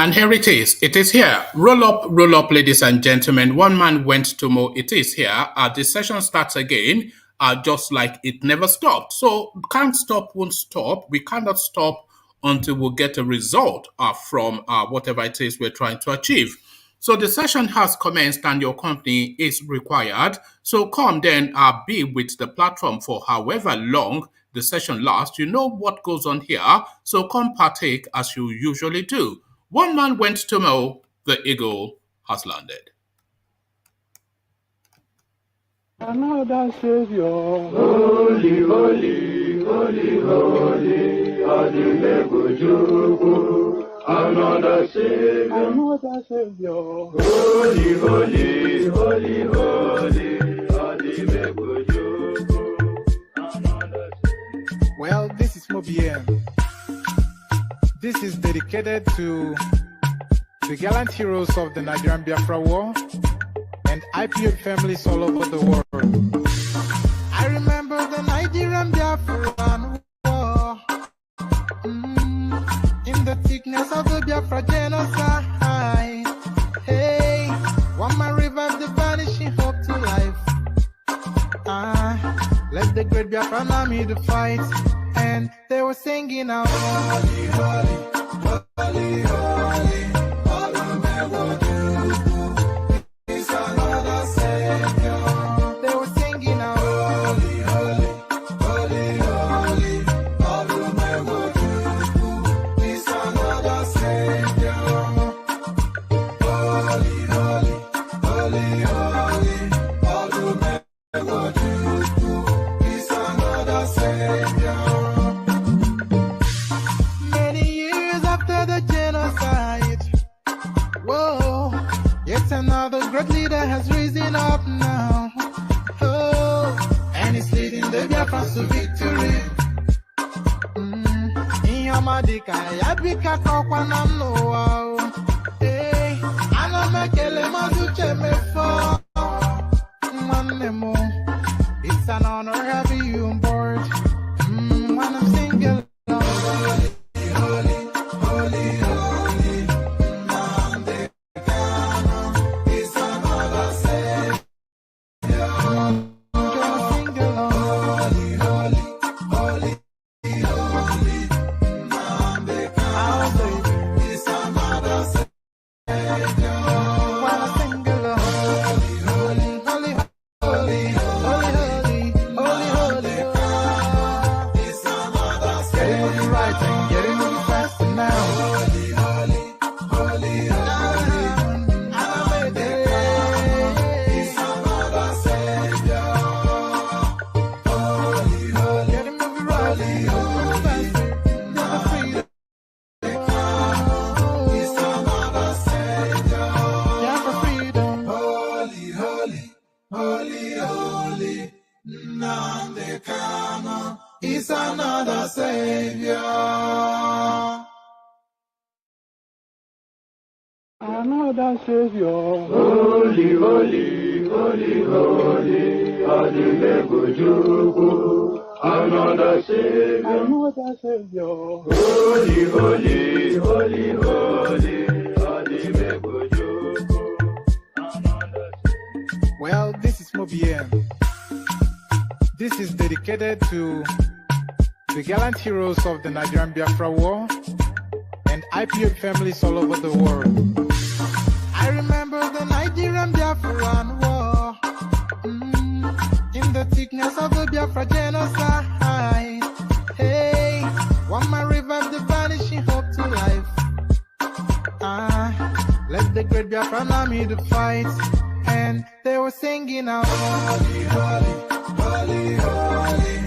And here it is. It is here. Roll up, ladies and gentlemen. One man went to mow. It is here. The session starts again, just like it never stopped. So can't stop, won't stop. We cannot stop until we get a result from whatever it is we're trying to achieve. So the session has commenced and your company is required. So come then be with the platform for however long the session lasts. You know what goes on here. So come partake as you usually do. One man went to mow, the eagle has landed. Another Savior, holy, holy, holy, holy, Adimebujuku. Another Savior, holy, holy, holy, holy, Adimebujuku. Well, this is Mobien. This is dedicated to the gallant heroes of the Nigerian Biafra War and IPO families all over the world. I remember the Nigerian Biafra War, in the thickness of the Biafra genocide. Hey, one man revived the vanishing hope to life. Let the great Biafra army to fight. And they were singing out, holy, holy, holy, holy, is another Savior. They were singing out, holy, holy, holy, holy, is another Savior. Holy, holy, holy, holy, is another Savior. Another great leader has risen up now. Oh, and he's leading the Biafrans to victory. Inyamadika yabika kwa namno. Hey, anamekele mazuche mefo. Manemo, it's an honor having you on board. When I'm singing along. Holy, holy, holy. Is another Savior. Another Savior. Holy, holy, holy, holy, Adimebujuku. Another Savior. Another Savior. Holy, holy, holy, holy, Adimebujuku. Well, this is Mobien. This is dedicated to the gallant heroes of the Nigerian Biafra War and IPO families all over the world. I remember the Nigerian Biafra War, in the thickness of the Biafra genocide. Hey, one man revived the vanishing hope to life. Let the great Biafra army to fight. And they were singing out, holy, holy, holy, holy,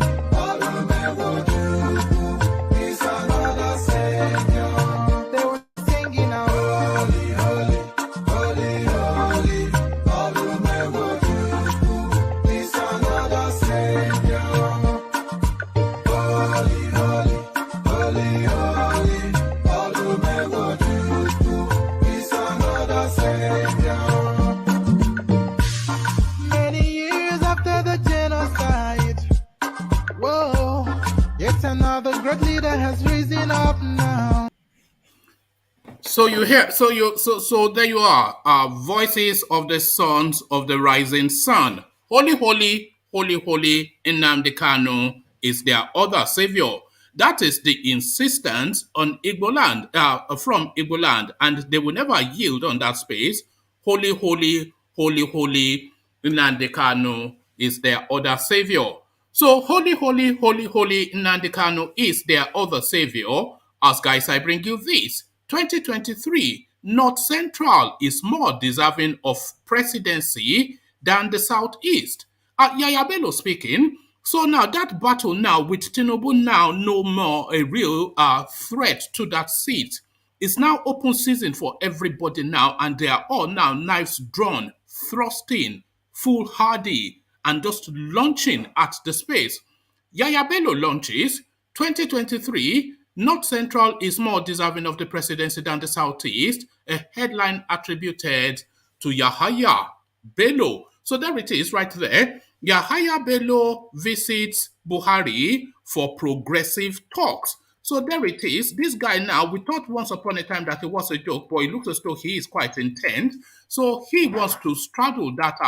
is another Savior. They were singing out, holy, holy, holy, holy, is another Savior. Holy, holy, holy, holy, is another Savior. Many years after the genocide, leader has risen up now. So you hear, so there you are, voices of the sons of the rising sun. Holy, holy, holy, holy, Nnamdi Kanu is their other savior. That is the insistence on Igbo land, from Igbo land, and they will never yield on that space. Holy, holy, holy, holy, Nnamdi Kanu is their other savior. So holy, holy, holy, holy, Nnamdi Kanu is their other savior. As guys, I bring you this. 2023, North Central is more deserving of presidency than the Southeast. Yahaya Bello speaking. So now that battle now with Tinubu now no more a real threat to that seat. It's now open season for everybody now, and they are all now knives drawn, thrusting, foolhardy, and just launching at the space. Yahaya Bello launches 2023. North Central is more deserving of the presidency than the Southeast, a headline attributed to Yahaya Bello. So there it is right there. Yahaya Bello visits Buhari for progressive talks. So there it is. This guy now, we thought once upon a time that it was a joke, but it looks as though he is quite intent. So he wants to straddle that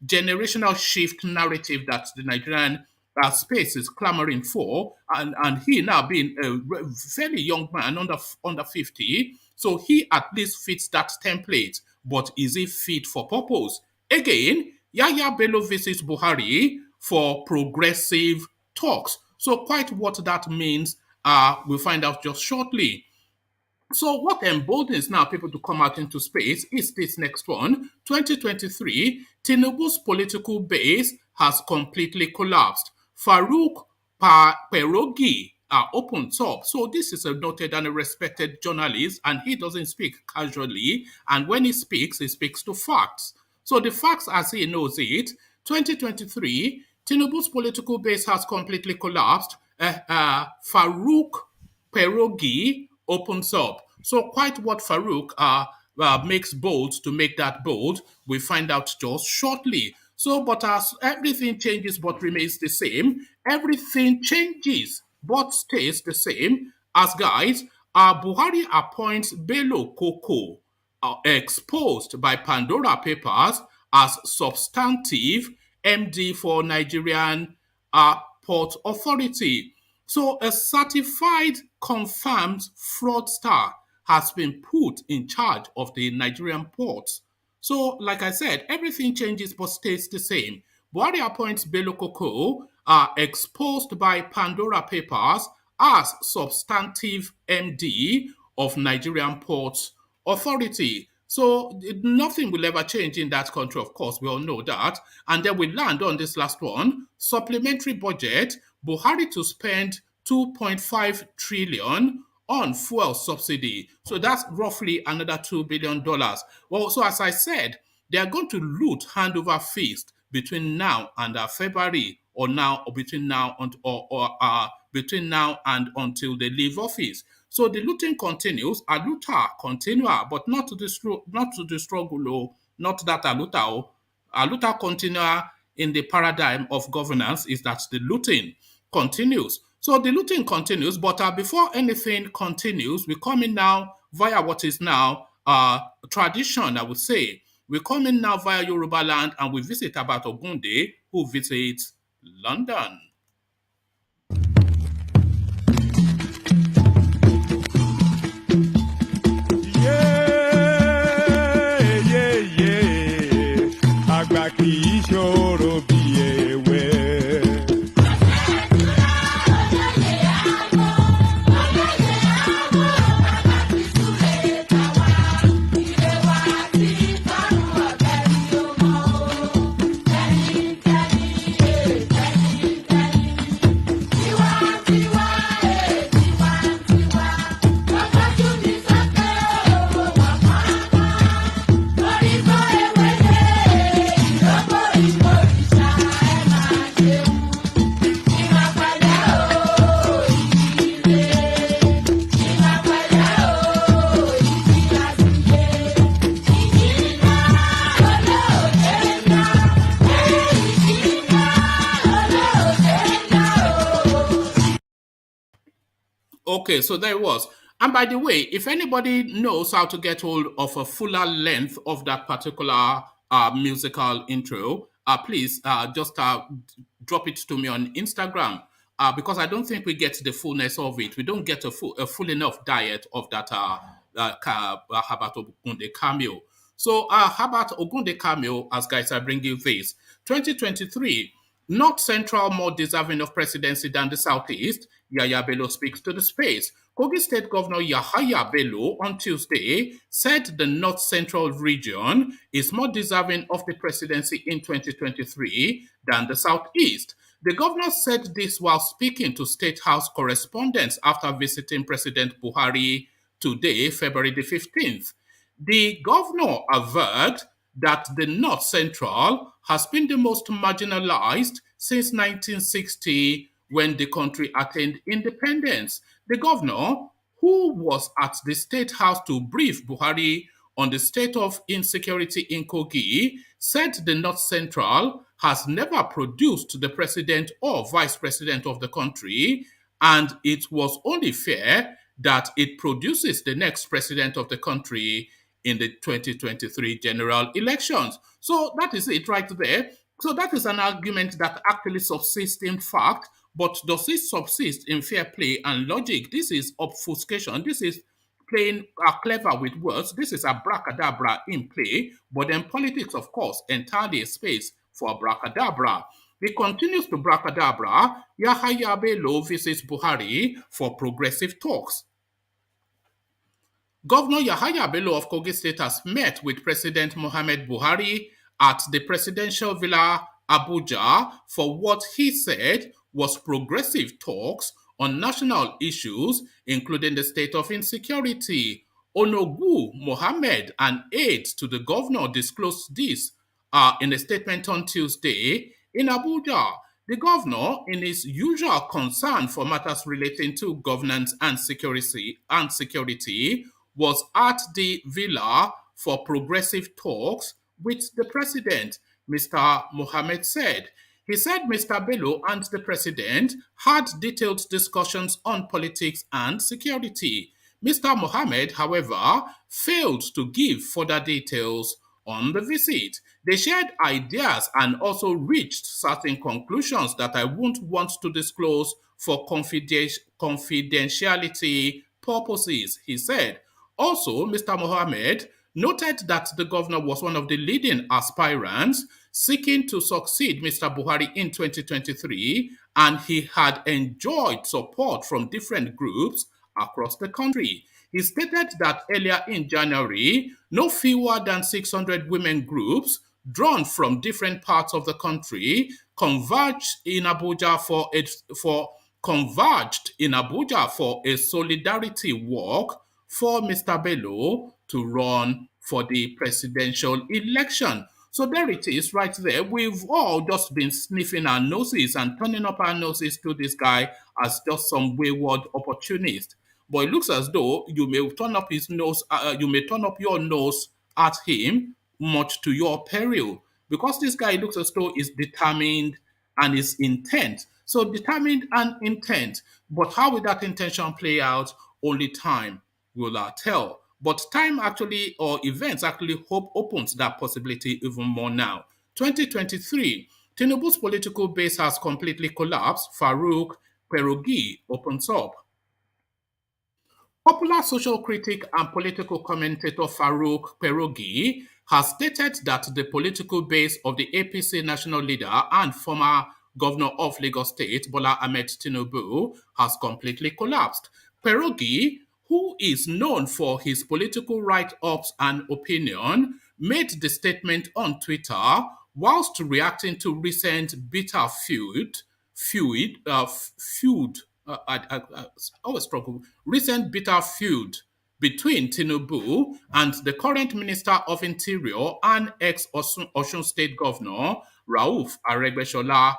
generational shift narrative that the Nigerian space is clamoring for, and he now being a fairly young man, under 50, so he at least fits that template. But is he fit for purpose? Again, Yahaya Bello visits Buhari for progressive talks. So quite what that means, we'll find out just shortly. So what emboldens now people to come out into space is this next one. 2023, Tinubu's political base has completely collapsed. Farouk Perogi opens up. So this is a noted and a respected journalist, and he doesn't speak casually. And when he speaks to facts. So the facts as he knows it, 2023, Tinubu's political base has completely collapsed. Farouk Perogi opens up. So quite what Farouk makes bold to make that bold, we find out just shortly. So, but as everything changes but remains the same, everything changes but stays the same. As guys, Buhari appoints Bello Koko, exposed by Pandora Papers as substantive MD for Nigerian Port Authority. So a certified, confirmed fraudster has been put in charge of the Nigerian ports. So, like I said, everything changes but stays the same. Buhari appoints Bello Koko, exposed by Pandora Papers, as substantive MD of Nigerian Ports Authority. So nothing will ever change in that country, of course, we all know that. And then we land on this last one, supplementary budget, Buhari to spend 2.5 trillion on fuel subsidy. So that's roughly another $2 billion. Well, so as I said, they are going to loot hand over fist between now and February, or between now and until they leave office. So the looting continues, a looter continua, but not to the struggle, not that a looter continua in the paradigm of governance is that the looting continues. So the looting continues, but before anything continues, we come in now via what is now tradition, I would say. We come in now via Yoruba land, and we visit about Ogunde, who visits London. Okay, so there it was. And by the way, if anybody knows how to get hold of a fuller length of that particular musical intro, please just drop it to me on Instagram. Because I don't think we get the fullness of it. We don't get a full enough diet of that Habat Ogunde cameo. So, Habat Ogunde cameo, as guys, I bring you this. 2023, North Central more deserving of presidency than the Southeast. Yahaya Bello speaks to the space. Kogi State Governor Yahaya Bello on Tuesday said the North Central region is more deserving of the presidency in 2023 than the Southeast. The governor said this while speaking to State House correspondents after visiting President Buhari today, February the 15th. The governor averred that the North Central has been the most marginalized since 1960 when the country attained independence. The governor, who was at the State House to brief Buhari on the state of insecurity in Kogi, said the North Central has never produced the president or vice president of the country, and it was only fair that it produces the next president of the country in the 2023 general elections. So that is it right there. So that is an argument that actually subsists in fact, but does it subsist in fair play and logic? This is obfuscation. This is playing clever with words. This is abracadabra in play, but then politics, of course, entirely a space for abracadabra. He continues to bracadabra. Yahaya Bello visits Buhari for progressive talks. Governor Yahaya Bello of Kogi State has met with President Mohamed Buhari at the presidential villa Abuja for what he said was progressive talks on national issues, including the state of insecurity. Onogu Mohammed, an aide to the governor, disclosed this in a statement on Tuesday in Abuja. The governor, in his usual concern for matters relating to governance and security, was at the villa for progressive talks with the president, Mr. Mohammed said. He said Mr. Bello and the president had detailed discussions on politics and security. Mr. Mohammed, however, failed to give further details on the visit. They shared ideas and also reached certain conclusions that I won't want to disclose for confidentiality purposes, he said. Also, Mr. Mohammed noted that the governor was one of the leading aspirants seeking to succeed Mr. Buhari in 2023, and he had enjoyed support from different groups across the country. He stated that earlier in January, no fewer than 600 women groups drawn from different parts of the country converged in Abuja for a solidarity walk for Mr. Bello to run for the presidential election. So there it is right there. We've all just been sniffing our noses and turning up our noses to this guy as just some wayward opportunist. But it looks as though you may turn up your nose at him, much to your peril. Because this guy looks as though he's determined and is intent. So determined and intent. But how will that intention play out? Only time will tell. But time actually, or events actually opens that possibility even more now. 2023, Tinubu's political base has completely collapsed. Farouk Perogi opens up. Popular social critic and political commentator Farouk Perogi has stated that the political base of the APC national leader and former governor of Lagos State, Bola Ahmed Tinubu, has completely collapsed. Perogi, who is known for his political write-ups and opinion, made the statement on Twitter whilst reacting to recent bitter recent bitter feud between Tinubu and the current Minister of Interior and ex-Osun State Governor, Rauf Aregbesola.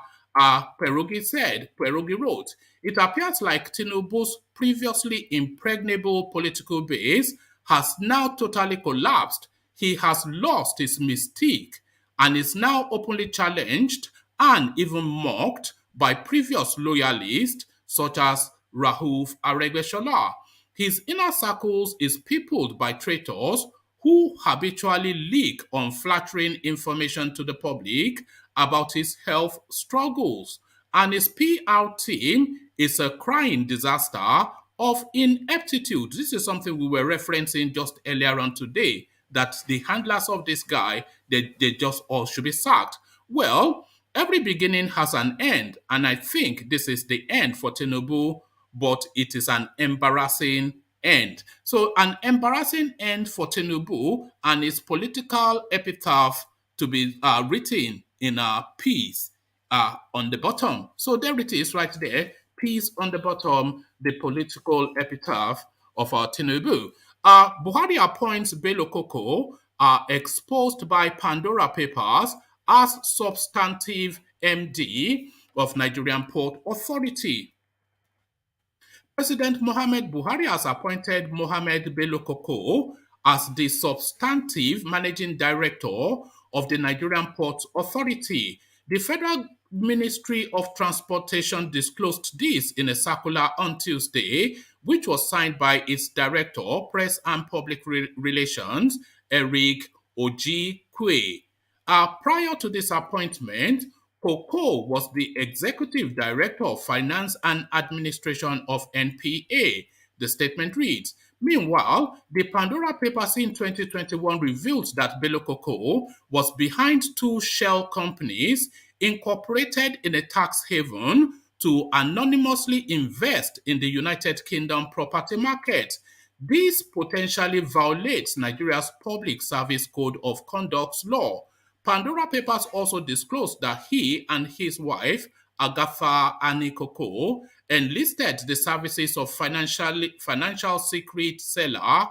Perogi wrote, "It appears like Tinubu's previously impregnable political base has now totally collapsed. He has lost his mystique and is now openly challenged and even mocked by previous loyalists such as Rauf Aregbesola. His inner circles is peopled by traitors who habitually leak unflattering information to the public about his health struggles. And his PR team is a crying disaster of ineptitude. This is something we were referencing just earlier on today, that the handlers of this guy, they just all should be sacked. Well, every beginning has an end, and I think this is the end for Tinubu, but it is an embarrassing end. So, an embarrassing end for Tinubu and his political epitaph to be written in a piece on the bottom. So, there it is right there. Peace on the bottom, the political epitaph of our Tinubu. Buhari appoints Bello Koko, exposed by Pandora Papers, as substantive MD of Nigerian Port Authority. President Mohamed Buhari has appointed Mohamed Bello Koko as the substantive managing director of the Nigerian Ports Authority. The Federal Ministry of Transportation disclosed this in a circular on Tuesday, which was signed by its director, Press and Public Relations, Eric Ojikwe. Prior to this appointment, Koko was the executive director of finance and administration of NPA. The statement reads, meanwhile, the Pandora Papers in 2021 revealed that Bello Koko was behind two shell companies incorporated in a tax haven to anonymously invest in the United Kingdom property market. This potentially violates Nigeria's Public Service Code of Conduct's law. Pandora Papers also disclosed that he and his wife, Agatha Anikoko, enlisted the services of financial secret seller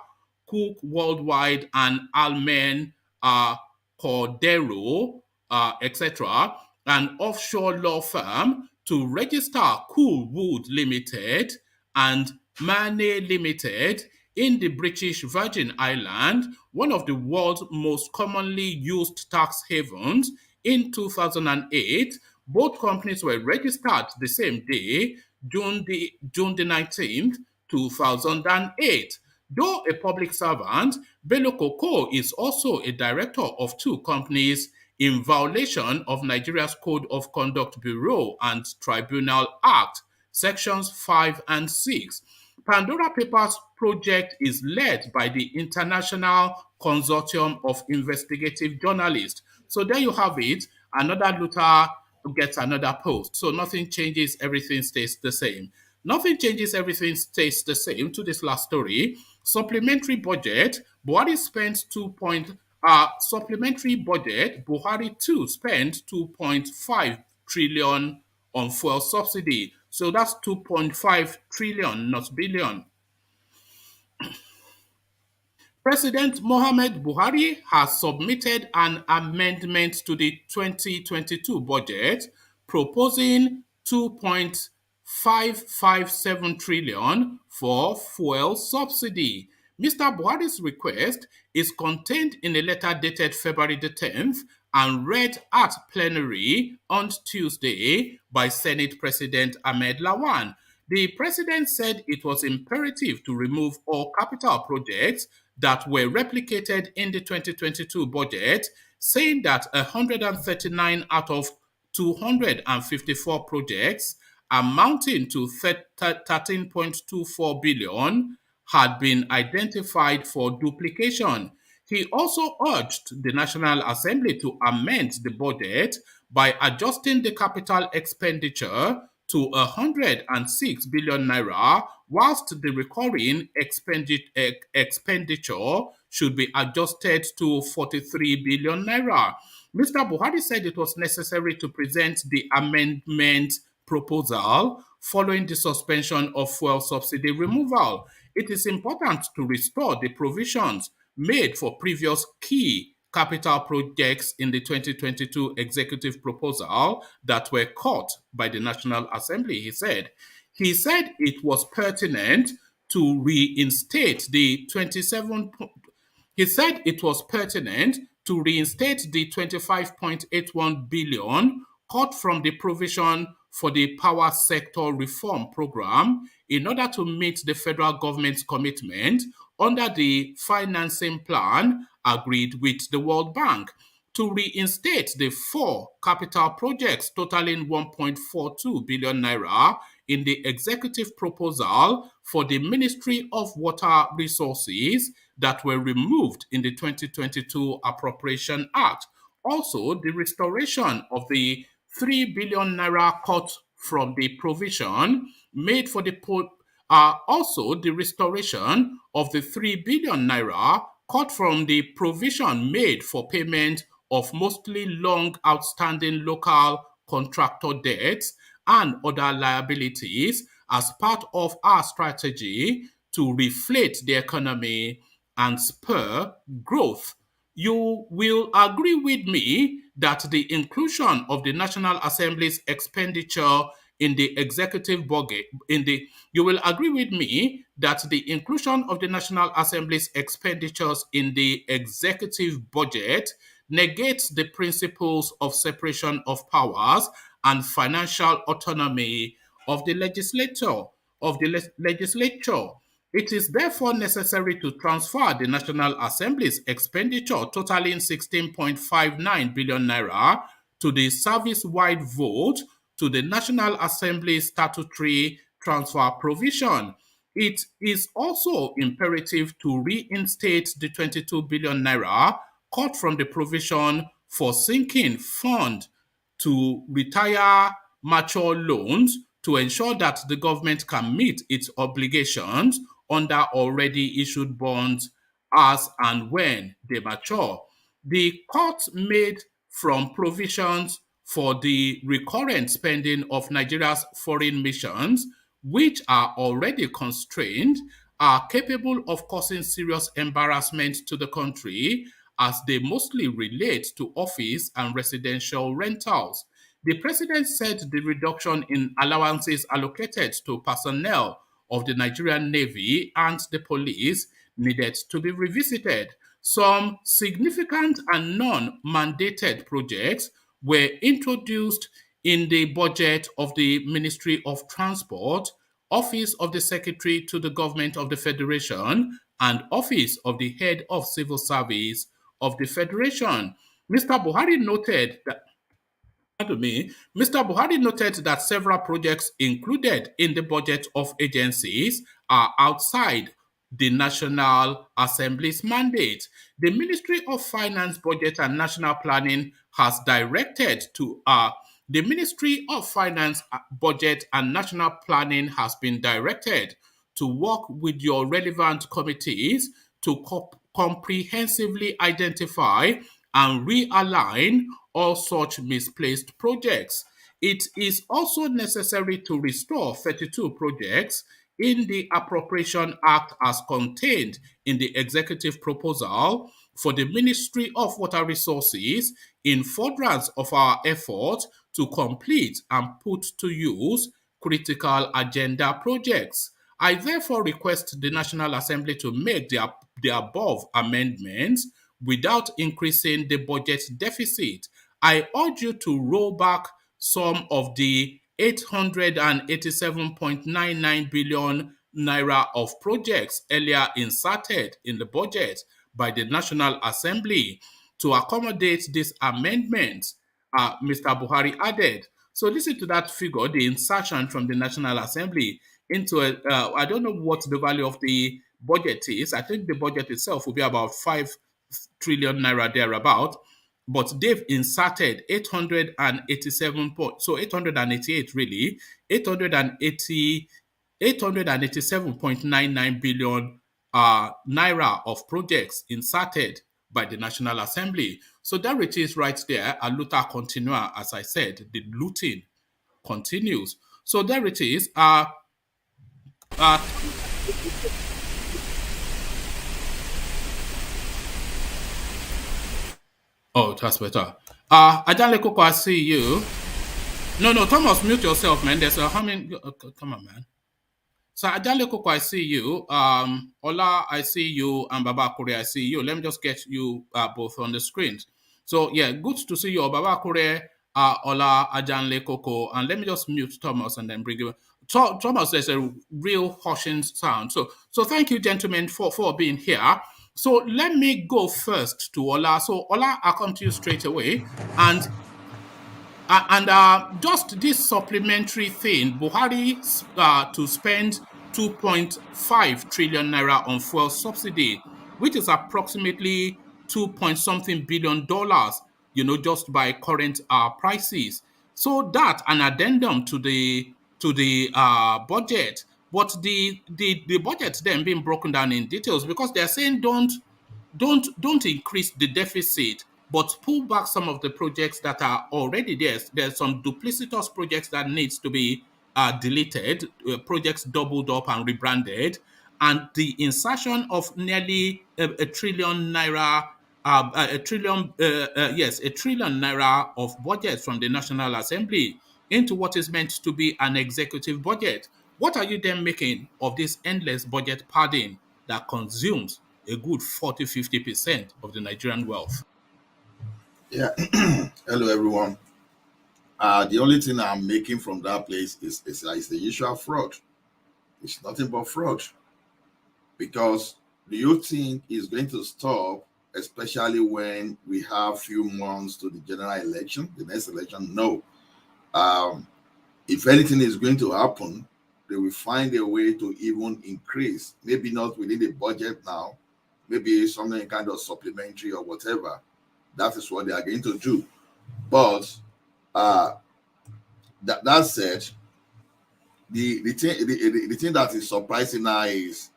CROOK Worldwide and Almen Cordero, etc., an offshore law firm, to register Coolwood Limited and Mane Limited in the British Virgin Islands, one of the world's most commonly used tax havens. In 2008, both companies were registered the same day, June the 19th, 2008. Though a public servant, Bello Koko is also a director of two companies in violation of Nigeria's Code of Conduct Bureau and Tribunal Act, Sections 5 and 6. Pandora Papers project is led by the International Consortium of Investigative Journalists. So there you have it. Another looter gets another post. So nothing changes, everything stays the same. Nothing changes, everything stays the same to this last story. Supplementary budget, Buhari spent supplementary budget, Buhari too spent 2.5 trillion on fuel subsidy. So that's 2.5 trillion, not billion. President Mohamed Buhari has submitted an amendment to the 2022 budget proposing 2.557 trillion for fuel subsidy. Mr. Buhari's request is contained in a letter dated February the 10th and read at plenary on Tuesday by Senate President Ahmed Lawan. The president said it was imperative to remove all capital projects that were replicated in the 2022 budget, saying that 139 out of 254 projects amounting to 13.24 billion had been identified for duplication. He also urged the National Assembly to amend the budget by adjusting the capital expenditure to 106 billion naira, whilst the recurring expenditure should be adjusted to 43 billion naira. Mr. Buhari said it was necessary to present the amendment proposal following the suspension of fuel subsidy removal. It is important to restore the provisions made for previous key capital projects in the 2022 executive proposal that were cut by the National Assembly, he said. He said it was pertinent to reinstate the 25.81 billion cut from the provision for the power sector reform program in order to meet the federal government's commitment under the financing plan agreed with the World Bank to reinstate the 4 capital projects totaling 1.42 billion naira in the executive proposal for the Ministry of Water Resources that were removed in the 2022 Appropriation Act. Also, the restoration of the 3 billion naira cut from the provision made for the also the restoration of the 3 billion naira cut from the provision made for payment of mostly long outstanding local contractor debts and other liabilities as part of our strategy to reflate the economy and spur growth. You will agree with me that the inclusion of the National Assembly's expenditure in the executive budget you will agree with me that the inclusion of the National Assembly's expenditures in the executive budget negates the principles of separation of powers and financial autonomy of the legislature. It is therefore necessary to transfer the National Assembly's expenditure totaling 16.59 billion naira to the service-wide vote to the National Assembly's statutory transfer provision. It is also imperative to reinstate the 22 billion naira cut from the provision for sinking fund to retire mature loans to ensure that the government can meet its obligations under already issued bonds as and when they mature. The cut made from provisions for the recurrent spending of Nigeria's foreign missions, which are already constrained, are capable of causing serious embarrassment to the country as they mostly relate to office and residential rentals. The president said the reduction in allowances allocated to personnel of the Nigerian Navy and the police needed to be revisited. Some significant and non-mandated projects were introduced in the budget of the Ministry of Transport, Office of the Secretary to the Government of the Federation, and Office of the Head of Civil Service of the Federation. Mr. Buhari noted that Mr. Buhari noted that several projects included in the budget of agencies are outside the National Assembly's mandate. The Ministry of Finance, Budget and National Planning has directed to the Ministry of Finance, Budget and National Planning has been directed to work with your relevant committees to comprehensively identify and realign all such misplaced projects. It is also necessary to restore 32 projects in the Appropriation Act as contained in the executive proposal for the Ministry of Water Resources in furtherance of our effort to complete and put to use critical agenda projects. I therefore request the National Assembly to make the above amendments without increasing the budget deficit. I urge you to roll back some of the 887.99 billion naira of projects earlier inserted in the budget by the National Assembly to accommodate this amendment, Mr. Buhari added. So listen to that figure, the insertion from the National Assembly into I don't know what the value of the budget is. I think the budget itself will be about 5 trillion naira thereabout, but they've inserted 887 so 888 really 887.99 billion naira of projects inserted by the National Assembly. So there it is right there, a luta continua, as I said, the looting continues. So there it is. Oh, that's better. Ajale Koko, I see you. No, Thomas, mute yourself, man. There's a humming. Come on, man. So Ajale Koko, I see you. Ola, I see you, and Baba Kure, I see you. Let me just get you both on the screen. So yeah, good to see you, Baba Kure Ola Ajanle Koko, and let me just mute Thomas and then bring you. Thomas, there's a real hushing sound. So thank you, gentlemen, for being here. So let me go first to Ola. So Ola, I'll come to you straight away. And just this supplementary thing, Buhari to spend 2.5 trillion naira on fuel subsidy, which is approximately 2 point something billion dollars, just by current prices. So that an addendum to the budget, but the budget then being broken down in details because they're saying don't increase the deficit, but pull back some of the projects that are already there. There's some duplicitous projects that needs to be deleted, projects doubled up and rebranded, and the insertion of nearly a trillion naira, a trillion naira of budget from the National Assembly into what is meant to be an executive budget. What are you then making of this endless budget padding that consumes a good 40-50% of the Nigerian wealth? Yeah. Hello, everyone. The only thing I'm making from that place is the usual fraud. It's nothing but fraud. Because do you think it's going to stop, especially when we have few months to the general election, the next election? No. If anything is going to happen, they will find a way to even increase. Maybe not within the budget now. Maybe something kind of supplementary or whatever. That is what they are going to do. But that said, the thing that is surprising now is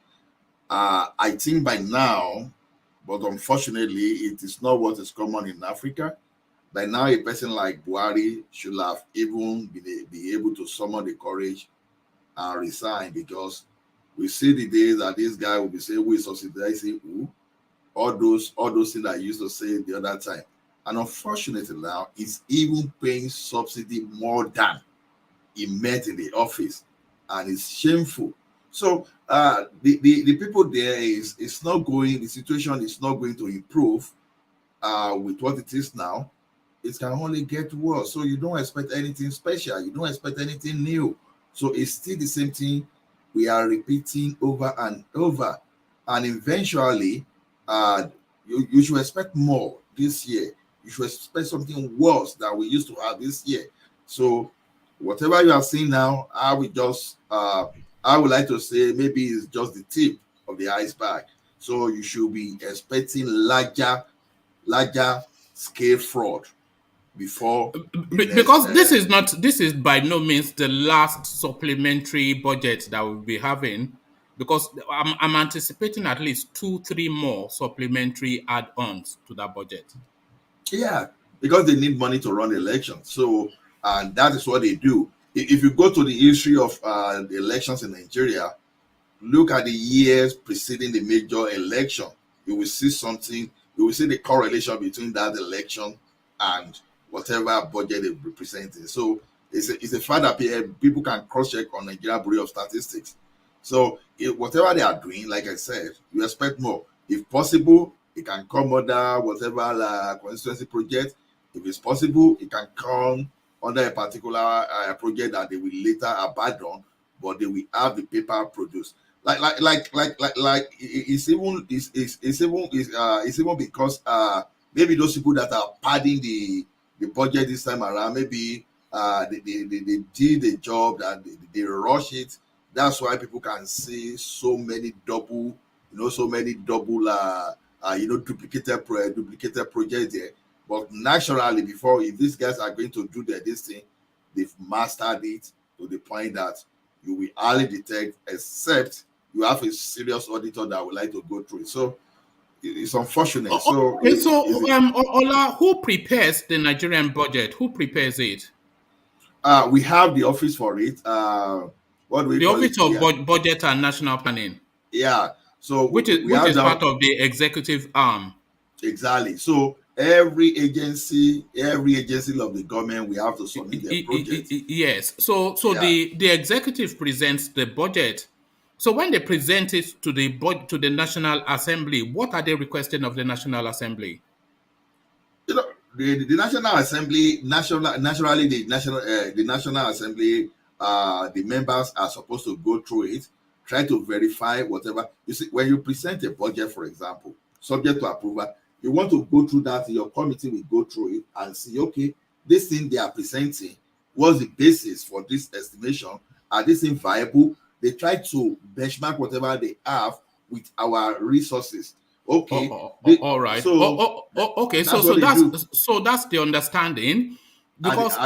I think by now, but unfortunately, it is not what is common in Africa. By now, a person like Buhari should have even be able to summon the courage and resign, because we see the days that this guy will be saying, "We subsidizing who?" All those things that I used to say the other time. And unfortunately now, it's even paying subsidy more than he met in the office. And it's shameful. So the people there it's not going, the situation is not going to improve with what it is now. It can only get worse. So you don't expect anything special. You don't expect anything new. So it's still the same thing we are repeating over and over. And eventually, you should expect more this year. You should expect something worse than we used to have this year. So whatever you are seeing now, I would like to say maybe it's just the tip of the iceberg. So you should be expecting larger scale fraud before because this is by no means the last supplementary budget that we'll be having, because I'm anticipating at least 2-3 more supplementary add-ons to that budget. Yeah, because they need money to run elections. So, and that is what they do. If you go to the history of the elections in Nigeria, look at the years preceding the major election, you will see something. You will see the correlation between that election and whatever budget they representing. So it's a fact that people can cross-check on Nigeria Bureau of Statistics. So whatever they are doing, like I said, you expect more. If possible, it can come under whatever constituency project. If it's possible, it can come under a particular project that they will later abandon, but they will have the paper produced. It's even because maybe those people that are padding the budget this time around, maybe they did the job that they rush it. That's why people can see so many double duplicated projects there. But naturally, before, if these guys are going to do this thing, they've mastered it to the point that you will hardly detect, except you have a serious auditor that would like to go through it. So it's unfortunate. Ola, who prepares the Nigerian budget? Who prepares it? We have the office for it. What do we call it? The Office of Budget and National Planning. Yeah. So which is part of the executive arm. Exactly. So every agency of the government, we have to submit their project. Yes. So the executive presents the budget. So when they present it to the National Assembly, what are they requesting of the National Assembly? the National Assembly, naturally the National Assembly, the members are supposed to go through it, try to verify whatever. You see, when you present a budget, for example, subject to approval, you want to go through that. Your committee will go through it and see, okay, this thing they are presenting, what's the basis for this estimation? Are this thing viable? They try to benchmark whatever they have with our resources. Okay, all right. so Okay. that's So what they do, that's the understanding, and because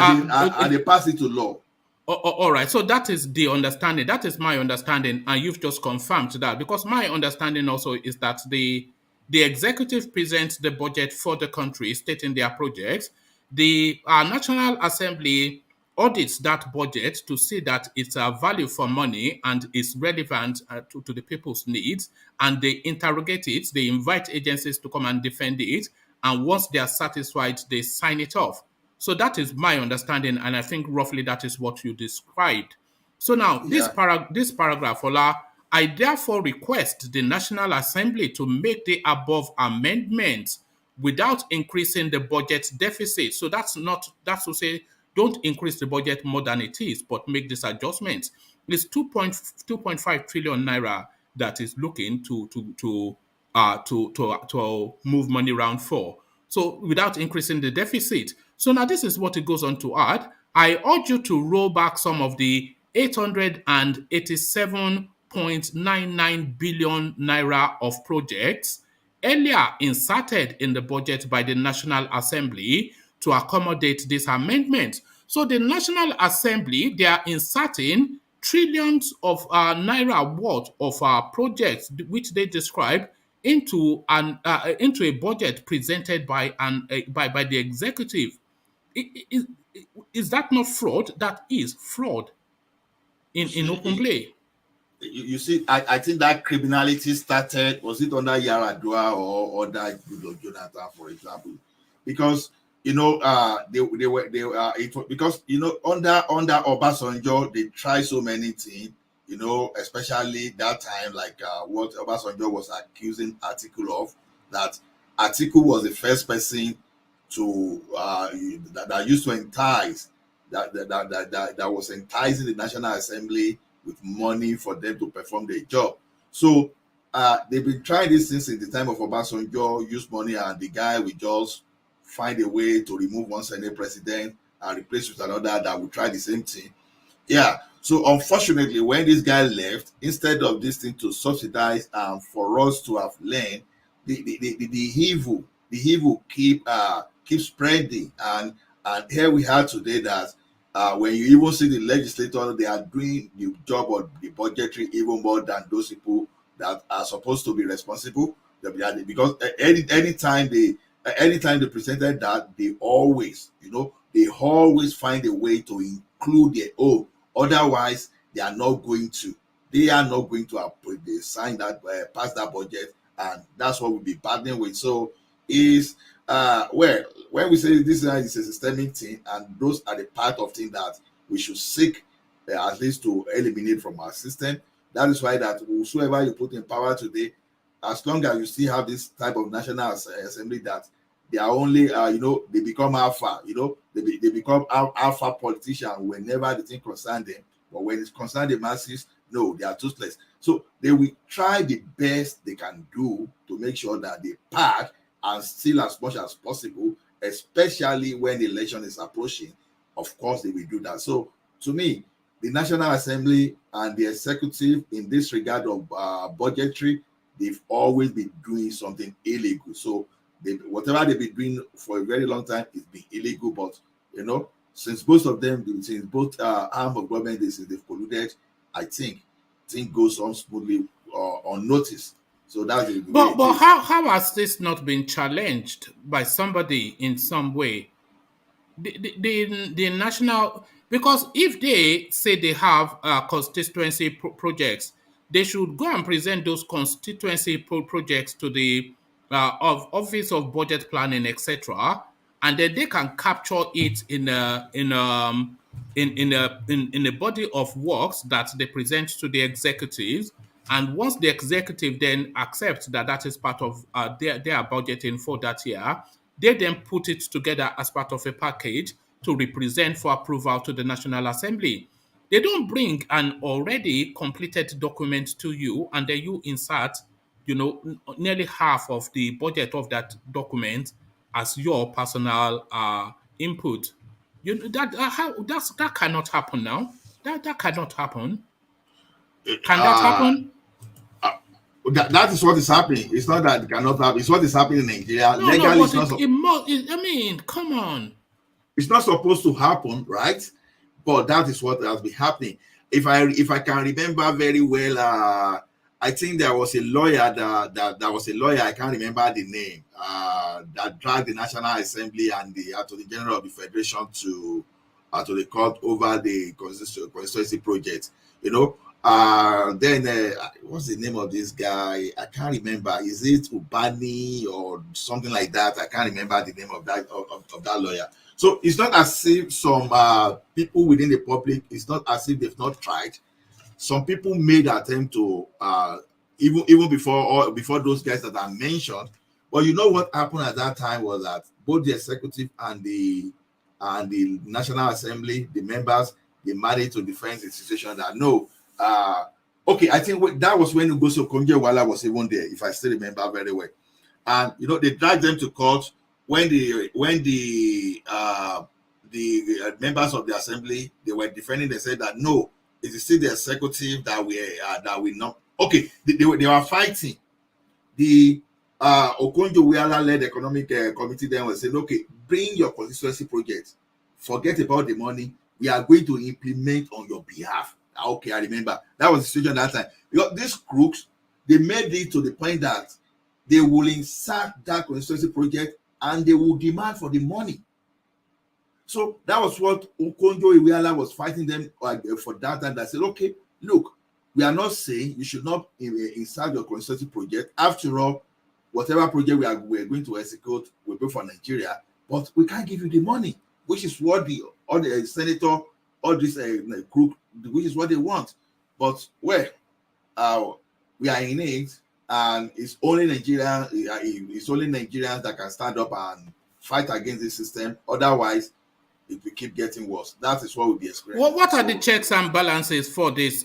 they pass it to law. all right. So that is the understanding. That is my understanding, and you've just confirmed that, because my understanding also is that the executive presents the budget for the country, stating their projects. The National Assembly audits that budget to see that it's a value for money and is relevant to the people's needs, and they interrogate it. They invite agencies to come and defend it, and once they are satisfied, they sign it off. So that is my understanding, and I think roughly that is what you described. So now, Yeah, this paragraph, Ola, I therefore request the National Assembly to make the above amendments without increasing the budget deficit. So that's to say, don't increase the budget more than it is, but make this adjustment. It's 2.5 trillion naira that is looking to move money around for. So without increasing the deficit. So now this is what it goes on to add. I urge you to roll back some of the 887.99 billion naira of projects earlier inserted in the budget by the National Assembly to accommodate this amendment. So the National Assembly, they are inserting trillions of naira worth of projects which they describe into a budget presented by by the executive. Is that not fraud? That is fraud in open play. you see, I think that criminality started, was it under Yaradua or under Goodluck Jonathan, for example? Because because under Obasanjo they try so many things, especially that time, like what Obasanjo was accusing Atiku of, that Atiku was the first person to that used to entice that was enticing the National Assembly with money for them to perform their job. So they've been trying this since in the time of Obasanjo, use money, and the guy will just find a way to remove one Senate president and replace with another that will try the same thing. Yeah. So unfortunately, when this guy left, instead of this thing to subsidize and for us to have learned, the evil keep spreading, and here we are today that when you even see the legislators, they are doing the job of the budgetary even more than those people that are supposed to be responsible. Because anytime they presented that, they always find a way to include their own. Otherwise, they are not going to. They are not going to they sign that pass that budget, and that's what we'll be battling with. So is well, when we say this is a systemic thing, and those are the part of things that we should seek at least to eliminate from our system. That is why that whosoever you put in power today, as long as you still have this type of National Assembly that they are only they become alpha, they become alpha politicians whenever the thing concerns them, but when it concerns the masses, no, they are toothless. So they will try the best they can do to make sure that they pack and steal as much as possible, especially when the election is approaching. Of course, they will do that. So to me, the National Assembly and the executive in this regard of budgetary, they've always been doing something illegal. So whatever they've been doing for a very long time is been illegal. But since both of them, since both arm of government, they've colluded, I think things goes on smoothly unnoticed. So that's the way But it is. how has this not been challenged by somebody in some way? The national, because if they say they have constituency projects, they should go and present those constituency projects to the of Office of Budget Planning, etc., and then they can capture it in a body of works that they present to the executives. And once the executive then accepts that that is part of their budgeting for that year, They then put it together as part of a package to represent for approval to the National Assembly. They don't bring an already completed document to you and then you insert, nearly half of the budget of that document as your personal input. That cannot happen now. That cannot happen. Can that Uh, happen? that is what is happening. It's not that it cannot happen. It's what is happening in Nigeria. No, Legally, but it must. I mean, come on. it's not supposed to happen, right? But that is what has been happening. If I can remember very well, I think there was a lawyer that was a lawyer. I can't remember the name. That dragged the National Assembly and the Attorney General of the Federation to the court over the constituency project. Then what's the name of this guy? I can't remember. Is it Ubani or something like that? I can't remember the name of that lawyer. So it's not as if some people within the public, it's not as if they've not tried. Some people made attempt to even before those guys that I mentioned. But you know what happened at that time was that both the executive and the National Assembly, the members, they managed to defend the situation that no. Okay, I think that was when Ugoso Konje-Iweala was even there, if I still remember very well. And they dragged them to court when the members of the assembly, they were defending. They said that no, it is still the executive that we not. Okay, they were fighting. The Okonjo-Iweala led economic committee then was saying, okay, bring your constituency project. Forget about the money. We are going to implement on your behalf. Okay, I remember. That was the situation at that time. Because these crooks, they made it to the point that they will insert that constituency project and they will demand for the money. So that was what Okonjo-Iweala was fighting them for that time. That said, okay, look, we are not saying you should not insert your constituency project. After all, whatever project we are going to execute will be for Nigeria, but we can't give you the money, which is what the senator, all this CROOK, which is what they want. But we are in it, and it's only Nigerians that can stand up and fight against this system. Otherwise, it will keep getting worse. That is what we'll be experiencing. Well, what are the checks and balances for these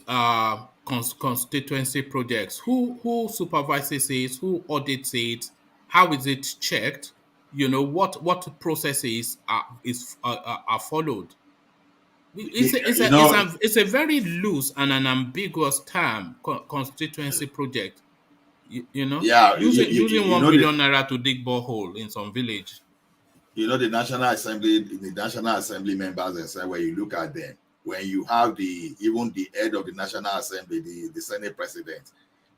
constituency projects? Who supervises it? Who audits it? How is it checked? What processes are followed? It's a very loose and an ambiguous term, constituency project. Yeah, using 1 billion naira to dig borehole in some village. The National Assembly members, and say when you look at them, when you have even the head of the National Assembly, the Senate President,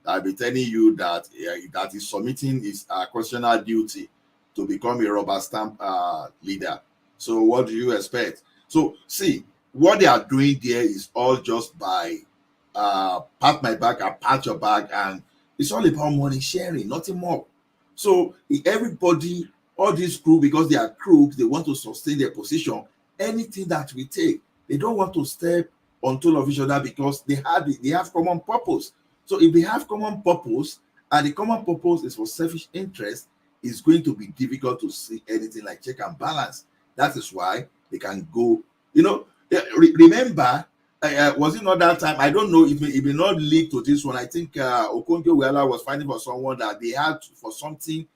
I'll be telling you that that is submitting his constitutional duty to become a rubber stamp leader. So what do you expect? So see, what they are doing there is all just by pat my back and pat your back, and it's all about money sharing, nothing more. So everybody, all these crew, because they are crooks, they want to sustain their position. Anything that we take, they don't want to step on toe of each other because they have common purpose. So if they have common purpose and the common purpose is for selfish interest, it's going to be difficult to see anything like check and balance. That is why they can go. Remember, was it not that time? I don't know if it may not leak to this one. I think Okonjo-Iweala was fighting for someone that they had for something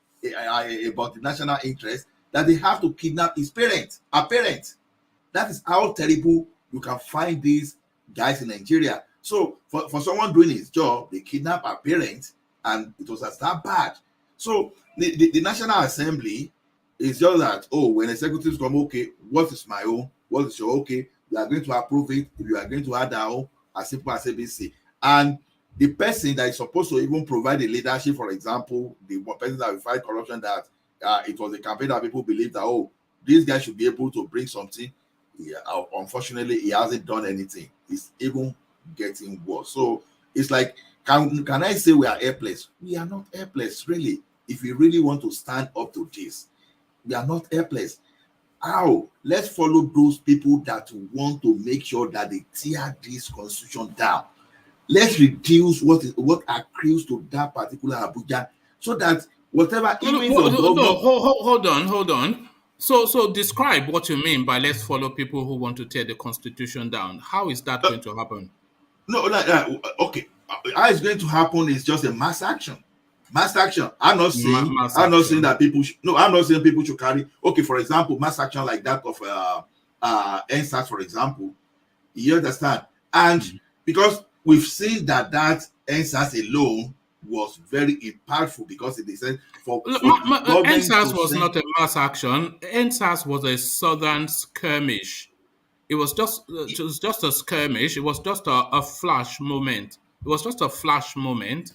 about the national interest, that they have to kidnap his parent. That is how terrible you can find these guys in Nigeria. So for someone doing his job, they kidnap a parent, and it was that bad. So the National Assembly is just that, when executives come, okay, what is my own? What is your okay? We are going to approve it. If you are going to add our own, as simple as ABC. And the person that is supposed to even provide the leadership, for example, the person that will fight corruption, that it was a campaign that people believe that, this guy should be able to bring something. Unfortunately, he hasn't done anything. It's even getting worse. So it's like, can I say we are helpless? We are not helpless, really. If we really want to stand up to this, we are not helpless. How? Let's follow those people that want to make sure that they tear this constitution down. Let's reduce what accrues to that particular Abuja, so that whatever, No, even for governor. hold on. So describe what you mean by let's follow people who want to tear the constitution down. How is that going to happen? No, like that. Okay, how it's going to happen is just a mass action. Mass action. I'm not saying. Mass I'm not saying action. that people. No, I'm not saying people should carry. Okay, for example, mass action like that of NSAS, for example. You understand? And because we've seen that NSAS alone was very impactful because it is for the government NSAS to was send. not a mass action. NSAS was a southern skirmish. It was just a skirmish. It was just a flash moment. It was just a flash moment.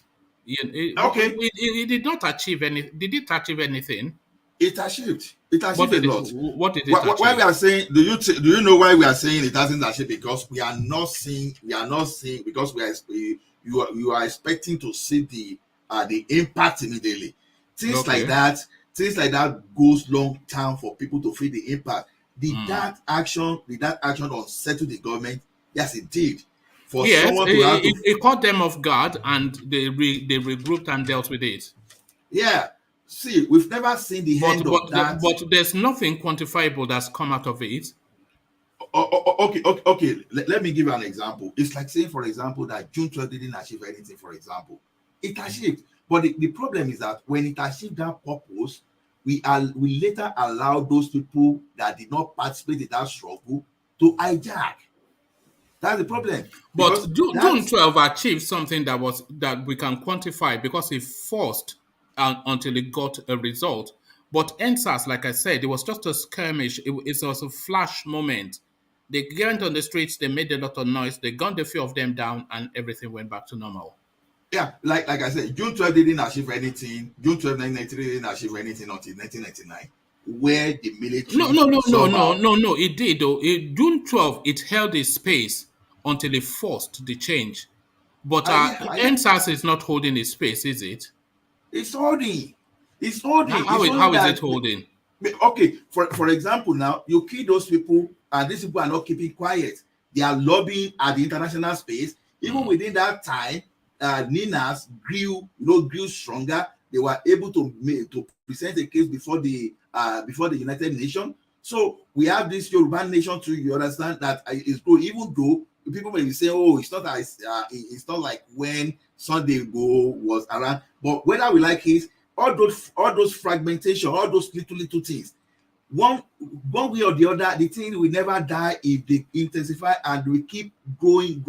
Okay, It did not achieve any. Did it achieve anything? it achieved. It What achieved a did it? lot. What did it Why we achieve? are saying? Do you know why we are saying it hasn't achieved? Because we are not seeing. Because you are expecting to see the impact immediately. Things like Okay. that. Things like that goes long term for people to feel the impact. Did Hmm. that action unsettle the government? Yes, it did. For Yes, someone to have to, it caught them off guard, and they regrouped and dealt with it. yeah. See, we've never seen the But end of that. there's nothing quantifiable that's come out of it. Okay. Let me give you an example. It's like saying, for example, that June 12 didn't achieve anything, for example. It achieved. But the problem is that when it achieved that purpose, we later allow those people that did not participate in that struggle to hijack. That's the problem. But Because June that's 12 achieved something that we can quantify because it forced until it got a result. But NSAS, like I said, it was just a skirmish. It was a flash moment. They went on the streets, they made a lot of noise, they gunned a few of them down, and everything went back to normal. yeah, like I said, June 12 didn't achieve anything. June 12, 1993 didn't achieve anything until 1999, where the No, military no, no, no, no, somehow. no, no. It did though. June 12, it held its space until it forced the change. But Yeah, NSAS is not holding its space, is it? it's holding. It's holding. How It's is, only how is it that. holding? Okay, for example, now you kill those people, and these people are not keeping quiet. They are lobbying at the international space. Even within that time, Ninas grew stronger. They were able to present a case before the United Nations. So we have this Yoruba nation too. You understand that it's good, even though people may be saying, "Oh, it's not like when Sunday Go was around." But whether we like it, all those fragmentation, all those little things, one way or the other, the thing will never die if they intensify, and we keep growing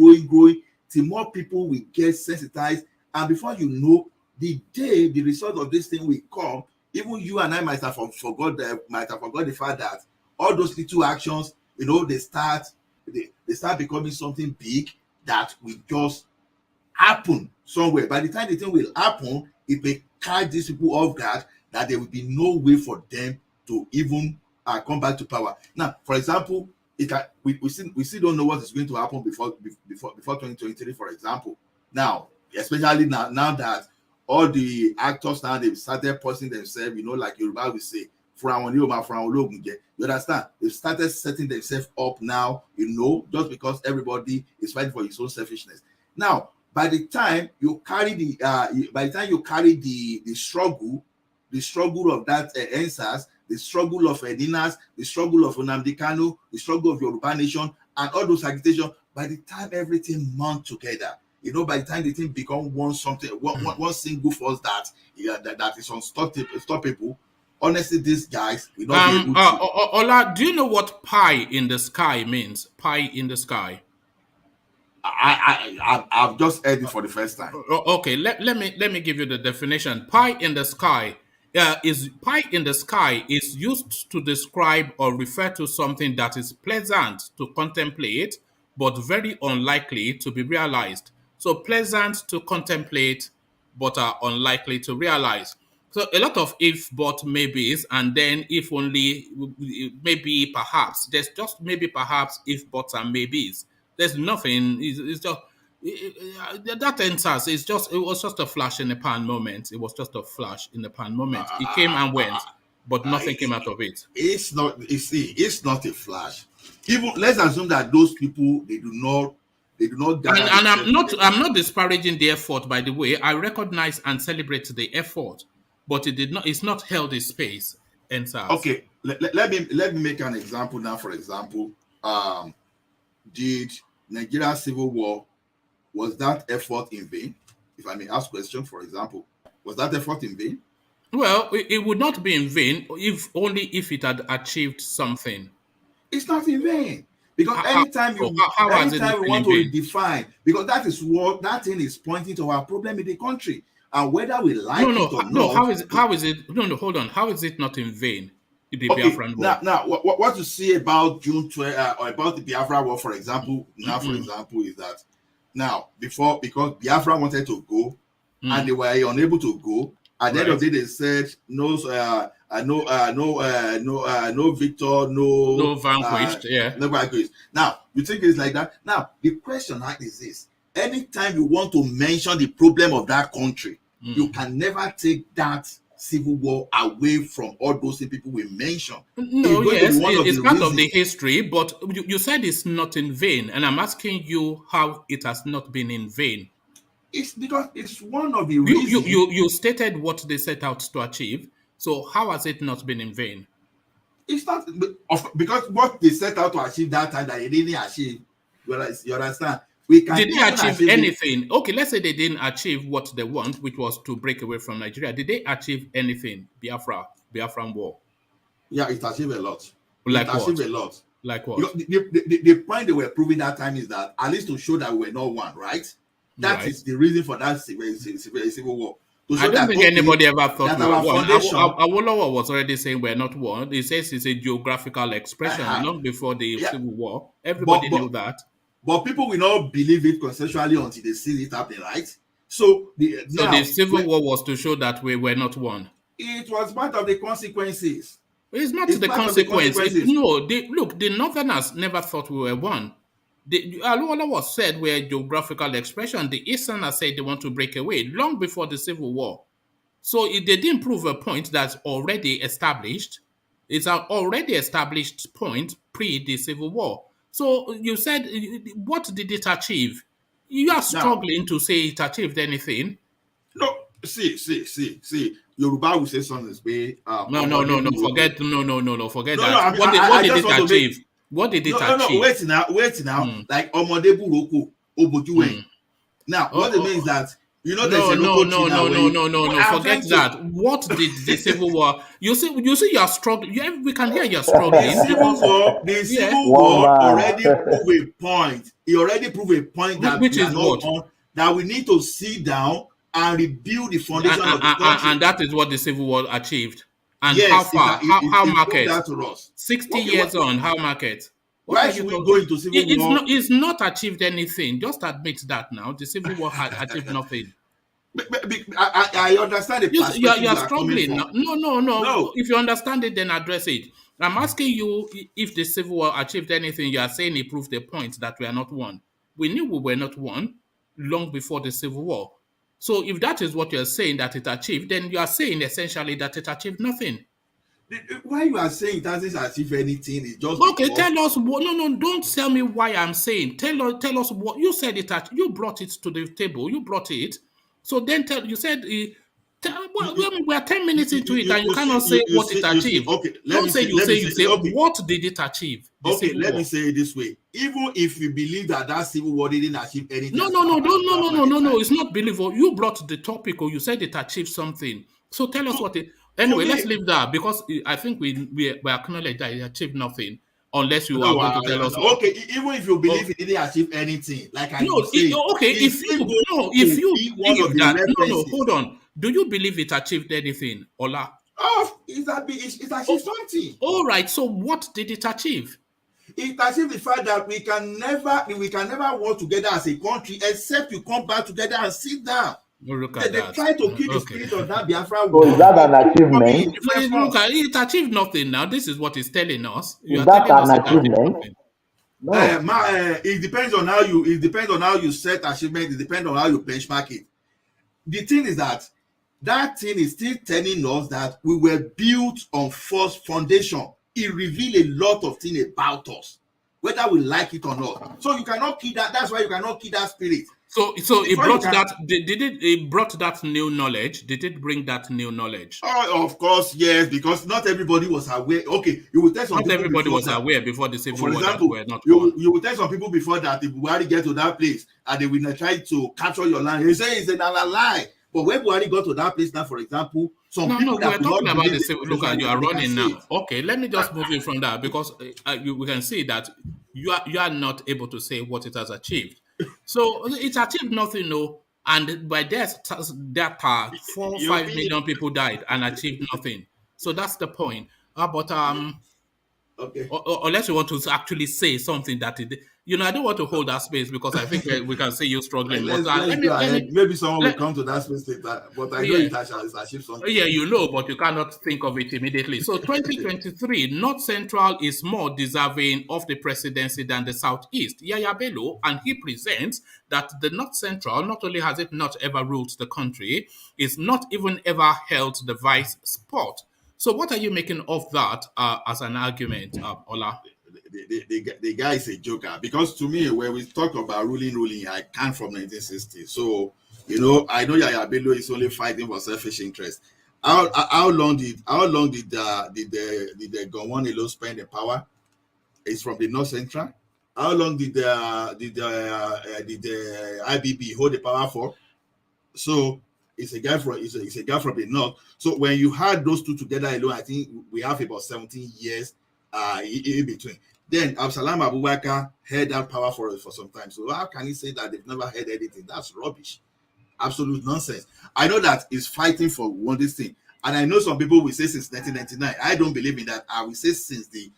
till more people will get sensitized. And before you know, the day the result of this thing will come, even you and I might have forgot the fact that all those little actions, they start becoming something big that will just happen somewhere. By the time the thing will happen, it may catch these people off guard, that there will be no way for them to even come back to power. Now, for example, we still don't know what is going to happen before 2023, for example. Now, especially now that all the actors now, they've started posting themselves, like Yoruba will say, you understand? They've started setting themselves up now, just because everybody is fighting for his own selfishness. Now, by the time you carry the struggle of that NSAS, the struggle of Dinas, the struggle of Nnamdi Kanu, the struggle of Yoruba Nation, and all those agitations, by the time everything mount together, by the time the thing become one single force that is unstoppable, honestly, these guys will not be able to. Ola, do you know what pie in the sky means? Pie in the sky. I've just heard it for the first time. Okay, let me give you the definition. Pie in the sky is used to describe or refer to something that is pleasant to contemplate but very unlikely to be realized. So pleasant to contemplate but are unlikely to realize. So a lot of if, but, maybes, and then if only, maybe, perhaps. There's just maybe, perhaps, if, buts, and maybes. There's nothing. It's just that enters. It was just a flash in the pan moment. It was just a flash in the pan moment. It came and went, but nothing came out of it. It's not. You see, it's not a flash. Even let's assume that those people they do not gather And themselves together. I'm not disparaging the effort, by the way. I recognize and celebrate the effort. but it did not. It's not held its space in SARS. Okay, let me make an example now. For example, did Nigeria civil war, was that effort in vain? If I may ask question, for example, was that effort in vain? Well, it would not be in vain if only if it had achieved something. It's not in vain, because anytime we want to redefine, because that is what that thing is pointing to our problem in the country, and whether we like it or not. How is it? No, hold on. How is it not in vain? The Biafran war. Now, what you see about June 12 or about the Biafra war, for example, for example, is that now because Biafra wanted to go and they were unable to go. At the end of the day, they said no victor, no vanquished, no vanquished. Now, you think it's like that? Now, the question is this: anytime you want to mention the problem of that country, you can never take that civil war away from all those people we mentioned. No, yes, it's part of the history, but you said it's not in vain, and I'm asking you how it has not been in vain. It's because it's one of the reasons. You stated what they set out to achieve, so how has it not been in vain? It's not because what they set out to achieve that time that they didn't achieve. You understand? Did they achieve anything? Okay, let's say they didn't achieve what they want, which was to break away from Nigeria. Did they achieve anything? Biafran war. Yeah, it achieved a lot. Like what? Achieved a lot. Like what? The point they were proving that time is that at least to show that we were not one, right? That is the reason for that civil war. I don't think anybody ever thought we were one. Awolowo was already saying we're not one. He says it's a geographical expression. Long before the civil war, everybody knew that. But people will not believe it conceptually until they see it happening, right? So the civil war was to show that we were not one. It was part of the consequences. It's not the consequences. No, the Northerners never thought we were one. Awolowo said we're a geographical expression. The Easterners said they want to break away long before the Civil War. So they didn't prove a point that's already established. It's an already established point pre the Civil War. So you said, what did it achieve? You are struggling to say it achieved anything. No, see. Yoruba will say something this way. Forget that. What did it achieve? What did it achieve? No, wait now. Like Omode Buroko, Obojuwe. Now, what it means that there's a no. Forget that. What did the Civil War? You see, you are struggling. We can hear you're struggling. The Civil War already proved a point. He already proved a point that which is what? That we need to sit down and rebuild the foundation of the country. And that is what the Civil War achieved. And yes, how far? How market? That to us. 60 years on, how market? Why should we go into Civil War? It's not achieved anything. Just admit that now. The Civil War had achieved nothing. I understand the perspective you are struggling. No. If you understand it, then address it. I'm asking you if the Civil War achieved anything. You are saying it proved the point that we are not one. We knew we were not one long before the Civil War. So if that is what you're saying that it achieved, then you are saying essentially that it achieved nothing. Why you are saying it doesn't achieve anything? It's just okay. Tell us what. No. Don't tell me why I'm saying. Tell us what you said. You brought it to the table. You brought it. So then you said. We are 10 minutes into it, and you cannot say what it achieved. Okay, don't say you say. Okay. What did it achieve? Okay, let me say it this way. Even if you believe that Civil War didn't achieve anything. No. It's not believable. You brought the topic, or you said it achieved something. So tell us what it. Anyway, let's leave that because I think we acknowledge that it achieved nothing unless you are going to tell us. Okay, even if you believe it didn't achieve anything, like I say. Okay, if you believe that, hold on. Do you believe it achieved anything, Ola? It achieved something. All right. So what did it achieve? It achieved the fact that we can never work together as a country except you come back together and sit down. Look at they try to keep the spirit of that Biafra. So is that an achievement? It achieved nothing now. This is what it's telling us. Is that an achievement? No. It depends on how you set achievement. It depends on how you benchmark it. The thing is that thing is still telling us that we were built on false foundation. It revealed a lot of things about us, whether we like it or not. So you cannot kill that. That's why you cannot kill that spirit. So it brought that. It brought that new knowledge? Did it bring that new knowledge? Oh, of course, yes, because not everybody was aware. Okay, you will tell some Not people everybody before was that. aware before the civil For war that example, were not born. you will tell some people before that if Buhari get to that place and they will not try to capture your land, you say it's a lie. But when Buhari got to that place now, for example, some people that we're could talking not about believe the it, civil. Look, you are they can running see now. it. Okay, let me just move you from that because we can see that you are not able to say what it has achieved. So it achieved nothing, no. And by data, 5 mean million people died and achieved nothing. So that's the point. But okay. unless you want to actually say something that it, I don't want to hold that space because I think we can see you struggling. But Let's go ahead. Maybe someone will come to that space later, but I know yeah. it has achieved something. Yeah, but you cannot think of it immediately. So 2023, North Central is more deserving of the presidency than the Southeast. Yahaya Bello, and he presents that the North Central, not only has it not ever ruled the country, it's not even ever held the vice spot. So what are you making of that as an argument, Ola? The guy is a joker because to me, when we talk about ruling, I come from 1960. So I know Yaya Bello is only fighting for selfish interest. How long did the Gowon alone spend the power? It's from the North Central. How long did the IBB hold the power for? So it's a guy from the north. So when you had those two together alone, I think we have about 17 years in between. Then Absalam Abubakar held that power for some time. So how can you say that they've never heard anything? That's rubbish. Absolute nonsense. I know that he's fighting for one this thing. And I know some people will say since 1999. I don't believe in that. I will say since the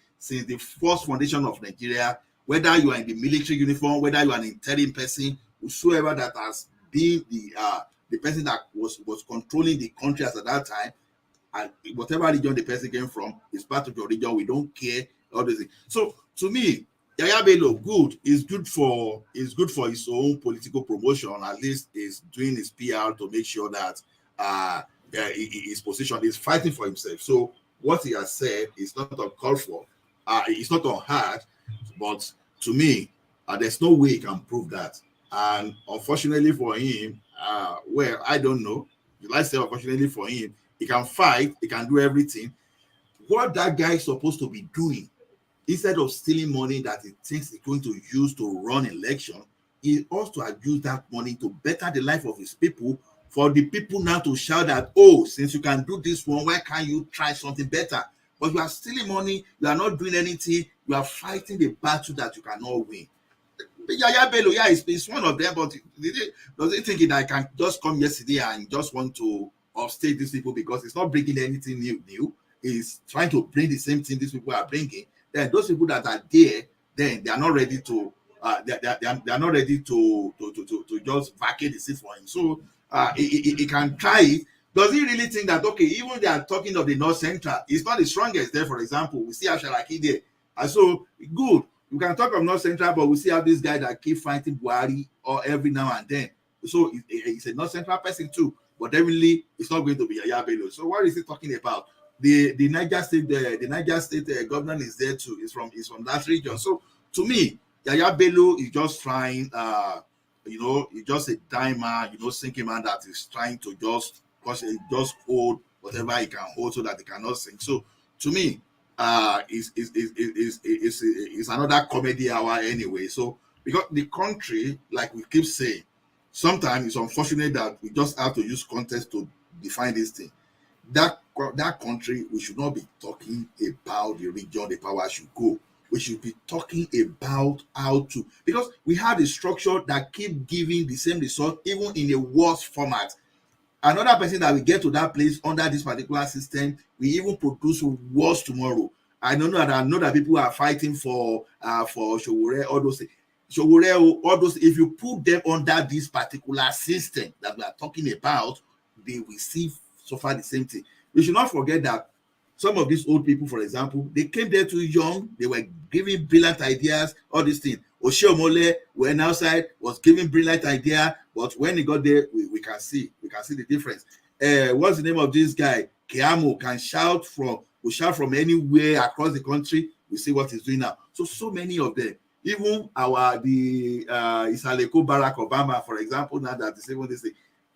first foundation of Nigeria, whether you are in the military uniform, whether you are an intelligent person, whosoever that has been the person that was controlling the country at that time, and whatever region the person came from is part of your region. We don't care all these things. So to me, Yahaya Bello, is good for his own political promotion. At least is doing his PR to make sure that his position is fighting for himself. So what he has said is not uncalled for. It's not unheard, but to me, there's no way he can prove that. And unfortunately for him, I don't know. Let's say unfortunately for him, he can fight, he can do everything. What that guy is supposed to be doing, instead of stealing money that he thinks he's going to use to run election, he also use that money to better the life of his people, for the people now to shout that, oh, since you can do this one, why can't you try something better? But you are stealing money, you are not doing anything, you are fighting the battle that you cannot win. Yahaya Bello, is one of them, but does he think that I can just come yesterday and just want to upstate these people because it's not bringing anything new? It's trying to bring the same thing these people are bringing. Then those people that are there, then they are not ready to they are not ready to just vacate the seat for him. So he can try it. Does he really think that, okay, even they are talking of the North Central, it's not the strongest there, for example. We see Asharaki there. And so, good. You can talk of North Central, but we see how this guy that keep fighting Buhari or every now and then. So he's a North Central person too, but definitely it's not going to be Yahaya Bello. So what is he talking about? The Niger State governor is there too. Is from that region. So to me, Yahaya Bello is just trying. He's just a dimer, sinking man that is trying to just hold whatever he can hold so that he cannot sink. So to me, is another comedy hour anyway. So because the country, like we keep saying, sometimes it's unfortunate that we just have to use context to define this thing. That country, we should not be talking about the region the power should go. We should be talking about how to, because we have a structure that keep giving the same result even in a worse format. Another person that will get to that place under this particular system, we even produce worse tomorrow. I know that people are fighting for Showore, all those things. Showore, all those, if you put them under this particular system that we are talking about, they will suffer the same thing. We should not forget that some of these old people, for example, they came there too young, they were giving brilliant ideas, all these things. Oshiomole went outside, was giving brilliant idea, but when he got there, we can see the difference. What's the name of this guy? Keamo can shout from anywhere across the country. We see what he's doing now. So many of them, Even Isaleko Barack Obama, for example, now that is even this thing.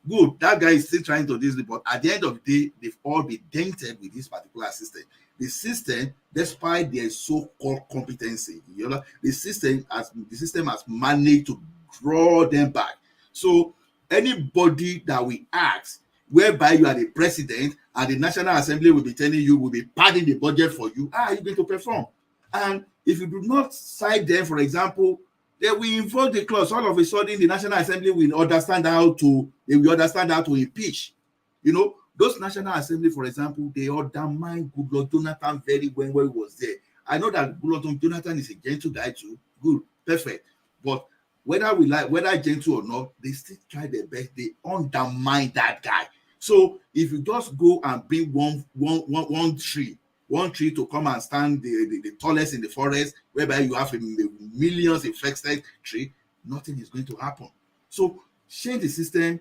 Good, that guy is still trying to do this, but at the end of the day, they've all been dented with this particular system. The system, despite their so-called competency, the system has managed to draw them back. So anybody that we ask, whereby you are the president and the National Assembly will be telling you, will be padding the budget for you, are you going to perform? And if you do not cite them, for example, they will invoke the clause. All of a sudden, the National Assembly will understand how to impeach. Those National Assembly, for example, they undermine Goodluck Jonathan very well when he was there. I know that Goodluck Jonathan is a gentle guy too. Good, perfect. But whether gentle or not, they still try their best. They undermine that guy. So if you just go and bring one tree to come and stand the tallest in the forest, whereby you have millions infested tree, nothing is going to happen. So change the system,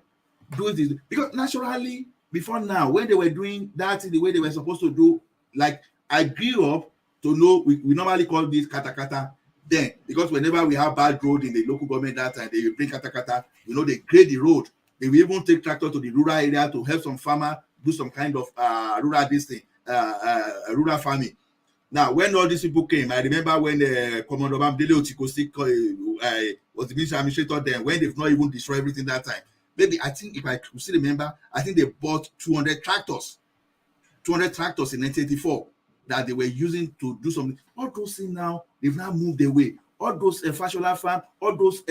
do this, because naturally before now, when they were doing that the way they were supposed to do, like I grew up to know, we normally call this kata then, because whenever we have bad road in the local government that time, they will bring kata, they grade the road. They will even take tractor to the rural area to help some farmer do some kind of rural farming. Now, when all these people came, I remember when Commodore Bamdele Otikosi was the minister administrator then, when they've not even destroyed everything that time. Maybe, I think, if I could still remember, I think they bought 200 tractors in 1984 that they were using to do something. All those things now, they've now moved away. All those fashola farm, all those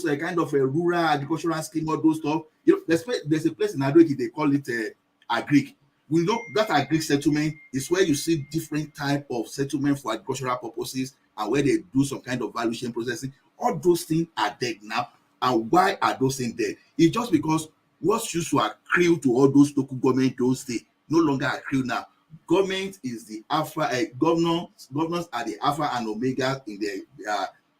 kind of rural agricultural scheme, all those stuff. There's a place in Adoki, they call it Agric. We know that Agric settlement is where you see different type of settlement for agricultural purposes and where they do some kind of valuation processing. All those things are dead now. And why are those things dead? It's just because what used to accrue to all those local government those days no longer accrue now. Government is the alpha. Governors are the alpha and omega in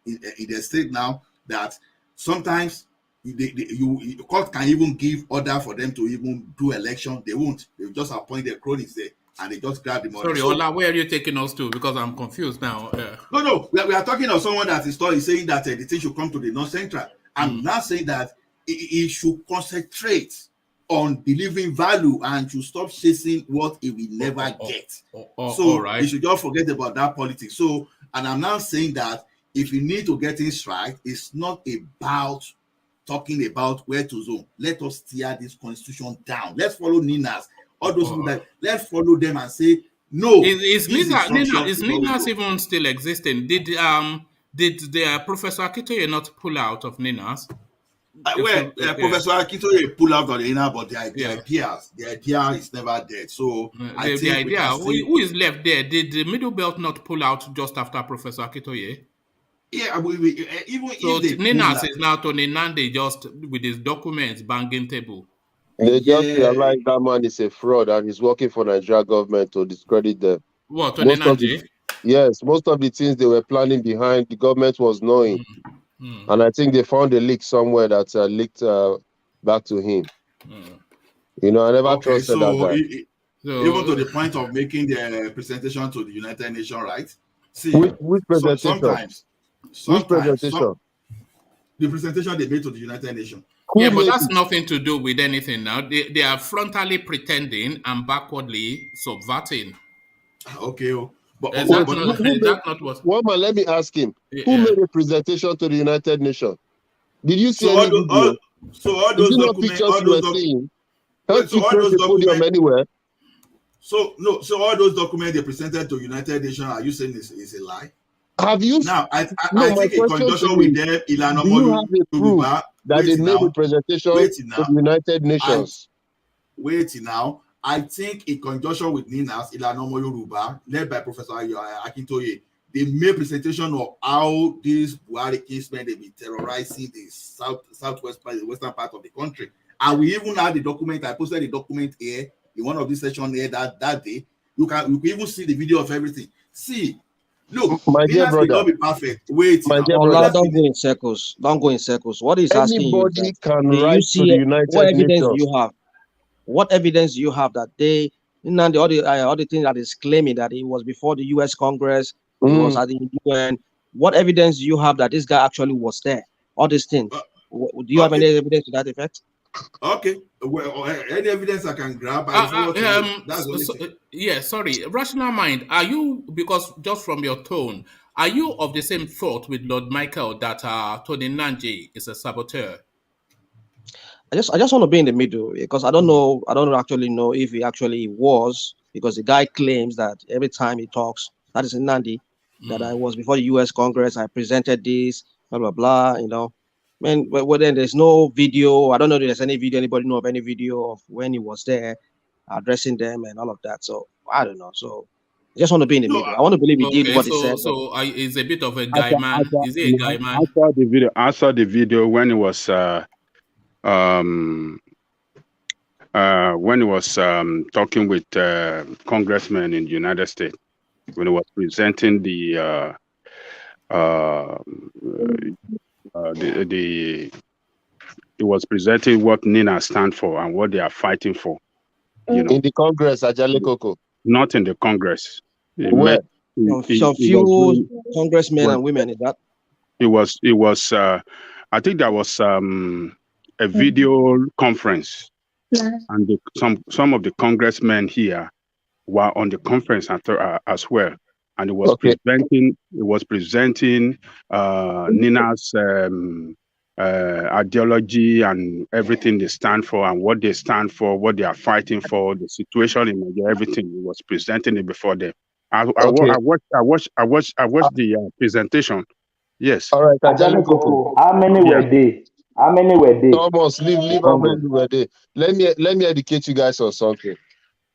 the state now. That sometimes the court can even give order for them to even do election. They won't. They just appoint their cronies there and they just grab the money. Sorry, Ola, where are you taking us to? Because I'm confused now. No, we are talking of someone that is saying that the thing should come to the North Central. I'm not saying that it should concentrate on delivering value and to stop chasing what it will never get. So right. You should just forget about that politics. So, and I'm now saying that if you need to get things right, it's not about talking about where to zone. Let us tear this constitution down. Let's follow Ninas. All those people that let's follow them and say no. Is Ninas even still existing? Did the Professor Akitoye not pull out of Ninas? Professor Akitoye pull out of the inner, but the idea is never dead. So the idea, who is left there? Did the Middle Belt not pull out just after Professor Akitoye? Yeah, even so if Ninas is now Tony Nande just with his documents banging table. They just realized that man is a fraud and he's working for Nigeria government to discredit them. What, Tony Nande? Yes, most of the things they were planning behind, the government was knowing. And I think they found a leak somewhere that leaked back to him. I never trusted that guy. Even to the point of making the presentation to the United Nations, right? See, which presentation? Which presentation? The presentation they made to the United Nations. Yeah, but that's nothing to do with anything now. They are frontally pretending and backwardly subverting. Okay. But is that not what? One man, let me ask him. Who made a presentation to the United Nations? Did you see any video? All those documents, all those documents. Can't you press the podium anywhere? So all those documents they presented to United Nations, are you saying is a lie? Have you? Now, I think in conjunction with them, do you have a proof that they made a presentation to the United Nations? Wait now. I think in conjunction with Ninas, Ilanomo Yoruba, led by Professor Akintoye, they made presentation of how these BUHARI casemen they be terrorizing the southwest part, the western part of the country. And we even had the document. I posted the document here in one of these sessions here that day. You can even see the video of everything. See, look, my dear brother, will not be perfect. Wait, my dear brother, don't go in circles. Don't go in circles. What is asking you? Anybody can write to the United what evidence Nations. You have? What evidence do you have that they, all the thing that is claiming that it was before the U.S. Congress, it was at the UN, What evidence do you have that this guy actually was there? All these things. Do you have any evidence to that effect? Okay. Well, any evidence I can grab, I forward to you. That's the only thing. Yeah, sorry. Rational mind, are you, because just from your tone, are you of the same thought with Lord Michael that Tony Nanji is a saboteur? I just want to be in the middle because I don't know. I don't actually know if he actually was, because the guy claims that every time he talks, that is in Nandi, that I was before the U.S. Congress. I presented this, blah blah blah. You know, man. Well, then there's no video. I don't know if there's any video. Anybody know of any video of when he was there, addressing them and all of that? So I don't know. So I just want to be in the middle. I want to believe he did what he said. So he's a bit of a guy man. Is he a guy man? I saw the video. I saw the video when it was talking with congressmen in the United States, when he was presenting he was presenting what Nina stand for and what they are fighting for. You know, in the Congress, Ajale Koko. Not in the Congress. Where? Some few congressmen and women in that. It was. I think there was a video conference, and some of the congressmen here were on the conference as well, and it was presenting Nina's ideology and everything they stand for and what they stand for, what they are fighting for, the situation in Nigeria, everything. He was presenting it before them. I watched the presentation. Yes. All right. How many were they? How many were they? Almost leave how many were they. Let me educate you guys on something.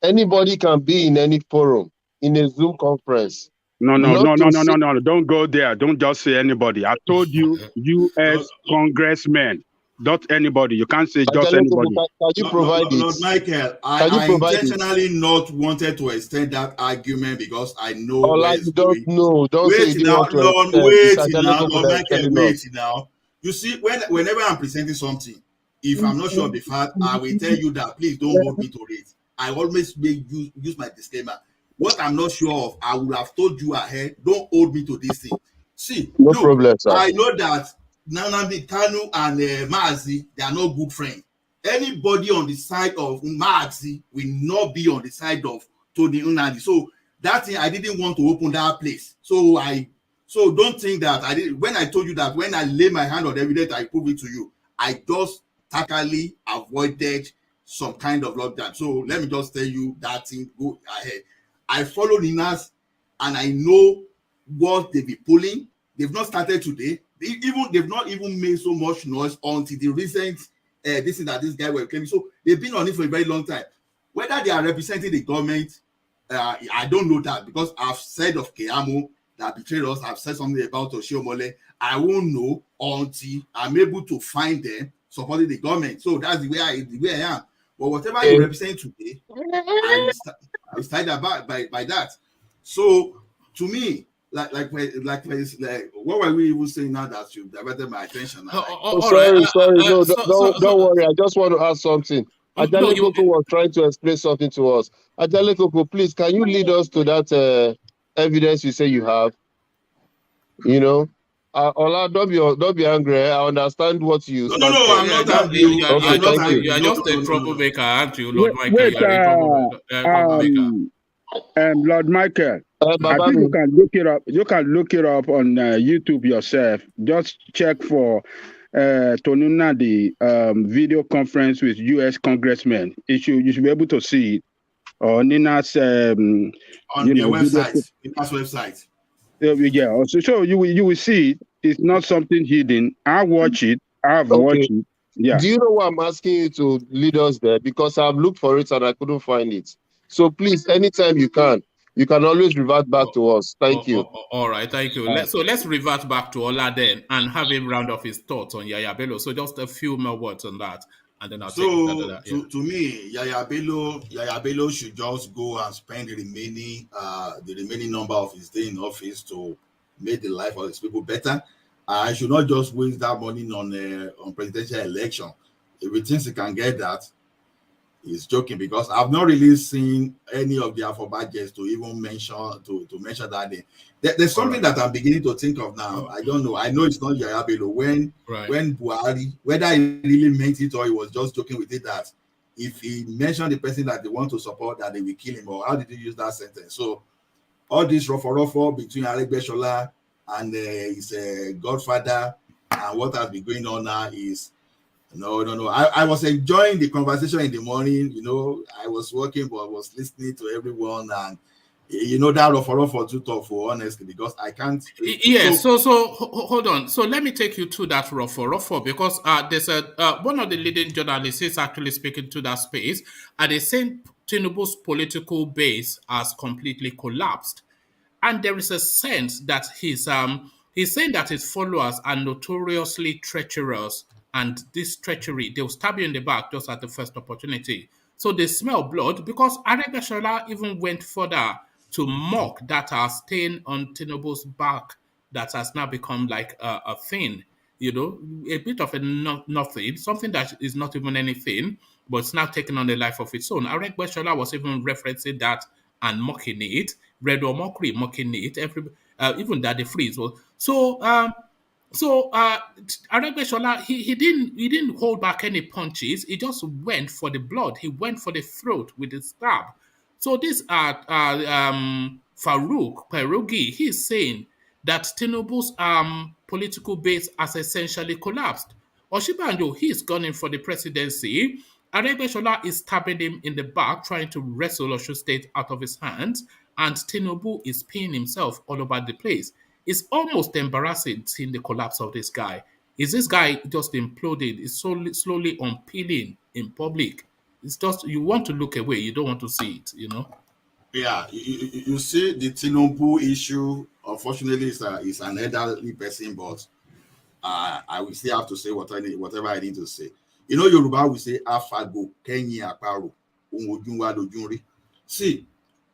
Anybody can be in any forum, in a Zoom conference. No. Don't go there. Don't just say anybody. I told you, U.S. congressmen, not anybody. You can't say just anybody. Can you provide it? Lord Michael, I intentionally not wanted to extend that argument because I know. Don't say you want to wait now. You see, whenever I'm presenting something, if I'm not sure of the fact, I will tell you that please don't hold me to it. I always use my disclaimer. What I'm not sure of, I would have told you ahead. Don't hold me to this thing. See, no problem, sir. I know that Nnamdi Kanu and Mazi, they are not good friends. Anybody on the side of Mazi will not be on the side of Tony Nnamdi. So that thing, I didn't want to open that place. So don't think that I did. When I told you that when I lay my hand on evidence, I prove it to you. I just tactically avoided some kind of lockdown. So let me just tell you that thing. Go ahead. I follow Nina's and I know what they be pulling. They've not started today. They've not even made so much noise until the recent this is that this guy was claiming. So they've been on it for a very long time. Whether they are representing the government, I don't know that, because I've said of Keamo that betrayed us. I've said something about Oshiomole. I won't know until I'm able to find them supporting the government. So that's the way I am. But whatever you represent today, I will start by that. So to me, like what were we even saying now that you diverted my attention? Sorry. No, don't worry. I just want to ask something. Ajale Koko was trying to explain something to us. Ajale Koko, please, can you lead us to that evidence you say you have? You know, Ola, don't be angry. I understand what you. No, I'm not angry. You are just a troublemaker, aren't you, Lord Michael? Lord Michael, I think you can look it up. You can look it up on YouTube yourself. Just check for Tony Nnamdi video conference with U.S. congressmen. You should be able to see it. Or Nina's on their website. Nina's website. Yeah. So you will see it. It's not something hidden. I watch it. I've watched it. Yeah. Do you know why I'm asking you to lead us there? Because I've looked for it and I couldn't find it. So please, anytime you can always revert back to us. Thank you. All right, thank you. Let's revert back to Ola then and have him round off his thoughts on Yahaya Bello. So just a few more words on that, and then I'll take that. To me, Yahaya Bello should just go and spend the remaining number of his day in office to make the life of his people better. I should not just waste that money on presidential election. If he thinks he can get that, is joking, because I've not really seen any of the Afobajets to even mention mention that name. There's something that I'm beginning to think of now. I don't know. I know it's not Yahaya Bello. When Buhari, whether he really meant it or he was just joking with it, that if he mentioned the person that they want to support, that they will kill him, or how did he use that sentence? So all this ruffle between Aregbesola and his godfather, and what has been going on now is no. I was enjoying the conversation in the morning. I was working, but I was listening to everyone, and that ruffle too tough, for honestly, because I can't. Yes. So hold on. So let me take you to that ruffle, because there's one of the leading journalists is actually speaking to that space, and they saying Tinubu's political base has completely collapsed. And there is a sense that he's saying that his followers are notoriously treacherous, and this treachery, they'll stab you in the back just at the first opportunity. So they smell blood, because Aregbesola even went further to mock that stain on Tinubu's back that has now become like a thing, a bit of a nothing, something that is not even anything, but it's now taking on a life of its own. Aregbesola was even referencing that and mocking it, Red or Mockery mocking it, even Daddy Freeze. So Aregbesola, he didn't hold back any punches. He just went for the blood. He went for the throat with the stab. So this Farouk Perugi, he's saying that Tinubu's political base has essentially collapsed. Osinbajo, he's gunning for the presidency. Aregbesola is stabbing him in the back, trying to wrestle Osun State out of his hands, and Tinubu is peeing himself all over the place. It's almost embarrassing seeing the collapse of this guy. Is this guy just imploded? It's slowly unpeeling in public. It's just, you want to look away, you don't want to see it, Yeah, you see the Tinubu issue, unfortunately, is an elderly person, but I will still have to say whatever I need to say. Yoruba will say, Afago, Kenya, Aparo, Umojunwa, Dojunri. See,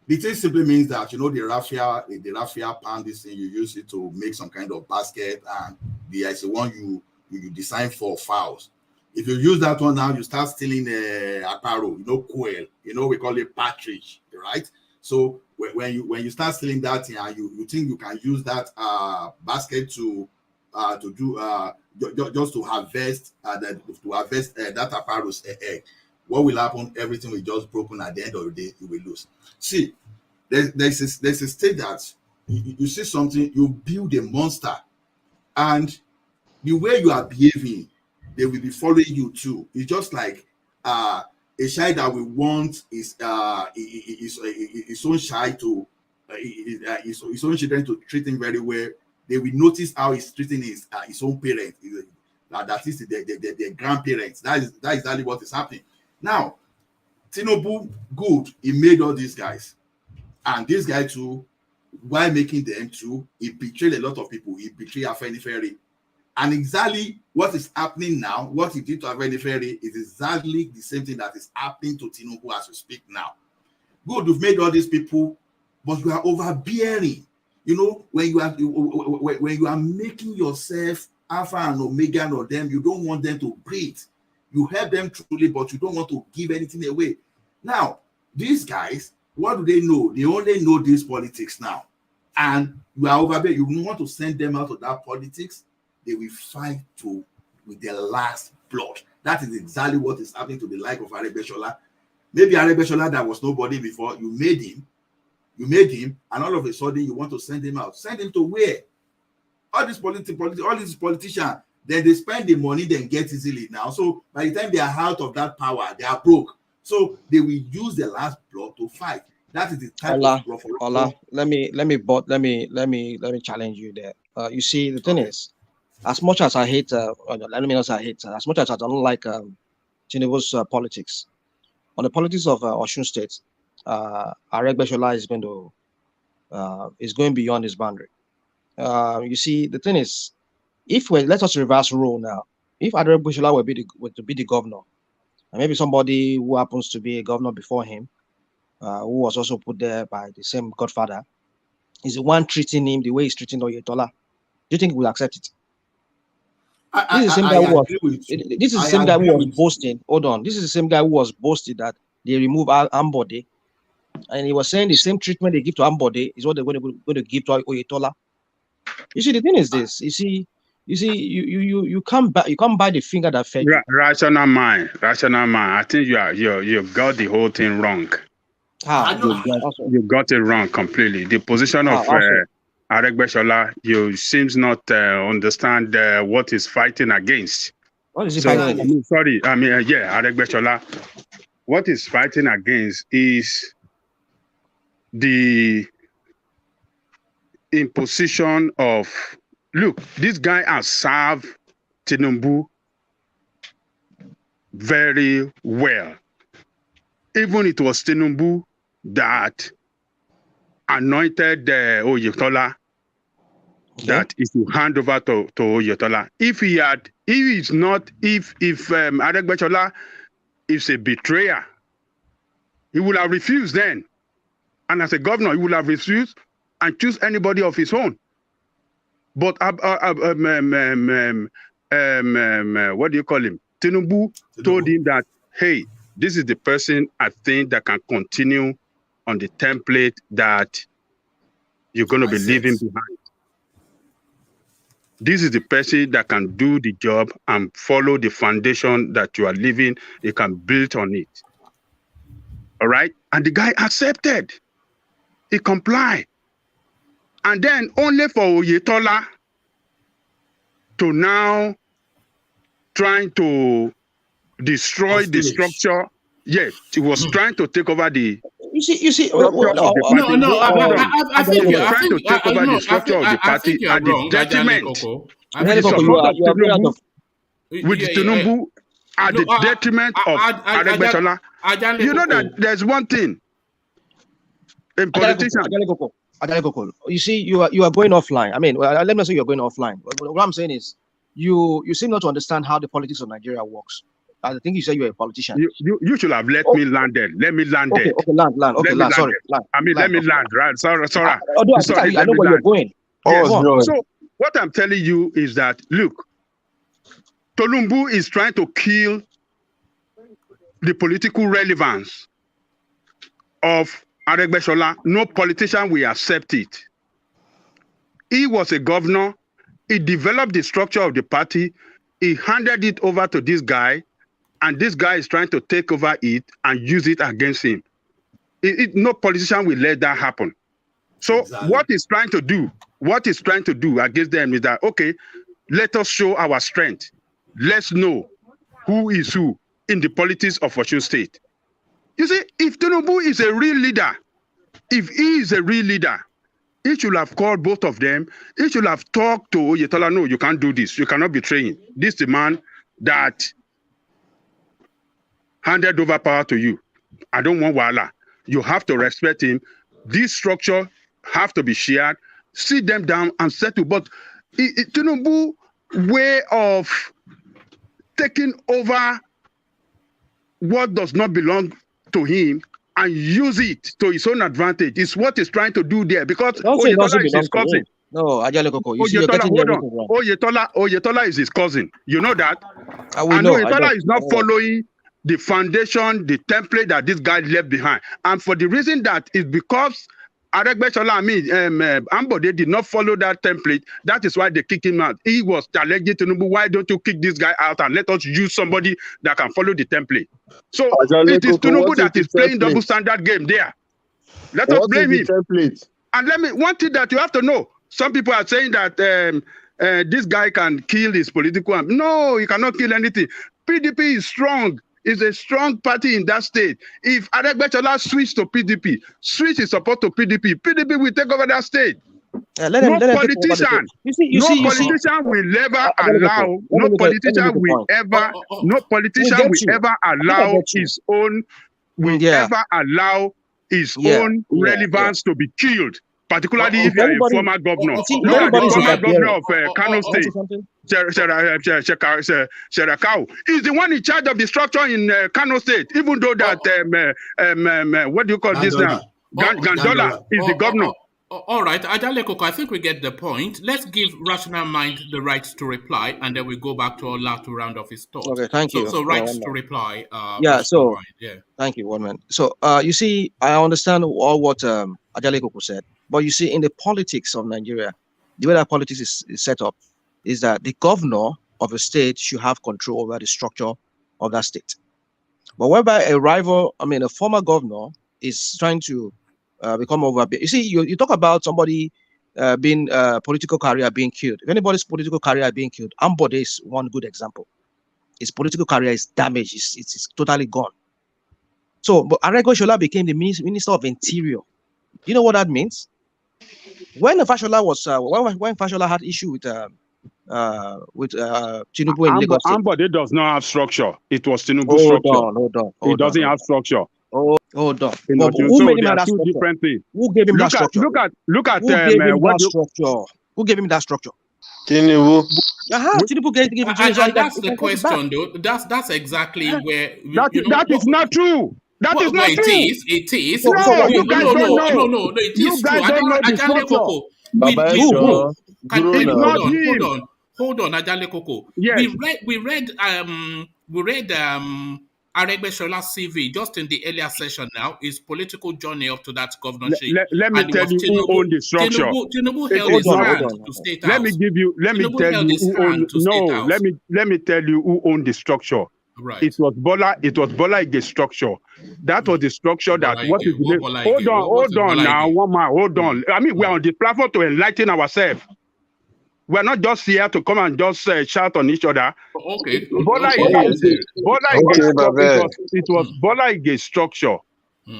the thing simply means that, the raffia pan, this thing, you use it to make some kind of basket, and there's the one you design for fowls. If you use that one now, you start stealing apparel, quail, we call it partridge, right? So when you start stealing that, you think you can use that basket to do just to harvest that apparel's egg. What will happen? Everything will just broken. At the end of the day, you will lose. See, there's a state that you see something, you build a monster, and the way you are behaving, they will be following you too. It's just like a child that we want his own child to his own children to treat him very well. They will notice how he's treating his own parents. That is the grandparents. That is exactly what is happening. Now, Tinubu, good, he made all these guys. And this guy too, while making them too, he betrayed a lot of people. He betrayed Afenifere. And exactly what is happening now, what he did to Afenifere, is exactly the same thing that is happening to Tinubu as we speak now. Good, you've made all these people, but you are overbearing. When you are making yourself Alpha and Omega of them, you don't want them to breathe. You help them truly, but you don't want to give anything away. Now, these guys, what do they know? They only know this politics now. And you are overbearing. You want to send them out of that politics, they will fight with their last blood. That is exactly what is happening to the like of Aregbesola. Maybe Aregbesola that was nobody before, you made him, and all of a sudden you want to send him out. Send him to where? All these politicians, then they spend the money, then get easily now. So by the time they are out of that power, they are broke. So they will use the last blood to fight. That is the type of Ola, let me challenge you there. You see, the thing is, as much as I hate, as much as I don't like Tinubu's politics, on the politics of Osun State, Aregbesola is going beyond his boundary. You see, the thing is, let us reverse role now. If Aregbesola were to be the governor, and maybe somebody who happens to be a governor before him, who was also put there by the same godfather, is the one treating him the way he's treating Oyetola, do you think he will accept it? This is the same guy who was. This is the same guy who was boasting. Hold on. This is the same guy who was boasting that they remove Ambode, and he was saying the same treatment they give to Ambode is what they're going to give to Oyetola. You see, the thing is this. You can't buy the finger that fed you. Rational mind. I think you got the whole thing wrong. You got it wrong completely. The position of Aregbesola, you seems not understand what he's fighting against. What is he fighting against? Aregbesola. What he's fighting against is the imposition of, look, this guy has served Tinubu very well. Even it was Tinubu that anointed Oyetola that is to hand over to Oyetola. If Aregbesola is a betrayer, he would have refused then. And as a governor, he would have refused and choose anybody of his own. But what do you call him? Tinubu told him that, hey, this is the person I think that can continue on the template that you're going to be leaving behind. This is the person that can do the job and follow the foundation that you are leaving. You can build on it. All right? And the guy accepted. He complied. And then only for Oyetola to now trying to destroy the structure. Yes, he was trying to take over the. You see. I think you're trying to take over the structure of the party at the detriment. With Tinubu at the detriment of Aregbesola. You know that there's one thing in politicians. You see, you are going offline. I mean, let me say you're going offline. What I'm saying is, you seem not to understand how the politics of Nigeria works. I think you said you're a politician. You should have let me land there. Let me land there. Okay, land. Okay, land. Sorry, land. Let me land. Right? Sorry. I know where you're going. Yes. So what I'm telling you is that, look, Tinubu is trying to kill the political relevance of Aregbesola. No politician will accept it. He was a governor. He developed the structure of the party. He handed it over to this guy, and this guy is trying to take over it and use it against him. No politician will let that happen. So what he's trying to do against them is that, okay, let us show our strength. Let's know who is who in the politics of Osun State. You see, if Tinubu is a real leader, if he is a real leader, he should have called both of them. He should have talked to Oyetola. No, you can't do this. You cannot betray him. This is the man that handed over power to you. I don't want Wahala. You have to respect him. This structure have to be shared. Sit them down and settle. But Tinubu way of taking over what does not belong to him and use it to his own advantage is what he's trying to do there, because Oyetola is his cousin. No, Oyetola is his cousin. You know that? And Oyetola is not following the foundation, the template that this guy left behind. And for the reason that is because Aregbesola, Ambode did not follow that template. That is why they kicked him out. He was challenging Tinubu, why don't you kick this guy out and let us use somebody that can follow the template? So it is Tinubu that is playing double standard game there. Let us blame him. And one thing that you have to know, some people are saying that this guy can kill his political arm. No, he cannot kill anything. PDP is strong. Is a strong party in that state. If Aregbesola switch to PDP, switch his support to PDP, PDP will take over that state. No politician will ever allow his own relevance to be killed. Particularly if you're a former governor. Look at the former governor of Kano State, Sherakau. He's the one in charge of the structure in Kano State, even though that, what do you call this now? Gandola is the governor. All right, Ajale Koko, I think we get the point. Let's give Rational Mind the right to reply, and then we go back to Ola to round off his thoughts. Okay, thank you. So right to reply, yeah, Rational Mind. Yeah. Thank you, one man. So, you see, I understand all what Ajale Koko said, but you see, in the politics of Nigeria, the way that politics is set up is that the governor of a state should have control over the structure of that state. But whereby a former governor is trying to become over. You see, you talk about somebody being political career being killed. If anybody's political career being killed, Ambode is one good example. His political career is damaged. It's totally gone. So, but Aregbesola became the Minister of Interior. You know what that means? When Fashola was when Fashola had issue with Tinubu in Lagos State. Ambode does not have structure. It was Tinubu's structure. Hold on. It doesn't have structure. Hold on. Who made him have that structure? Different things. Who gave him that structure? Look at Who gave him that structure? Who gave him that structure? Tinubu. Tinubu gave him that's the question, though. That's exactly where that is not true. That is not true. It is. No, you guys don't know. It is true. Hold on, Ajale Koko. Yes. We read Aregbesolah's CV just in the earlier session now, his political journey up to that governorship. Let me tell you who owned the structure. Tinubu held his hand to State House. Let me tell you who owned the structure. Right. It was Bola Ige's structure. That was the structure that Bola what Ige, is the name? Hold on now, one man, hold on. I mean, we're on the platform to enlighten ourselves. We're not just here to come and just shout on each other. Okay. Bola Ige, it was Bola Ige's structure,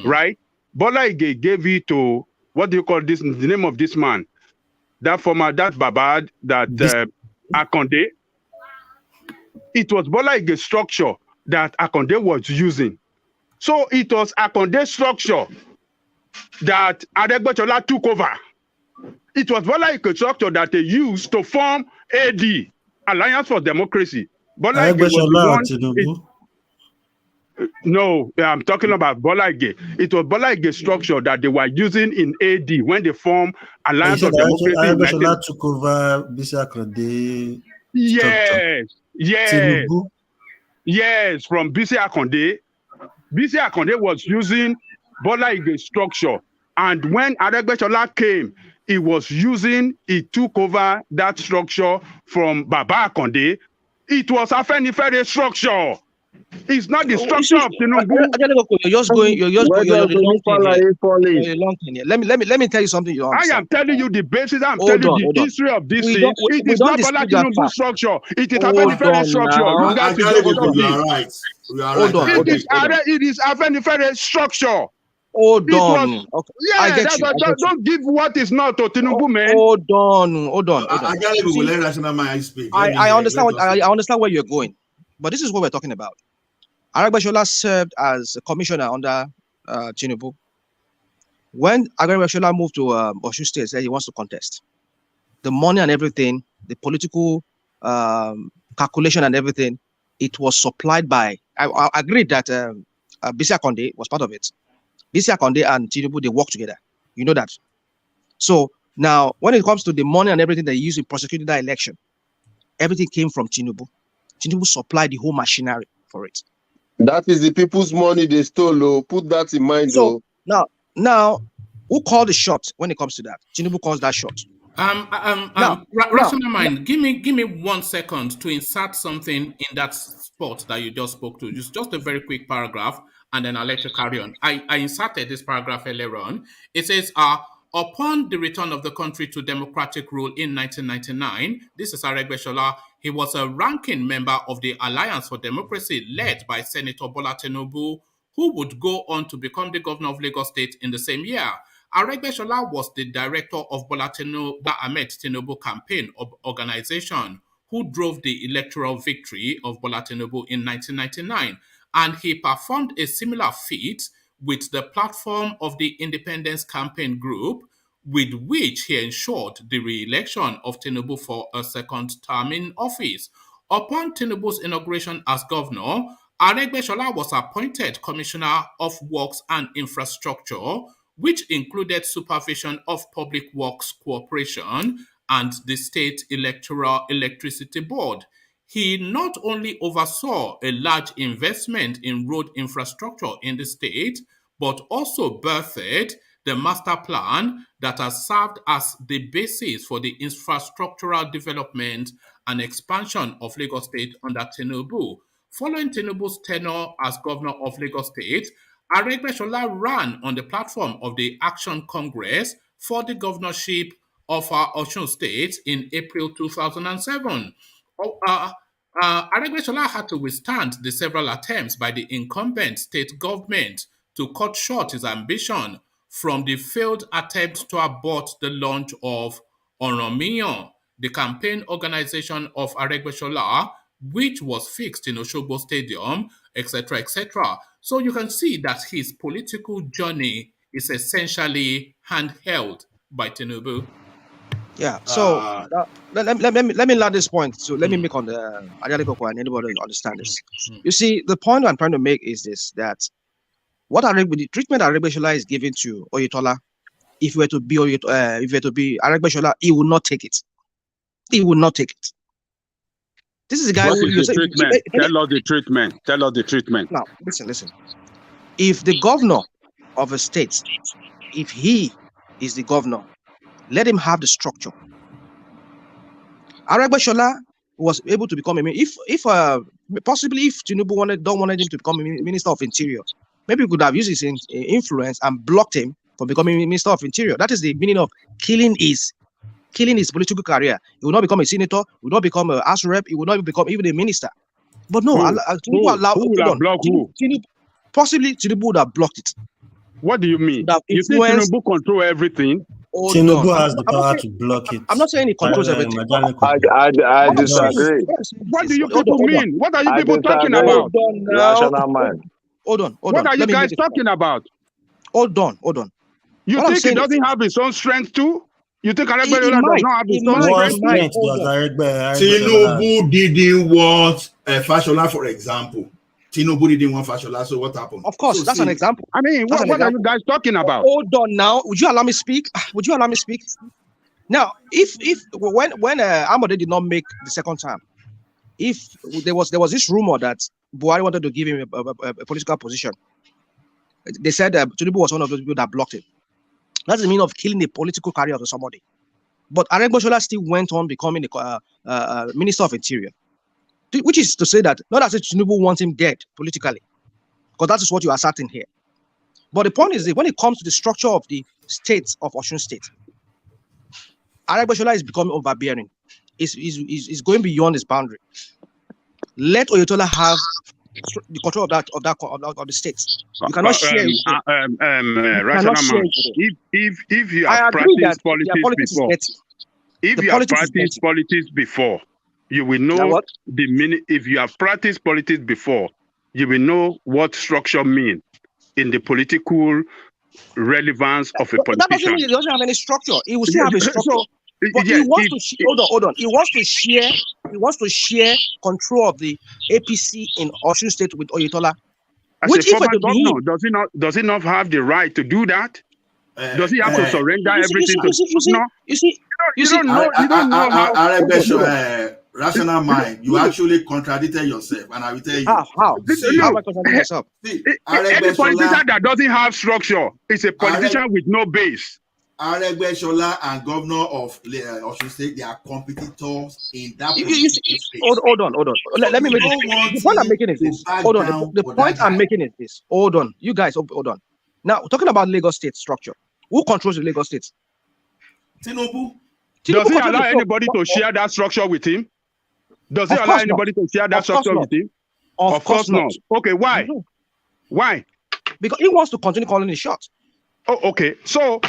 right? Bola Ige gave it to, what do you call this? The name of this man, that Baba, that Akonde. It was Bola Ige's structure that Akonde was using. So it was Akonde's structure that Aregbesola took over. It was Bola Ige's structure that they used to form AD, Alliance for Democracy. Bola Ige was the one. No, I'm talking about Bola Ige. It was Bola Ige's structure that they were using in AD when they formed Alliance for Democracy. Aregbesola took over Bisi Akonde. Yes, from Bisi Akonde. Bisi Akonde was using Bola Ige's structure. And when Aregbesola came, he took over that structure from Baba Akonde. It was a Afenifere structure. It's not the structure of Tinubu. You're just going long thing here. Let me tell you something. I am telling you the basis. I'm telling you the history of this thing. It is not Bola Tinubu structure. It is Afenifere structure. You guys it is Afenifere structure. Hold on. Okay. Yeah, don't give what is not to Tinubu, man. Hold on. I understand where you're going, but this is what we're talking about. Aregbesola served as a commissioner under Tinubu. When Aregbesola moved to Osun State, said he wants to contest, the money and everything, the political calculation and everything, it was supplied by. I agree that Bisi Akonde was part of it. Bisi Akonde and Tinubu, they work together. You know that. So now, when it comes to the money and everything they used in prosecuting that election, everything came from Tinubu. Tinubu supplied the whole machinery for it. That is the people's money they stole. Put that in mind. So now, who called the shot when it comes to that? Tinubu calls that shot. Rational Mind, give me 1 second to insert something in that spot that you just spoke to. Just a very quick paragraph, and then I'll let you carry on. I inserted this paragraph earlier on. It says, upon the return of the country to democratic rule in 1999, this is Aregbesola, he was a ranking member of the Alliance for Democracy led by Senator Bola Tinubu, who would go on to become the governor of Lagos State in the same year. Aregbesola was the director of Bola Ahmed Tinubu campaign organization, who drove the electoral victory of Bola Tinubu in 1999, and he performed a similar feat with the platform of the Independence Campaign Group, with which he ensured the re-election of Tinubu for a second term in office. Upon Tinubu's inauguration as governor, Aregbesola was appointed Commissioner of Works and Infrastructure, which included supervision of Public Works Corporation and the State Electricity Board. He not only oversaw a large investment in road infrastructure in the state, but also birthed the master plan that has served as the basis for the infrastructural development and expansion of Lagos State under Tinubu. Following Tinubu's tenure as governor of Lagos State, Aregbesola ran on the platform of the Action Congress for the governorship of Osun State in April 2007. Aregbesola had to withstand the several attempts by the incumbent state government to cut short his ambition, from the failed attempt to abort the launch of Oromiyan, the campaign organization of Aregbesola, which was fixed in Osogbo Stadium, etc., etc. So you can see that his political journey is essentially handheld by Tinubu. Yeah. So let me land this point. So let me make on the Adelikoko and anybody understand this. You see, the point I'm trying to make is this: that the treatment Aregbesola is giving to Oyetola, if we were to be Aregbesola, he would not take it. He would not take it. This is a guy who is the treatment. Tell us the treatment. Tell us the treatment. Now, listen. If the governor of a state, if he is the governor, let him have the structure. Aregbesola was able to become possibly if Tinubu don't wanted him to become Minister of Interior, maybe he could have used his influence and blocked him from becoming Minister of Interior. That is the meaning of killing his political career. He will not become a senator, he will not become a house rep, he will not become even a minister. But no, possibly Tinubu would have blocked it. What do you mean? You think Tinubu control everything? Tinubu has the power to block it. I'm not saying he controls everything. I disagree. What do you people mean? What are you people talking about? Hold on. What are you guys talking about? Hold on. You think he doesn't have his own strength too? You think Aregbesola does not have his own strength? Tinubu didn't want Fashola, for example. Tinubu didn't want Fashola, so what happened? Of course, that's an example. I mean, what are you guys talking about? Hold on now. Would you allow me speak? Now, when Amode did not make the second time, if there was this rumor that Buhari wanted to give him a political position, they said Tinubu was one of those people that blocked him. That's the meaning of killing the political career of somebody. But Aregbesola still went on becoming a Minister of Interior, which is to say that not as if Tinubu wants him dead politically, because that is what you are asserting here. But the point is that when it comes to the structure of the state of Osun State, Aregbesola is becoming overbearing. Is going beyond his boundary. Let Oyetola have the control of the states. You cannot share it. If you have practiced politics before, you will know the meaning. If you have practiced politics before, you will know what structure means in the political relevance of a politician. That doesn't mean he doesn't have any structure. He will still have a structure. But he wants to hold on. He wants to share control of the APC in Osun State with Oyetola. As a former governor, does he not have the right to do that? Does he have to surrender everything to? You don't know how. Rational mind, you actually contradicted yourself, and I will tell you how am I contradicting myself? Any politician that doesn't have structure is a politician with no base. Aregbesola and governor of Osun State, they are competitors in that. Hold on. Let me make it. The point I'm making is this. Hold on. The point I'm making is this. Hold on. You guys, hold on. Now, talking about Lagos State structure. Who controls the Lagos State? Tinubu. Does he allow anybody to share that structure with him? Does he allow anybody to share that structure with him? Of course not. Okay, why? Why? Because he wants to continue calling the shots. Oh, okay. So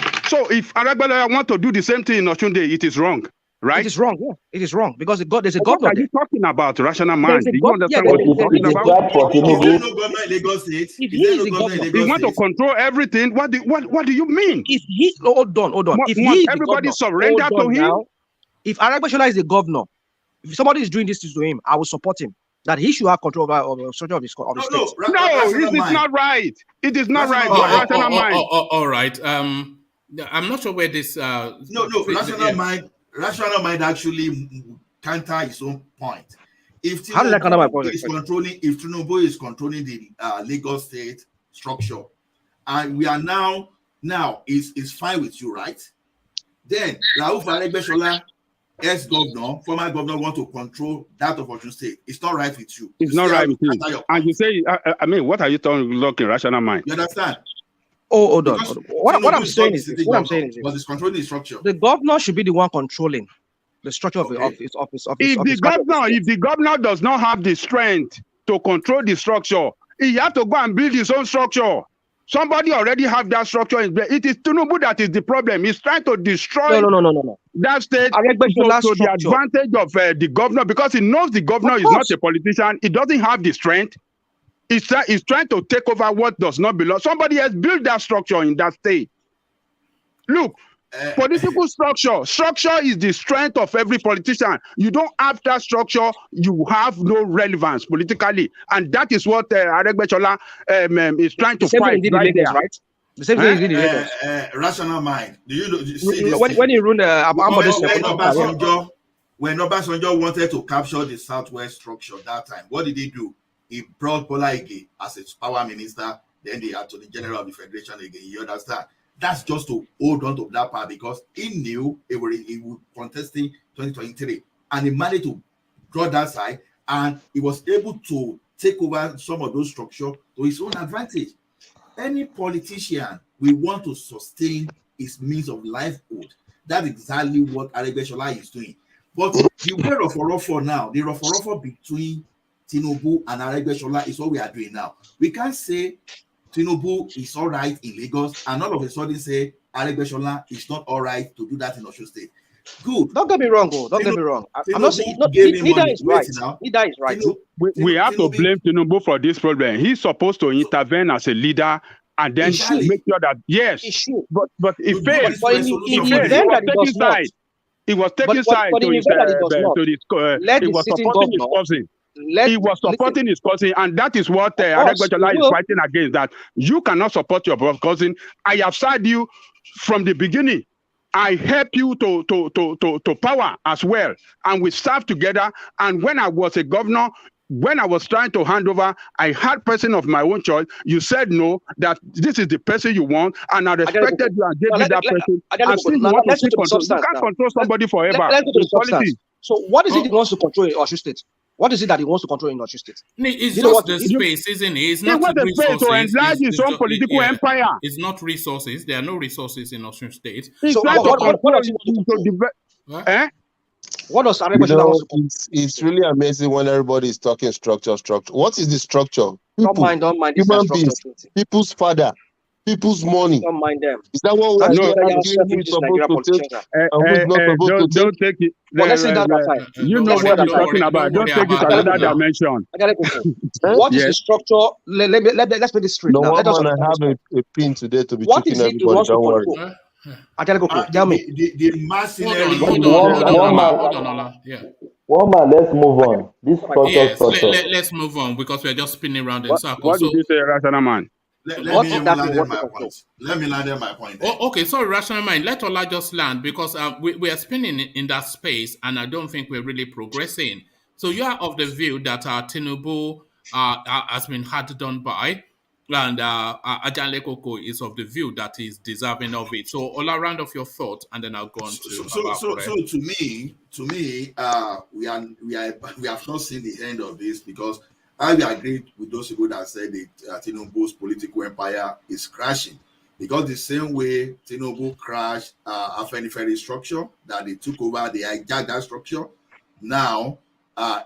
if Aregbesola want to do the same thing in Osunde, it is wrong, right? It is wrong. Yeah, it is wrong because there's a governor. What are you talking about, rational mind? Do you understand what you're talking about? If he is the governor, he want to control everything. What do you mean? If he hold on. If he is everybody surrender to him. Now, if Aregbesola is the governor, if somebody is doing this to him, I will support him. that he should have control over the structure of the state. No, it is not right. It is not right. Rational mind. All right. I'm not sure where this. Rational mind actually counter his own point. If Tinubu is controlling the Lagos state structure, and we are now is fine with you, right? Then Rauf Aregbesola, ex-governor, former governor, want to control that of Osun State. It's not right with you. It's not right with you. And you say, I mean, what are you talking rational mind? You understand? Oh, hold on. What I'm saying is this. But it's controlling the structure. The governor should be the one controlling the structure of the office. If the governor does not have the strength to control the structure, he has to go and build his own structure. Somebody already have that structure in place. It is Tinubu that is the problem. He's trying to destroy that state to the advantage of the governor, because he knows the governor is not a politician. He doesn't have the strength. He's trying to take over what does not belong. Somebody has built that structure in that state. Look, political structure is the strength of every politician. You don't have that structure, you have no relevance politically, and that is what Aregbesola is trying to fight right there. Right? The same thing is in the rational mind. Do you see this? When you run when Obasanjo wanted to capture the Southwest structure that time, what did he do? He brought Bola Ige as its power minister. Then they had to the general of the federation again. You understand? That's just to hold on to that part, because he knew he would contesting 2023, and he managed to draw that side, and he was able to take over some of those structures to his own advantage. Any politician will want to sustain his means of livelihood. That's exactly what Aregbesola is doing. But the way rough now, the rough between Tinubu and Aregbesola is what we are doing now. We can't say Tinubu is all right in Lagos and all of a sudden say Aregbesola is not all right to do that in Osun State. Good. Don't get me wrong, Don't get me wrong. I'm not saying neither is right. Neither is right. We have to blame Tinubu for this problem. He's supposed to intervene as a leader and then make sure that but he failed. He was taking side to his cousin. He was supporting his cousin, and that is what Aregbesola is fighting against. That you cannot support your cousin. I have said you from the beginning. I help you to power as well, and we serve together. And when I was a governor, when I was trying to hand over, I had person of my own choice. You said no, that this is the person you want, and I respected you and gave you that person. And still you want to control. You can't control somebody forever. Let's go to the substance. So what is it he wants to control in Osun State? What is it that he wants to control in Osun State? It's just the space, isn't it? It's not resources. To enlarge his own political empire. It's not resources. There are no resources in Osun State. So what does Aregbesola want to control? It's really amazing when everybody is talking structure. What is the structure? People, don't mind human beings, people's father, people's money. Don't mind them. Is that what we're Don't take it. But let's say that aside. You know what I'm talking about. Don't take it to another dimension. What is the structure? Let's make this straight. No, I have a pin today to be checking everybody. Don't worry. The mercenary. One man, let's move on. This let's move on, because we're just spinning around in circles. What did you say, Rational Man? Let me land my point. Okay, sorry, Rational Mind. Let Ola just land, because we are spinning in that space, and I don't think we're really progressing. So you are of the view that Tinubu has been hard done by, and Ajanle Koko is of the view that he's deserving of it. So Ola, round off your thoughts, and then I'll go on to. So to me, we have not seen the end of this, because I agree with those people that said that Tinubu's political empire is crashing, because the same way Tinubu crashed Afenifere structure, that they took over, they hijacked that structure. Now,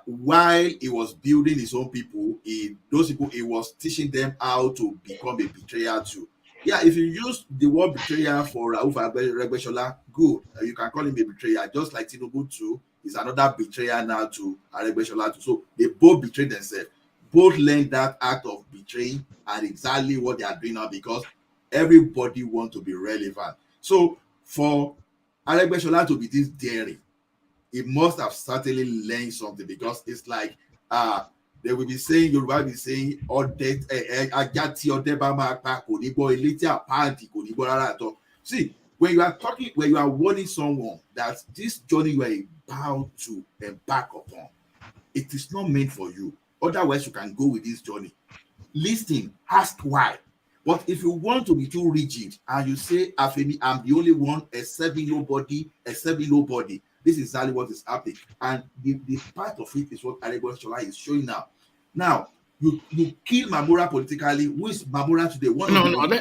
while he was building his own people, he was teaching them how to become a betrayer too. Yeah, if you use the word betrayer for Rauf Aregbesola, good. You can call him a betrayer, just like Tinubu too is another betrayer now to Aregbesola too. So they both betrayed themselves. Both learned that act of betraying and exactly what they are doing now, because everybody wants to be relevant. So for Aregbesola to be this daring, he must have certainly learned something, because it's like they will be saying, Yoruba will be saying, see, when you are talking, when you are warning someone that this journey you are about to embark upon, it is not meant for you. Otherwise, you can go with this journey. Listen, ask why. But if you want to be too rigid and you say, Afemi, I'm the only one, except nobody, this is exactly what is happening. And the part of it is what Aregbesola is showing now. Now, you kill Mamora politically. Who is Mamora today?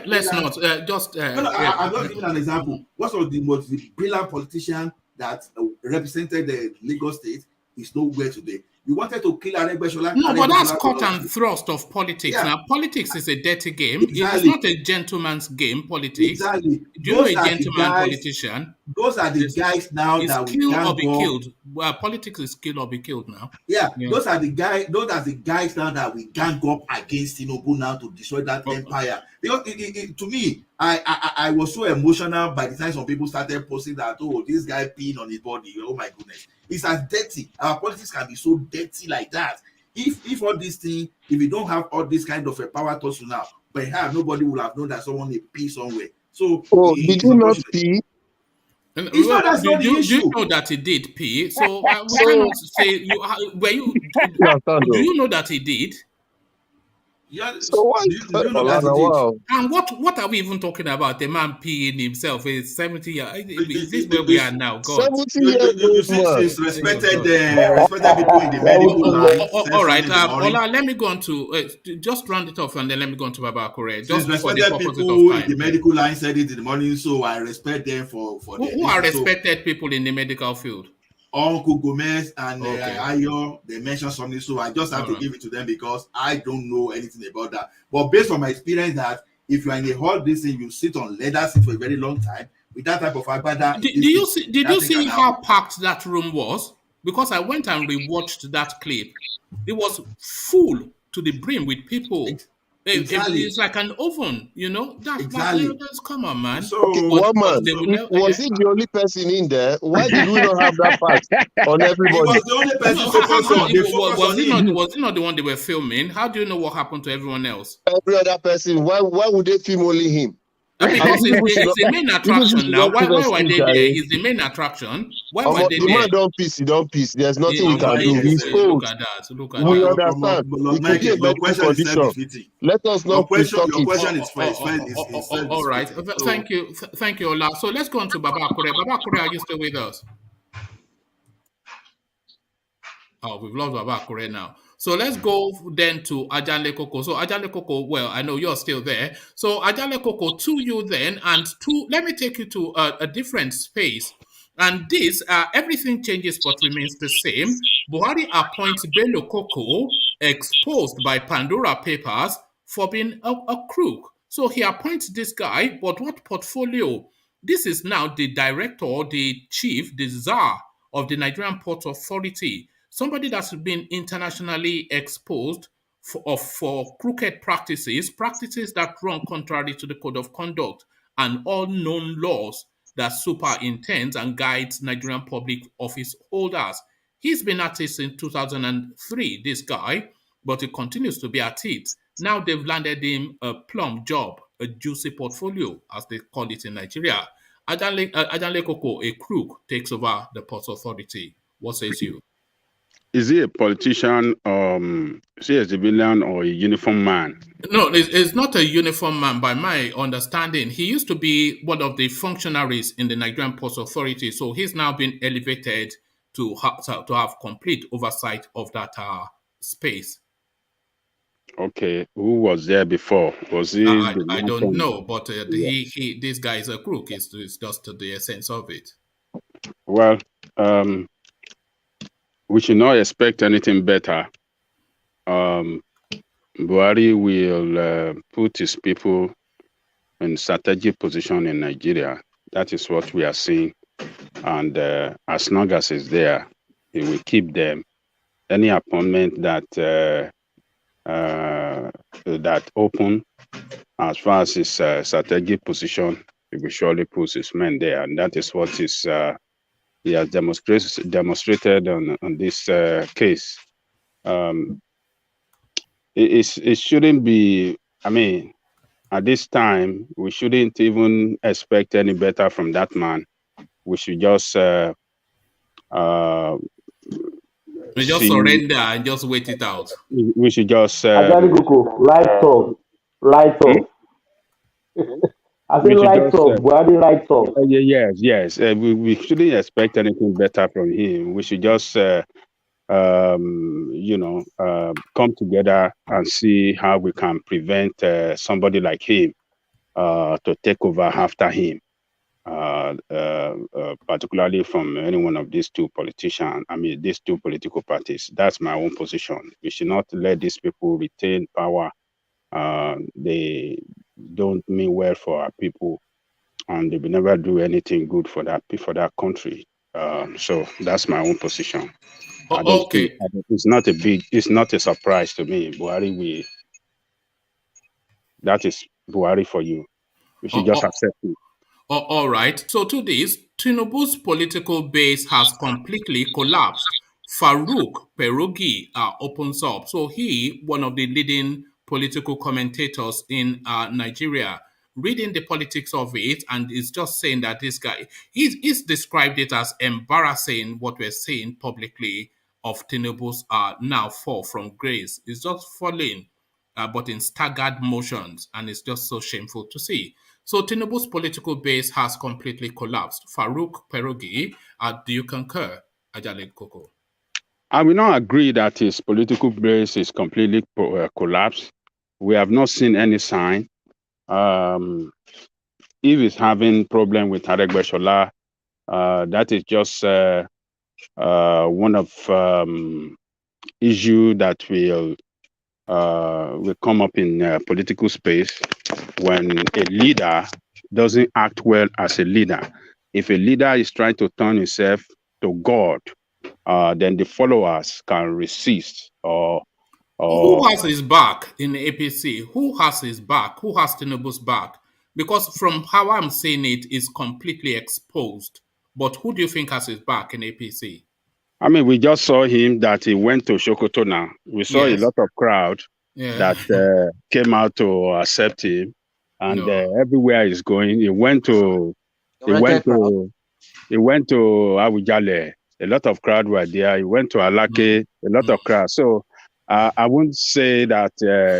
Let's not. I'm just giving an example. What was the most brilliant politician that represented the Lagos state is nowhere today. You wanted to kill Aregbesola. No, but that's cut and thrust of politics. Yeah. Now, politics is a dirty game. Exactly. It's not a gentleman's game, politics. Exactly. Do you know a gentleman politician? Those are the guys now that we kill or be killed. Well, politics is kill or be killed now. Yeah, those are the guys now that we gang up against Tinubu now to destroy that empire. Because to me, I was so emotional by the time some people started posting that, oh, this guy peeing on his body. Oh my goodness. It's as dirty. Our politics can be so dirty like that. If all these things, if you don't have all this kind of a power to now, perhaps nobody would have known that someone may pee somewhere. So did you not pee? Do you know that he did pee? So we cannot say you. Do you know that he did? Yeah. So why? And what are we even talking about? The man peeing himself is 70 years. Is this where we are now? God. 70 years. Respected people in the medical line. All right. Ola, let me go on to just round it off and then let me go on to Baba Akure. Just for the purposes of time. In the medical line said it in the morning, so I respect them for who are respected people in the medical field? Uncle Gomez and Ayo, they mentioned something, so I just have to give it to them because I don't know anything about that. But based on my experience, that if you are in a hall, this thing, you sit on leather seat for a very long time with that type of agbada. Did you see how packed that room was? Because I went and rewatched that clip. It was full to the brim with people. Exactly. It's like an oven, you know. That's come on, man. So, was he the only person in there? Why did we not have that part on everybody? He was the only person was he not the one they were filming? How do you know what happened to everyone else? Every other person. Why would they film only him? Because it's the main attraction now. Why were they there? He's the main attraction. Why were they there? The man don't piss, he don't piss. There's nothing we can do. He's old. Look at that. We understand. It could be a medical condition. Let us not keep talking. Your question is fine. All right. Thank you, Ola. So let's go on to Baba Akure. Baba Akure, are you still with us? Oh, we've lost Baba Akure now. So let's go then to Ajanle Koko. So Ajanle Koko, well, I know you're still there. So Ajanle Koko, to you then, and let me take you to a different space. And this, everything changes but remains the same. Buhari appoints Bello Koko, exposed by Pandora Papers, for being a crook. So he appoints this guy, but what portfolio? This is now the director, the chief, the czar of the Nigerian Port Authority. Somebody that's been internationally exposed for crooked practices that run contrary to the code of conduct and all known laws that superintends and guides Nigerian public office holders. He's been at it since 2003, this guy, but he continues to be at it. Now they've landed him a plum job, a juicy portfolio, as they call it in Nigeria. Ajanle Koko, a crook, takes over the Port Authority. What says you? Is he a politician, is he a civilian or a uniform man? No, it's not a uniform man by my understanding. He used to be one of the functionaries in the Nigerian Port Authority, so he's now been elevated to have complete oversight of that space. Okay, who was there before? Was he? I don't know, but this guy is a crook. It's just the essence of it. Well, we should not expect anything better. Buhari will put his people in strategic position in Nigeria. That is what we are seeing. And as long as it's there, he will keep them. Any appointment that open, as far as his strategic position, he will surely put his men there. And that is what he has demonstrated on this case. it shouldn't be. I mean, at this time, we shouldn't even expect any better from that man. We should just we just surrender and just wait it out. We should just Ajali Koko, lights off. Lights off. I say lights off, Buhari lights off. Yes. We shouldn't expect anything better from him. We should just come together and see how we can prevent somebody like him to take over after him, particularly from any one of these two politicians. I mean, these two political parties. That's my own position. We should not let these people retain power. They don't mean well for our people, and they will never do anything good for that country. So that's my own position. Okay. It's not a surprise to me. Buhari that is Buhari for you. We should just accept it. All right. So to this, Tinubu's political base has completely collapsed. Farouk Perogi opens up. So he, one of the leading political commentators in Nigeria, reading the politics of it, and is just saying that this guy, he's described it as embarrassing what we're saying publicly of Tinubu's now fall from grace. It's just falling, but in staggered motions, and it's just so shameful to see. So Tinubu's political base has completely collapsed. Farouk Perogi, do you concur, Ajale Koko? I will not agree that his political base is completely collapsed. We have not seen any sign. If he's having problem with Aregbesola, that is just one of issue that will come up in political space when a leader doesn't act well as a leader. If a leader is trying to turn himself to God, then the followers can resist. Or who has his back in the APC? Who has his back? Who has Tinubu's back? Because from how I'm seeing it, is completely exposed. But who do you think has his back in APC? I mean, we just saw him that he went to Sokoto now. We saw a lot of crowd that came out to accept him, and everywhere he's going, he went to Awujale. A lot of crowd were there. He went to Alake. A lot of crowd. So I wouldn't say that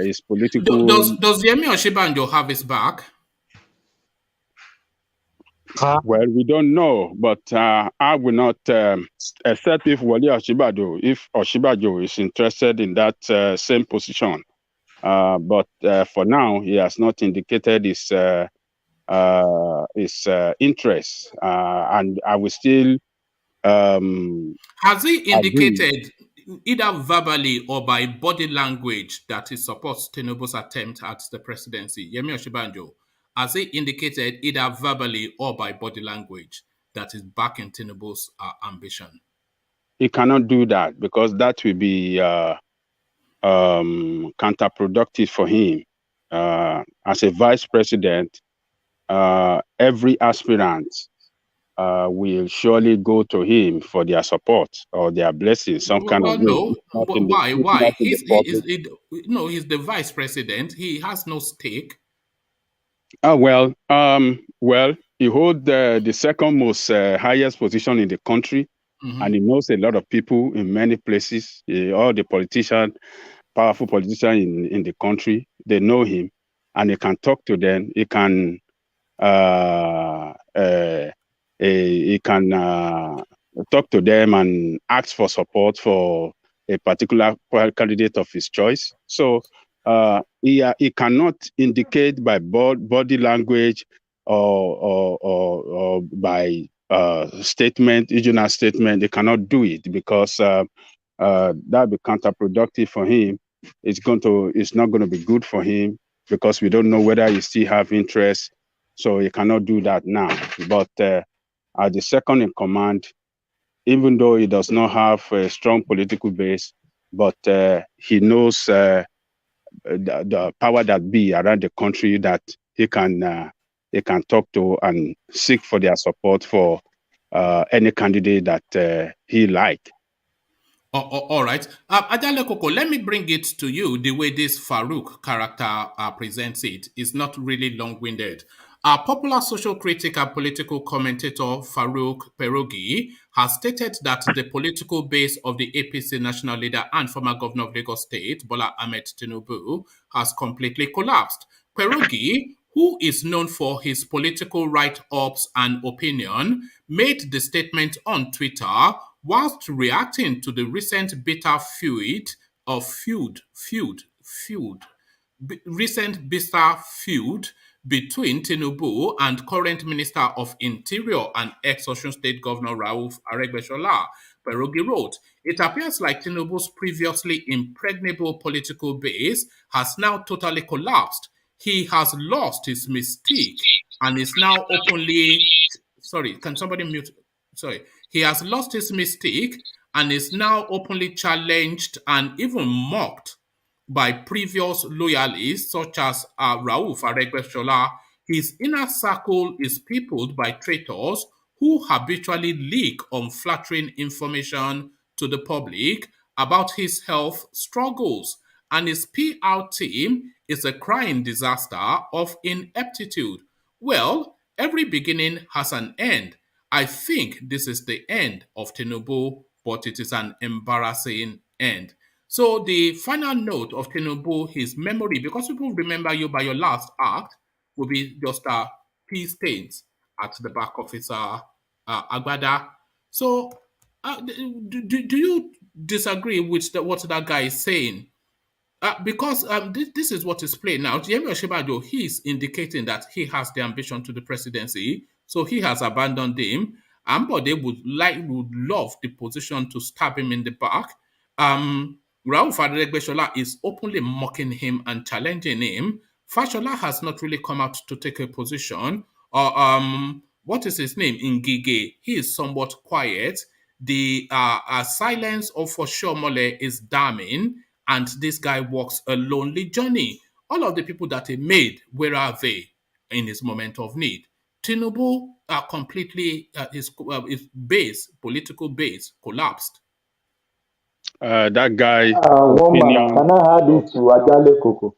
his political. Does Yemi Osinbajo have his back? Well, we don't know, but I will not accept if Wole Osinbajo is interested in that same position. But for now, he has not indicated his interest, and I will still. Has he indicated either verbally or by body language that he supports Tinubu's attempt at the presidency? Yemi Osinbajo, has he indicated either verbally or by body language that is backing Tinubu's ambition? He cannot do that because that will be counterproductive for him. As a vice president, every aspirant will surely go to him for their support or their blessing, some kind of way. No, why? He's the vice president. He has no stake. Well, he holds the second most highest position in the country, and he knows a lot of people in many places. All the politicians, powerful politicians in the country, they know him, and he can talk to them. He can talk to them and ask for support for a particular candidate of his choice. So he cannot indicate by body language or by statement, regional statement. They cannot do it because that will be counterproductive for him. It's not going to be good for him because we don't know whether he still have interest. So he cannot do that now. But as the second in command, even though he does not have a strong political base, but he knows the power that be around the country that he can talk to and seek for their support for any candidate that he like. All right. Adale Koko, let me bring it to you the way this Farouk character presents it. It's not really long-winded. Popular social critic and political commentator Farouk Perogi has stated that the political base of the APC national leader and former governor of Lagos State, Bola Ahmed Tinubu, has completely collapsed. Perogi, who is known for his political write-ups and opinion, made the statement on Twitter whilst reacting to the recent bitter feud between Tinubu and current Minister of Interior and ex-Osun State Governor Rauf Aregbesola. Perogi wrote, "It appears like Tinubu's previously impregnable political base has now totally collapsed. He has lost his mystique and is now openly..." Sorry, can somebody mute? Sorry. He has lost his mystique and is now openly challenged and even mocked by previous loyalists such as Rauf Aregbesola. His inner circle is peopled by traitors who habitually leak unflattering information to the public about his health struggles, and his PR team is a crying disaster of ineptitude. Well, every beginning has an end. I think this is the end of Tinubu, but it is an embarrassing end. So the final note of Tinubu, his memory, because people remember you by your last act, will be just pea stains at the back of his agbada. So do you disagree with what that guy is saying? Because this is what is playing now. Yemi Osinbajo, he's indicating that he has the ambition to the presidency, so he has abandoned him. Ambode would love the position to stab him in the back. Rauf Aregbesola is openly mocking him and challenging him. Fashola has not really come out to take a position. What is his name? Ngige, he is somewhat quiet. The silence of Oshomole is damning, and this guy walks a lonely journey. All of the people that he made, where are they in his moment of need? Tinubu completely, his base, political base, collapsed. That guy. Woman, can I add this to Ajale Koko?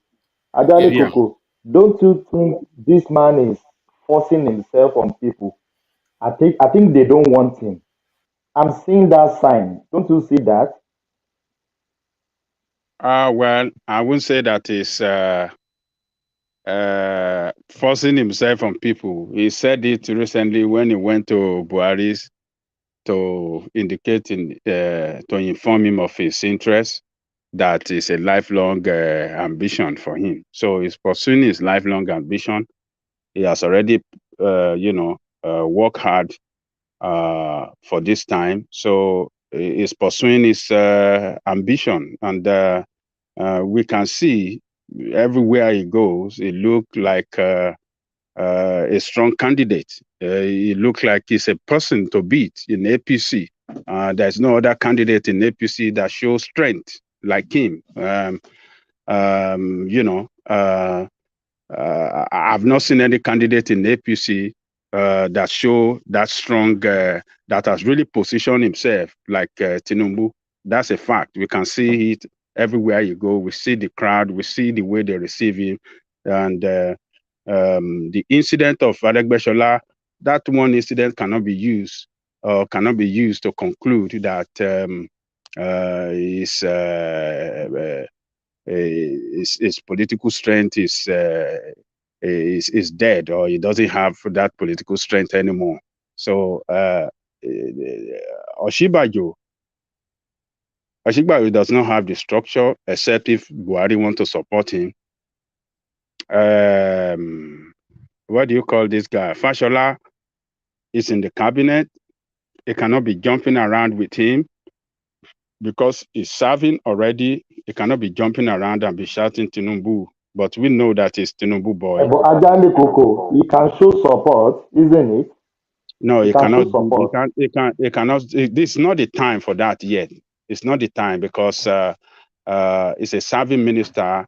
Ajale Koko, don't you think this man is forcing himself on people? I think they don't want him. I'm seeing that sign. Don't you see that? Well, I wouldn't say that is forcing himself on people. He said it recently when he went to BUHARI's to indicate to inform him of his interest. That is a lifelong ambition for him. So he's pursuing his lifelong ambition. He has already, worked hard for this time. So he's pursuing his ambition, and we can see everywhere he goes, he looks like a strong candidate. He looks like he's a person to beat in APC. There's no other candidate in APC that shows strength like him. I've not seen any candidate in APC that show that strong, that has really positioned himself like Tinubu. That's a fact. We can see it everywhere you go. We see the crowd. We see the way they receive him. And the incident of Aregbesola, that one incident cannot be used to conclude that his political strength is dead, or he doesn't have that political strength anymore. So Osinbajo does not have the structure, except if Buhari want to support him. What do you call this guy? Fashola is in the cabinet. He cannot be jumping around with him because he's serving already. He cannot be jumping around and be shouting Tinubu. But we know that it's Tinubu boy. But Ajale Koko, he can show support, isn't it? No, he cannot. He cannot. This is not the time for that yet. It's not the time because it's a serving minister,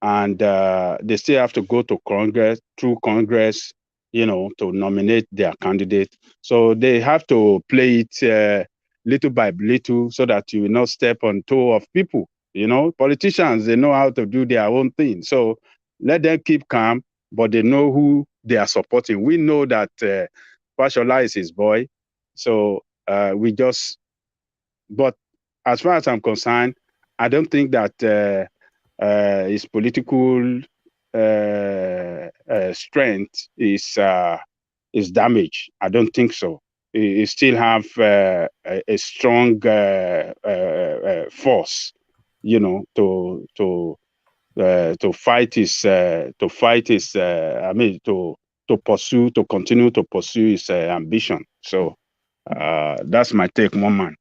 and they still have to go to Congress, through Congress, to nominate their candidate. So they have to play it little by little, so that you will not step on toe of people. You know, politicians, they know how to do their own thing. So let them keep calm, but they know who they are supporting. We know that Fashola is his boy. So but as far as I'm concerned, I don't think that his political strength is damaged. I don't think so. He still have a strong force, you know, to fight his to continue to pursue his ambition. So that's my take, one man.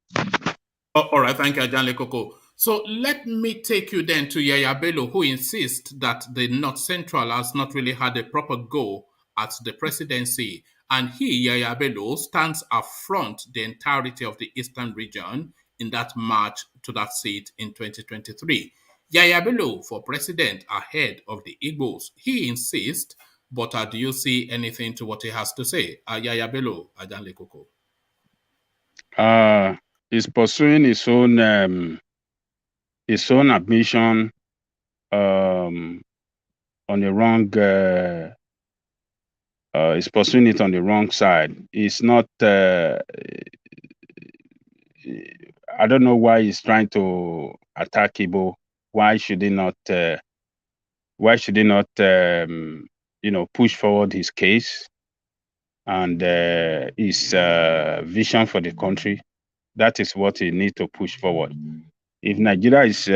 All right, thank you, Ajanle Koko. So let me take you then to Yahaya Bello, who insists that the North Central has not really had a proper go at the presidency. And he, Yahaya Bello, stands affront the entirety of the Eastern region in that march to that seat in 2023. Yahaya Bello for president ahead of the Igbos. He insists, but do you see anything to what he has to say? Yahaya Bello, Ajanle Koko. He's pursuing his own ambition on the wrong. He's pursuing it on the wrong side. It's not. I don't know why he's trying to attack Igbo. Why should he not? Push forward his case and his vision for the country? That is what he needs to push forward. If Nigeria is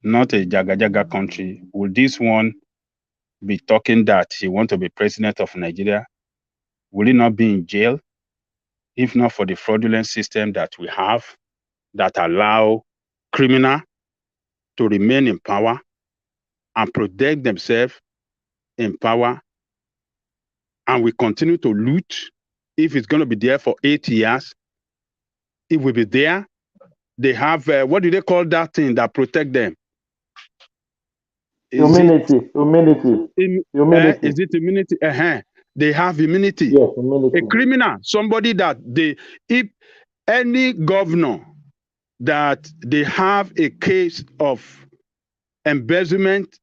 not a jaga country, will this one be talking that he wants to be president of Nigeria? Will he not be in jail? If not for the fraudulent system that we have that allow criminals to remain in power and protect themselves in power, and we continue to loot. If it's going to be there for 8 years, it will be there. They have, what do they call that thing that protect them? Immunity. Is it immunity? They have immunity. Yes, immunity. A criminal, somebody that if any governor that they have a case of embezzlement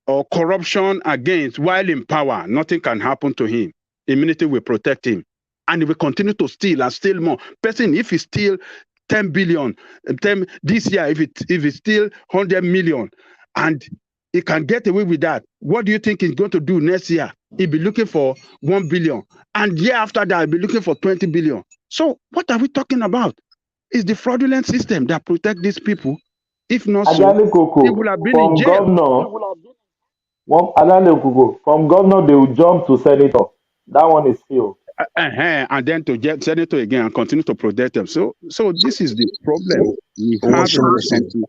or corruption against while in power, nothing can happen to him. Immunity will protect him. And he will continue to steal and steal more. Person, if he steal 10 billion, this year, if it's still 100 million, and he can get away with that, what do you think he's going to do next year? He'll be looking for 1 billion. And year after that, he'll be looking for 20 billion. So what are we talking about? It's the fraudulent system that protect these people. If not so, he would have been in jail. From governor, they will jump to senator. That one is still. And then to get senator again and continue to protect them. So this is the problem we have in the country,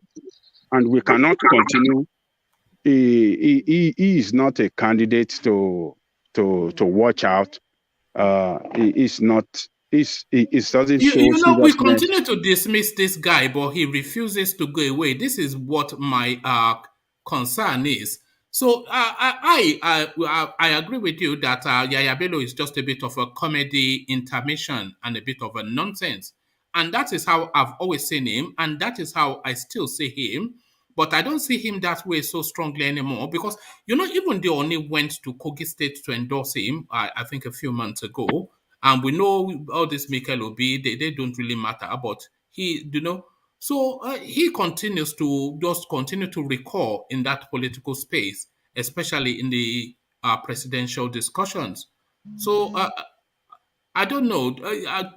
and we cannot continue. He is not a candidate to watch out. He is not. It doesn't show. We continue to dismiss this guy, but he refuses to go away. This is what my concern is. So I agree with you that Yahaya Bello is just a bit of a comedy intermission and a bit of a nonsense. And that is how I've always seen him, and that is how I still see him. But I don't see him that way so strongly anymore because, even the Oni went to Kogi State to endorse him, I think a few months ago. And we know all this Michael Obi, they don't really matter, but he, so he continues to just continue to recur in that political space, especially in the presidential discussions. So I don't know.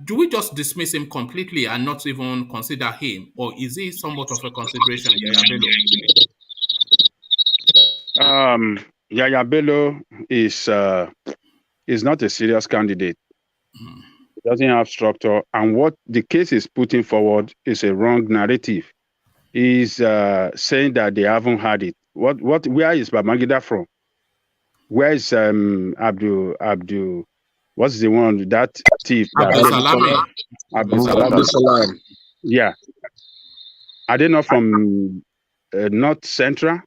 Do we just dismiss him completely and not even consider him? Or is he somewhat of a consideration, Yahaya Bello? Yahaya Bello is not a serious candidate. It doesn't have structure, and what the case is putting forward is a wrong narrative. He's saying that they haven't had it. Where is Babangida from? Where is Abdul? What's the one that thief? Abdul Salam. Yeah. Are they not from North Central?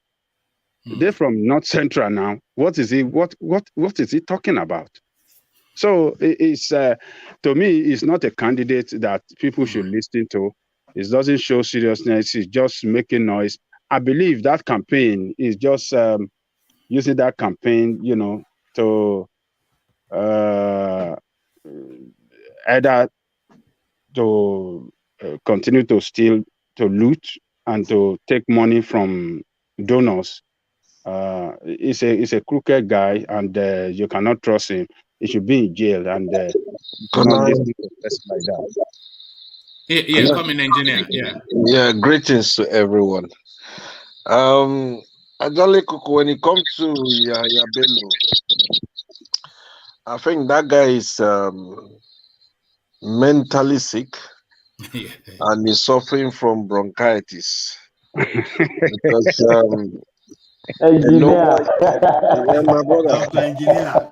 They're from North Central now. What is he? What is he talking about? So it's to me, it's not a candidate that people should listen to. It doesn't show seriousness. It's just making noise. I believe that campaign is just using that campaign, to either to continue to steal, to loot, and to take money from donors. He's a crooked guy, and you cannot trust him. He should be in jail, and you cannot listen to a person like that. Yeah, coming engineer. Yeah, greetings to everyone. Ajale Kuku, when it comes to Yahaya Bello, I think that guy is mentally sick and is suffering from bronchitis. Because engineer. My brother. Engineer.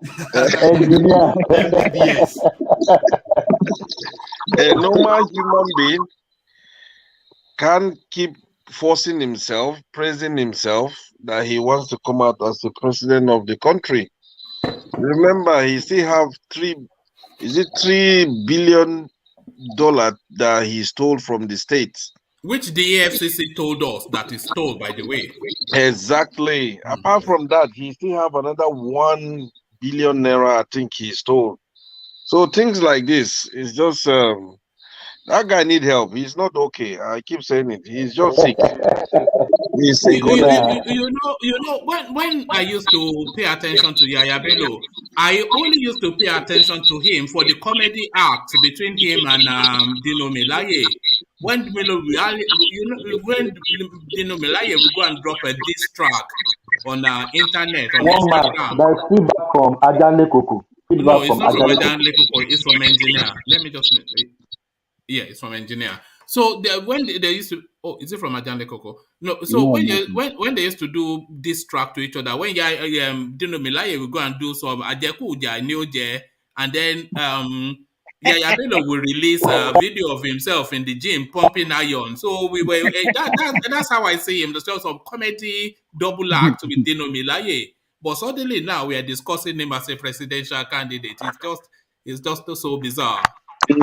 MBBS. A normal human being can't keep forcing himself, praising himself that he wants to come out as the president of the country. Remember, he still have $3 billion that he stole from the states. Which the AFCC told us that is stole, by the way. Exactly. Apart from that, he still have another 1 billion naira, I think he stole. So things like this is just that guy need help. He's not okay. I keep saying it. He's just sick. He's sick. You know, when I used to pay attention to Yahaya Bello, I only used to pay attention to him for the comedy act between him and Dino Melaye. When Dino Melaye will go and drop a diss track on internet, on Instagram. That's feedback from Ajale Kuku. No, it's not from Ajale Kuku. It's from engineer. Let me just. Yeah, it's from engineer. So when they used to, is it from Ajale Kuku? No. So when they used to do this track to each other, when Dino Melaye will go and do some Ajekuja Nioje, and then Yaya Bello will release a video of himself in the gym pumping iron. So we were that's how I see him. There's just some comedy double act with Dino Melaye. But suddenly now we are discussing him as a presidential candidate. It's just so bizarre. His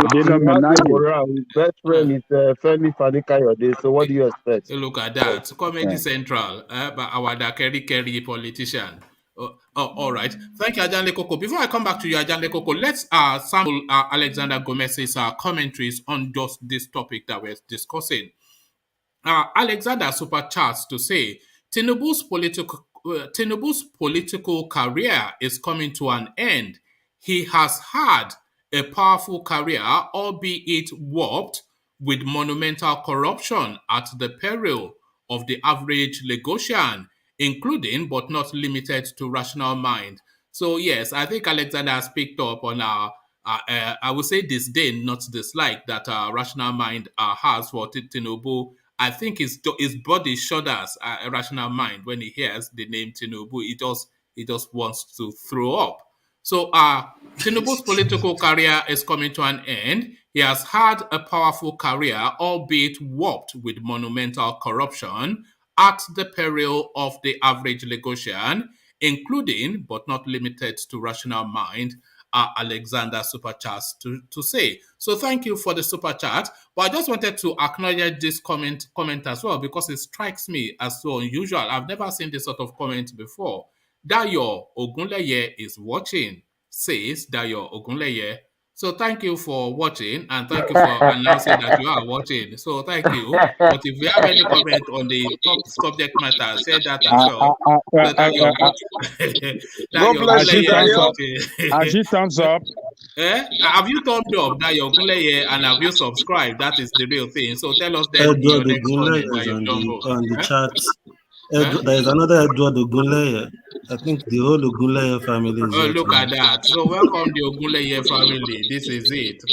best friend is Femi Fani-Kayode. So what do you expect? Look at that. Comedy Central, by our Kerry politician. All right. Thank you, Ajale Koko. Before I come back to you, Ajale Koko, let's sample Alexander Gomez's commentaries on just this topic that we're discussing. Alexander supercharts to say, Tinubu's political career is coming to an end. He has had a powerful career, albeit warped with monumental corruption at the peril of the average Lagosian, including but not limited to rational mind. So yes, I think Alexander has picked up on I would say disdain, not dislike, that rational mind has for Tinubu. I think his body shudders a rational mind when he hears the name Tinubu. He just wants to throw up. So Tinubu's political career is coming to an end. He has had a powerful career, albeit warped with monumental corruption at the peril of the average Lagosian, including but not limited to rational mind, Alexander super chat to say. So thank you for the super chat. But I just wanted to acknowledge this comment as well, because it strikes me as so unusual. I've never seen this sort of comment before. Dayo Ogunleye is watching, says Dayo Ogunleye. So thank you for watching, and thank you for announcing that you are watching. So thank you. But if you have any comment on the top subject matter, say that as well. As she thumbs up. Have you thumbed up Dayo Ogunleye, and have you subscribed? That is the real thing. So tell us then. Edward Ogunleye on the chat. There is another Edward Ogunleye. I think the whole Ogunleye family is look at that. So welcome the Ogunleye family. This is it.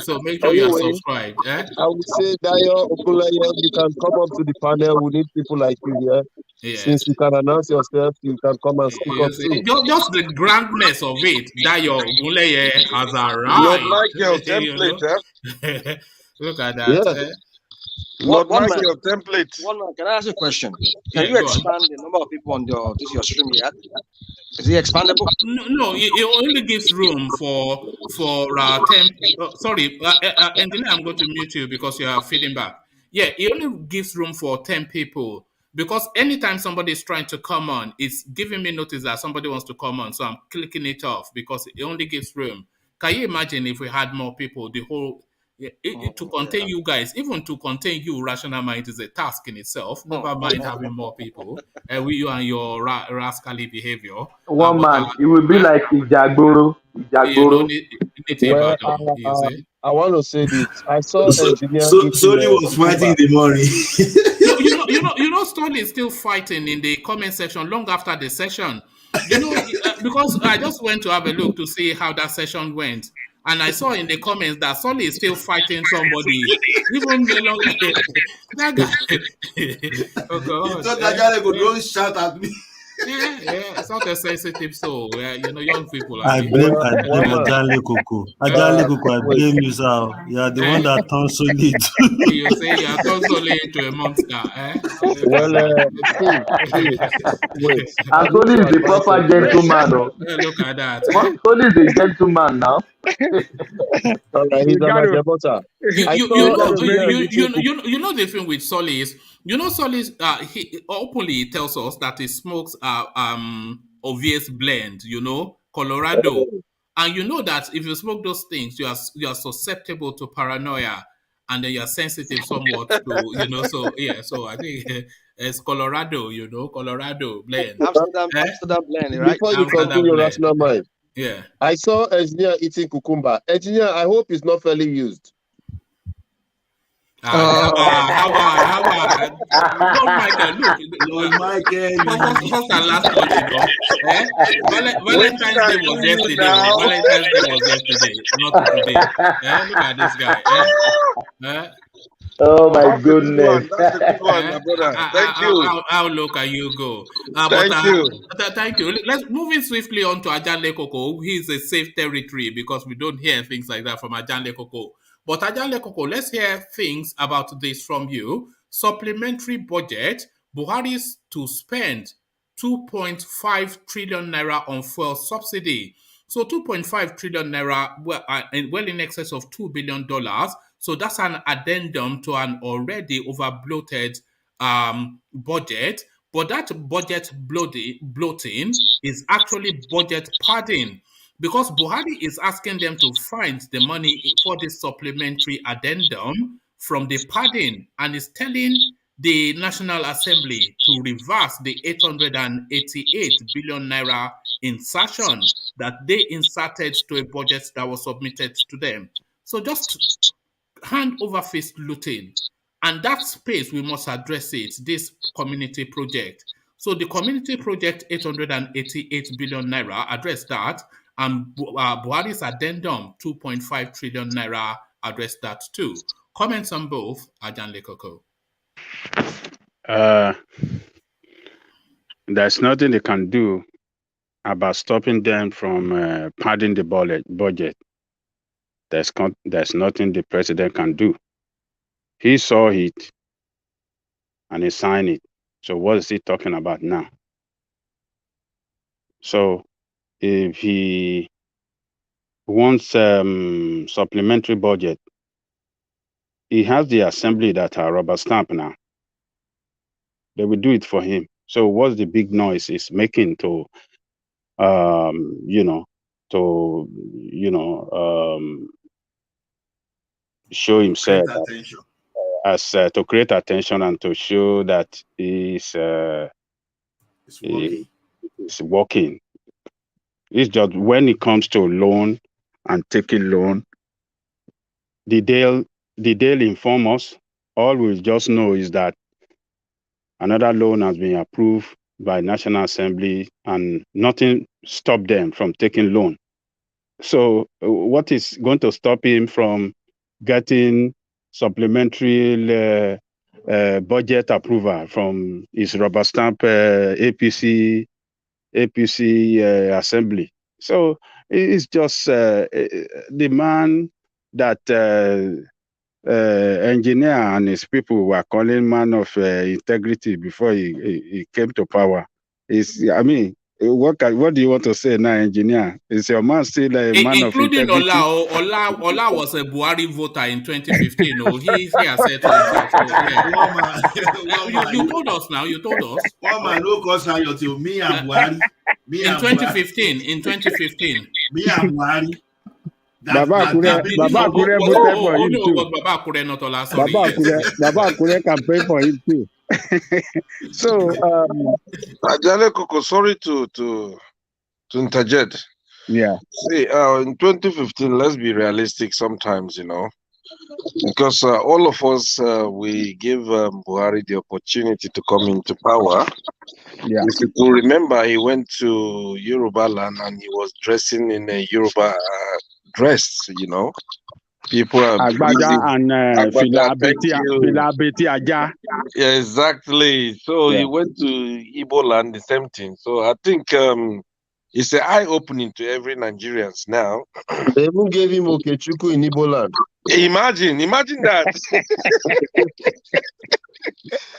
So make sure you are subscribed. I would say, Dayo Ogunleye, you can come up to the panel. We need people like you here. Yeah. Since you can announce yourself, you can come and speak up too. Just the grandness of it. Dayo Ogunleye has arrived. Not like your template, Look at that. Lord Michael, template. One man, can I ask you a question? Can you expand the number of people on your stream yet? Is it expandable? No, it only gives room for 10. Sorry, engineer, I'm going to mute you because you are feeding back. Yeah, it only gives room for 10 people because anytime somebody is trying to come on, it's giving me notice that somebody wants to come on, so I'm clicking it off because it only gives room. Can you imagine if we had more people? The whole to contain you guys, even to contain you, rational mind is a task in itself. Never mind having more people. You and your rascally behavior. One man, it will be like Ijagboro. You know, well, you see? I want to say this. I saw engineer. Soli was fighting in the morning. you know, Stoli is still fighting in the comment section long after the session. You know, because I just went to have a look to see how that session went. And I saw in the comments that Solly is still fighting somebody. Even that guy. Oh God. So that guy don't shout at me. Yeah, it's not a sensitive soul. You know, young people are. I blame Ajale Koko. Ajale Koko, I blame you, sir. You are the one that turned Solid. You say you are turned Solid into a monster, eh? Well, wait. And Solid is the proper gentleman. Look at that. Solid is a gentleman now. He's You know the thing with Solly is, you know, Solly he openly tells us that he smokes obvious blend, you know, Colorado, and you know that if you smoke those things, you are susceptible to paranoia, and then you are sensitive somewhat to, you know. So yeah, so I think it's Colorado, you know, Colorado blend, Amsterdam blend, right? Before you continue, rational mind. Yeah. I saw engineer eating cucumber. Engineer, I hope it's not fairly used. How about Lord Michael, first and last one, you know. Valentine's Day was yesterday. Valentine's Day was yesterday, not today. Look at this guy. Oh my goodness. That's a good one, my brother. Thank you. How low can you go? Thank you. Let's moving swiftly on to Ajale Koko. He's a safe territory because we don't hear things like that from Ajale Koko. But Ajale Koko, let's hear things about this from you. Supplementary budget, Buhari's to spend 2.5 trillion naira on fuel subsidy. So 2.5 trillion naira, well in excess of $2 billion. So that's an addendum to an already over-bloated budget. But that budget bloating is actually budget padding, because Buhari is asking them to find the money for this supplementary addendum from the padding, and is telling the National Assembly to reverse the 888 billion naira insertion that they inserted to a budget that was submitted to them. So just hand over fist looting, and that space we must address it, this community project. So the community project 888 billion naira, address that, and Buhari's addendum 2.5 trillion naira, address that too. Comments on both, Ajan Lekoko. There's nothing they can do about stopping them from padding the budget. There's nothing the president can do. He saw it and he signed it. So what is he talking about now? So if he wants supplementary budget, he has the assembly that are rubber stamp now. They will do it for him. So what's the big noise he's making to, show himself as to create attention and to show that he's working. It's just when it comes to loan and taking loan, the they'll inform us. All we just know is that another loan has been approved by National Assembly and nothing stopped them from taking loan. So what is going to stop him from getting supplementary budget approval from his rubber stamp APC assembly? So it's just the man that engineer and his people were calling man of integrity before he came to power. I mean, what do you want to say now, engineer? Is your man still a man of integrity? Including Ola was a Buhari voter in 2015. Oh, he has said so himself. So, yeah. You told us now. You told us. One man no cause riot to me and Buhari. In 2015. In 2015. Me and Buhari. Baba Akure voted for him too. Baba Akure, not Ola, sorry. Baba Akure campaigned for him too. So, Ajale Koko, sorry to interject. Yeah. See, in 2015, let's be realistic sometimes, because all of us, we give Buhari the opportunity to come into power. Yeah. If you could remember, he went to Yoruba land and he was dressing in a Yoruba dress, People are Agbada and Filabeti Aja. Yeah, exactly. So he went to Igbo land, the same thing. So I think it's an eye-opening to every Nigerians now. They even gave him Okechukwu in Igbo land. Imagine that.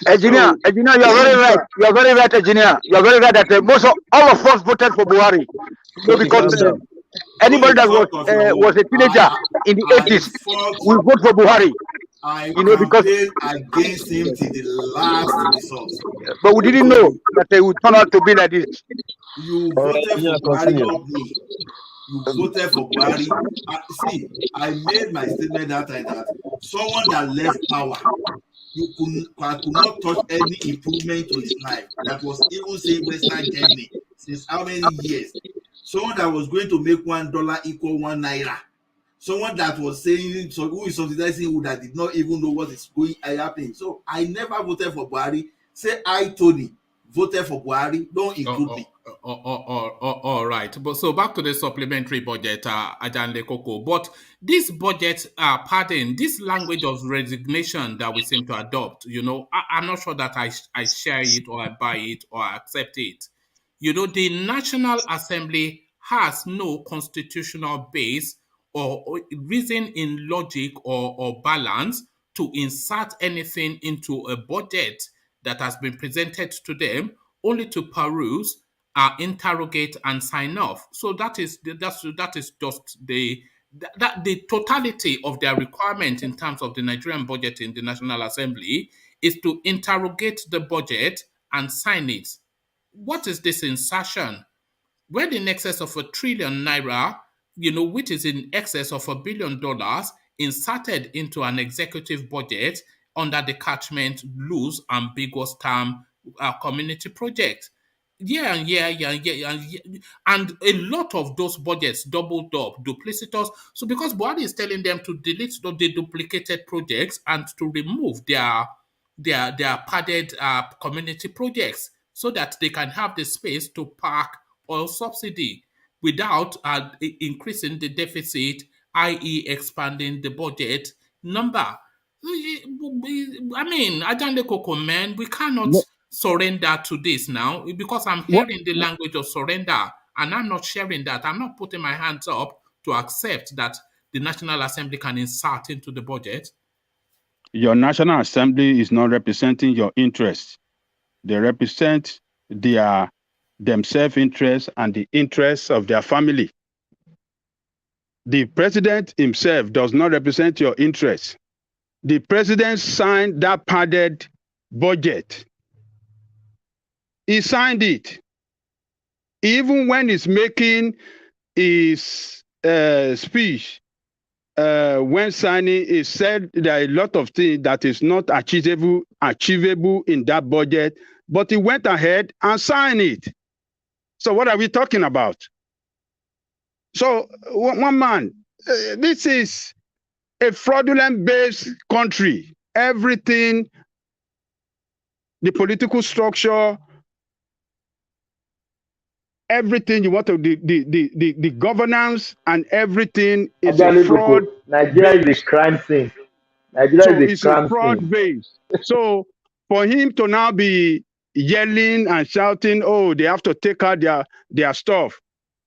Engineer, you are very right. You are very right, engineer. You are very right that all of us voted for Buhari. So because anybody that was a teenager in the 80s will vote for Buhari. Because against him to the last resort. But we didn't know that they would turn out to be like this. You voted for Buhari, not me. You voted for Buhari. See, I made my statement that time that someone that left power, you could not touch any improvement to his life. That was even saying Western Germany since how many years? Someone that was going to make $1 equal 1 naira. Someone that was saying, so who is subsidizing who that did not even know what is going happening. So I never voted for Buhari. Say I, Tony, voted for Buhari. Don't include me. All right. But so back to the supplementary budget, Ajanle Koko. But this budget, this language of resignation that we seem to adopt, I'm not sure that I share it or I buy it or I accept it. The National Assembly has no constitutional base or reason in logic or balance to insert anything into a budget that has been presented to them, only to peruse, interrogate, and sign off. So that is just the totality of their requirement in terms of the Nigerian budget in the National Assembly is to interrogate the budget and sign it. What is this insertion? When in excess of ₦1 trillion, which is in excess of $1 billion, inserted into an executive budget under the catchment loose, ambiguous term community project. And a lot of those budgets doubled up, duplicitous. So because Buhari is telling them to delete the duplicated projects and to remove their padded community projects so that they can have the space to park oil subsidy without increasing the deficit, i.e. expanding the budget number. I mean, Ajande Koko, man, we cannot surrender to this now because I'm hearing the language of surrender and I'm not sharing that. I'm not putting my hands up to accept that the National Assembly can insert into the budget. Your National Assembly is not representing your interests. They represent their self-interest and the interests of their family. The president himself does not represent your interests. The president signed that padded budget. He signed it. Even when he's making his speech, when signing, he said there are a lot of things that is not achievable in that budget, but he went ahead and signed it. So what are we talking about? So one man, this is a fraudulent-based country. Everything, the political structure, everything you want to, the governance and everything is a fraud. Nigeria is a crime scene. Nigeria is a fraud base. So for him to now be yelling and shouting, oh, they have to take out their stuff.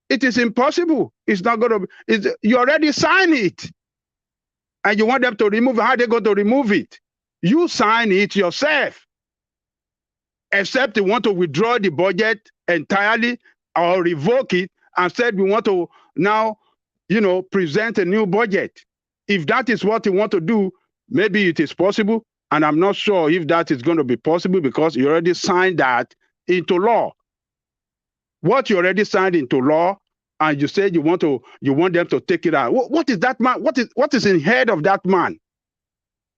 It is impossible. It's not going to be. You already signed it. and you want them to remove it, how are they going to remove it? You sign it yourself. Except they want to withdraw the budget entirely or revoke it and said we want to now, present a new budget. If that is what you want to do, maybe it is possible. And I'm not sure if that is going to be possible because you already signed that into law. What you already signed into law, and you said you want them to take it out. What is that man? What is in head of that man?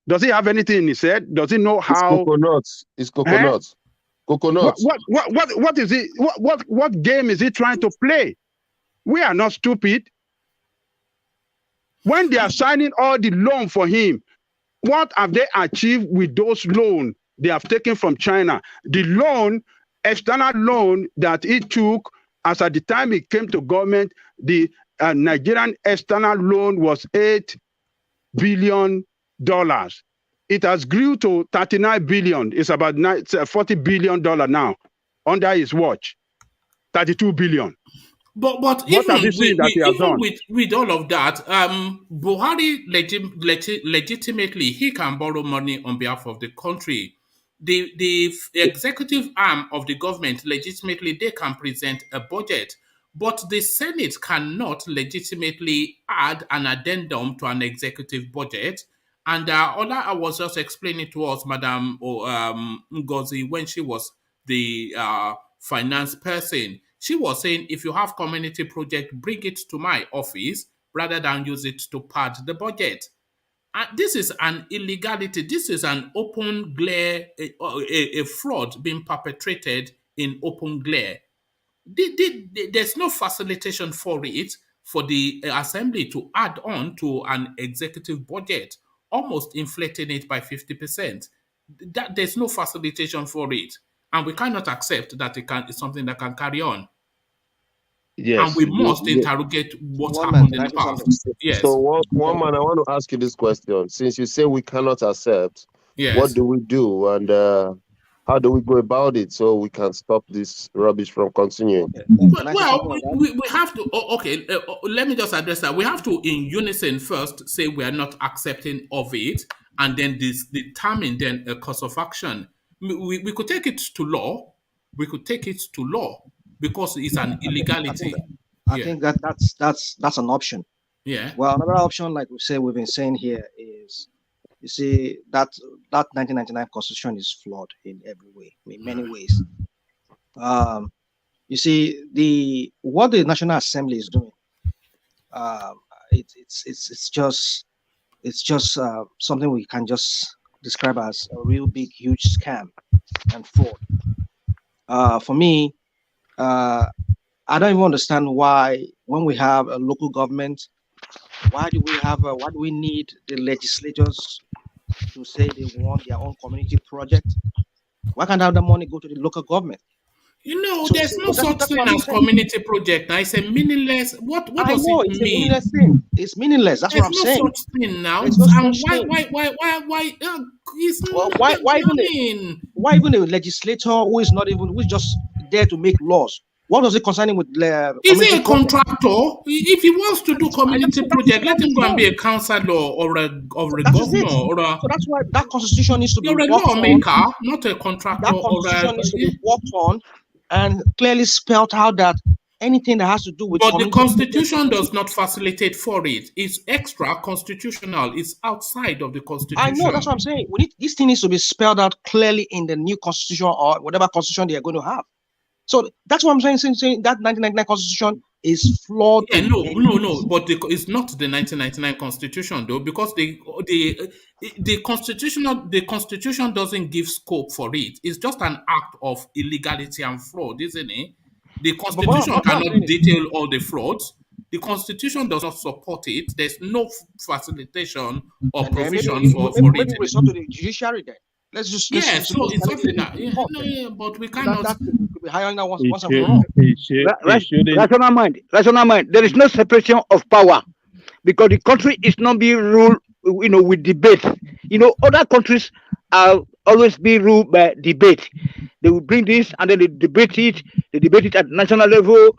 Does he have anything in his head? Does he know how? It's coconuts. Coconuts. What is it? What game is he trying to play? We are not stupid. When they are signing all the loan for him, what have they achieved with those loans they have taken from China? The loan, external loan that he took, as at the time he came to government, the Nigerian external loan was $8 billion. It has grew to 39 billion. It's about $40 billion now under his watch. 32 billion. But with all of that, Buhari legitimately he can borrow money on behalf of the country. The executive arm of the government legitimately they can present a budget, but the Senate cannot legitimately add an addendum to an executive budget. And I was just explaining to us, Madam Ngozi, when she was the finance person, she was saying, if you have community project, bring it to my office rather than use it to pad the budget. This is an illegality. This is an open glare, a fraud being perpetrated in open glare. There's no facilitation for it for the assembly to add on to an executive budget, almost inflating it by 50%. There's no facilitation for it. And we cannot accept that it's something that can carry on. Yes. And we must interrogate what happened in the past. Yes. So one man, I want to ask you this question. Since you say we cannot accept, what do we do? And how do we go about it so we can stop this rubbish from continuing? Well, we have to, let me just address that. We have to, in unison first, say we are not accepting of it, and then determine then a course of action. We could take it to law. We could take it to law because it's an illegality. I think that's an option. Yeah. Well, another option, like we've been saying here, is you see that 1999 Constitution is flawed in every way, in many ways. You see what the National Assembly is doing. It's just something we can just describe as a real big, huge scam and fraud. For me, I don't even understand why, when we have a local government, why do we need the legislators to say they want their own community project? Why can't the money go to the local government? There's no such thing as community project. Now it's a meaningless. What does it mean? It's a meaningless thing. It's meaningless. That's what I'm saying. There's no such thing now. Why even a legislator who is just there to make laws? What does it concern him with? Is he a contractor? If he wants to do community project, let him go and be a councillor or a governor. So that's why that constitution needs to be. You're a lawmaker, not a contractor. That constitution needs to be worked on and clearly spelled out that anything that has to do with. But the constitution does not facilitate for it. It's extra constitutional. It's outside of the constitution. I know, that's what I'm saying. This thing needs to be spelled out clearly in the new constitution or whatever constitution they are going to have. So that's what I'm saying that 1999 constitution is flawed. Yeah, no. But it's not the 1999 constitution though, because the constitution doesn't give scope for it. It's just an act of illegality and fraud, isn't it? The constitution cannot detail all the frauds. The constitution does not support it. There's no facilitation or provision for it. Maybe we resort to the judiciary then. Let's just so it's something that but we cannot. That could be higher than once and for all. Rational mind. There is no separation of power because the country is not being ruled, with debate. Other countries are always being ruled by debate. They will bring this and then they debate it. They debate it at national level,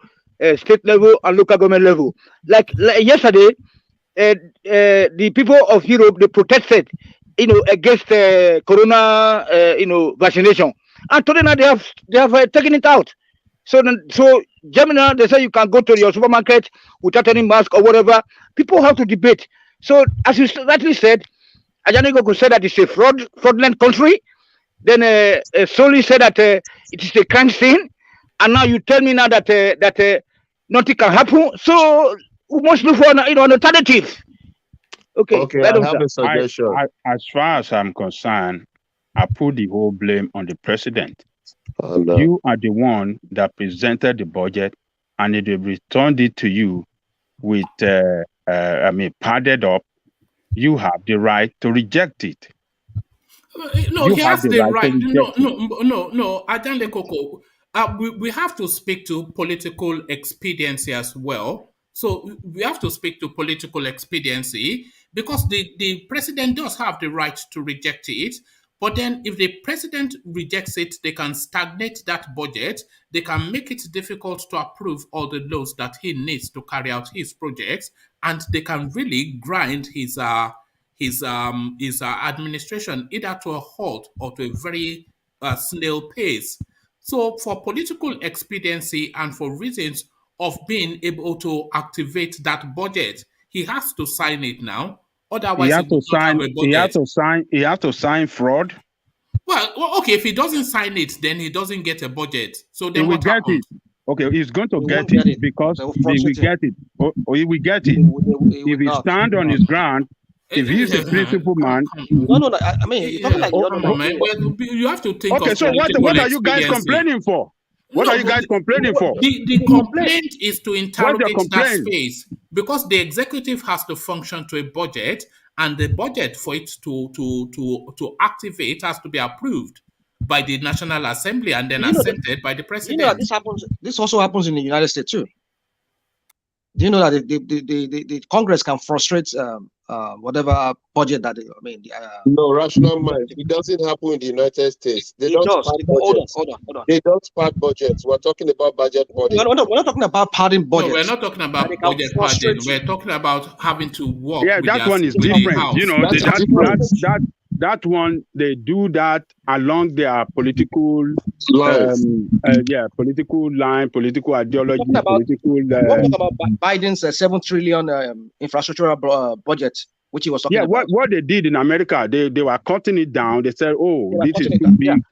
state level, and local government level. Like yesterday, the people of Europe, they protested, against corona, vaccination, and today now they have taken it out. So Germany, they say you can go to your supermarket without any mask or whatever. People have to debate. So as you rightly said, Ajanigo could say that it's a fraudulent country. Then Soli said that it is a crime scene, and now you tell me now that nothing can happen. So we must look for an alternative. Okay, I have a suggestion. As far as I'm concerned, I put the whole blame on the president. You are the one that presented the budget, and they returned it to you with, padded up. You have the right to reject it. No, he has the right. No, Ajande Koko. We have to speak to political expediency as well. So we have to speak to political expediency because the president does have the right to reject it. But then if the president rejects it, they can stagnate that budget. They can make it difficult to approve all the laws that he needs to carry out his projects. And they can really grind his administration either to a halt or to a very snail pace. So for political expediency and for reasons of being able to activate that budget, he has to sign it now. Otherwise, he has to sign fraud. Well, okay, if he doesn't sign it, then he doesn't get a budget. So then he will what happens? Okay, he's going to get it because he will get it. He will get it. If he stand on his ground, if he's a principal man. No. I mean, you have to think. Okay, so what are you guys complaining for? What are you guys complaining for? The complaint is to interrogate that space because the executive has to function to a budget, and the budget for it to activate has to be approved by the National Assembly and then accepted by the president. You know that this also happens in the United States too. Do you know that the Congress can frustrate whatever budget that no, rational mind. It doesn't happen in the United States. They don't pass budgets. Hold on. They don't pass budgets. We're talking about budget padding. We're not talking about padding budgets. No, we're not talking about budget padding. We're talking about having to work. Yeah, that one is different. You know, that one, they do that along their political political line, political ideology, we're talking about Biden's $7 trillion infrastructural budget, which he was talking about. What they did in America, they were cutting it down. They said, this is too big.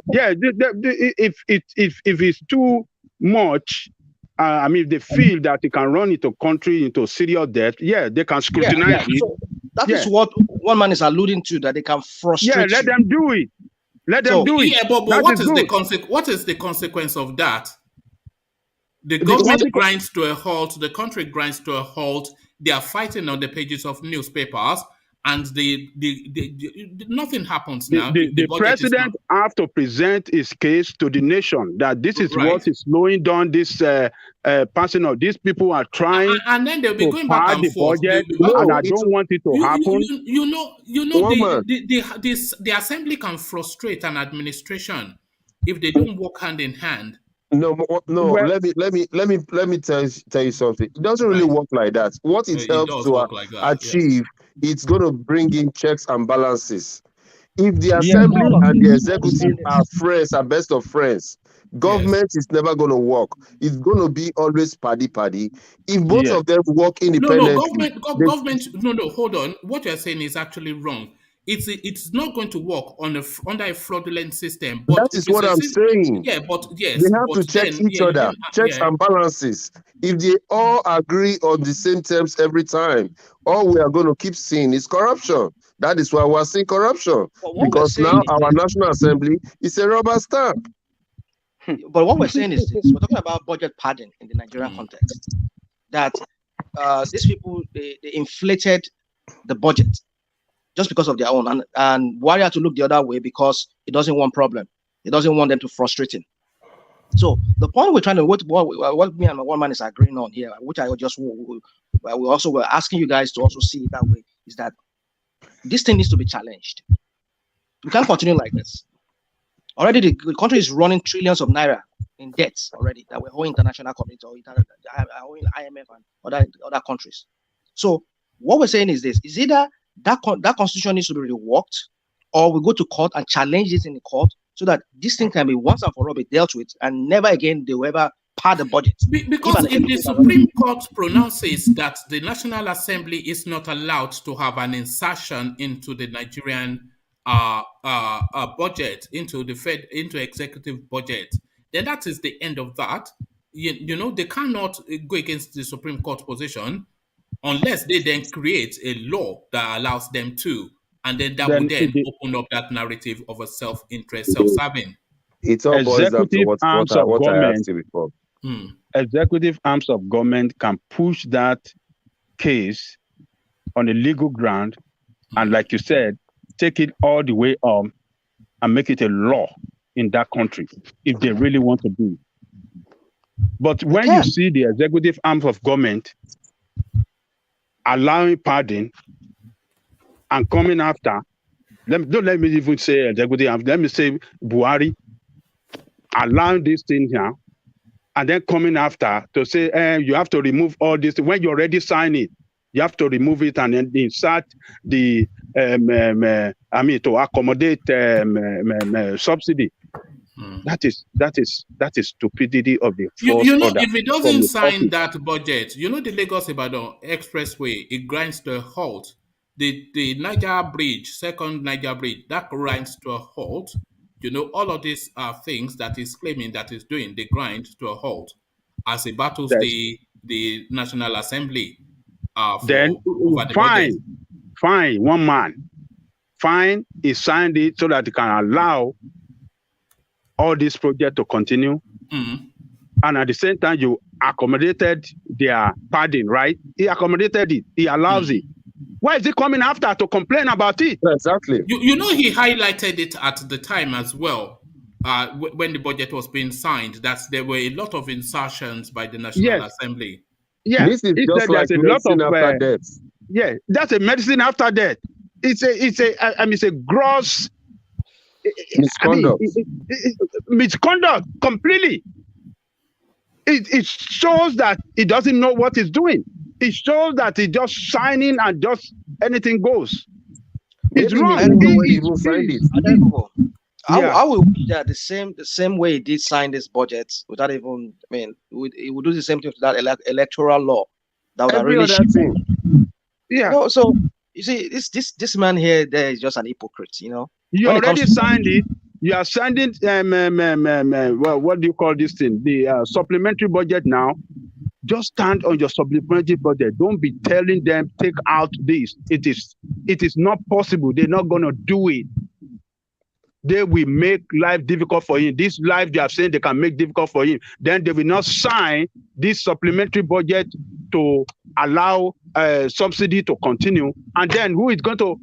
If it's too much, if they feel that they can run into country into serious debt, they can scrutinize it. So that is what one man is alluding to, that they can frustrate. Yeah, let them do it. Let them do it. Yeah, but what is the consequence of that? The government grinds to a halt. The country grinds to a halt. They are fighting on the pages of newspapers, and nothing happens now. The president have to present his case to the nation that this is what is slowing down this passing of these people are trying. And then they'll be going back and forth. Budget, and I don't want it to happen. The assembly can frustrate an administration if they don't work hand in hand. No. Let me tell you something. It doesn't really work like that. What it helps to achieve, it's going to bring in checks and balances. If the assembly and the executive are friends, are best of friends, government is never going to work. It's going to be always paddy. If both of them work independently, hold on. What you're saying is actually wrong. It's not going to work under a fraudulent system. But that is what I'm saying. Yeah, but yes, they have to check each other, checks and balances. If they all agree on the same terms every time, all we are going to keep seeing is corruption. That is why we're seeing corruption, because now our National Assembly is a rubber stamp. But what we're saying is this: we're talking about budget padding in the Nigerian context. That these people they inflated the budget just because of their own, and Buhari had to look the other way because he doesn't want problem. He doesn't want them to frustrate him. So the point we're trying to what me and one man is agreeing on here, which I just we also were asking you guys to also see it that way, is that this thing needs to be challenged. We can't continue like this. Already the country is running trillions of naira in debts already that we're owing international community or owing IMF and other countries. So what we're saying is this: is either that constitution needs to be reworked, or we go to court and challenge this in the court so that this thing can be once and for all be dealt with, and never again they will ever part the budget. Because if the Supreme Court pronounces that the National Assembly is not allowed to have an insertion into the Nigerian budget, into executive budget, then that is the end of that. You know, they cannot go against the Supreme Court position unless they then create a law that allows them to, and then that would then open up that narrative of a self-interest, self-serving. It's all boils down to what I asked you before. Executive arms of government can push that case on a legal ground, and like you said, take it all the way up and make it a law in that country if they really want to do it. But when you see the executive arms of government allowing pardon and coming after, don't let me even say executive arms, let me say BUHARI allowing this thing here, and then coming after to say, you have to remove all this. When you already sign it, you have to remove it and then insert the, to accommodate subsidy. That is stupidity of the first you know, order. if it doesn't sign that budget, you know, the Lagos-Ibadan Expressway, it grinds to a halt. The Niger Bridge, second Niger Bridge, that grinds to a halt. You know, all of these are things that is claiming that is doing, they grind to a halt as it battles the National Assembly. Then fine, one man. Fine, he signed it so that he can allow all this project to continue. And at the same time, you accommodated their pardon, right? He accommodated it. He allows it. Why is he coming after to complain about it? Exactly. You know, he highlighted it at the time as well, when the budget was being signed, that there were a lot of insertions by the National Assembly. Yeah, this is just like medicine after death. Yeah, that's a medicine after death. It's a gross misconduct. Misconduct completely. It shows that he doesn't know what he's doing. It shows that he's just signing and just anything goes. It's wrong. I will be that the same way he did sign this budget without even, he would do the same thing to that electoral law. That would really thing. Yeah. No, so you see, this man here, there is just an hypocrite. You know, you already signed it. You are sending what do you call this thing? The supplementary budget now. Just stand on your supplementary budget. Don't be telling them take out this. It is not possible. They're not gonna do it. They will make life difficult for him. This life they are saying they can make difficult for him. Then they will not sign this supplementary budget to allow subsidy to continue. And then who is going to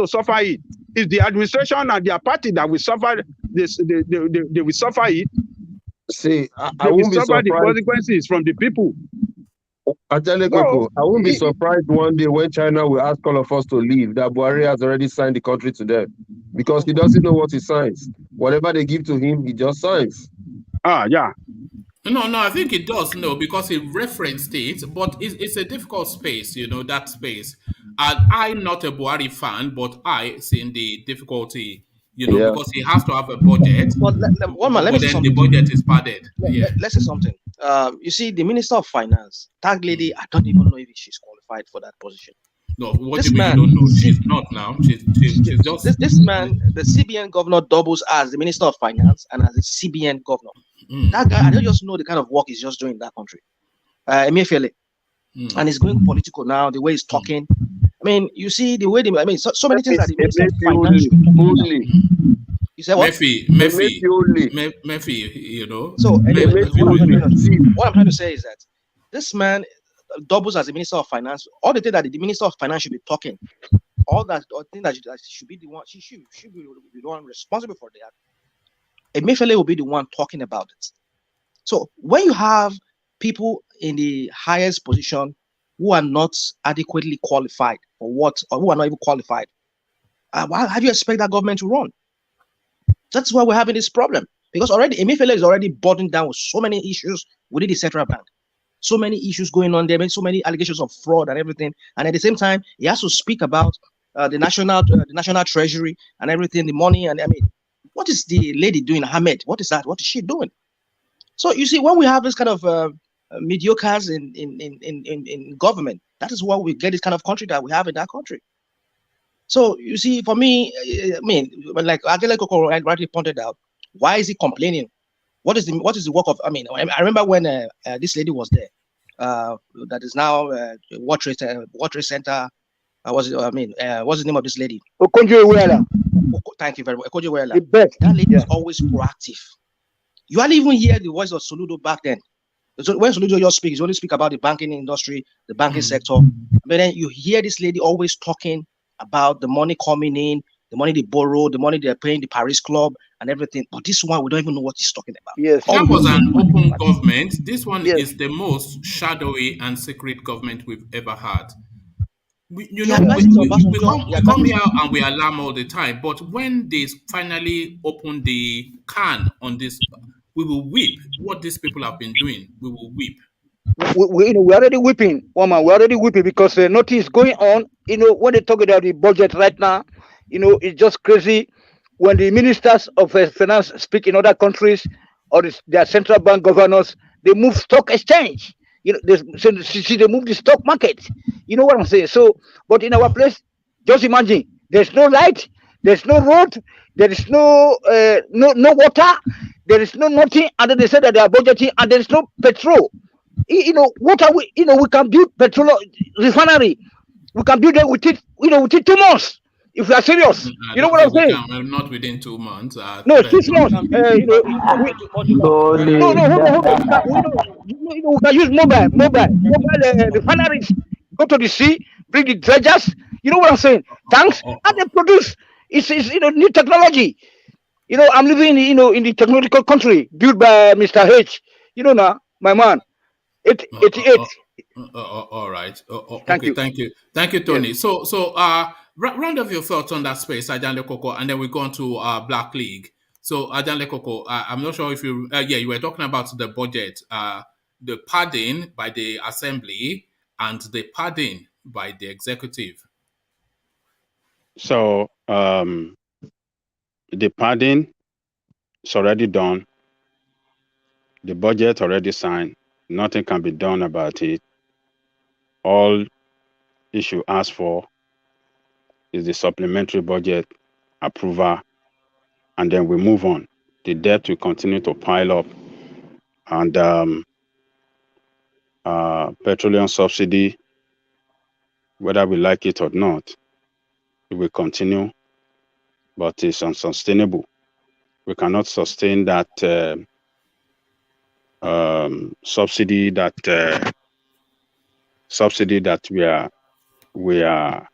suffer it? It's the administration and their party that will suffer this. They will suffer it. See, I won't be surprised. The consequences from the people. I won't be surprised one day when China will ask all of us to leave, that BUHARI has already signed the country to them, because he doesn't know what he signs. Whatever they give to him, he just signs. Yeah. No, I think he does know, because he referenced it, but it's a difficult space, you know, that space. And I'm not a BUHARI fan, but I see the difficulty, you know, because he has to have a budget. But let me say something. The budget is padded. Let's say something. You see, the Minister of Finance, that lady, I don't even know if she's qualified for that position. No, what do you mean you don't know? She's not now. She's just... This man, the CBN governor, doubles as the Minister of Finance and as the CBN governor. That guy, I don't just know the kind of work he's just doing in that country. Emefiele. And he's going political now, the way he's talking. I mean, you see the way so many things that the Minister of Finance... You said what? Murphy, you know. So anyway, what I'm trying to say is that this man doubles as the Minister of Finance. All the things that the Minister of Finance should be talking, all that thing that should be the one, she should be the one responsible for that. Emefiele will be the one talking about it. So when you have people in the highest position who are not adequately qualified for what, or who are not even qualified, how do you expect that government to run? That's why we're having this problem, because already Emefiele is already burdened down with so many issues within the central bank. so many issues going on there, so many allegations of fraud and everything. And at the same time, he has to speak about the national treasury and everything, the money. And I mean, what is the lady doing, Ahmed? What is that? What is she doing? So you see, when we have this kind of mediocres in government, that is why we get this kind of country that we have in that country. So you see, for me, I mean, like Adele Koko rightly pointed out, why is he complaining? What is the work of? I mean, I remember when this lady was there, that is now World Trade Center. What's the name of this lady? Okonjo-Iweala. Thank you very much. Okonjo-Iweala. The best. That lady is always proactive. You hardly even hear the voice of Soludo back then. So when Soludo just speaks, he only speak about the banking industry, the banking sector. But then you hear this lady always talking about the money coming in, the money they borrow, the money they're paying the Paris Club and everything. But this one, we don't even know what he's talking about. Yes. That was an open government. This one is the most shadowy and secret government we've ever had. We come here and we alarm all the time, but when they finally open the can on this, we will weep. What these people have been doing, we will weep. We're already weeping, woman. We're already weeping because nothing is going on. When they talk about the budget right now, it's just crazy. When the ministers of finance speak in other countries or their central bank governors, they move stock exchange. They move the stock market. You know what I'm saying? So, but in our place, just imagine, there's no light, there's no road, there is no water, there is no nothing, and then they say that they are budgeting, and there is no petrol. What are we? We can build petrol refinery. We can build it within 2 months. If we are serious, you know what I'm saying? Not within 2 months. No, 6 months. No, we can use mobile refineries. Go to the sea, bring the dredgers. You know what I'm saying? Tanks, and they produce. It's new technology. I'm living in the technological country built by Mr. H. Now, my man. 88. All right. Thank you. Thank you, Tony. Yes. So round of your thoughts on that space, Ajanle Koko, and then we go on to Black League. So Ajanle Koko, I'm not sure if you were talking about the budget, the padding by the assembly and the padding by the executive. So the padding is already done. The budget already signed. Nothing can be done about it. All issue asked for is the supplementary budget approval, and then we move on. The debt will continue to pile up, and petroleum subsidy, whether we like it or not, it will continue, but it's unsustainable. We cannot sustain that subsidy that we are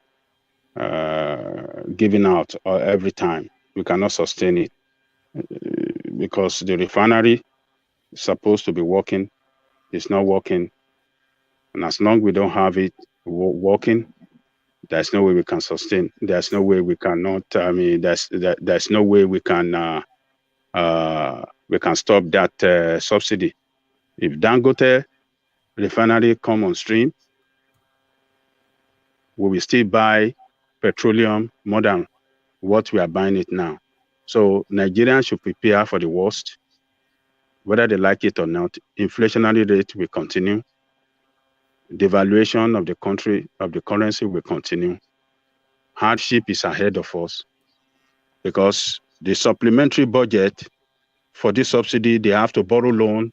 giving out every time. We cannot sustain it because the refinery is supposed to be working. It's not working, and as long as we don't have it working, there's no way we can sustain. There's no way we cannot. There's no way we can stop that subsidy. If Dangote refinery come on stream, we will still buy petroleum more than what we are buying it now. So Nigerians should prepare for the worst, whether they like it or not. Inflationary rate will continue. Devaluation of the country, of the currency will continue. Hardship is ahead of us because the supplementary budget for this subsidy, they have to borrow loan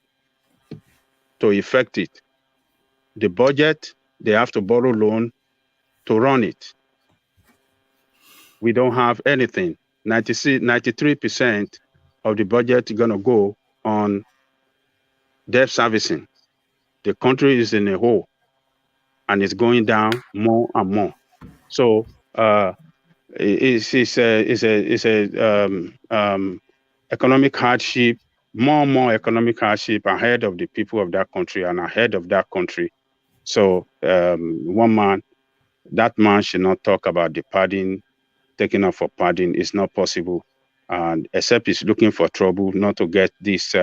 to effect it. The budget, they have to borrow loan to run it. We don't have anything. 93% of the budget is going to go on debt servicing. The country is in a hole, and it's going down more and more. So it's economic hardship, more and more economic hardship ahead of the people of that country and ahead of that country. So that man should not talk about the padding, taking off for padding. It's not possible, and except he's looking for trouble not to get this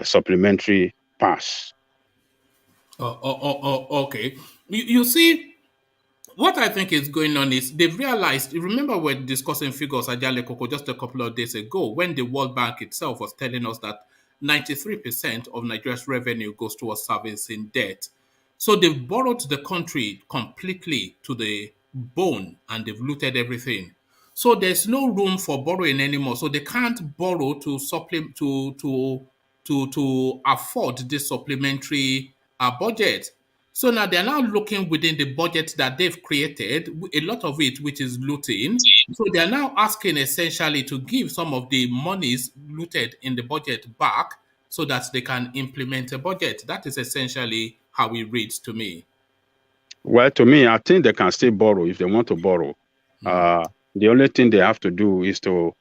supplementary pass. Okay. You see, what I think is going on is they've realized. Remember, we're discussing figures Ajale Koko just a couple of days ago when the World Bank itself was telling us that 93% of Nigeria's revenue goes towards servicing debt. So they've borrowed the country completely to the bone and they've looted everything. So there's no room for borrowing anymore. So they can't borrow to supplement to afford this supplementary budget. So now they're now looking within the budget that they've created, a lot of it which is looting. So they're now asking essentially to give some of the monies looted in the budget back so that they can implement a budget. That is essentially how it reads to me. Well, to me, I think they can still borrow if they want to borrow. The only thing they have to do is to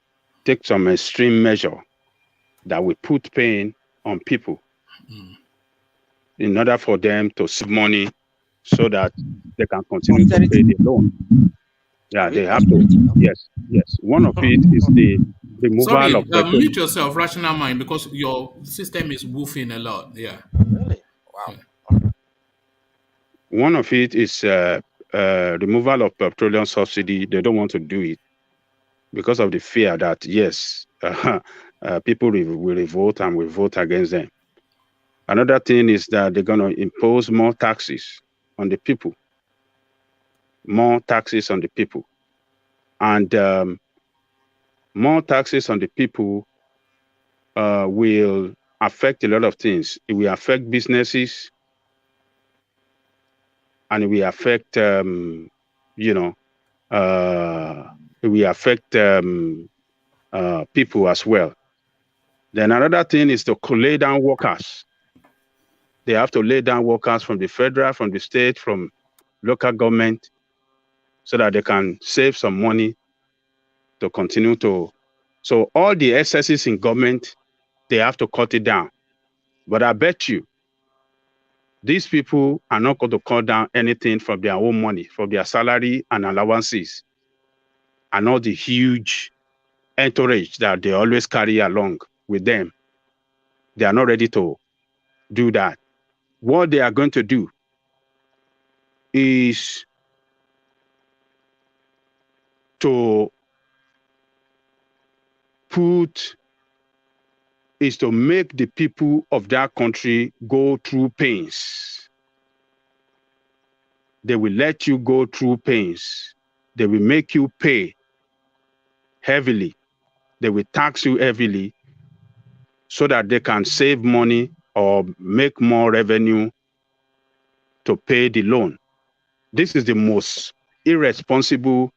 take some extreme measure that will put pain on people in order for them to save money so that they can continue to pay the loan. Yeah, they have to. Yes. One of it is the removal of petrol. Mute yourself, rational mind, because your system is woofing a lot. Yeah. Really? Wow. One of it is removal of petroleum subsidy. They don't want to do it because of the fear that, yes, people will revolt and will vote against them. Another thing is that they're going to impose more taxes on the people. More taxes on the people. And more taxes on the people will affect a lot of things. It will affect businesses, and it will affect, it will affect people as well. Then another thing is to lay down workers. They have to lay down workers from the federal, from the state, from local government, so that they can save some money to continue to. So all the excesses in government, they have to cut it down. But I bet you, these people are not going to cut down anything from their own money, from their salary and allowances, and all the huge entourage that they always carry along with them. They are not ready to do that. What they are going to do is to make the people of that country go through pains. They will let you go through pains. They will make you pay heavily. They will tax you heavily so that they can save money or make more revenue to pay the loan. This is the most irresponsible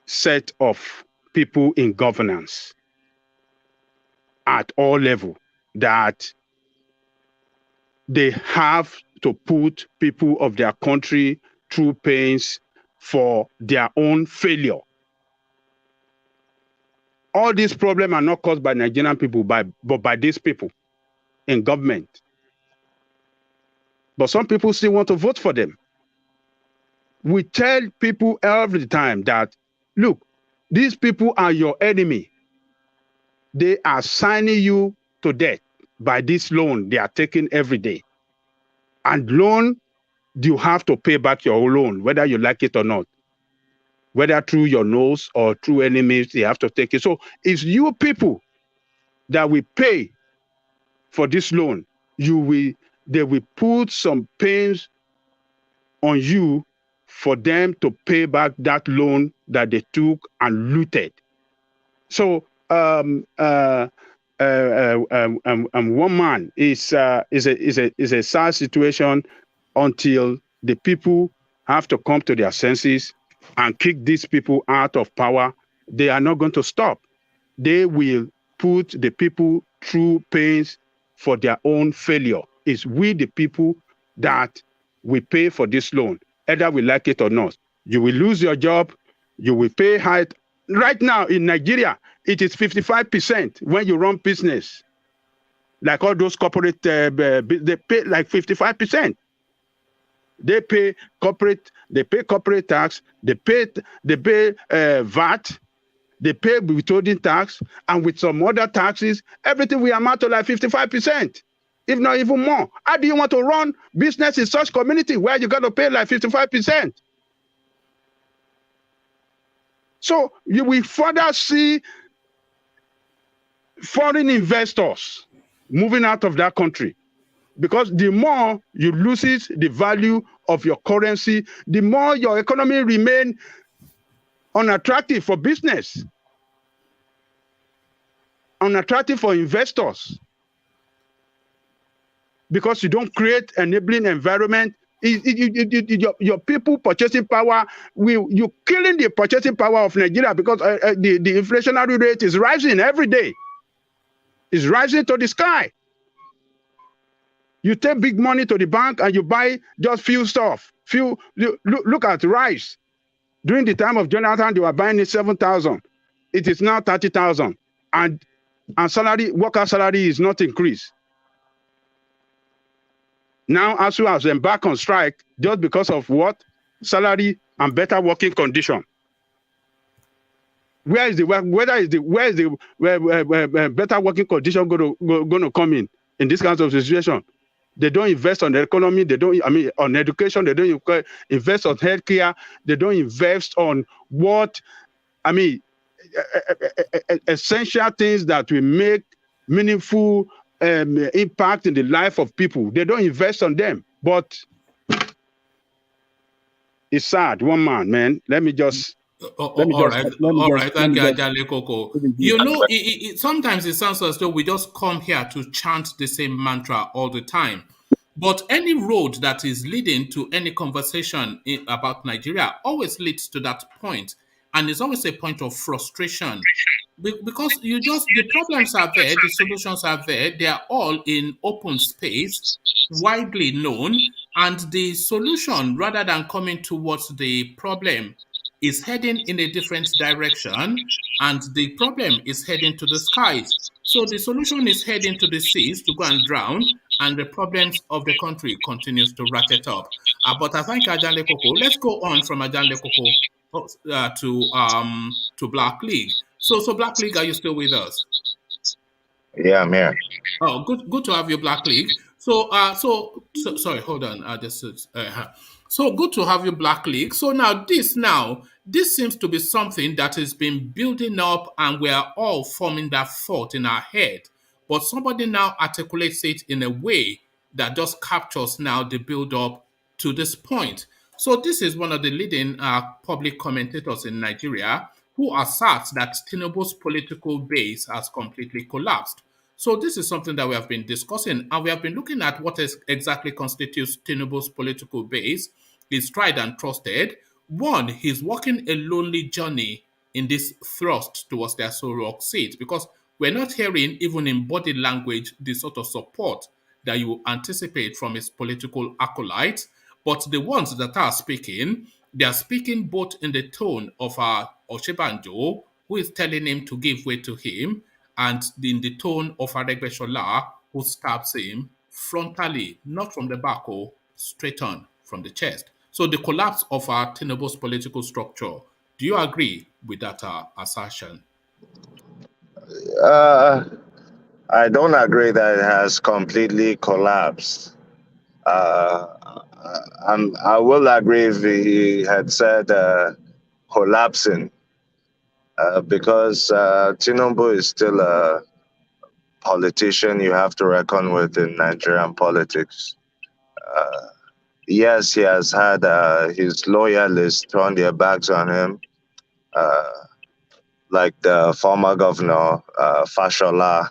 set of people in governance at all levels, that they have to put people of their country through pains for their own failure. All these problems are not caused by Nigerian people, but by these people in government. But some people still want to vote for them. We tell people every time that, look, these people are your enemy. They are signing you to death by this loan they are taking every day. And loan, you have to pay back your loan, whether you like it or not. Whether through your nose or through enemies, they have to take it. So it's you people that will pay for this loan. They will put some pains on you for them to pay back that loan that they took and looted. So one man is a sad situation until the people have to come to their senses and kick these people out of power. They are not going to stop. They will put the people through pains for their own failure. It's we, the people, that we pay for this loan, either we like it or not. You will lose your job. You will pay high. Right now in Nigeria, it is 55% when you run business. Like all those corporate, they pay like 55%. They pay corporate tax, they pay VAT, they pay withholding tax, and with some other taxes, everything will amount to like 55%. if not even more. How do you want to run business in such community where you got to pay like 55%? So you will further see foreign investors moving out of that country, because the more you lose the value of your currency, the more your economy remain unattractive for business, unattractive for investors, because you don't create enabling environment. Your people purchasing power, you're killing the purchasing power of Nigeria, because the inflationary rate is rising every day. It's rising to the sky. You take big money to the bank and you buy just few stuff. Look at rice. During the time of Jonathan, they were buying it 7,000. It is now 30,000, and worker salary is not increased. Now ASU has embarked on strike just because of what? Salary and better working condition. Where is the better working condition going to come in this kind of situation? They don't invest on the economy. They don't. On education. They don't invest on healthcare. They don't invest on essential things that will make meaningful impact in the life of people. They don't invest on them. But it's sad. One man. Let me just. All right. Thank you, Ajale Koko. You know, sometimes it sounds as though we just come here to chant the same mantra all the time. But any road that is leading to any conversation about Nigeria always leads to that point. And it's always a point of frustration. Because the problems are there, the solutions are there, they are all in open space, widely known. And the solution, rather than coming towards the problem, is heading in a different direction, and the problem is heading to the skies. So the solution is heading to the seas to go and drown, and the problems of the country continues to ratchet up. But I thank Ajale Koko. Let's go on from Ajale Koko to Black League. So Black League, are you still with us? Yeah, I'm here. Oh, good to have you, Black League. So sorry, hold on. So good to have you, Black League. So this seems to be something that has been building up, and we are all forming that thought in our head. But somebody now articulates it in a way that just captures now the build-up to this point. So this is one of the leading public commentators in Nigeria who asserts that Tinubu's political base has completely collapsed. So this is something that we have been discussing, and we have been looking at what exactly constitutes Tinubu's political base. He's tried and trusted. One, he's walking a lonely journey in this thrust towards their Rock seat, because we're not hearing, even in body language, the sort of support that you anticipate from his political acolytes. But the ones that are speaking, they are speaking both in the tone of Oshibanjo, who is telling him to give way to him, and in the tone of Aregbesola, who stabs him frontally, not from the back, straight on from the chest. So the collapse of Tinubu's political structure, do you agree with that assertion? I don't agree that it has completely collapsed. I will agree if he had said collapsing, because Tinubu is still a politician you have to reckon with in Nigerian politics. Yes, he has had his loyalists turn their backs on him, like the former governor, Fashola.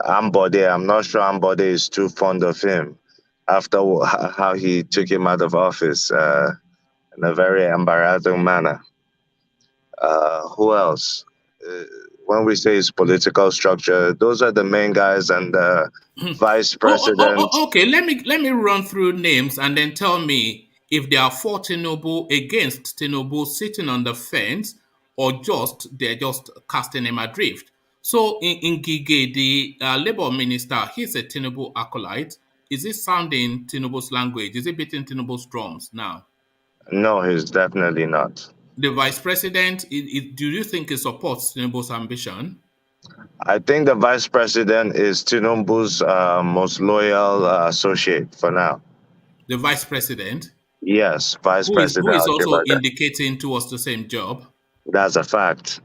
Ambode, I'm not sure Ambode is too fond of him after how he took him out of office in a very embarrassing manner. Who else? When we say his political structure, those are the main guys, and the vice president. Okay, let me run through names and then tell me if they are for Tinubu, against Tinubu, sitting on the fence, or they're just casting him adrift. So in Ngige, the Labour minister, he's a Tinubu acolyte. Is he sounding Tinubu's language? Is he beating Tinubu's drums now? No, he's definitely not. The vice president, do you think he supports Tinubu's ambition? I think the vice president is Tinubu's most loyal associate for now. The vice president? Yes, vice Who president. is also indicating towards the same job? That's a fact.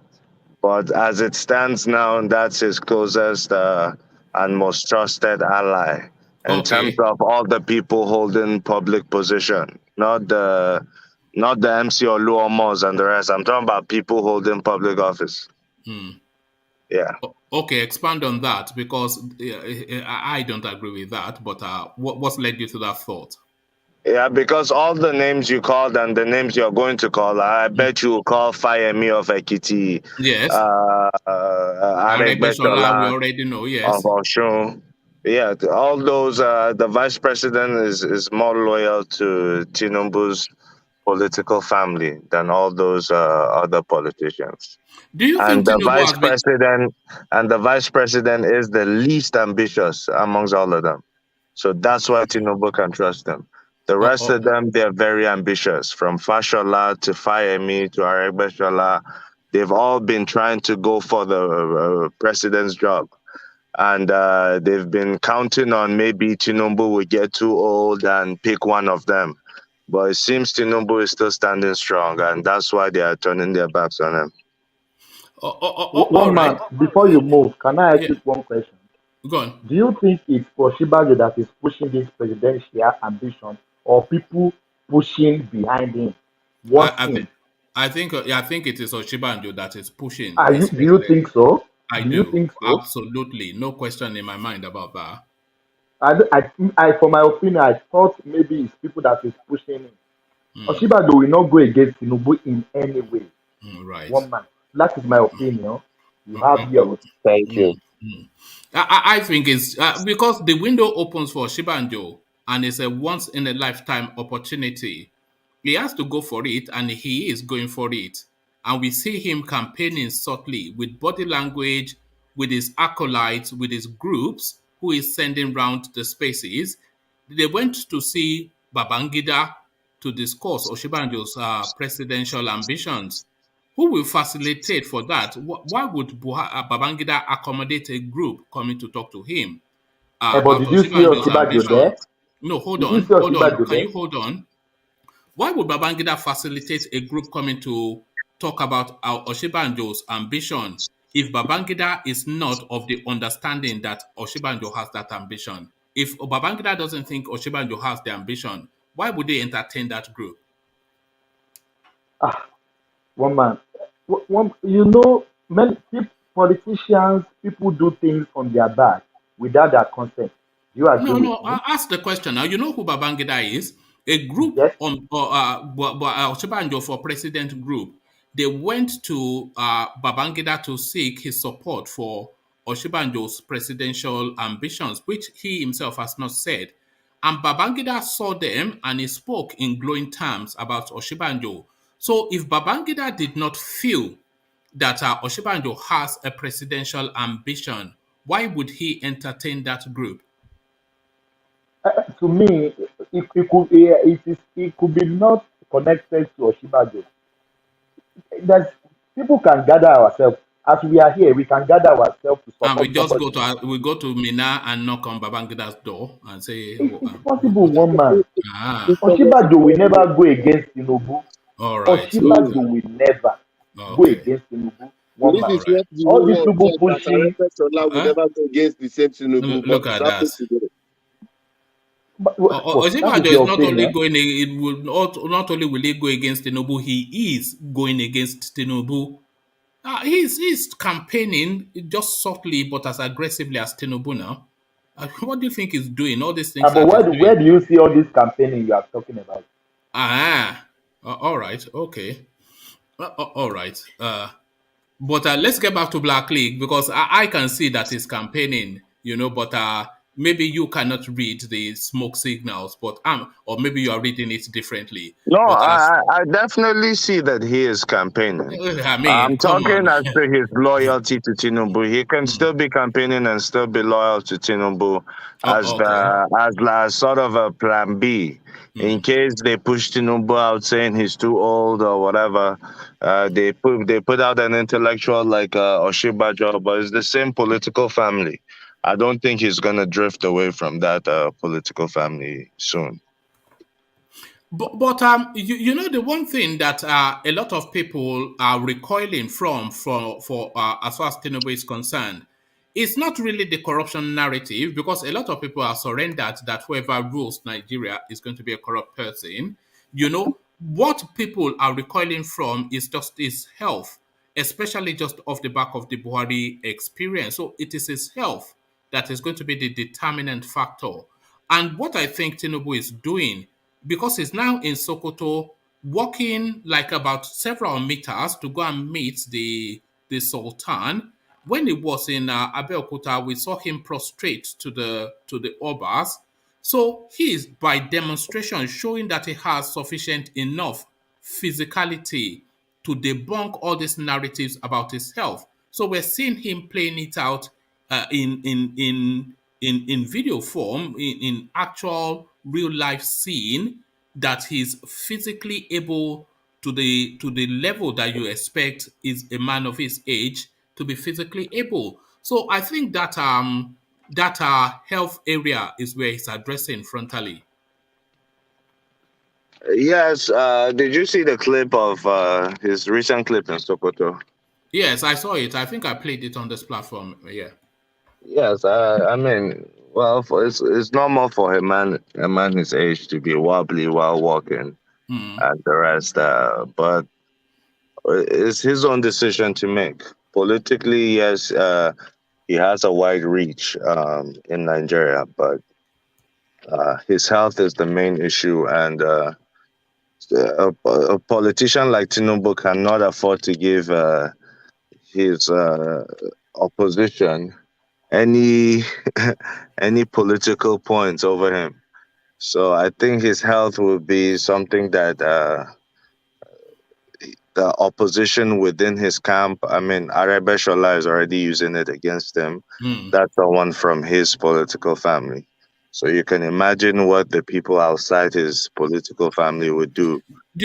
But as it stands now, that's his closest and most trusted ally in terms of all the people holding public position, not the MC Oluomos and the rest. I'm talking about people holding public office. Yeah. Okay, expand on that, because I don't agree with that. But what's led you to that thought? Yeah, because all the names you called and the names you're going to call, I bet you will call Fayemi of Ekiti. Yes. Aregbesola, we already know, yes. Of Oshun. Yeah, all those, the vice president is more loyal to Tinubu's political family than all those other politicians. Do you and think the vice president and the vice president is the least ambitious amongst all of them? So that's why Tinubu can trust them. The rest of them, they're very ambitious. From Fashola to Fayemi to Aregbesola, they've all been trying to go for the president's job. And they've been counting on maybe Tinubu will get too old and pick one of them. But it seems Tinubu is still standing strong, and that's why they are turning their backs on him. One man, before you move, can I ask you one question? Go on. Do you think it's Oshibajo that is pushing this presidential ambition, or people pushing behind him? I think it is Oshibajo that is pushing. Do you think so? I do. You think so? Absolutely, no question in my mind about that. I, for my opinion, I thought maybe it's people that is pushing him. Oshibajo will not go against Tinubu in any way. Right. One man. That is my opinion. You have yours. Thank you. I think it's because the window opens for Oshibajo, and it's a once in a lifetime opportunity. He has to go for it, and he is going for it. And we see him campaigning subtly with body language, with his acolytes, with his groups, who is sending round the spaces. They went to see Babangida to discuss Oshibajo's presidential ambitions. Who will facilitate for that? Why would Babangida accommodate a group coming to talk to him? But did you see Oshibajo there? No, hold on. Can you hold on? Why would Babangida facilitate a group coming to talk about Oshibajo's ambition if Babangida is not of the understanding that Oshibajo has that ambition? If Babangida doesn't think Oshibajo has the ambition, why would they entertain that group? One man. Many politicians, people do things on their back without their consent. Do you agree? No. Ask the question now. You know who Babangida is? A group on Oshibajo for president group. They went to Babangida to seek his support for Oshibajo's presidential ambitions, which he himself has not said. And Babangida saw them and he spoke in glowing terms about Oshibajo. So if Babangida did not feel that Oshibajo has a presidential ambition, why would he entertain that group? To me, it could be not connected to Oshibajo. People can gather ourselves. As we are here, we can gather ourselves to support. And we just go to Mina and knock on Babangida's door and say, it's possible, one man. Oshibajo will never go against Tinubu. All right. Oshibajo will never go against Tinubu. All these people pushing. will never go against the same Tinubu. Look at that. Oshibajo is not only going. It will not only will he go against Tinubu, he is going against Tinubu. He's campaigning just subtly but as aggressively as Tinubu now. What do you think he's doing? All these things. But where do you see all this campaigning you are talking about? All right. Okay. All right. But let's get back to Black League, because I can see that he's campaigning, but maybe you cannot read the smoke signals, but or maybe you are reading it differently. No, I definitely see that he is campaigning. I'm talking as to his loyalty to Tinubu. He can still be campaigning and still be loyal to Tinubu as sort of a plan B In case they push Tinubu out saying he's too old or whatever, they put out an intellectual like Oshibajo, but it's the same political family. I don't think he's gonna drift away from that political family soon. But you know, the one thing that a lot of people are recoiling from for as far as Tinubu is concerned, it's not really the corruption narrative, because a lot of people are surrendered that whoever rules Nigeria is going to be a corrupt person. You know, what people are recoiling from is just his health, especially just off the back of the Buhari experience. So it is his health that is going to be the determinant factor. And what I think Tinubu is doing, because he's now in Sokoto, walking like about several meters to go and meet the Sultan. When he was in Abeokuta, we saw him prostrate to the Obas. So he is, by demonstration, showing that he has sufficient enough physicality to debunk all these narratives about his health. So we're seeing him playing it out in video form, in actual real life scene, that he's physically able to the level that you expect is a man of his age to be physically able. So I think that health area is where he's addressing frontally. Yes, did you see the clip of his recent clip in Sokoto? Yes, I saw it. I think I played it on this platform. Yeah. Yes, I mean, well, it's normal for a man his age to be wobbly while walking and the rest, but it's his own decision to make. Politically, yes, he has a wide reach in Nigeria, but his health is the main issue, and a politician like Tinubu cannot afford to give his opposition any any political points over him. So I think his health will be something that the opposition within his camp, I mean, Arebe Shola is already using it against him. That's someone from his political family. So you can imagine what the people outside his political family would do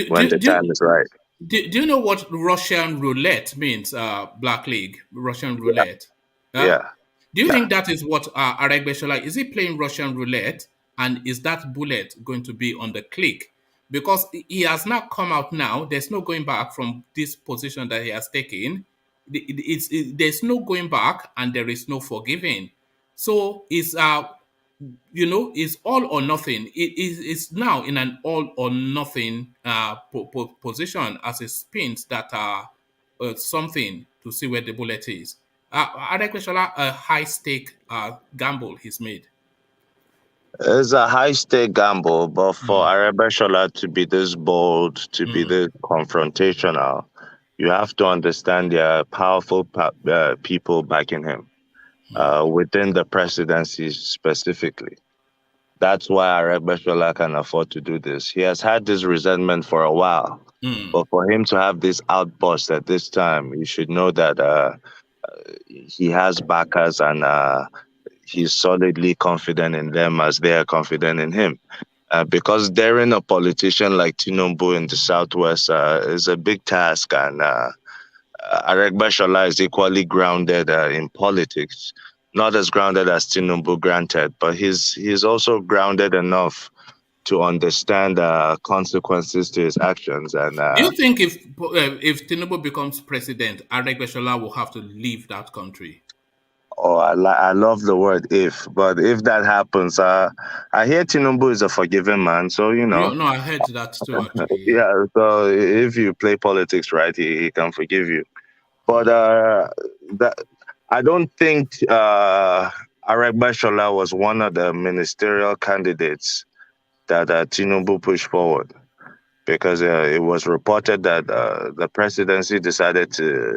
when the time is right. Do you know what Russian roulette means, Black League? Russian roulette. Yeah. Do you think that is what Aregbesola is? He playing Russian roulette, and is that bullet going to be on the click? Because he has not come out now. There's no going back from this position that he has taken. There's no going back, and there is no forgiving. So it's it's all or nothing. It's now in an all or nothing position, as it spins that something to see where the bullet is. Adekweshola, a high stake gamble he's made. It's a high stake gamble, but for Arebe Shola to be this bold, to be this confrontational, you have to understand there are powerful people backing him within the presidency specifically. That's why Arebe Shola can afford to do this. He has had this resentment for a while, but for him to have this outburst at this time, you should know that he has backers and he's solidly confident in them as they are confident in him. Because daring a politician like Tinubu in the Southwest is a big task, and Aregbe Shola is equally grounded in politics. Not as grounded as Tinubu, granted, but he's also grounded enough to understand consequences to his actions. And do you think if Tinubu becomes president, Aregbesola will have to leave that country? Oh, I love the word "if," but if that happens, I hear Tinubu is a forgiving man, so you know. No, I heard that too. Actually, yeah. So if you play politics right, he can forgive you. But I don't think Aregbe Shola was one of the ministerial candidates that Tinubu pushed forward, because it was reported that the presidency decided to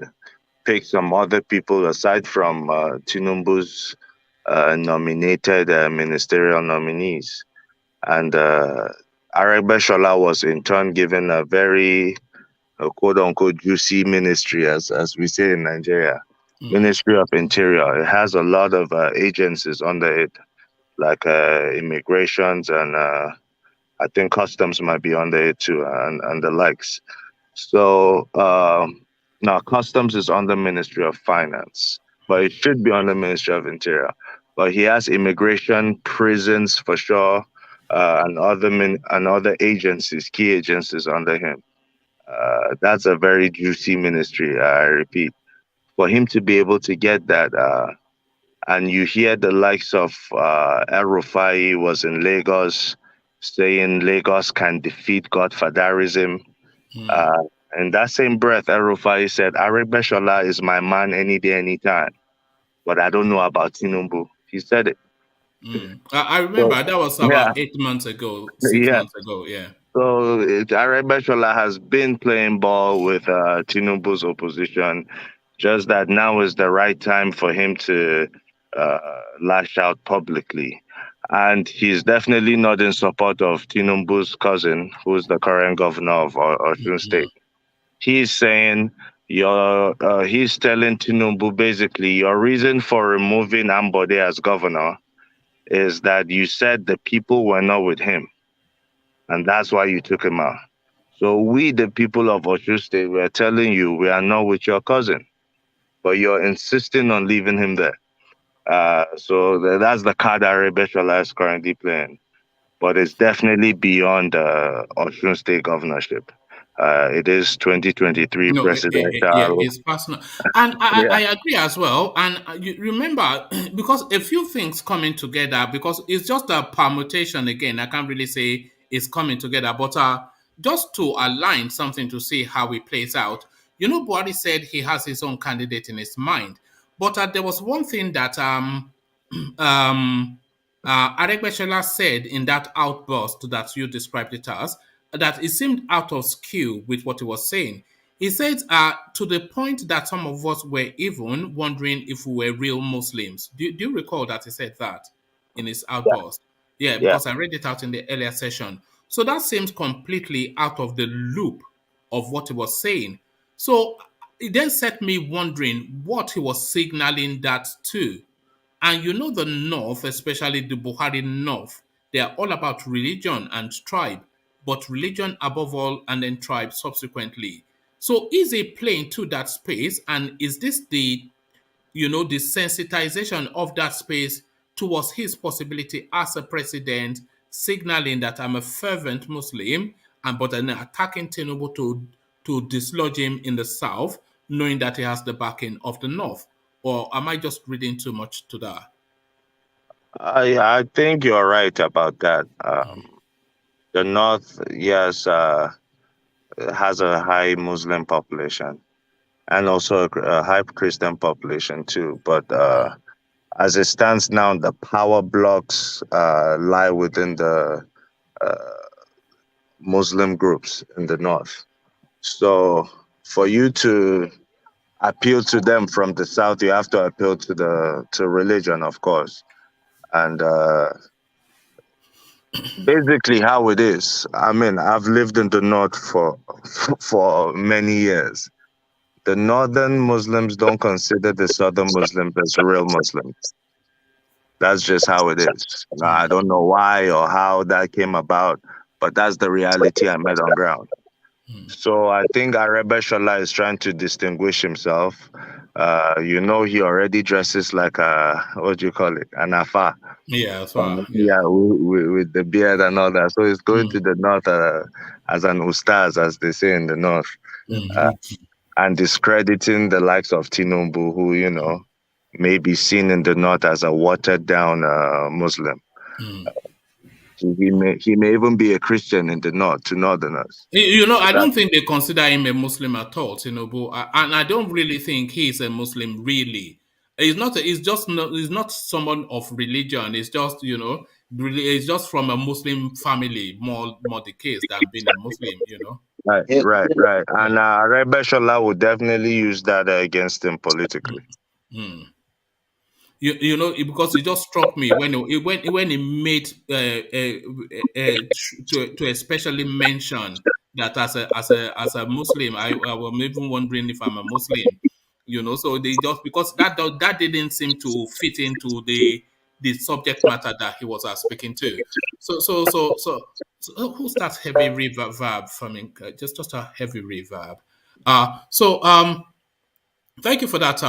pick some other people aside from Tinubu's nominated ministerial nominees. And Aregbe Shola was in turn given a very quote-unquote juicy ministry, as we say in Nigeria, Ministry of Interior. It has a lot of agencies under it, like immigrations and I think customs might be under it too, and the likes. So now customs is under Ministry of Finance, but it should be under Ministry of Interior. But he has immigration, prisons for sure, and other agencies, key agencies under him. That's a very juicy ministry. I repeat, for him to be able to get that, and you hear the likes of El Rufai was in Lagos, saying Lagos can defeat Godfatherism. In that same breath, El Rufai said, Aregbesola is my man any day, anytime. But I don't know about Tinubu. He said it. I remember that was about 8 months ago, 6 months ago, yeah. So Aregbesola has been playing ball with Tinubu's opposition, just that now is the right time for him to lash out publicly. And he's definitely not in support of Tinubu's cousin, who's the current governor of Osun State. He's saying he's telling Tinubu basically your reason for removing Ambode as governor is that you said the people were not with him, and that's why you took him out. So we, the people of Osun State, we are telling you we are not with your cousin, but you're insisting on leaving him there. So that's the card Aregbesola is currently playing, but it's definitely beyond Osun State governorship. It is 2023 presidential. Yeah, it's personal. And I agree as well. And you remember, because a few things coming together, because it's just a permutation again. I can't really say it's coming together, but just to align something to see how it plays out. You know, Buhari said he has his own candidate in his mind. But there was one thing that Aregbesola said in that outburst that you described it as, that it seemed out of skew with what he was saying. He said to the point that some of us were even wondering if we were real Muslims. Do you recall that he said that in his outburst? Yeah, because I read it out in the earlier session. So that seems completely out of the loop of what he was saying. So it then set me wondering what he was signaling that to. And you know the North, especially the Buhari North, they are all about religion and tribe, but religion above all and then tribe subsequently. So is he playing to that space, and is this the sensitization of that space towards his possibility as a president, signaling that I'm a fervent Muslim, but then attacking Tinubu to dislodge him in the South, knowing that he has the backing of the North? Or am I just reading too much to that? I think you're right about that. The North, yes, has a high Muslim population and also a high Christian population too. But as it stands now, the power blocks lie within the Muslim groups in the North. So for you to appeal to them from the South, you have to appeal to religion, of course. And basically how it is, I mean, I've lived in the North for many years. The Northern Muslims don't consider the Southern Muslims as real Muslims. That's just how it is. I don't know why or how that came about, but that's the reality I met on ground. So I think Aregbesola is trying to distinguish himself. He already dresses like what do you call it? An Afa. Yeah, that's right. With the beard and all that. So he's going to the North as an ustaz, as they say in the North, and discrediting the likes of Tinubu, who, may be seen in the North as a watered down Muslim. He may even be a Christian in the North to Northerners. I don't think they consider him a Muslim at all, Tinubu, and I don't really think he's a Muslim. Really, he's not. He's not someone of religion. It's just it's just from a Muslim family. More the case than being a Muslim. Right. And Aregbesola would definitely use that against him politically. Because it just struck me when he made to especially mention that as a Muslim, I was even wondering if I'm a Muslim. So they just, because that didn't seem to fit into the subject matter that he was speaking to. So So, who's that heavy reverb for me? Just a heavy reverb. Thank you for that,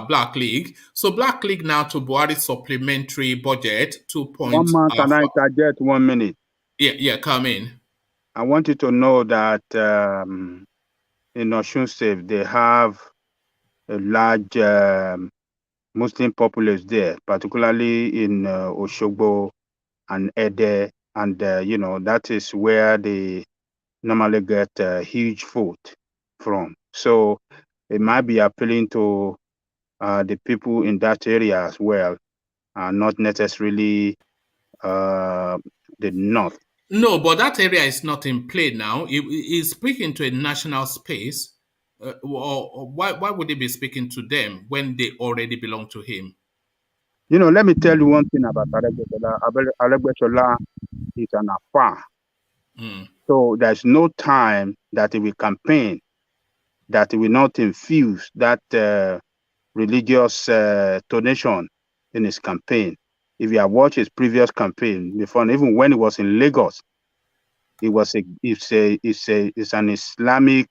Black League. So Black League now to Buhari supplementary budget 2 1 month, can I interject 1 minute? Yeah, come in. I want you to know that in Osun State, they have a large Muslim populace there, particularly in Oshogbo and Ede, and that is where they normally get huge vote from. So it might be appealing to the people in that area as well, not necessarily the north. No, but that area is not in play now. He's speaking to a national space. Why would he be speaking to them when they already belong to him? Let me tell you one thing about Aregbesola. Aregbesola is an affair. So there's no time that he will campaign that he will not infuse that religious donation in his campaign. If you have watched his previous campaign before, even when he was in Lagos, it's an Islamic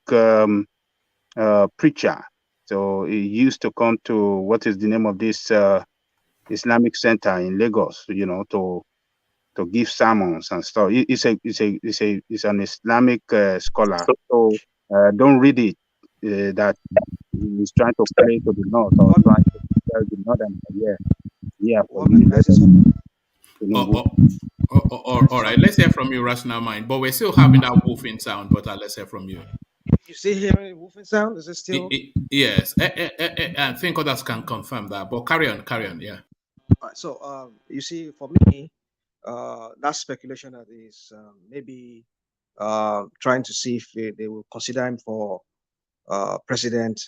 preacher. So he used to come to, what is the name of this Islamic center in Lagos, to give sermons and stuff. He's an Islamic scholar. So don't read it that he's trying to play to the north or trying to tell the northern. All right, let's hear from you, Rational Mind. But we're still having that woofing sound, but let's hear from you. You still hearing woofing sound? Is it still? Yes. I think others can confirm that, but carry on, yeah. All right, so, you see, for me, that speculation that is maybe trying to see if they will consider him for president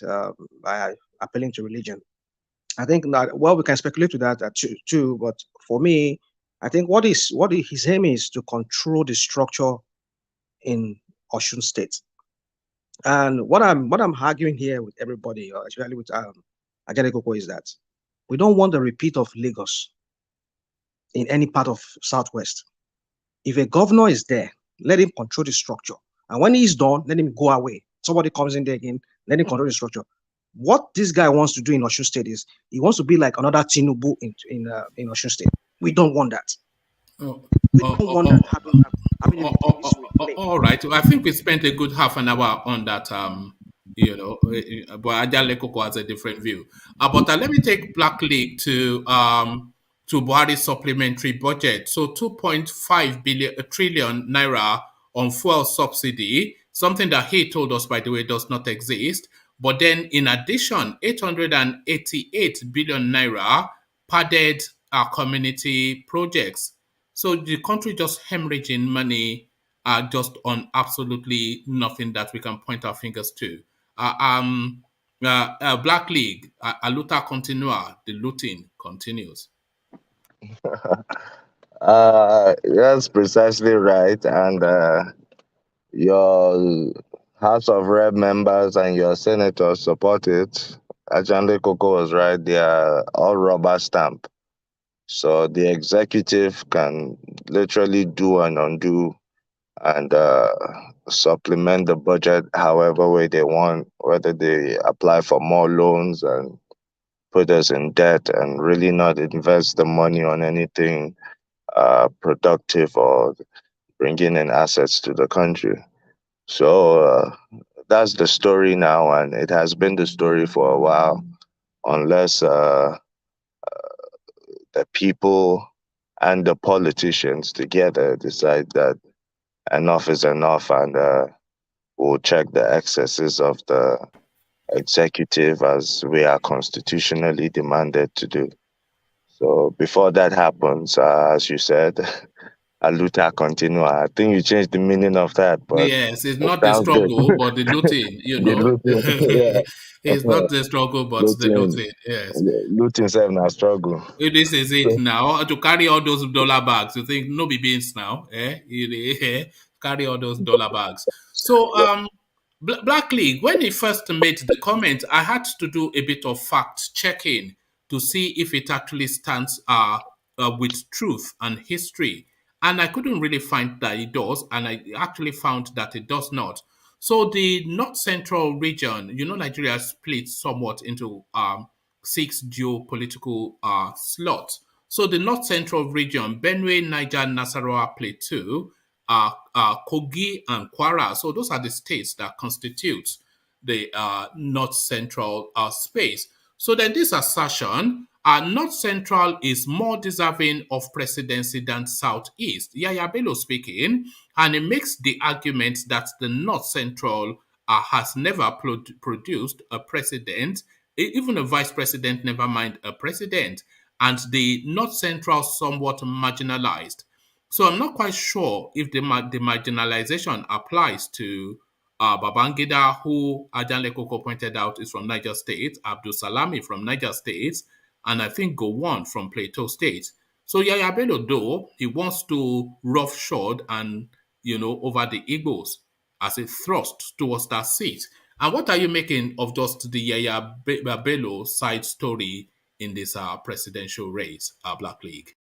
by appealing to religion. I think that, well, we can speculate to that too, but for me, I think what his aim is to control the structure in Osun State. And what I'm arguing here with everybody, especially with Ajay Koko, is that we don't want the repeat of Lagos in any part of Southwest. If a governor is there, let him control the structure. And when he's done, let him go away. Somebody comes in there again, let him control the structure. What this guy wants to do in Osun State is he wants to be like another Tinubu in Osun State. We don't want that. We don't want that happening this way. All right. I think we spent a good half an hour on that. But Ajay Koko has a different view. But let me take Black League to Buhari's supplementary budget. So 2.5 trillion naira on fuel subsidy, something that he told us, by the way, does not exist. But then, in addition, 888 billion naira padded our community projects. So the country just hemorrhaging money just on absolutely nothing that we can point our fingers to. Black League, luta continua, the looting continues. That's precisely right. And your House of Rep members and your senators support it. Ajay Koko was right. They are all rubber stamp. So the executive can literally do and undo and supplement the budget however way they want, whether they apply for more loans and put us in debt and really not invest the money on anything productive or bringing in assets to the country. So that's the story now, and it has been the story for a while, unless the people and the politicians together decide that enough is enough, and we'll check the excesses of the executive as we are constitutionally demanded to do. So before that happens, as you said, luta continua. I think you changed the meaning of that, but yes, it's not the struggle, but the looting. The looting, yeah. It's not the struggle, but the looting. Yes, looting is not struggle. This is it now. To carry all those dollar bags, you think no be beans now? Carry all those dollar bags. So, Black League, when he first made the comment, I had to do a bit of fact checking to see if it actually stands with truth and history. And I couldn't really find that it does, and I actually found that it does not. So the North Central region, Nigeria is split somewhat into 6 geopolitical slots. So the North Central region, Benue, Niger, Nasarawa, Plateau, Kogi, and Kwara. So those are the states that constitute the North Central space. So then this assertion, North Central is more deserving of presidency than Southeast. Yahaya Bello speaking, and he makes the argument that the North Central has never produced a president, even a vice president, never mind a president, and the North Central somewhat marginalized. So I'm not quite sure if the marginalization applies to Babangida, who Ajanle Koko pointed out is from Niger State, Abdul Salami from Niger State, and I think Gowon from Plateau State. So Yahaya Bello, though, he wants to roughshod and, over the Igbos as a thrust towards that seat. And what are you making of just the Yahaya Bello side story in this presidential race, Black League?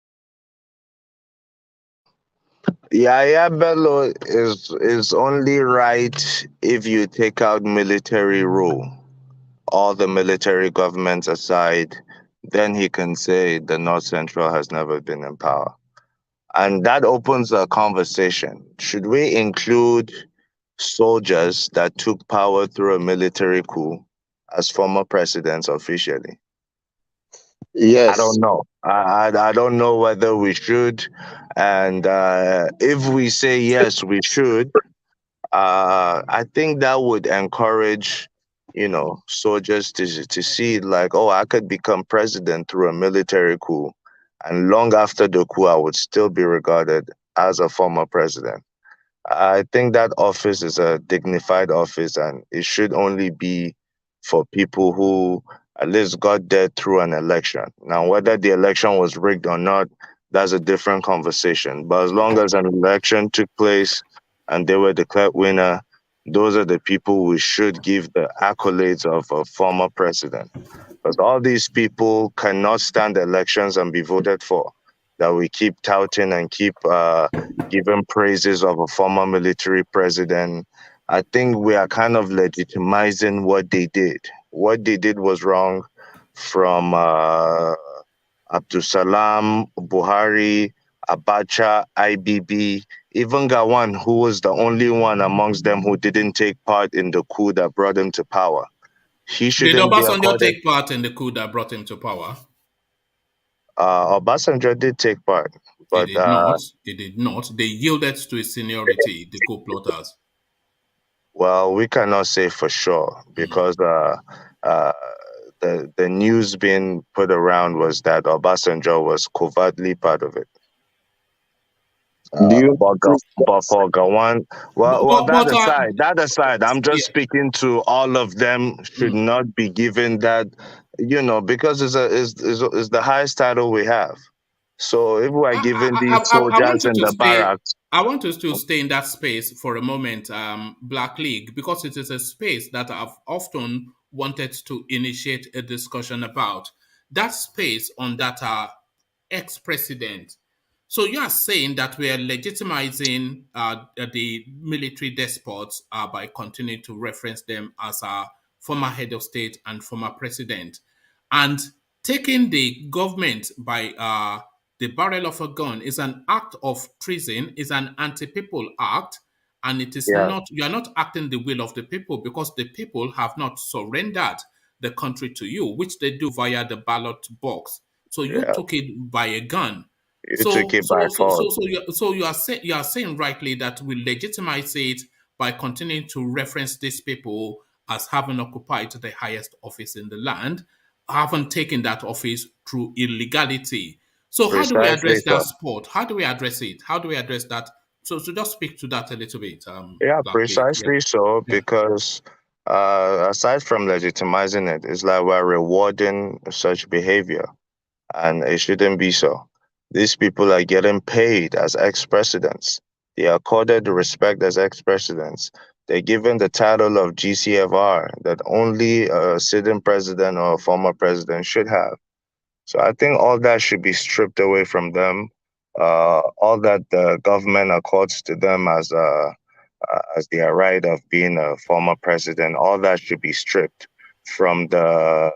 Yahaya Bello is only right if you take out military rule, all the military governments aside, then he can say the North Central has never been in power. And that opens a conversation. Should we include soldiers that took power through a military coup as former presidents officially? Yes. I don't know. I don't know whether we should. And if we say yes, we should, I think that would encourage, soldiers to see like, oh, I could become president through a military coup. And long after the coup, I would still be regarded as a former president. I think that office is a dignified office, and it should only be for people who at least got there through an election. Now, whether the election was rigged or not, that's a different conversation. But as long as an election took place and they were declared winner, those are the people we should give the accolades of a former president. Because all these people cannot stand elections and be voted for, that we keep touting and keep giving praises of a former military president. I think we are kind of legitimizing what they did. What they did was wrong, from Abdul Salam, Buhari, Abacha, IBB, even Gawan, who was the only one amongst them who didn't take part in the coup that brought him to power. He shouldn't Did be Obasanjo accorded... take part in the coup that brought him to power? Obasanjo did take part, but He did not. He did not. They yielded to his seniority, the coup plotters. Well, we cannot say for sure, because the news being put around was that Obasanjo was covertly part of it. But for Gawan, that aside, I'm just speaking to all of them should not be given that, because it's the highest title we have. So if we are giving these soldiers in the barracks, I want us to stay in that space for a moment, Black League, because it is a space that I've often wanted to initiate a discussion about. That space on that ex-president. So you are saying that we are legitimizing the military despots by continuing to reference them as a former head of state and former president, and taking the government by the barrel of a gun is an act of treason, is an anti-people act, and it is not, you are not acting the will of the people, because the people have not surrendered the country to you, which they do via the ballot box. So you took it by a gun. So you are saying rightly that we legitimize it by continuing to reference these people as having occupied the highest office in the land, haven't taken that office through illegality. So how do we address that sport? How do we address it? How do we address that? So just speak to that a little bit. Precisely so, because aside from legitimizing it, it's like we're rewarding such behavior, and it shouldn't be so. These people are getting paid as ex-presidents. They are accorded the respect as ex-presidents. They're given the title of GCFR that only a sitting president or a former president should have. So I think all that should be stripped away from them. all that the government accords to them as their right of being a former president, all that should be stripped from the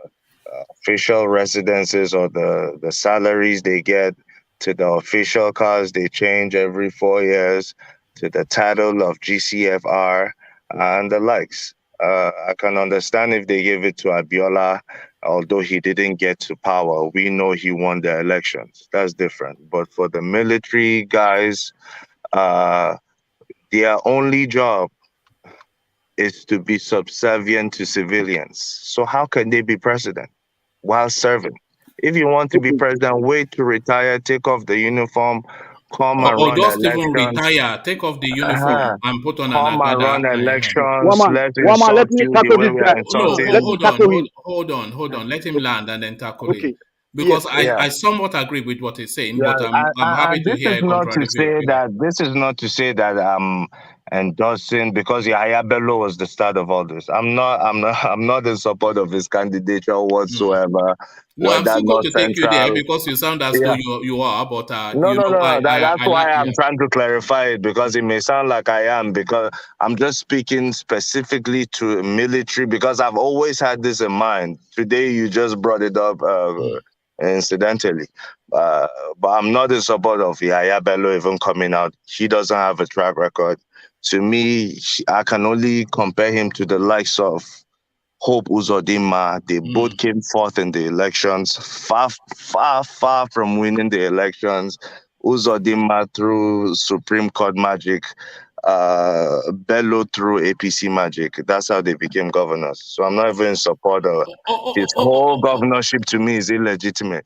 official residences or the salaries they get, to the official cars they change every 4 years, to the title of GCFR and the likes. I can understand if they gave it to Abiola, although he didn't get to power. We know he won the elections. That's different. But for the military guys, their only job is to be subservient to civilians. So how can they be president while serving? If you want to be president, wait to retire, take off the uniform, come and Or run just even elections. retire, take off the uniform and put on an Come and agbada. run elections. Woman, Let's woman, let insult me you the tackle way this we guy. are No, insulting Let you. me tackle him. hold on. Let him land and then tackle him. Okay. Because Yes. I somewhat agree with what he's saying, Yeah, but I'm happy to this hear is a not to contrary view. say Yeah. that I'm endorsing, because Yahaya Bello was the start of all this. I'm not in support of his candidature whatsoever. No, I'm Whether still going North to take you there Central, because you sound as though yeah. you are, but No. That's I why like I'm trying to clarify it, because it may sound like I am, because I'm just speaking specifically to military, because I've always had this in mind. Today you just brought it up incidentally. But I'm not in support of Yahaya Bello even coming out. He doesn't have a track record. To me, I can only compare him to the likes of Hope Uzodinma. They both came fourth in the elections, far from winning the elections. Uzodinma through Supreme Court magic, Bello through APC magic. That's how they became governors. So I'm not even in support of his whole governorship. To me is illegitimate.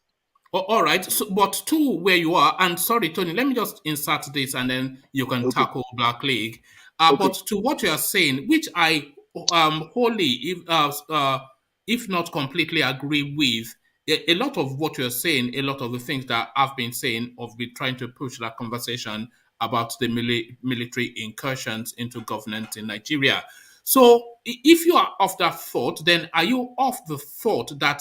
All right, so, but to where you are, and sorry, Tony, let me just insert this and then you can tackle Black League. But to what you are saying, which I wholly, if not completely agree with, a lot of what you're saying, a lot of the things that I've been saying, of been trying to push that conversation about the military incursions into governance in Nigeria. So if you are of that thought, then are you of the thought that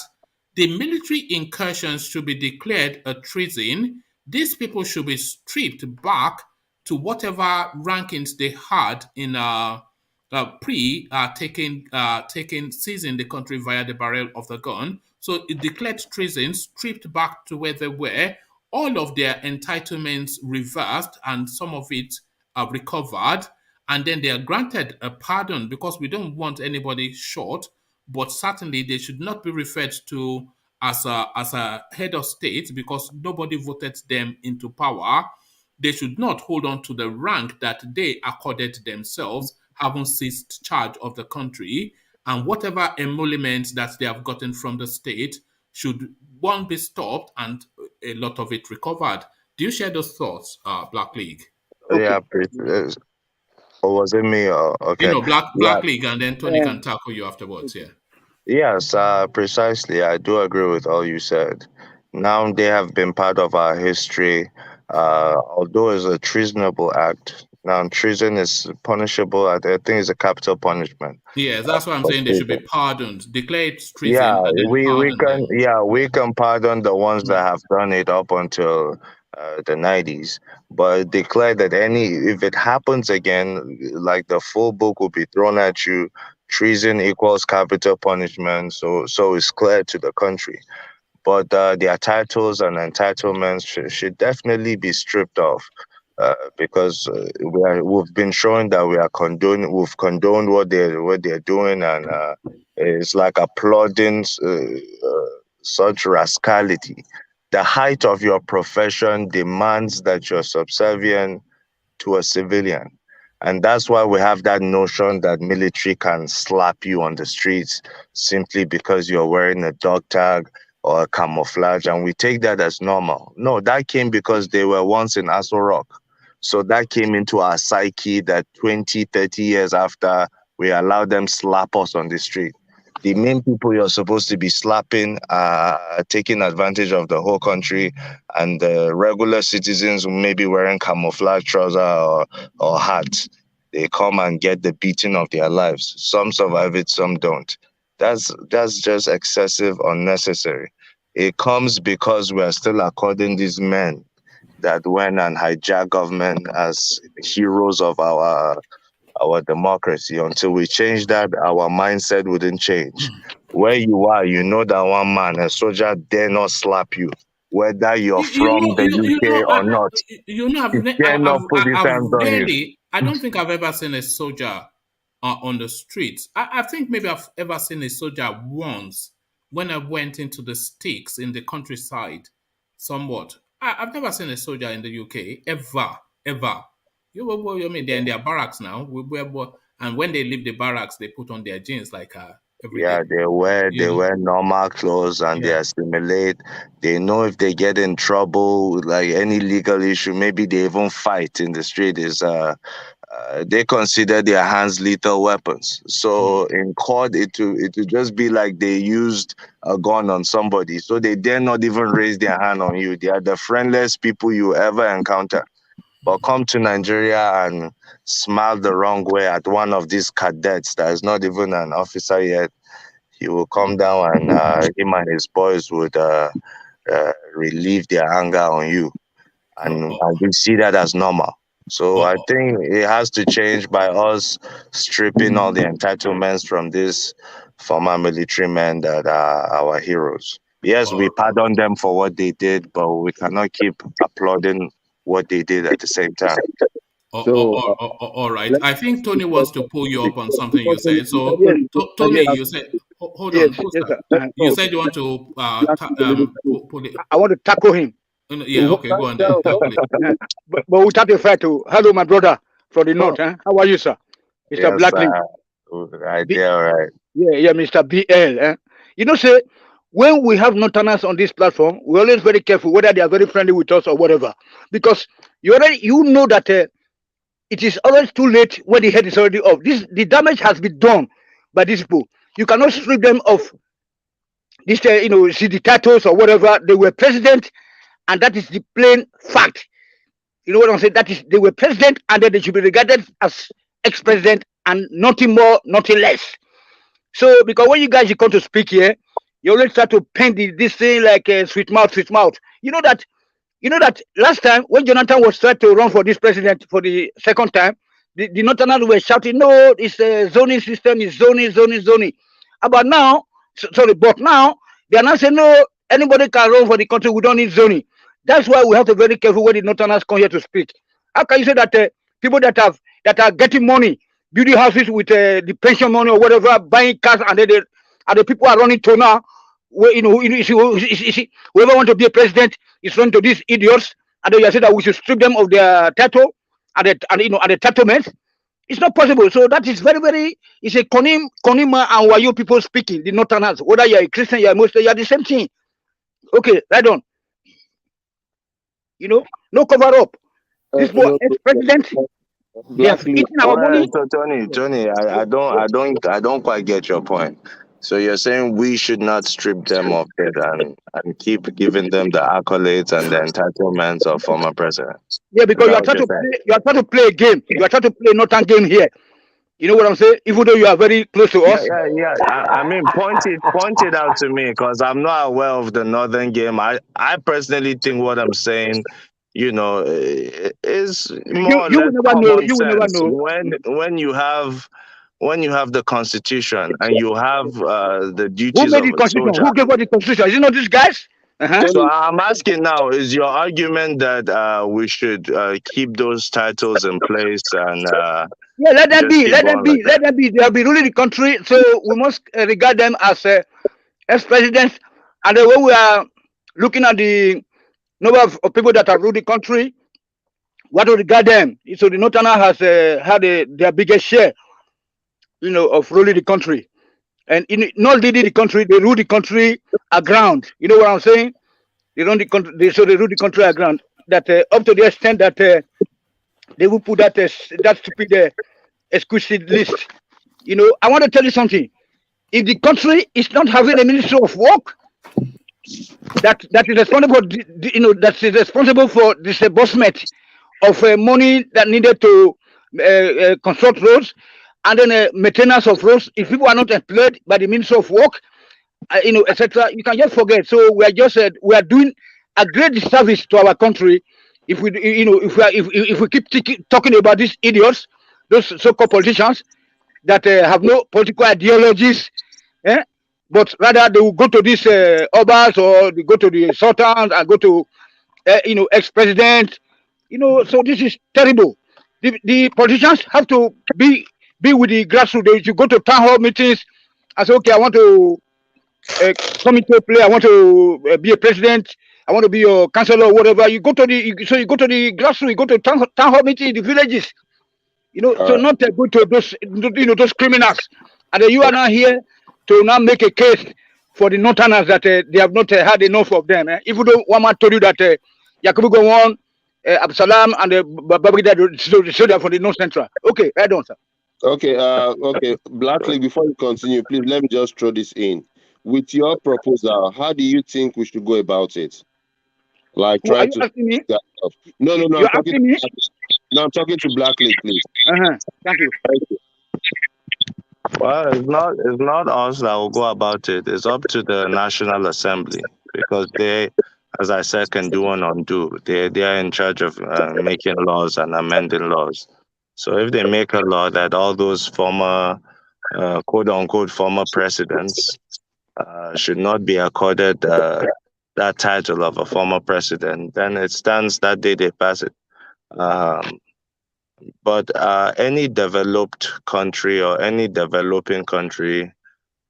the military incursions should be declared a treason? These people should be stripped back to whatever rankings they had in taking seizing the country via the barrel of the gun. So it declared treason, stripped back to where they were, all of their entitlements reversed, and some of it are recovered, and then they are granted a pardon, because we don't want anybody short, but certainly they should not be referred to as a head of state, because nobody voted them into power. They should not hold on to the rank that they accorded themselves, having seized charge of the country, and whatever emoluments that they have gotten from the state should, one, be stopped and a lot of it recovered. Do you share those thoughts, Black League? Yeah, or was it me? Okay. Black League, and then Tony can tackle you afterwards. Yeah. Yes, precisely. I do agree with all you said. Now they have been part of our history, although it's a treasonable act. Now treason is punishable. I think it's a capital punishment. Yes, that's why I'm saying they should be pardoned, declared treason, Yeah, and then we can pardon the ones that have done it up until the 90s, but declare that if it happens again, like the full book will be thrown at you. Treason equals capital punishment, so it's clear to the country. But their titles and entitlements should definitely be stripped off, because we've been showing that we've condoned what they're doing, and it's like applauding such rascality. The height of your profession demands that you're subservient to a civilian. And that's why we have that notion that military can slap you on the streets simply because you're wearing a dog tag or a camouflage, and we take that as normal. No, that came because they were once in Aso Rock. So that came into our psyche that 20, 30 years after, we allowed them slap us on the street. The main people you're supposed to be slapping are taking advantage of the whole country, and the regular citizens who may be wearing camouflage trousers or hats, they come and get the beating of their lives. Some survive it, some don't. That's just excessive, unnecessary. It comes because we are still according these men that went and hijacked government as heroes of our democracy. Until we change that, our mindset wouldn't change. Where you are, you know that one man, a soldier, dare not slap you, whether you're from the UK or not. I don't think I've ever seen a soldier on the streets. I think maybe I've ever seen a soldier once when I went into the sticks in the countryside, somewhat. I've never seen a soldier in the UK, ever. I mean, they're in their barracks now. And when they leave the barracks, they put on their jeans like every day. They wear normal clothes and they assimilate. They know if they get in trouble, like any legal issue, maybe they even fight in the street. They consider their hands lethal weapons. So in court, it will just be like they used a gun on somebody. So they dare not even raise their hand on you. They are the friendliest people you ever encounter. But come to Nigeria and smile the wrong way at one of these cadets that is not even an officer yet, he will come down and him and his boys would relieve their anger on you. And we see that as normal. So I think it has to change by us stripping all the entitlements from these former military men that are our heroes. Yes, we pardon them for what they did, but we cannot keep applauding what they did at the same time. All right. I think Tony wants to pull you up on something you said. So, Tony, you said, hold on. You said you want to pull it. I want to tackle him. Yeah, okay, go on then. But without the fact, hello, my brother from the north. How are you, sir? Mr. Blackley. Right there, right. Yeah, Mr. BL. You know, sir, when we have northerners on this platform, we're always very careful whether they are very friendly with us or whatever. Because you know that it is always too late when the head is already off. The damage has been done by these people. You cannot strip them of this, see the titles or whatever. They were president, and that is the plain fact. You know what I'm saying? That is, they were president, and then they should be regarded as ex-president and nothing more, nothing less. So, because when you guys come to speak here, you always try to paint this thing like sweet mouth. You know that last time when Jonathan was trying to run for this president for the second time, the Northerners were shouting, no, it's a zoning system, it's zoning. But now they are not saying, no, anybody can run for the country, we don't need zoning. That's why we have to be very careful when the Northerners come here to speak. How can you say that people that are getting money, building houses with the pension money or whatever, buying cars, and the people are running to now, where, whoever want to be a president is running to these idiots, and then you say that we should strip them of their title and the entitlements. It's not possible. So that is very, very, it's a Konima and Wayo people speaking, the Northerners. Whether you're a Christian, you're a Muslim, you're the same thing. Okay, right on. No cover up. This boy, ex-president, they have eaten our money. So Tony, I don't quite get your point. So you're saying we should not strip them of it and keep giving them the accolades and the entitlements of former presidents? Yeah, because you are trying to play a game. You are trying to play a Northern game here. You know what I'm saying? Even though you are very close to us. Yeah. I mean, point it out to me, because I'm not aware of the Northern game. I personally think what I'm saying, is more or less common sense. You will never know. When you have the Constitution and you have the duties of a soldier. Who gave us the Constitution? Is it not these guys? So I'm asking now, is your argument that we should keep those titles in place and let them be. They'll be ruling the country, so we must regard them as presidents. And when we are looking at the number of people that have ruled the country, what to regard them? So the Northerner has had their biggest share, of ruling the country. And not leading the country, they rule the country aground. You know what I'm saying? They run the country, they rule the country aground. That up to the extent that they will put that stupid exquisite list. I want to tell you something. If the country is not having a Ministry of Work that is responsible, that is responsible for disbursement of money that needed to construct roads, and then maintenance of roads, if people are not employed by the Ministry of Work, etc., you can just forget. So we are doing a great disservice to our country if we, if we keep talking about these idiots, those so-called politicians that have no political ideologies, but rather they will go to these obas, or they go to the sultans and go to ex-president. So this is terrible. The politicians have to be with the grassroots. They should go to town hall meetings and say, okay, I want to come into play. I want to be a president. I want to be your councillor or whatever. You go to the grassroots. You go to town hall meetings in the villages. So not go to those those criminals. And you are now here to now make a case for the northerners that they have not had enough of them. Even though one man told you that Yakubu Gowon, Absalam, and Babangida soldier from the North Central. Okay, right on, sir. Okay, Blackley, before you continue, please let me just throw this in. With your proposal, how do you think we should go about it? Like try to asking me? No, You're asking me? No, I'm talking to Blackley, please. Thank you. Well, it's not us that will go about it. It's up to the National Assembly, because they, as I said, can do and undo. They are in charge of making laws and amending laws. So if they make a law that all those former, quote unquote, former presidents should not be accorded that title of a former president, then it stands that day they pass it. But any developed country or any developing country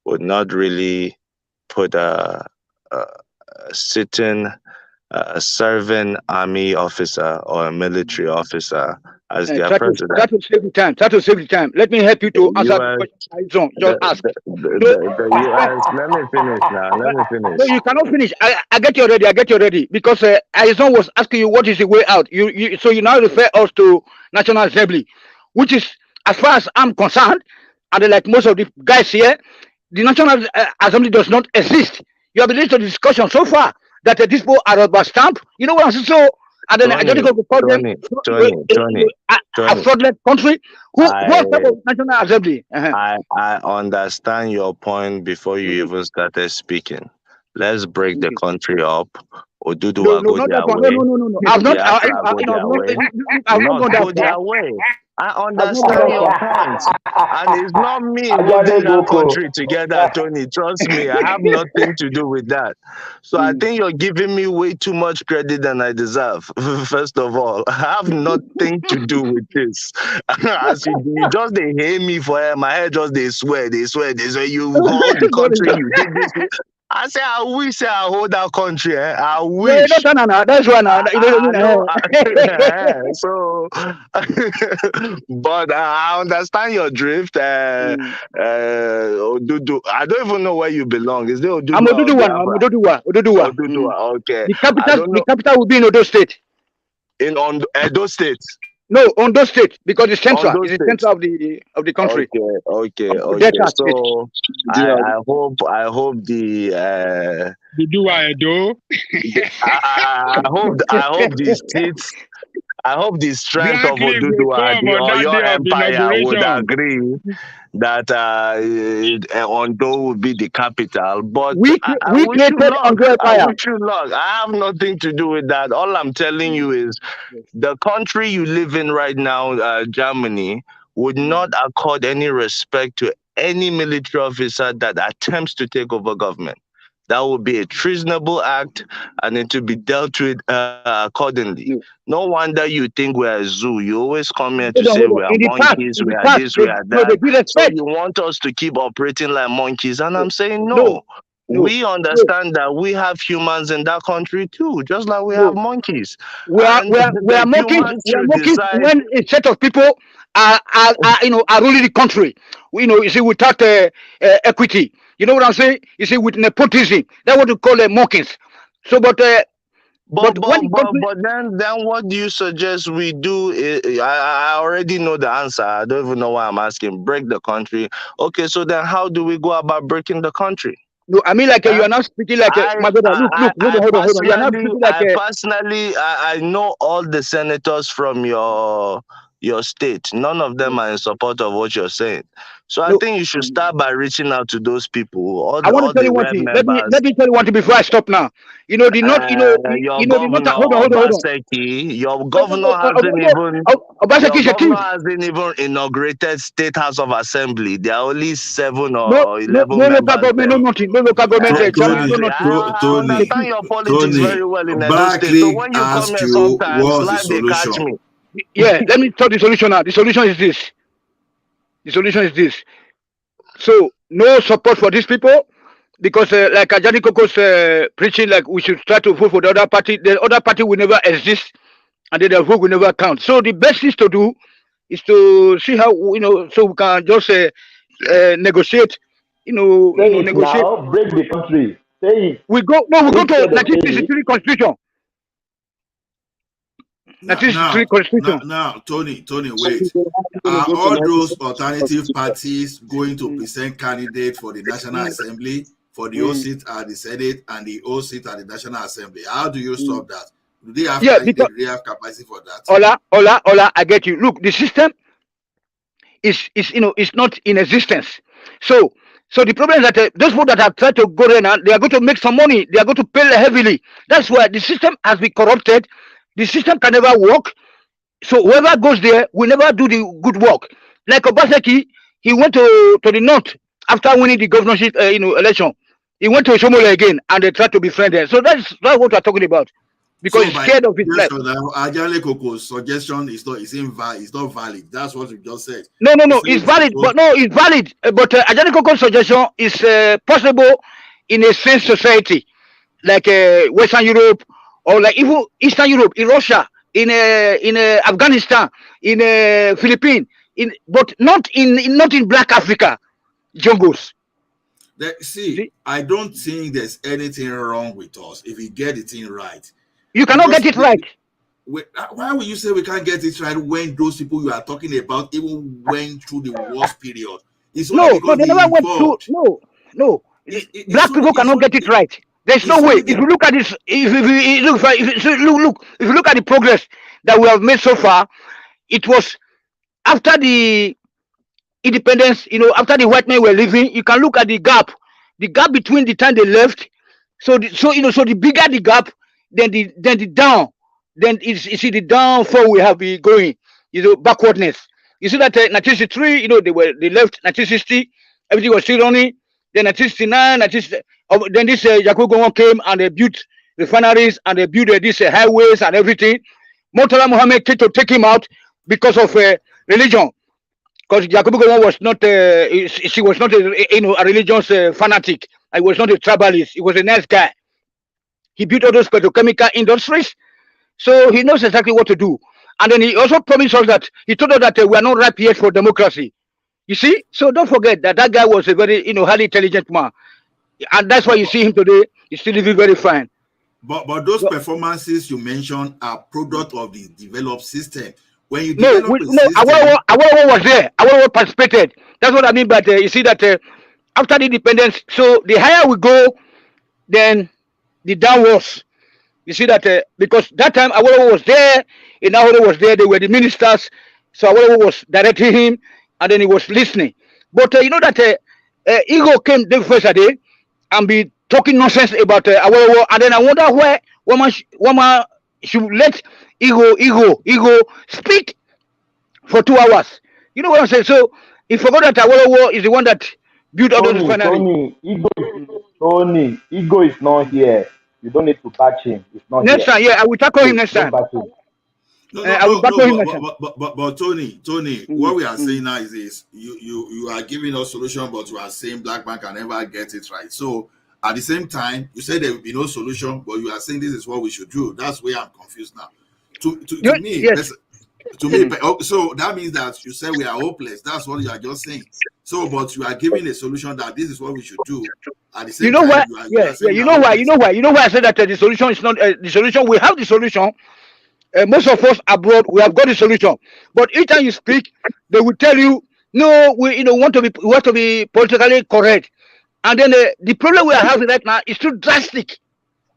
would not really put a sitting, serving army officer or a military officer as their president. That will save the time. That will save the time. Let me help you to answer the question. Just ask. Let me finish now. Let me finish. No, you cannot finish. I get you already. I get you already. Because Aizon was asking you what is the way out. So you now refer us to National Assembly, which is, as far as I'm concerned, and like most of the guys here, the National Assembly does not exist. You have been listening to the discussion so far that these people are rubber stamp. You know what I'm saying? So, and then I don't go call them a fraudulent country. Who type of National Assembly? I understand your point before you even started speaking. Let's break the country up. Oduduwa go their way. No. I've not gone that way. I understand your point. And it's not me holding that country together, Tony. Trust me, I have nothing to do with that. So I think you're giving me way too much credit than I deserve, first of all. I have nothing to do with this. As you just they hate me for my head, just they swear. You hold the country, you did this. I say, I wish I hold that country. I wish. That's one. So, but I understand your drift. Odudu. I don't even know where you belong. Is there Odudu? I'm Oduduwa. Oduduwa. Okay. The capital will be in Odo State. In Edo State. No, Ondo State, because it's central. It's the center of the country. Okay. So I hope the I hope the states. I hope the strength of Oduduwa or your empire would agree that Ondo will be the capital. But I wish you luck. I have nothing to do with that. All I'm telling you is the country you live in right now, Germany, would not accord any respect to any military officer that attempts to take over government. That would be a treasonable act, and it to be dealt with accordingly. No wonder you think we're a zoo. You always come here to say we are monkeys, we are this, we are that. So you want us to keep operating like monkeys, and I'm saying no. We understand that we have humans in that country too, just like we have monkeys. We are monkeys when a set of people are ruling the country. You see, without equity. You know what I'm saying? You see, with nepotism, that's what we call monkeys. So, but then what do you suggest we do? I already know the answer. I don't even know why I'm asking. Break the country. Okay, so then how do we go about breaking the country? No, I mean, like you are not speaking like my brother. Hold on. You are not speaking like personally, I know all the senators from your your state. None of them are in support of what you're saying. So I think you should start by reaching out to those people, I want to all tell the you one rep thing. members. Let me tell you one thing before I stop now. You know, the not, Your governor, hold on. Obaseki, your governor hasn't even inaugurated State House of Assembly. There are only 7 or 11 no members. Local government, no nothing. No local government. Exactly. I understand your politics very well in Edo State. So when you come here sometimes, life they catch me. Yeah, let me tell the solution now. The solution is this. So no support for these people. Because like Ajani Koko's preaching, like we should try to vote for the other party. The other party will never exist, and then the vote will never count. So the best thing to do is to see how so we can just negotiate. Negotiate. Now, break the country. Say it. We go to 1963 Constitution. 1963 Constitution. Now, Tony, wait. Are all those alternative parties going to present candidates for the National Assembly? For the O seat at the Senate and the O seat at the National Assembly. How do you stop that? Do they have capacity for that? Ola, I get you. Look, the system is not in existence. So the problem is that those people that have tried to go there now, they are going to make some money. They are going to pay heavily. That's why the system has been corrupted. The system can never work. So whoever goes there will never do the good work. Like Obaseki, he went to the north after winning the governorship election. He went to Shomole again and they tried to befriend them. So that's what we're talking about. Because he's scared of his life. So Ajale Koko's suggestion is not valid. That's what you just said. No, it's valid. But it's valid. But Ajale Koko's suggestion is possible in a sane society, like Western Europe or like even Eastern Europe, in Russia, in Afghanistan, in Philippines, but not in Black Africa jungles. See, I don't think there's anything wrong with us if we get the thing right. You cannot get it right. Why would you say we can't get it right when those people you are talking about even went through the worst period? It's no, they never went through. No. Black people cannot get it right. There's no way. If you look at this, if you look at the progress that we have made so far, it was after the independence, after the white men were leaving. You can look at the gap between the time they left. So the bigger the gap, then the down, then you see the downfall we have been going, backwardness. You see that 1963, they left 1960, everything was still running. Then 1969, then this Yakubu came and they built refineries and they built these highways and everything. Murtala Muhammad came to take him out because of religion. Because Yakubu was not, she was not a religious fanatic. I was not a tribalist. He was a nice guy. He built all those petrochemical industries, so he knows exactly what to do. And then he also promised us that he told us that we are not ripe yet for democracy. You see, so don't forget that guy was a very highly intelligent man, and that's why you see him today. He's still living very fine. But those performances you mentioned are product of the developed system. When you Awolowo was there. Awolowo participated. That's what I mean. But you see that after the independence, so the higher we go, then the downwards. You see that because that time Awolowo was there, and Awolowo was there. They were the ministers, so Awolowo was directing him, and then he was listening. But you know that Ego came the first day and be talking nonsense about Awolowo, and then I wonder why woman should let Ego speak for 2 hours. You know what I'm saying? So he forgot that Awolowo is the one that built all those refineries. Ego is not here. You don't need to batch him. It's not next here. Time, yeah, I will tackle him next time. But Tony, what we are saying now is this: you are giving us solution, but you are saying black man can never get it right. So at the same time, you said there will be no solution, but you are saying this is what we should do. That's where I'm confused now. To me, yes. So that means that you say we are hopeless. That's what you are just saying. So, but you are giving a solution that this is what we should do. At the same time, you know why I said that the solution is not the solution. We have the solution. Most of us abroad, we have got the solution. But each time you speak, they will tell you, no, we want to be politically correct. And then the problem we are having right now is too drastic.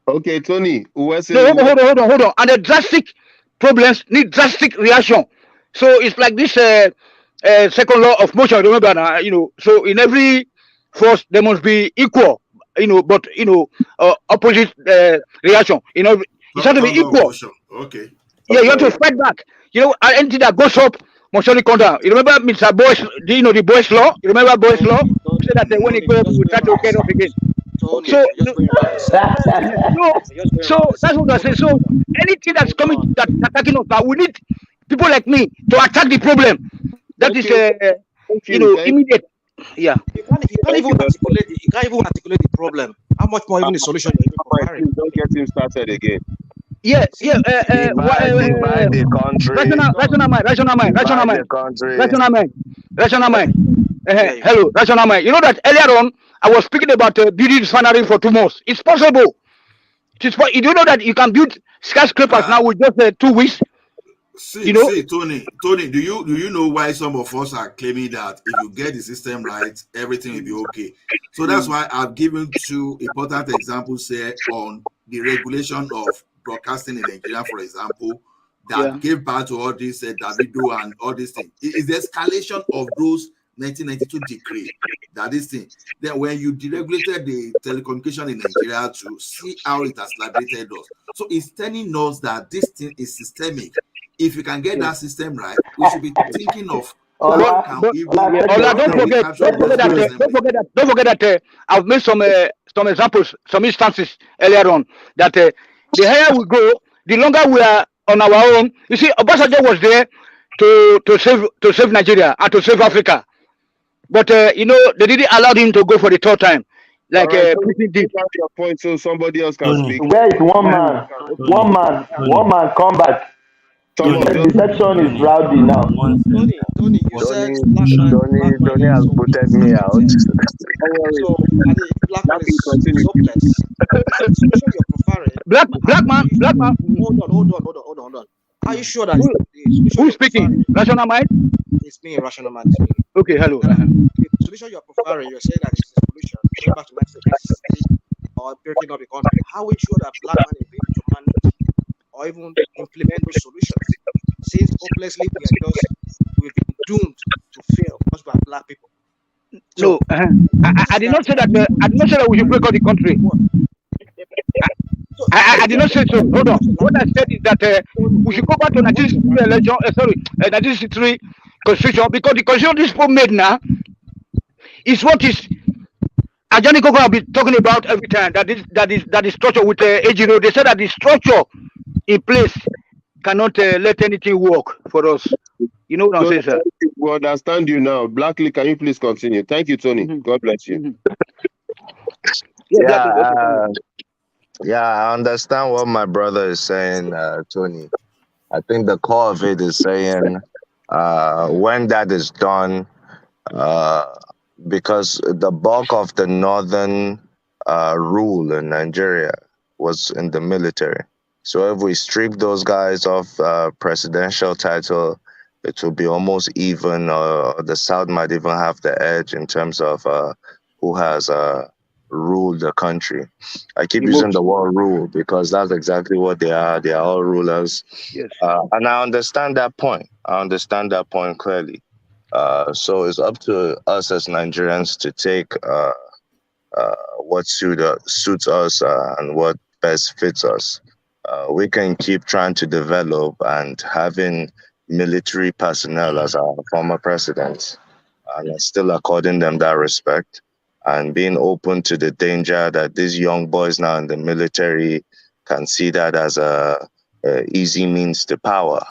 Okay, Tony. Hold on. And the drastic problems need drastic reaction. So it's like this second law of motion. Remember now, So in every force there must be equal, but opposite reaction. It's have to be Third law of equal. motion. Okay. Yeah, you have to fight back. Anything that goes up must surely come down. You remember Mr. Boyce? Do you know the Boyce law? You remember Boyce law? Say that when it goes up, we try to get up again. So that's what I say. So anything that's coming, that's attacking us, now we need people like me to attack the problem. That is, immediate. Yeah. You can't even articulate the problem. How much more even the solution? Don't get him started again. Yeah. Divide the country. Rational mind. Hello, rational mind. You know that earlier on, I was speaking about building refinery for 2 months. It's possible. You do know that you can build skyscrapers now with just 2 weeks? See, Tony, do you know why some of us are claiming that if you get the system right, everything will be okay? So that's why I've given 2 important examples here on the regulation of broadcasting in Nigeria, for example, that gave birth to all this Davido and all these things. It is the escalation of those 1992 decree that this thing. Then when you deregulated the telecommunication in Nigeria to see how it has liberated us. So it's telling us that this thing is systemic. If you can get that system right, we should be thinking of don't forget that I've made some examples, some instances earlier on that the higher we go, the longer we are on our own. You see, Obasanjo was there to save Nigeria and to save Africa, but they didn't allow him to go for the 3rd time. Like Putin did. Your point, so somebody else can speak. Where is one man? One man, come back. The section is rowdy now. Tony, you said Tony has booted me out. So, black man is hopeless. Black man. Hold on. Are you sure that who is speaking? Rational mind? It's me, Rational mind. Okay, hello. The solution you're preferring, you're saying that it's a solution going back to 1960 or breaking up the country. How are we sure that black man is able to manage or even implement those solutions? Since hopelessly we've been doomed to fail because we are black people. So, I did not say that. I did not say that we should break up the country. I did not say so. Hold on. What I said is that we should go back to 1963 constitution, because the constitution this people made now is what is Ajani Koko will be talking about every time. That is structure with Ejiro. They said that the structure in place cannot let anything work for us. You know what I'm saying, sir? We understand you now. Blackley, can you please continue? Thank you, Tony. God bless you. Yeah, I understand what my brother is saying, Tony. I think the core of it is saying when that is done, because the bulk of the northern rule in Nigeria was in the military. So if we strip those guys off presidential title, it will be almost even. The South might even have the edge in terms of who has ruled the country. I keep using the word rule because that's exactly what they are. They are all rulers. Yes. And I understand that point. I understand that point clearly. So it's up to us as Nigerians to take what suits us and what best fits us. We can keep trying to develop and having military personnel as our former presidents and still according them that respect and being open to the danger that these young boys now in the military can see that as a easy means to power,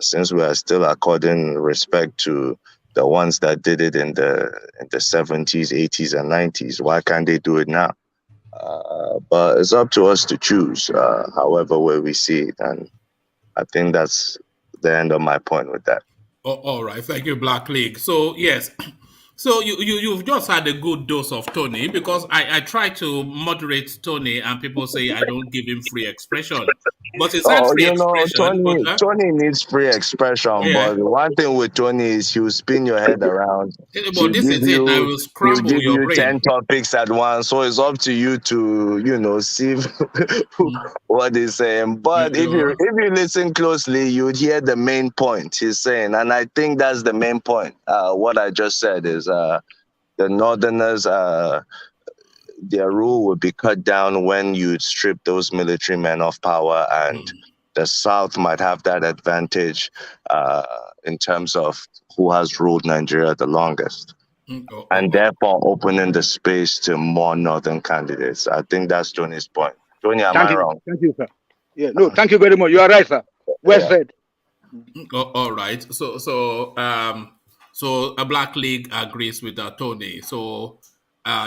since we are still according respect to the ones that did it in the 70s, 80s, and 90s. Why can't they do it now? But it's up to us to choose, however way we see it. And I think that's the end of my point with that. Oh, all right. Thank you, Black League. So, yes, So you've just had a good dose of Tony, because I try to moderate Tony and people say I don't give him free expression. But it's had Oh, free expression, but Tony needs free expression, yeah. but one thing with Tony is he'll spin your head around. But this is it. I will He'll scramble give your you 10 brain. topics at once. So it's up to you to, see what he's saying. But if you listen closely, you'd hear the main point he's saying. And I think that's the main point. What I just said is the Northerners, their rule would be cut down when you strip those military men of power, and the South might have that advantage in terms of who has ruled Nigeria the longest, and therefore opening the space to more Northern candidates. I think that's Tony's point. Tony, am I wrong? Thank you, sir. Yeah, no, thank you very much. You are right, sir. Well said. All right. So a Black League agrees with Tony. So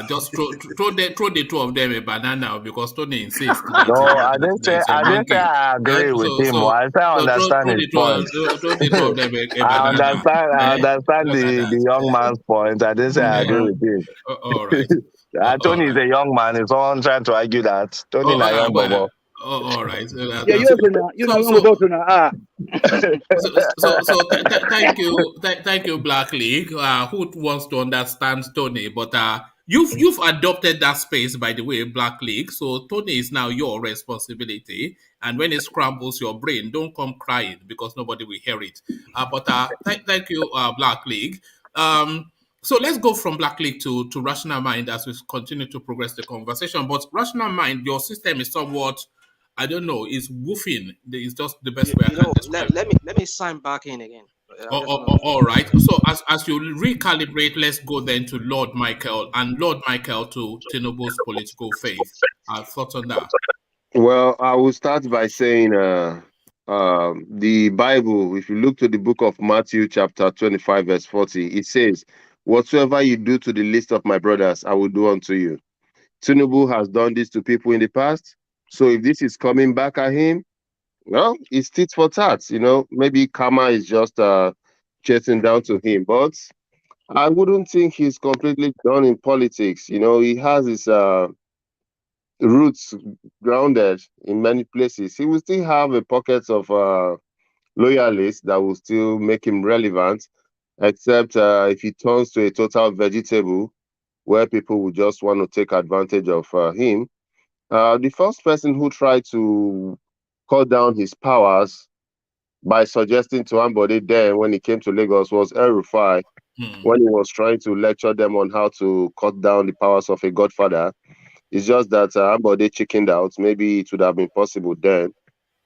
just throw the two of them a banana, because Tony insists that no, I didn't say I agree with him. I understand his point. Throw the two of them a banana. I understand the young man's point. I didn't say I agree with him. All right. Tony is a young man. Is someone trying to argue that? Tony is a young boy. All right. Yeah, you know, So thank you, Black League. Who wants to understand Tony? But you've adopted that space, by the way, Black League. So Tony is now your responsibility. And when it scrambles your brain, don't come crying, because nobody will hear it. But thank you, Black League. So let's go from Black League to Rational Mind as we continue to progress the conversation. But Rational Mind, your system is somewhat, I don't know, is woofing. It's just the best way I can describe it. Let me sign back in again. All right. So as you recalibrate, let's go then to Lord Michael, and Lord Michael to Tinubu's political faith. Thoughts on that? Well, I will start by saying the Bible, if you look to the book of Matthew chapter 25 verse 40, it says, "Whatsoever you do to the least of my brothers, I will do unto you." Tinubu has done this to people in the past. So if this is coming back at him, well, it's tit for tat. Maybe karma is just chasing down to him. But I wouldn't think he's completely done in politics. He has his roots grounded in many places. He will still have a pocket of loyalists that will still make him relevant, except if he turns to a total vegetable where people will just want to take advantage of him. The first person who tried to cut down his powers by suggesting to Ambode then when he came to Lagos was El-Rufai, when he was trying to lecture them on how to cut down the powers of a godfather. It's just that Ambode chickened out. Maybe it would have been possible then.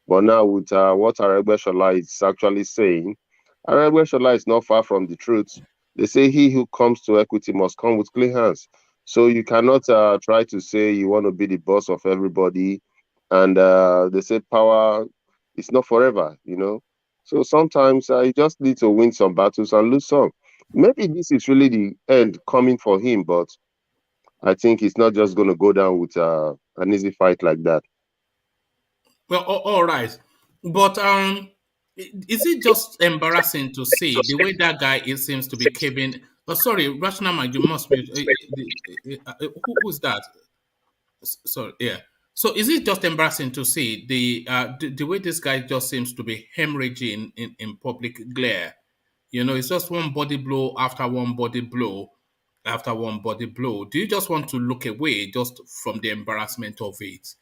But now with what Aregbesola is actually saying, Aregbesola is not far from the truth. They say he who comes to equity must come with clean hands. So you cannot try to say you want to be the boss of everybody. And they say power is not forever, So sometimes you just need to win some battles and lose some. Maybe this is really the end coming for him, but I think it's not just going to go down with an easy fight like that. Well, all right. But is it just embarrassing to see the way that guy seems to be caving? Oh, sorry, Rational Mind, you must be. Who's that? Sorry, yeah. So is it just embarrassing to see the way this guy just seems to be hemorrhaging in public glare? It's just one body blow after one body blow after one body blow. Do you just want to look away just from the embarrassment of it?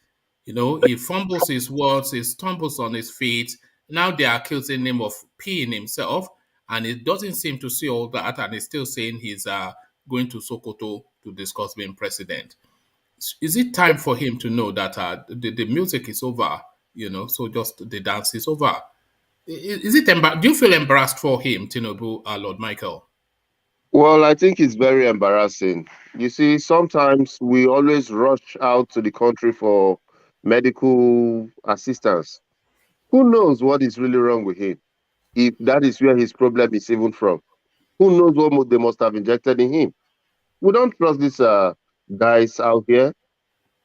He fumbles his words, he stumbles on his feet. Now they are accusing him of peeing himself, and he doesn't seem to see all that, and he's still saying he's going to Sokoto to discuss being president. Is it time for him to know that the music is over, so just the dance is over? Is it do you feel embarrassed for him, Tinubu, Lord Michael? Well, I think it's very embarrassing. You see, sometimes we always rush out to the country for medical assistance. Who knows what is really wrong with him? If that is where his problem is even from. Who knows what they must have injected in him? We don't trust these guys out here.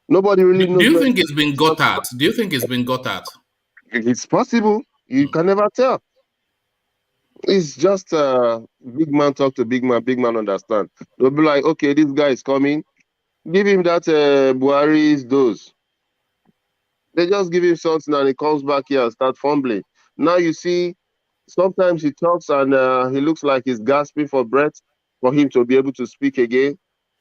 Nobody really knows. Do you think it's been got at? Do you think it's been got at? It's possible. You can never tell. It's just big man talk to big man understand. They'll be like, okay, this guy is coming. Give him that Buhari's dose. They just give him something and he comes back here and start fumbling. Now you see, sometimes he talks and he looks like he's gasping for breath for him to be able to speak again.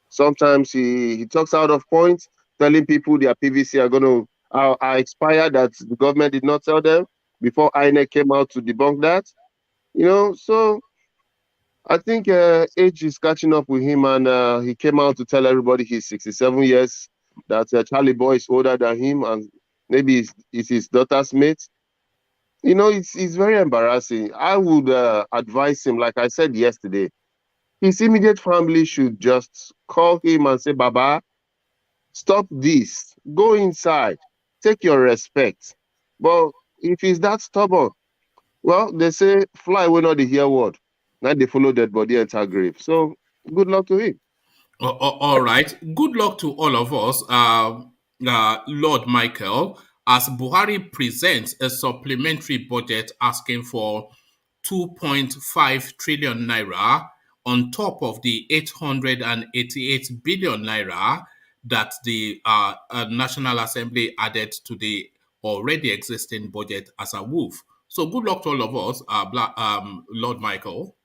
Sometimes he talks out of point, telling people their PVC are going to are expired, that the government did not tell them before INEC came out to debunk that. So I think age is catching up with him, and he came out to tell everybody he's 67 years, that Charlie Boy is older than him, and maybe it's his daughter's mate. It's very embarrassing. I would advise him, like I said yesterday, his immediate family should just call him and say, Baba, stop this. Go inside. Take your respect. But if he's that stubborn, well, they say fly will not hear word. Now they follow dead body enter grave. So good luck to him. All right. Good luck to all of us, Lord Michael, as Buhari presents a supplementary budget asking for 2.5 trillion naira on top of the 888 billion naira that the National Assembly added to the already existing budget as a woof. So good luck to all of us, Lord Michael.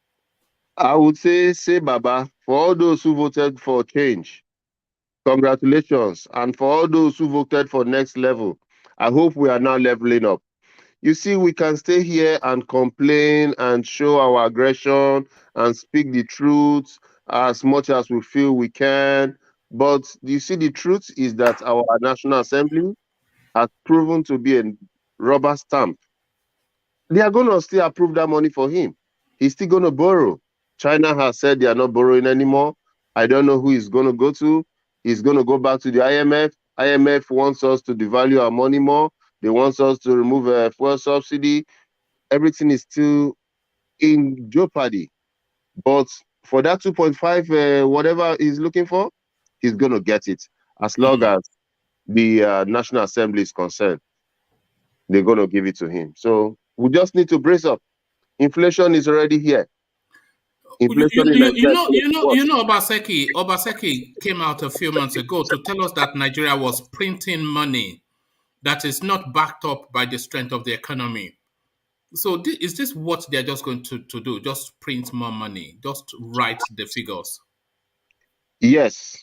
I would say Baba, for all those who voted for change, congratulations. And for all those who voted for next level, I hope we are now leveling up. You see, we can stay here and complain and show our aggression and speak the truth as much as we feel we can. But you see, the truth is that our National Assembly has proven to be a rubber stamp. They are going to still approve that money for him. He's still going to borrow. China has said they are not borrowing anymore. I don't know who he's going to go to. He's going to go back to the IMF. IMF wants us to devalue our money more. They want us to remove a fuel subsidy. Everything is still in jeopardy. But for that 2.5, whatever he's looking for, he's going to get it. As long as the National Assembly is concerned, they're going to give it to him. So we just need to brace up. Inflation is already here. Obaseki came out a few months ago to tell us that Nigeria was printing money that is not backed up by the strength of the economy. So is this what they're just going to do? Just print more money? Just write the figures? Yes,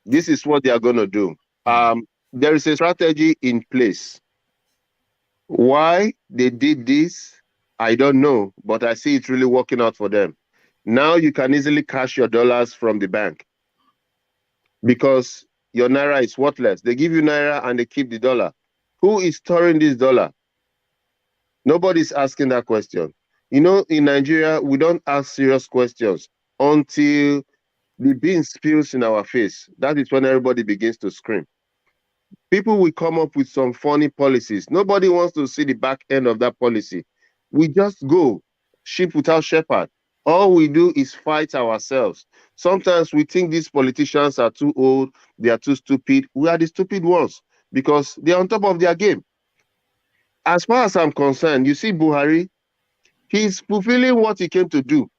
this is what they are going to do. There is a strategy in place. Why they did this, I don't know, but I see it really working out for them. Now you can easily cash your dollars from the bank because your naira is worthless. They give you naira and they keep the dollar. Who is storing this dollar? Nobody's asking that question. In Nigeria, we don't ask serious questions until the bean spills in our face. That is when everybody begins to scream. People will come up with some funny policies. Nobody wants to see the back end of that policy. We just go, sheep without shepherd. All we do is fight ourselves. Sometimes we think these politicians are too old, they are too stupid. We are the stupid ones because they are on top of their game. As far as I'm concerned, you see Buhari, he's fulfilling what he came to do.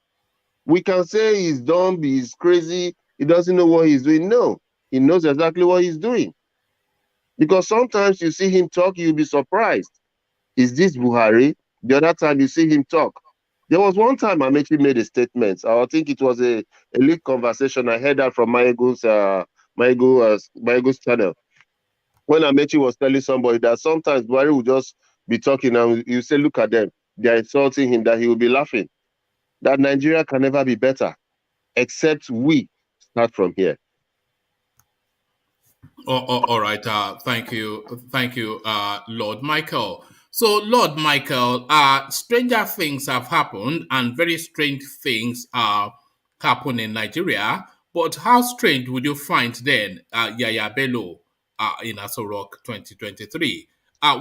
We can say he's dumb, he's crazy, he doesn't know what he's doing. No, he knows exactly what he's doing. Because sometimes you see him talk, you'll be surprised. Is this Buhari? The other time you see him talk. There was one time Amechi made a statement. I think it was a leaked conversation. I heard that from Maego's channel. When Amechi was telling somebody that sometimes Buhari would just be talking and you say, look at them. They're insulting him, that he will be laughing. That Nigeria can never be better, except we start from here. All right. Thank you, Lord Michael. So, Lord Michael, stranger things have happened, and very strange things happen in Nigeria. But how strange would you find then, Yahaya Bello, in Aso Rock 2023?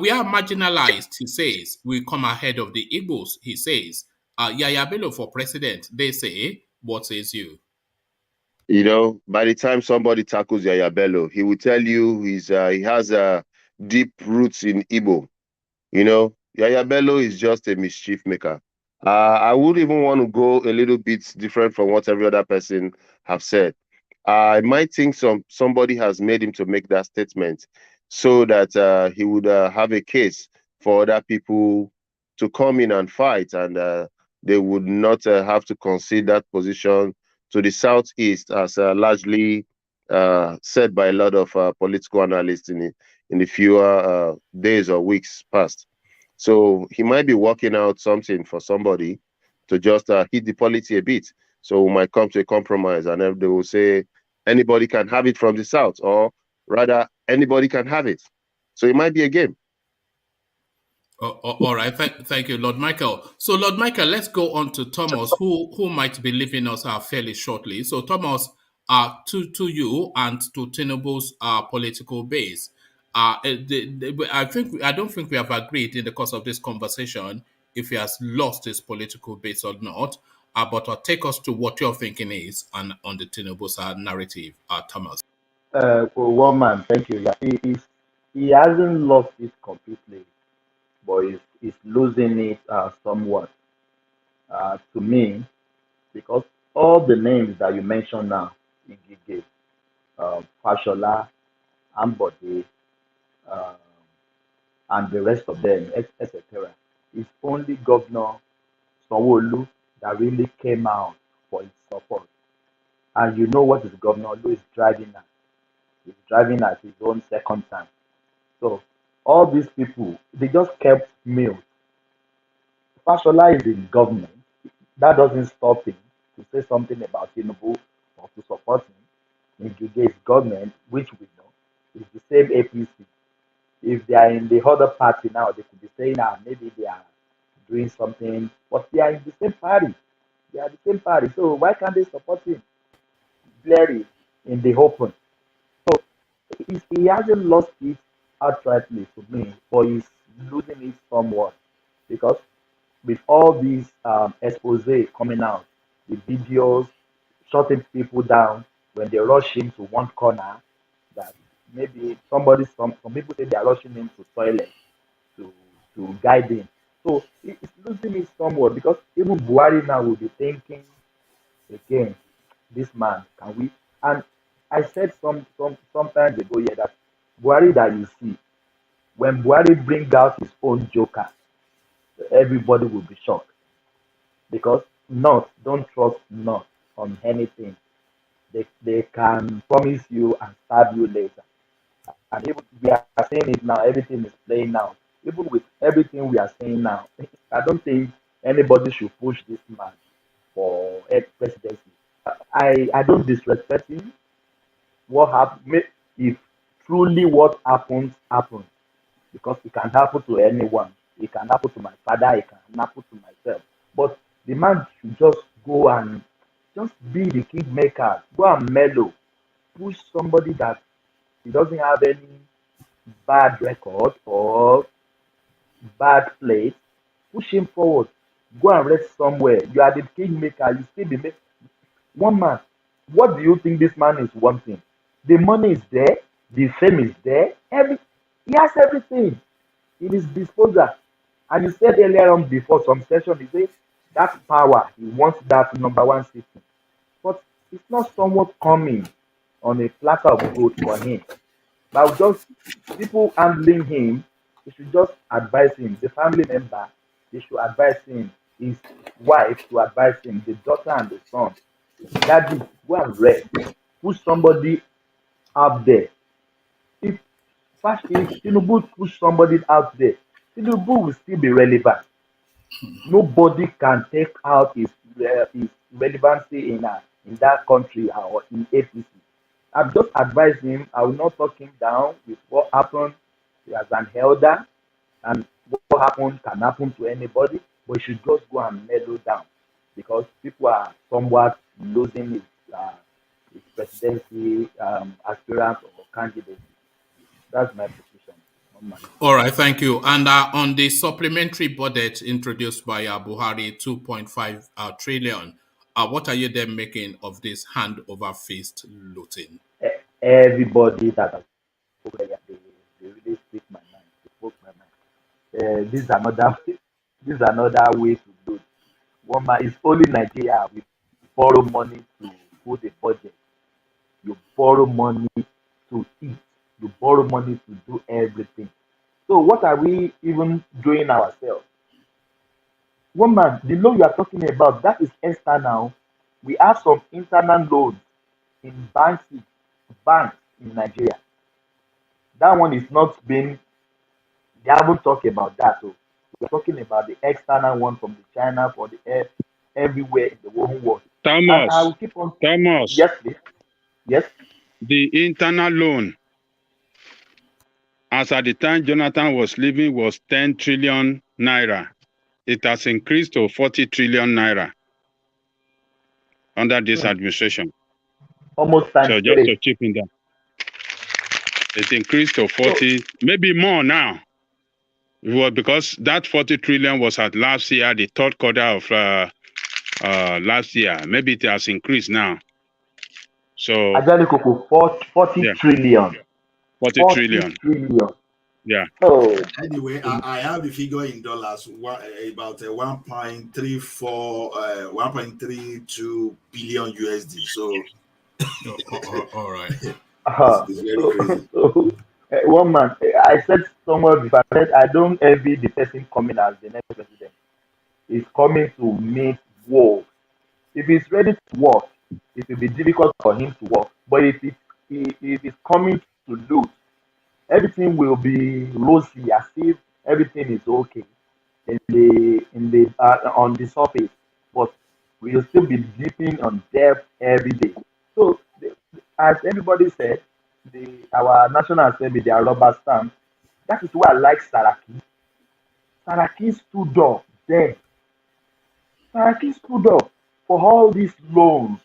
We are marginalized, he says. We come ahead of the Igbos, he says. Yahaya Bello for president, they say. What says you? By the time somebody tackles Yahaya Bello, he will tell you he has deep roots in Igbo. Yahaya Bello is just a mischief maker. I would even want to go a little bit different from what every other person have said. I might think somebody has made him to make that statement so that he would have a case for other people to come in and fight, and they would not have to concede that position to the Southeast, as largely said by a lot of political analysts in the fewer days or weeks past. So he might be working out something for somebody to just hit the polity a bit. So we might come to a compromise, and they will say anybody can have it from the South, or rather anybody can have it. So it might be a game. All right. Thank you, Lord Michael. So, Lord Michael, let's go on to Thomas, who might be leaving us fairly shortly. So, Thomas, to you and to Tinubu's political base, I don't think we have agreed in the course of this conversation if he has lost his political base or not. But take us to what your thinking is on the Tinubu's narrative, Thomas. One man, thank you. Yeah, he hasn't lost it completely, but he's losing it somewhat. To me, because all the names that you mentioned now, Igige, Fashola, Ambode, uh, and the rest of them, etc., it's only Governor Sanwo-Olu that really came out for his support. And you know what is Governor Olu is driving at? He's driving at his own second time. So all these people, they just kept mute. Fashola is in government. That doesn't stop him to say something about Tinubu or to support him. In Gige's government, which we know is the same APC. If they are in the other party now, they could be saying, maybe they are doing something, but they are in the same party. They are the same party. So why can't they support him? Clearly in the open. So he hasn't lost it outrightly to me, but he's losing it somewhat because with all these expose coming out, the videos shutting people down when they rush him to one corner, that maybe some people say they are rushing him to toilet to guide him. So it's losing it somewhat because even Buhari now will be thinking again, this man, can we? And I said sometimes ago here that Buhari that you see, when Buhari bring out his own joker, everybody will be shocked because don't trust not on anything. They can promise you and stab you later. And even we are saying it now, everything is playing out. Even with everything we are saying now, I don't think anybody should push this man for presidency. I don't disrespect him. What happened? If truly what happens, because it can happen to anyone. It can happen to my father. It can happen to myself. But the man should just go and just be the kingmaker. Go and mellow. Push somebody that he doesn't have any bad record or bad place. Push him forward. Go and rest somewhere. You are the kingmaker. You still be one man. What do you think this man is wanting? The money is there. The fame is there. He has everything in his disposal. And you said earlier on before some session, he said that power, he wants that number one system. But it's not somewhat coming on a platter of gold for him. But just people handling him, they should just advise him. The family member, they should advise him. His wife to advise him. The daughter and the son. Daddy, go and rest. Put somebody out there. If Tinubu push somebody out there, Tinubu will still be relevant. Nobody can take out his relevancy in that country or in APC. I've just advised him. I will not talk him down with what happened as an elder, and what happened can happen to anybody. But he should just go and mellow down because people are somewhat losing his presidency aspirant or candidate. That's my position. All right, thank you. And on the supplementary budget introduced by Buhari, 2.5 trillion, what are you then making of this hand over fist looting? Everybody that has spoken, they really speak my mind. They spoke my mind. This is another way to do it. It's only Nigeria we borrow money to put a budget. You borrow money to eat. You borrow money to do everything. So what are we even doing ourselves? The loan you are talking about, that is external. We have some internal loans in banks in Nigeria. That one is not being, they haven't talked about that. So we're talking about the external one from the China for the everywhere in the whole world. And I will keep on. Thomas. Yes, please. Yes. The internal loan, as at the time Jonathan was leaving, was 10 trillion naira. It has increased to 40 trillion naira under this administration. Almost times so just three. to chip in that. It increased to 40, maybe more now. Well, because that 40 trillion was at last year, the third quarter of last year. Maybe it has increased now. So Ajali Koko, 40 yeah. trillion. 40 trillion. Yeah. Oh. Anyway, I have the figure in dollars, about 1.32 billion USD. So, all right. It's very crazy. One man, I said somewhere before, I said I don't envy the person coming as the next president. He's coming to meet war. If he's ready to work, it will be difficult for him to work. But if he's coming to lose, everything will be rosy, as if everything is okay on the surface. But we'll still be dipping on depth every day. So, as everybody said, our National Assembly, they are rubber stamp. That is why I like Saraki. Saraki stood up then. Saraki stood up for all these loans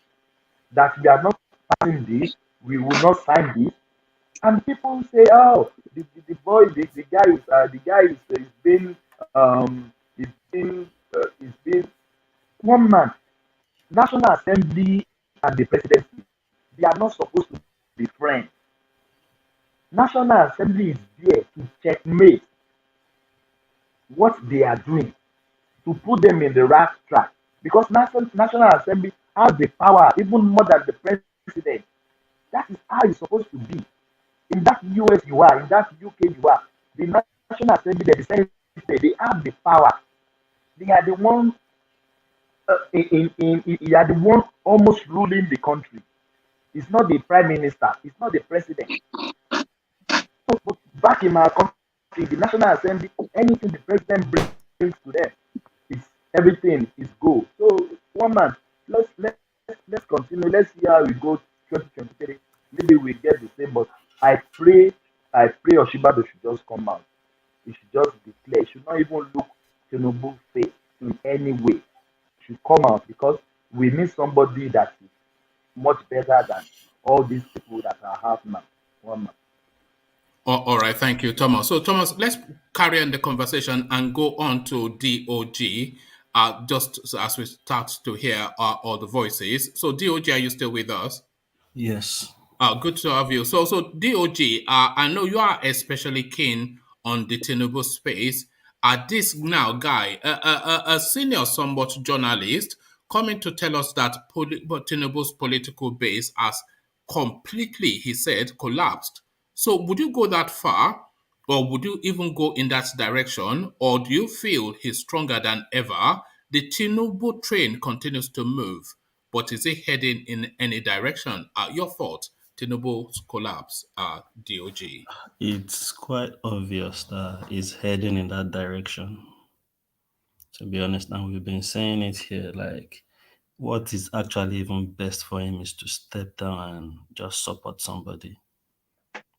that we are not passing this, we will not sign this. And people say, oh, the guy is being one man. National Assembly and the presidency, they are not supposed to be friends. National Assembly is there to checkmate what they are doing, to put them in the right track. Because National Assembly has the power, even more than the president. That is how it's supposed to be. In that US you are, in that UK you are, the National Assembly, the Senate, they have the power. They are the one. They are the one almost ruling the country. It's not the prime minister. It's not the president. So, but back in our country, the National Assembly, anything the president brings to them, everything is good. So, one man, let's continue. Let's see how we go 2023. Maybe we get the same. But I pray Oshibado should just come out. He should just declare. He should not even look Tinubu's face in any way. He should come out because we need somebody that is much better than all these people that are half now. One man. All right, thank you, Thomas. So, Thomas, let's carry on the conversation and go on to DOG, just as we start to hear all the voices. So, DOG, are you still with us? Yes. Good to have you. So DOG, I know you are especially keen on the Tinubu space. This now guy, a senior somewhat journalist, coming to tell us that Tinubu's political base has completely, he said, collapsed. So would you go that far? Or would you even go in that direction? Or do you feel he's stronger than ever? The Tinubu train continues to move, but is it heading in any direction? Your thoughts? Tinubu's collapse, DOG? It's quite obvious that it's heading in that direction, to be honest. And we've been saying it here, like, what is actually even best for him is to step down and just support somebody.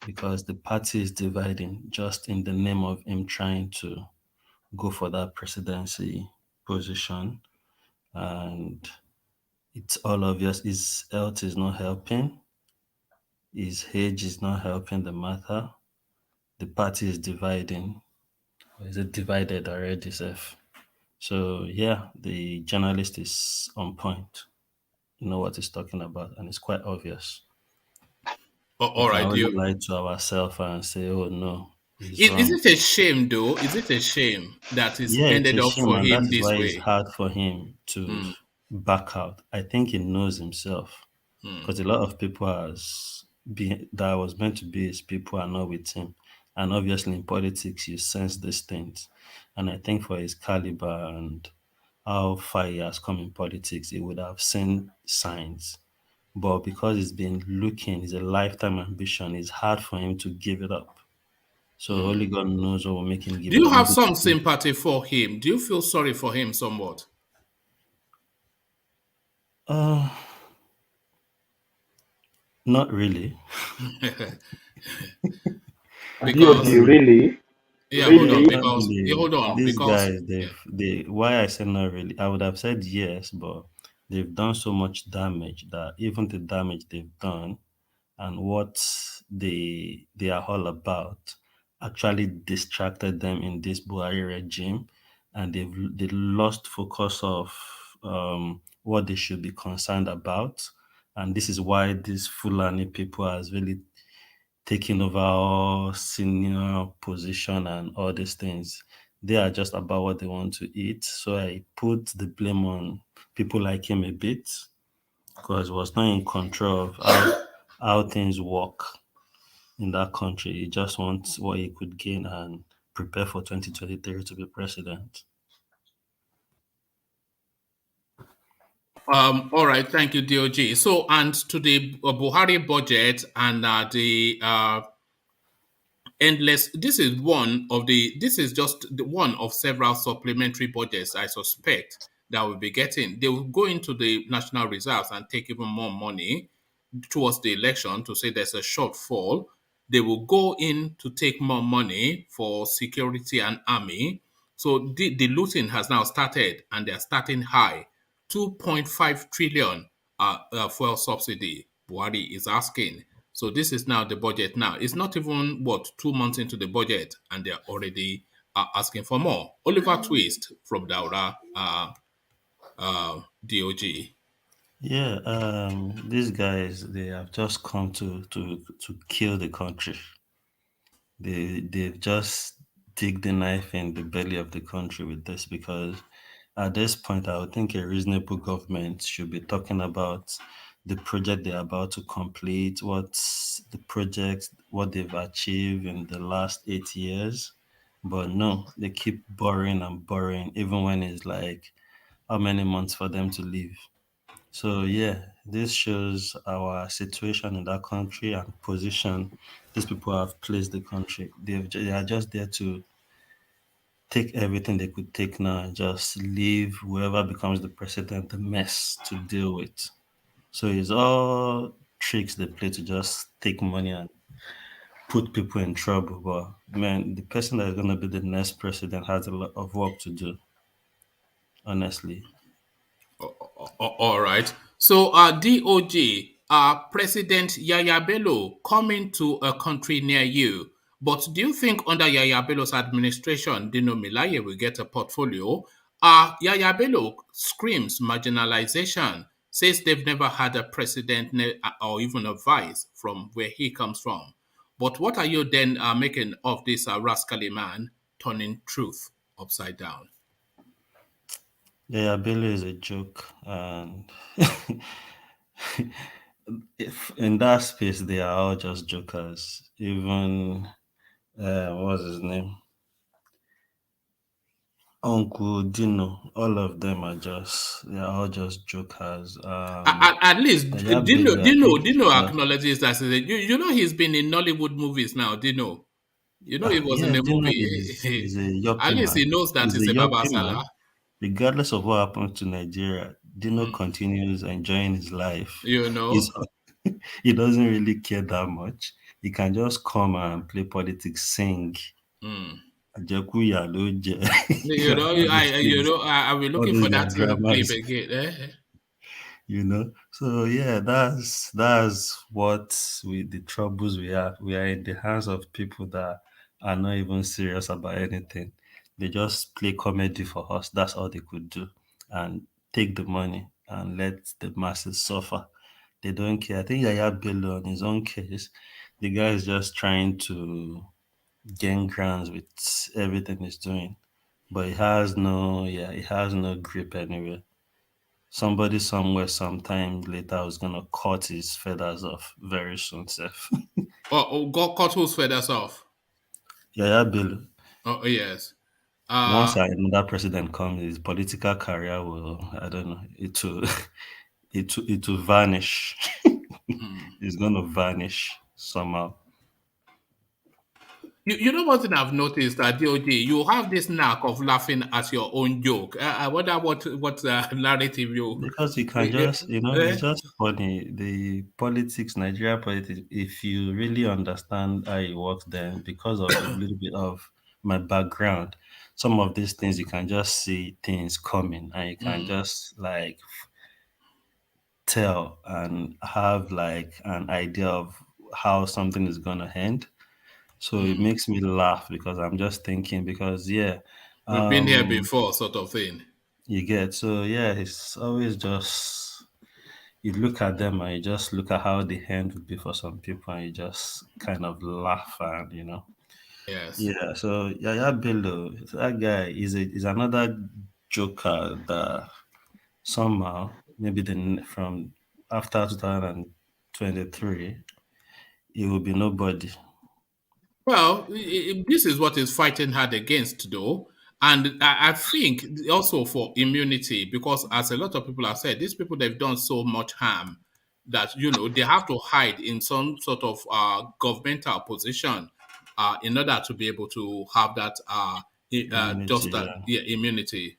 Because the party is dividing just in the name of him trying to go for that presidency position. And it's all obvious his health is not helping. His age is not helping the matter. The party is dividing. Or is it divided already, Seth? So yeah, the journalist is on point. You know what he's talking about, and it's quite obvious. All right, we can only lie to ourselves and say, "Oh no, Is it a shame, though? Is it a shame that it's Yeah, it's ended a up shame, for and that him is this why it's way? hard for him to back out. I think he knows himself because a lot of people that was meant to be his people are not with him, and obviously in politics you sense these things. And I think for his caliber and how far he has come in politics, he would have seen signs. But because he's been looking, it's a lifetime ambition. It's hard for him to give it up. So only God knows what will make him give Do it you up. have Maybe some sympathy for him? Do you feel sorry for him somewhat? uh not really. Because really? yeah, hold on. Really? Not Because really. hold on. These Because guys, they why I said not really. I would have said yes, but they've done so much damage that even the damage they've done and what they are all about actually distracted them in this Buhari regime, and they lost focus of what they should be concerned about, and this is why these Fulani people has really taken over all senior position and all these things. They are just about what they want to eat. So I put the blame on people like him a bit because he was not in control of how things work in that country. He just wants what he could gain and prepare for 2023 to be president. all right, thank you, DOG. So, and to the Buhari budget and the endless. This is just one of several supplementary budgets I suspect that we'll be getting. They will go into the national reserves and take even more money towards the election to say there's a shortfall. They will go in to take more money for security and army. So the looting has now started, and they're starting high. 2.5 trillion fuel subsidy Buhari is asking. So this is now the budget now. It's not even, 2 months into the budget, and they're already asking for more. Oliver Twist from Daura, DOG. Yeah, these guys they have just come to kill the country. They've just dig the knife in the belly of the country with this because at this point I would think a reasonable government should be talking about the project they're about to complete, what's the project, what they've achieved in the last 8 years. But no, they keep borrowing and borrowing, even when it's like how many months for them to leave. So yeah, this shows our situation in that country and position these people have placed the country. They are just there to take everything they could take now and just leave whoever becomes the president the mess to deal with. So it's all tricks they play to just take money and put people in trouble. But man, the person that is going to be the next president has a lot of work to do, honestly. All right. So, DOG, President Yaya Bello coming to a country near you. But do you think under Yaya Bello's administration, Dino Milaye will get a portfolio? Yaya Bello screams marginalization, says they've never had a president or even a vice from where he comes from. But what are you then making of this rascally man turning truth upside down? Yeah, Billy is a joke, and if in that space they are all just jokers. Even what's his name, Uncle Dino, all of them are they are all just jokers. At least Yeah, Dino, Billy, I Dino, think Dino acknowledges that. You know he's been in Nollywood movies now. Dino, you know he was in yeah, a Dino movie. is a At yuppie least he man. knows that He's it's a a Baba yuppie Salah. man. Regardless of what happens to Nigeria, Dino continues enjoying his life. You know. He's he doesn't really care that much. He can just come and play politics, sing. Àjẹkúyà ló jẹ. You know, All those things, I'll be all looking those for their that clip dramas, again. you know. So yeah, that's what the troubles we have. We are in the hands of people that are not even serious about anything. They just play comedy for us. That's all they could do, and take the money and let the masses suffer. They don't care. I think Yaya Bello on his own case, the guy is just trying to gain grounds with everything he's doing, but it has no grip anywhere. Somebody somewhere sometime later was gonna cut his feathers off very soon, Seth. God cut whose feathers off? Yahaya Bello. Oh yes. Once another president comes, his political career will, I don't know, it will it will vanish. It's gonna vanish somehow. You know one thing I've noticed that DOJ, you have this knack of laughing at your own joke. I wonder what narrative you. Because you can just, it's just funny. The politics, Nigeria politics, if you really understand how it works, then because of a little bit of my background, some of these things you can just see things coming and you can just like tell and have like an idea of how something is gonna end. So it makes me laugh because I'm just thinking because we've been here before, sort of thing. You get it's always just you look at them and you just look at how the end would be for some people and you just kind of laugh and Yes. Yeah. So Yahaya Bello, that guy is another joker that somehow maybe from after 2023 he will be nobody. Well, this is what is fighting hard against, though. And I think also for immunity, because as a lot of people have said, these people, they've done so much harm that, they have to hide in some sort of governmental position in order to be able to have that immunity.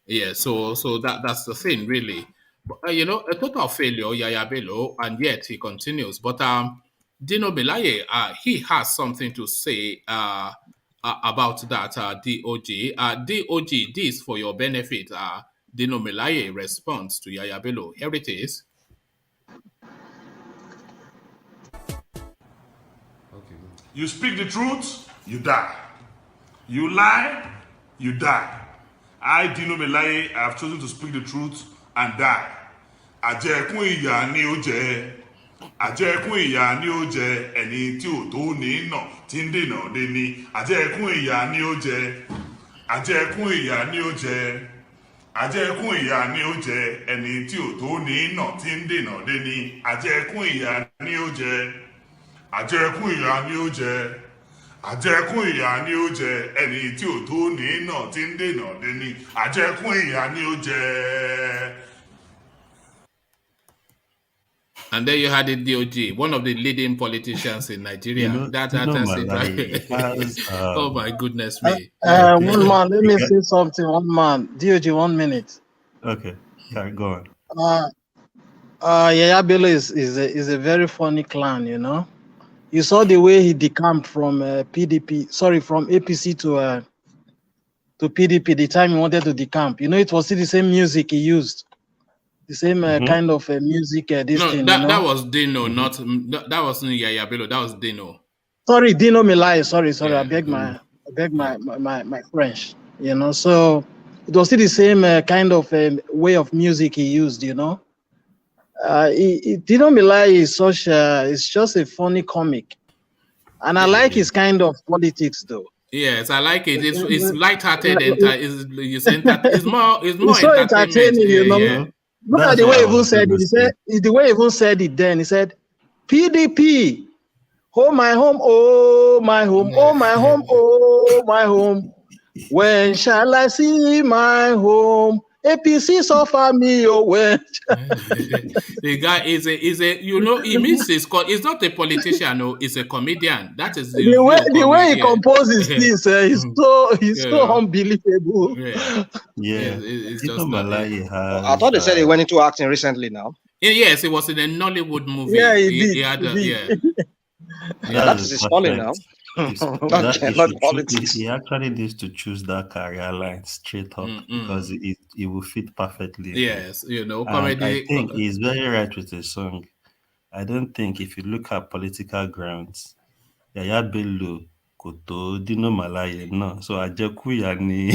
Yeah, so that's the thing, really. But, a total failure, Yahaya Bello, and yet he continues. But Dino Melaye, he has something to say about that DOG. DOG, this for your benefit. Dino Melaye responds to Yahaya Bello. Here it is. You speak the truth, you die. You lie, you die. I, Dino Melaye, I have chosen to speak the truth and die. Àjẹkún ìyà ni ó jẹ. Àjẹkún ìyà ni ó jẹ ẹni tí ò tó ní nà tí ń dènà dé ní. Àjẹkún ìyà ni ó jẹ. Àjẹkún ìyà ni ó jẹ. Àjẹkún ìyà ni ó jẹ ẹni tí ò tó ní nà tí ń dènà dé ní. Àjẹkún ìyà ni ó jẹ. Àjẹkún ìyà ni ó jẹ. Àjẹkún ìyà ni ó jẹ ẹni tí ò tó ní nà tí ń dènà dé ní. Àjẹkún ìyà ni ó jẹ. And then you had the DOG, one of the leading politicians in Nigeria. Oh my goodness me! One man, let me say something. One man, DOG, 1 minute. Okay, go on. Yahaya Bello is a very funny clown. You saw the way he decamped from from APC to PDP. The time he wanted to decamp, it was still the same music he used. The same kind of music. That was Dino, that wasn't Yahaya Bello. That was Dino. Sorry, Dino Melaye. Sorry. Yeah, I beg my French. So it was still the same kind of way of music he used. Dino Melaye is just a funny comic, and I like his kind of politics though. Yes, I like it. It's light-hearted and it's more so entertaining. Look at the way he even said it. He said the way he even said it then. He said, PDP, oh my home, oh my home, oh my home, oh my home. When shall I see my home? APC suffer me, oh when. The guy is he means he's not a politician, no, he's a comedian. That is the way he composes things. He's so unbelievable. It's just I thought they said he went into acting recently now. Yes, it was in a Nollywood movie. Yeah, he that is his calling now. Not politics. He actually needs to choose that career line straight up because it will fit perfectly. Yes, comedy. I think he's very right with his song. I don't think if you look at political grounds, Yahaya Bello, Koto, Dino Melaye, no. So Ajekuya ni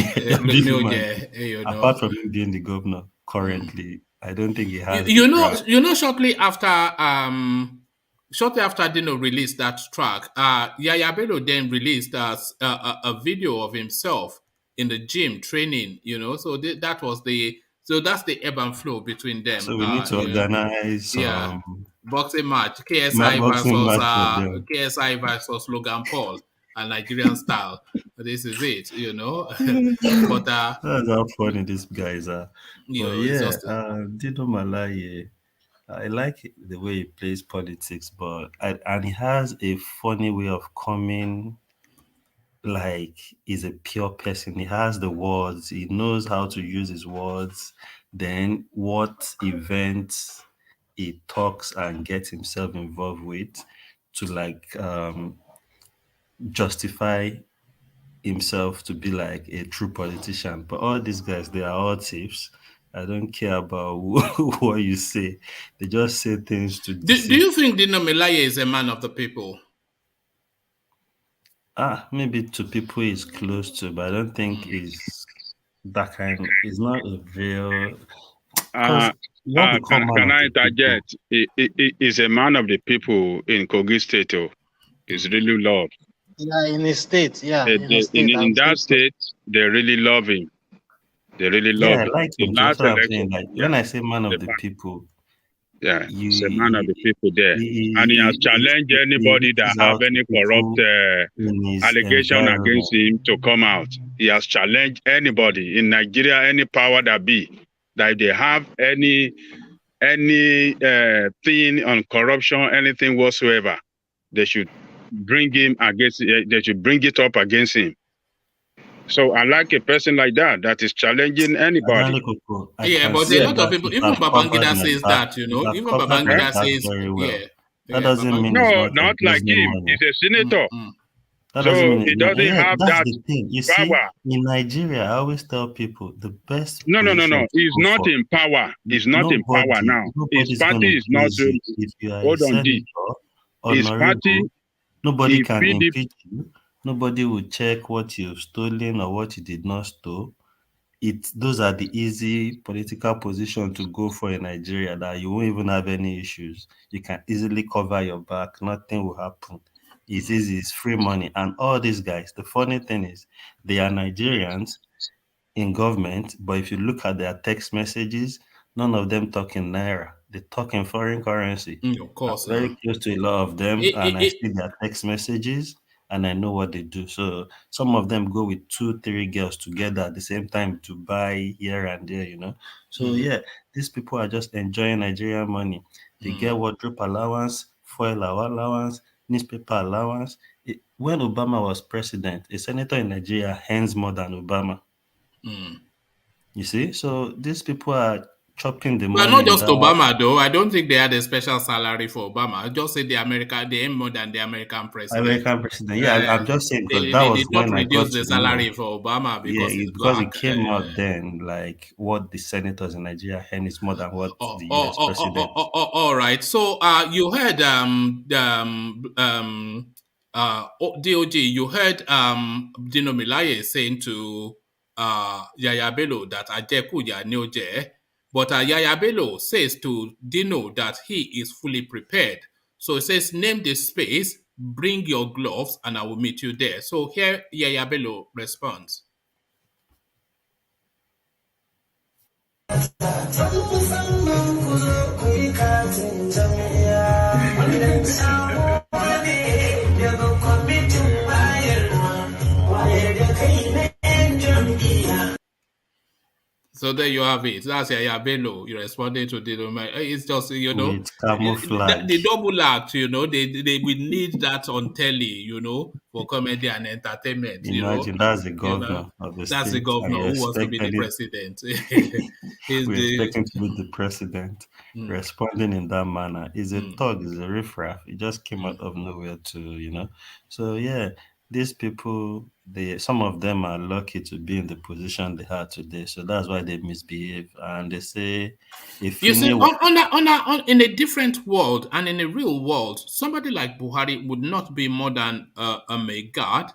apart from him being the governor currently, I don't think he has. Shortly after shortly after Dino released that track, Yahaya Bello then released a video of himself in the gym training, so that's the ebb and flow between them. So we need to organize boxing match, boxing match for them. KSI versus Logan Paul, a Nigerian style. This is it, But that's how funny these guys are. But yeah, Dino Malaye, I like the way he plays politics, and he has a funny way of coming. Like, he's a pure person. He has the words. He knows how to use his words. Then what events he talks and gets himself involved with to justify himself to be like a true politician. But all these guys, they are all thieves. I don't care about what you say. They just say things to deceive. Do you think Dino Malaye is a man of the people? Maybe to people he's close to, but I don't think he's that kind. He's not a real. Can I interject? He is a man of the people in Kogi State. He's really loved. Yeah, in his state. Yeah, in that state, they really love him. They really love him. I like him. That's what I'm saying. Like, when I say man of the people, he's a man of the people there, and he has challenged anybody that have any corrupt allegation against him to come out. He has challenged anybody in Nigeria, any power that be, that if they have any thing on corruption, anything whatsoever, they should bring him against. They should bring it up against him. So I like a person like that is challenging anybody. But a lot of people, even Babangida says that, even Babangida says, that doesn't mean not like him. He's a senator. So he doesn't have that power. In Nigeria, I always tell people the best. No. He's not in power. He's not in power now. His party is not. Hold on, his party. Nobody can impeach you. Nobody will check what you've stolen or what you did not steal. Those are the easy political positions to go for in Nigeria that you won't even have any issues. You can easily cover your back. Nothing will happen. It's easy. It's free money. And all these guys, the funny thing is, they are Nigerians in government, but if you look at their text messages, none of them talk in Naira. They talk in foreign currency. Of course. I'm very close to a lot of them, and I see their text messages. And I know what they do. So some of them go with 2-3 girls together at the same time to buy here and there, So these people are just enjoying Nigerian money. They get wardrobe allowance, fuel allowance, newspaper allowance. When Obama was president, a senator in Nigeria earns more than Obama. You see? So these people are chopping the money. Well, not just Obama, though. I don't think they had a special salary for Obama. I just say they earn more than the American president. I'm just saying because that was when I got reduce the salary for Obama because it came out then, like what the senators in Nigeria earn is more than what the US president. All right. So you heard DOG. You heard Dino Malaye saying to Yahaya Bello that Ajekuya Nioje. But Yahaya Bello says to Dino that he is fully prepared. So it says, name the space, bring your gloves, and I will meet you there. So here Yahaya Bello responds. So there you have it. That's Yahaya Bello. You're responding to the. It's just it's camouflage. The double act. They will need that on telly. For comedy and entertainment. Imagine that's the governor of the state. That's the governor who wants to be the president. We're expecting to be the president. Responding in that manner is a thug. Is a riffraff. It just came out of nowhere to So these people, some of them are lucky to be in the position they are today. So that's why they misbehave. And they say, if you see, in a different world and in a real world, somebody like Buhari would not be more than a Megad,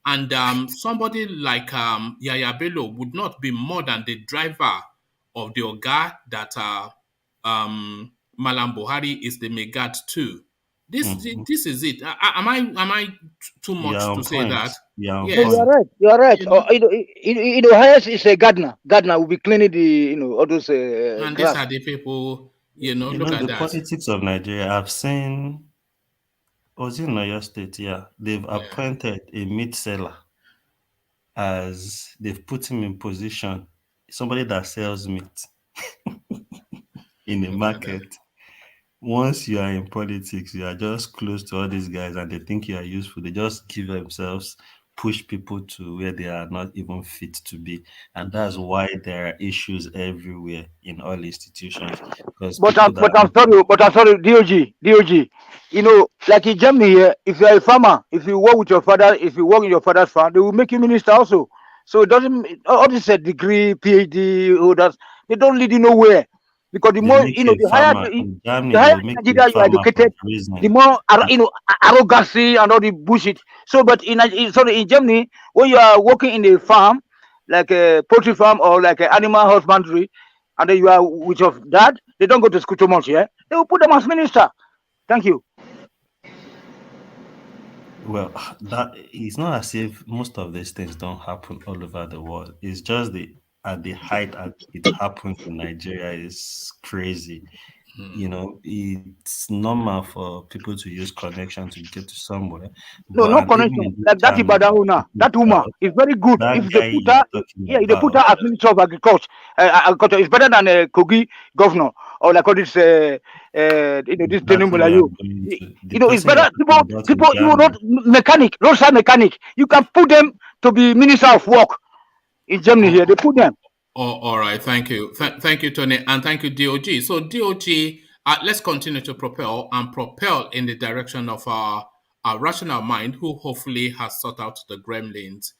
and somebody like Yahaya Bello would not be more than the driver of the Oga that Malam Buhari is the Megad too. This is it. Am I too much to say that? Yeah, yes. No, you are right. You are right. Highest is a gardener. Gardener will be cleaning the all those and grass. These are the people. Look at the that. Politics of Nigeria. I've seen. Was in Oyo State? Yeah, they've appointed a meat seller as they've put him in position. Somebody that sells meat in the market. Once you are in politics, you are just close to all these guys and they think you are useful. They just give themselves, push people to where they are not even fit to be. And that's why there are issues everywhere in all institutions. But I'm sorry, DOG. Like in Germany here, if you are a farmer, if you work with your father, if you work in your father's farm, they will make you minister also. So it doesn't, all this degree, PhD holders, they don't lead you nowhere. Because the more, the higher Nigeria you are educated, the more, arrogancy and all the bullshit. So, but in Germany, when you are working in a farm, like a poultry farm or like an animal husbandry, and then you are with your dad, they don't go to school too much, yeah? They will put them as minister. Thank you. Well, that it's not as if most of these things don't happen all over the world. It's just at the height it happens in Nigeria is crazy. It's normal for people to use connection to get to somewhere. No, no connection. Like that Ibadan that woman is very good. If they put her, if they put her as Minister of Agriculture, agriculture is better than a Kogi governor or like all this, this Tinubu'S. It's better. People, not mechanic, roadside mechanic. You can put them to be Minister of Work in Germany here. They put them. All right, thank you. Thank you, Tony, and thank you, DOG. So, DOG, let's continue to propel in the direction of our rational mind, who hopefully has sought out the gremlins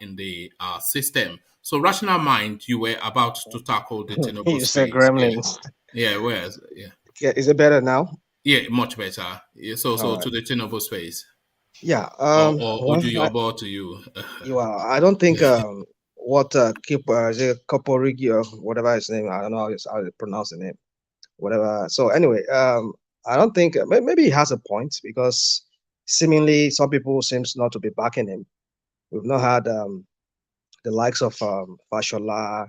in the system. So, rational mind, you were about to tackle the Tinubu'S. You said gremlins. Yeah, Yeah, is it better now? Yeah, much better. Yeah, so right. To the Tinubu'S space. Yeah. Or do your ball to you? Well, I don't think. What Koporigi or whatever his name, I don't know how to pronounce the name, whatever. So anyway, I don't think maybe he has a point because seemingly some people seems not to be backing him. We've not had the likes of Fashola,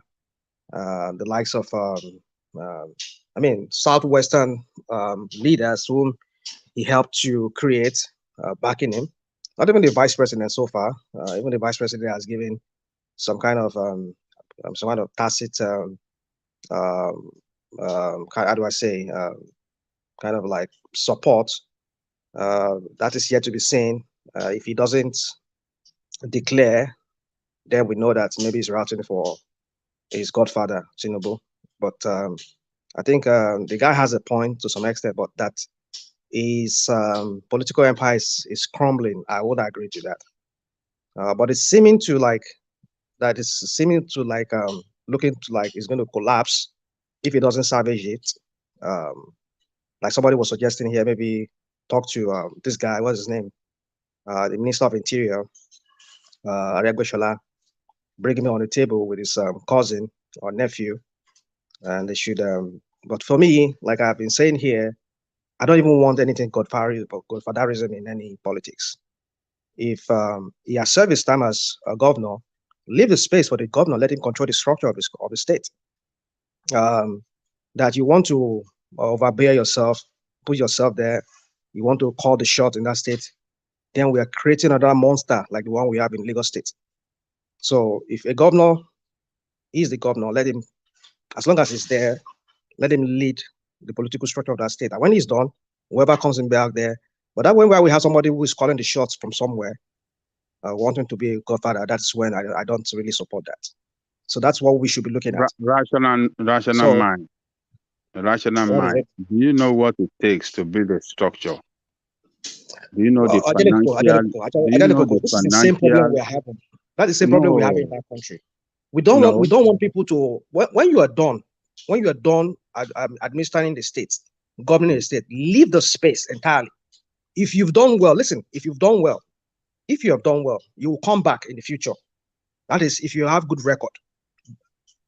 the likes of Southwestern leaders whom he helped to create backing him. Not even the vice president so far. Even the vice president has given some kind of tacit, how do I say, kind of like support that is yet to be seen. If he doesn't declare, then we know that maybe he's routing for his godfather, Tinubu. But I think the guy has a point to some extent, but that his political empire is crumbling. I would agree to that. But it's seeming to like looking to like it's going to collapse if he doesn't salvage it. Like somebody was suggesting here, maybe talk to this guy, what's his name? The Minister of Interior, Aregbesola, bring him on the table with his cousin or nephew, and they should. But for me, like I've been saying here, I don't even want anything godfatherism in any politics. If he has served his time as a governor, leave the space for the governor, let him control the structure of the state. That you want to overbear yourself, put yourself there, you want to call the shot in that state, then we are creating another monster like the one we have in Lagos State. So if a governor is the governor, let him, as long as he's there, let him lead the political structure of that state. And when he's done, whoever comes in back there, but that way where we have somebody who is calling the shots from somewhere, wanting to be a godfather, that's when I don't really support that. So that's what we should be looking at. Rational mind. Rational mind. Do you know what it takes to build a structure? Do you know the financial? This is the same problem we're having. That's the same problem we have in that country. We don't want people to when you are done administering the state, governing the state, leave the space entirely. If you've done well, listen, if you have done well, you will come back in the future. That is, if you have good record.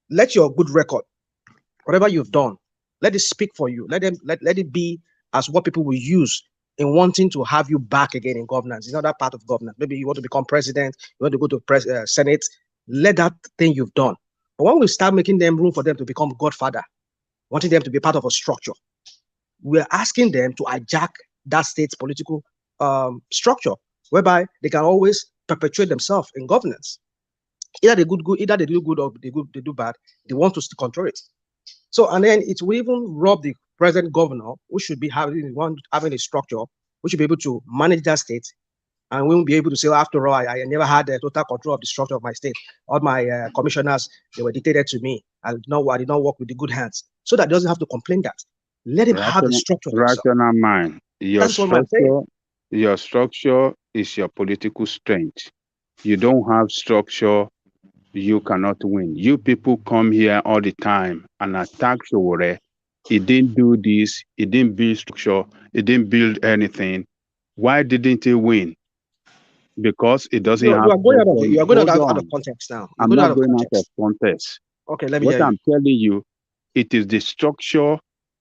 Let your good record, whatever you've done, let it speak for you. Let it be as what people will use in wanting to have you back again in governance. It's not that part of governance. Maybe you want to become president, you want to go to Senate. Let that thing you've done. But when we start making them room for them to become godfather, wanting them to be part of a structure, we're asking them to hijack that state's political structure, whereby they can always perpetuate themselves in governance. Either they either they do good or they do bad. They want to control it. So, and then it will even rob the present governor, who should be having a structure, who should be able to manage that state, and we won't be able to say, well, after all, I never had total control of the structure of my state. All my commissioners, they were dictated to me. I did not work with the good hands. So that doesn't have to complain that. Let him have the structure. Rational mind. Your structure is your political strength. You don't have structure, you cannot win. You people come here all the time and attack Sowore. He didn't do this. He didn't build structure. He didn't build anything. Why didn't he win? Because it doesn't have. You are going out of context now. I'm not going out of context. Okay, let me. What I'm telling you, it is the structure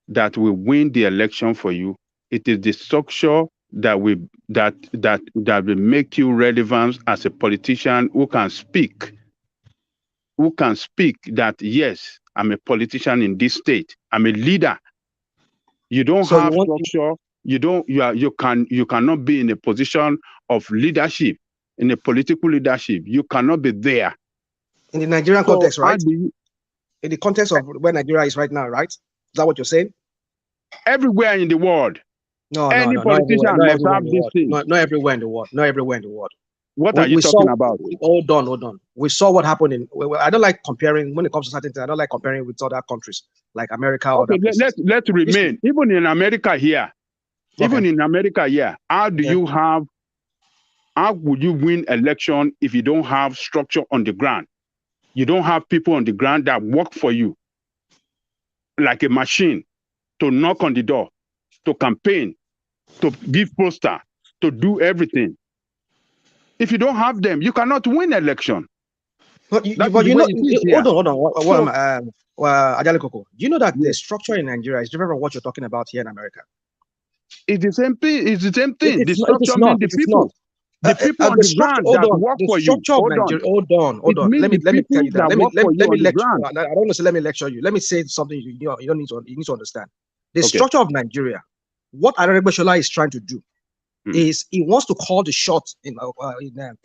that will win the election for you. It is the structure that will make you relevant as a politician who can speak. Who can speak that yes, I'm a politician in this state. I'm a leader. You don't have structure. You cannot be in a position of leadership, in a political leadership. You cannot be there. In the Nigerian context, right? In the context of where Nigeria is right now, right? Is that what you're saying? Everywhere in the world. Any politician must have this thing. Not everywhere in the world. Not everywhere in the world. What are you talking about? Hold on. We saw what happened in. I don't like comparing when it comes to certain things. I don't like comparing with other countries like America. Okay, let's remain. Even in America here, how would you win election if you don't have structure on the ground? You don't have people on the ground that work for you like a machine to knock on the door, to campaign, to give poster, to do everything. If you don't have them, you cannot win election. Hold on. Ajale Koko, do you know that the structure in Nigeria is different from what you're talking about here in America? It's the same thing. The structure means the people. The people on the ground that work for you. Hold on. Let me tell you that. Let me lecture. I don't want to say let me lecture you. Let me say something you need to understand. The structure of Nigeria, what Aregbesola is trying to do is he wants to call the shot in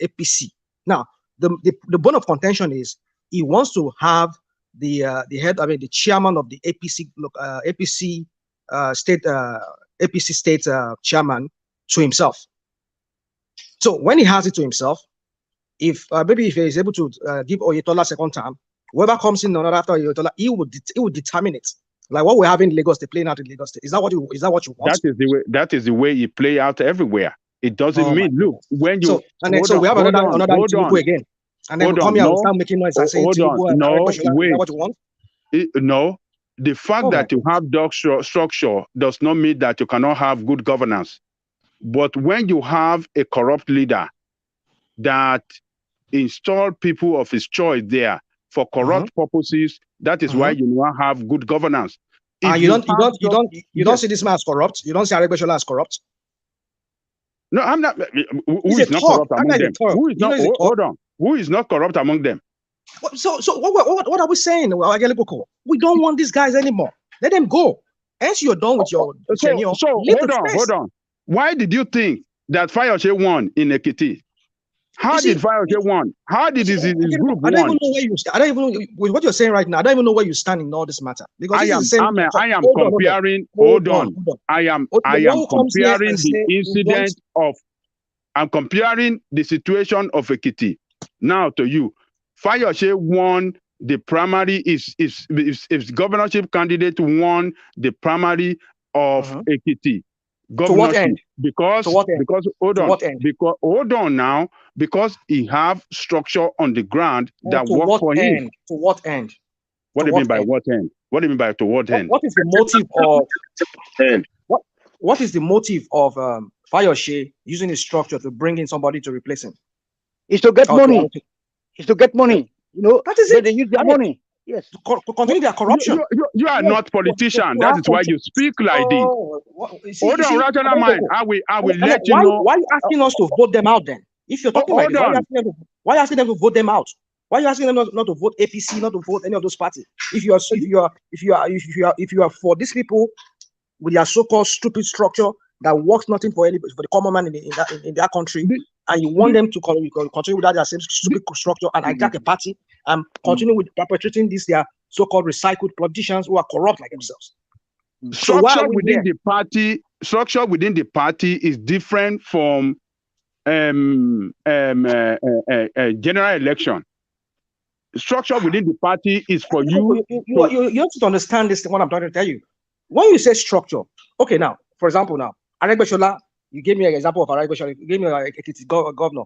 APC. Now, the bone of contention is he wants to have the chairman of the APC state chairman to himself. So when he has it to himself, if he's able to give Oyetola second term, whoever comes in after Oyetola, he would determine it. Like what we have in Lagos, they're playing out in Lagos State. Is that what you want? That is the way you play out everywhere. It doesn't mean look when you. So we have another Tinubu again, and then we come here and start making noise and say Tinubu. Is that what you want? No, the fact that you have dark structure does not mean that you cannot have good governance. But when you have a corrupt leader that install people of his choice there for corrupt purposes, that is why you don't have good governance. You don't see this man as corrupt. You don't see Aregbesola as corrupt. No, I'm not. Who is not corrupt among them? Who is not? Hold on. Who is not corrupt among them? So what are we saying? We don't want these guys anymore. Let them go. Hence, you're done with your tenure. So hold on. Why did you think that Fayose won in Ekiti? How did Fayose won? How did his group won? I don't even know where you stand. I don't even with what you're saying right now. I don't even know where you stand in all this matter. Because I am comparing the situation of Ekiti now to you. Fayose won the primary. If governorship candidate won the primary of Ekiti. To what end? Because he have structure on the ground that work for him. To what end? What do you mean by what end? What do you mean by to what end? What is the motive of what is the motive of Fayose using his structure to bring in somebody to replace him? It's to get money. It's to get money. You know, that is it. They use their money. Yes. To continue their corruption. You are not politician. That is why you speak like this. Hold on, rational mind. I will let you know. Why are you asking us to vote them out then? If you're talking like this, why are you asking them to vote them out? Why are you asking them not to vote APC, not to vote any of those parties? If you are for these people with their so-called stupid structure that works nothing for anybody, for the common man in that country, and you want them to continue with that same stupid structure and hijack a party and continue with perpetrating these their so-called recycled politicians who are corrupt like themselves. Structure within the party is different from general election. Structure within the party is for you. You have to understand this. What I'm trying to tell you. When you say structure, okay, now, for example, now Aregbesola, you gave me an example of Aregbesola. You gave me a governor.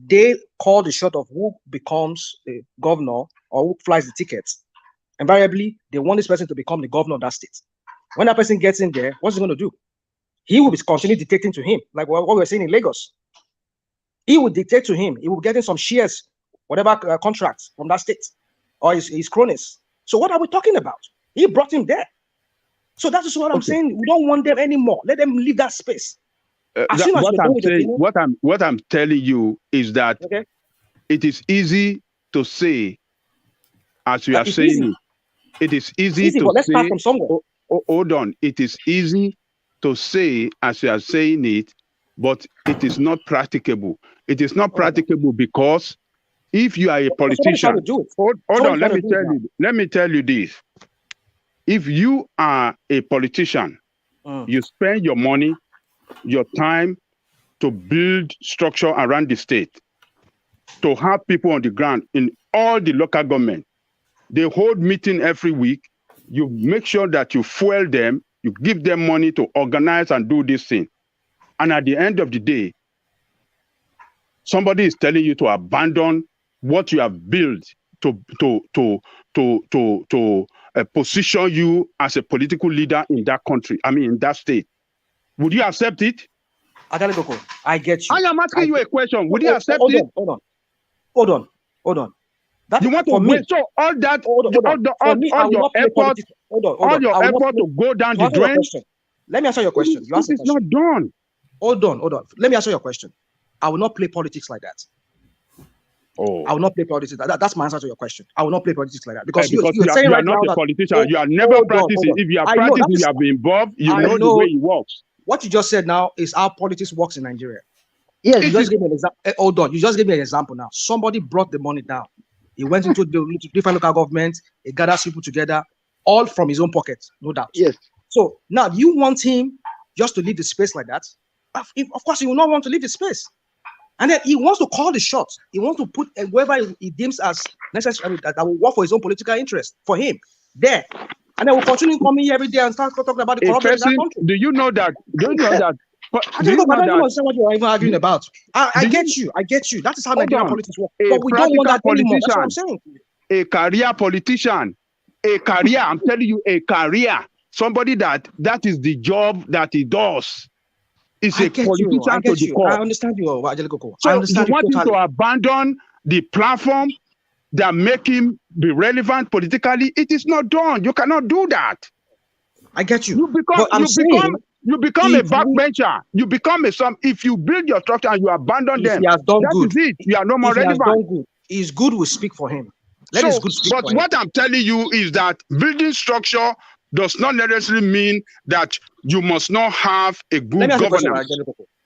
They call the shot of who becomes the governor or who flies the tickets. Invariably, they want this person to become the governor of that state. When that person gets in there, what's he going to do? He will be continue dictating to him, like what we're saying in Lagos. He will dictate to him. He will get in some shares, whatever contracts from that state, or his cronies. So what are we talking about? He brought him there. So that is what I'm saying. We don't want them anymore. Let them leave that space. What I'm telling you is that it is easy to say, as you are saying, it is easy to let's say. Start from somewhere. Hold on. It is easy to say, as you are saying it, but it is not practicable. It is not practicable because if you are a politician, hold on. Let me tell you this. If you are a politician, you spend your money, your time to build structure around the state, to have people on the ground in all the local government. They hold meeting every week. You make sure that you fuel them, you give them money to organize and do this thing. And at the end of the day, somebody is telling you to abandon what you have built to position you as a political leader in that country, in that state. Would you accept it? I get you. I am asking you a question. Would you accept it? Hold on. You want to waste all that, all your effort to go down the drain? Let me answer your question. This is not done. Hold on. Let me answer your question. I will not play politics like that. I will not play politics. That's my answer to your question. I will not play politics like that because you are not a politician. You have never practiced it. If you have practiced, you have been involved. You know the way it works. What you just said now is how politics works in Nigeria. Yes, you just gave me an example. Hold on. You just gave me an example now. Somebody brought the money down. He went into the different local governments. He gathered people together, all from his own pocket, no doubt. Yes. So now you want him just to leave the space like that? Of course, he will not want to leave the space. And then he wants to call the shots. He wants to put whoever he deems as necessary that will work for his own political interest for him there. And then we'll continue coming here every day and start talking about the corruption in that country. Do you know that? Don't you know that? I don't understand what you're even arguing about. I get you. That is how Nigerian politics work. But we don't want that anymore. That's what I'm saying. A career politician. A career. I'm telling you, a career. Somebody that is the job that he does. Is a politician to the core. I understand you, Ajelikoko. So you want him to abandon the platform that make him be relevant politically? It is not done. You cannot do that. I get you. You become a backbencher. You become if you build your structure and you abandon them, that is it. You are no more relevant. His good will speak for him. Let his good speak for him. But what I'm telling you is that building structure does not necessarily mean that you must not have a good governance.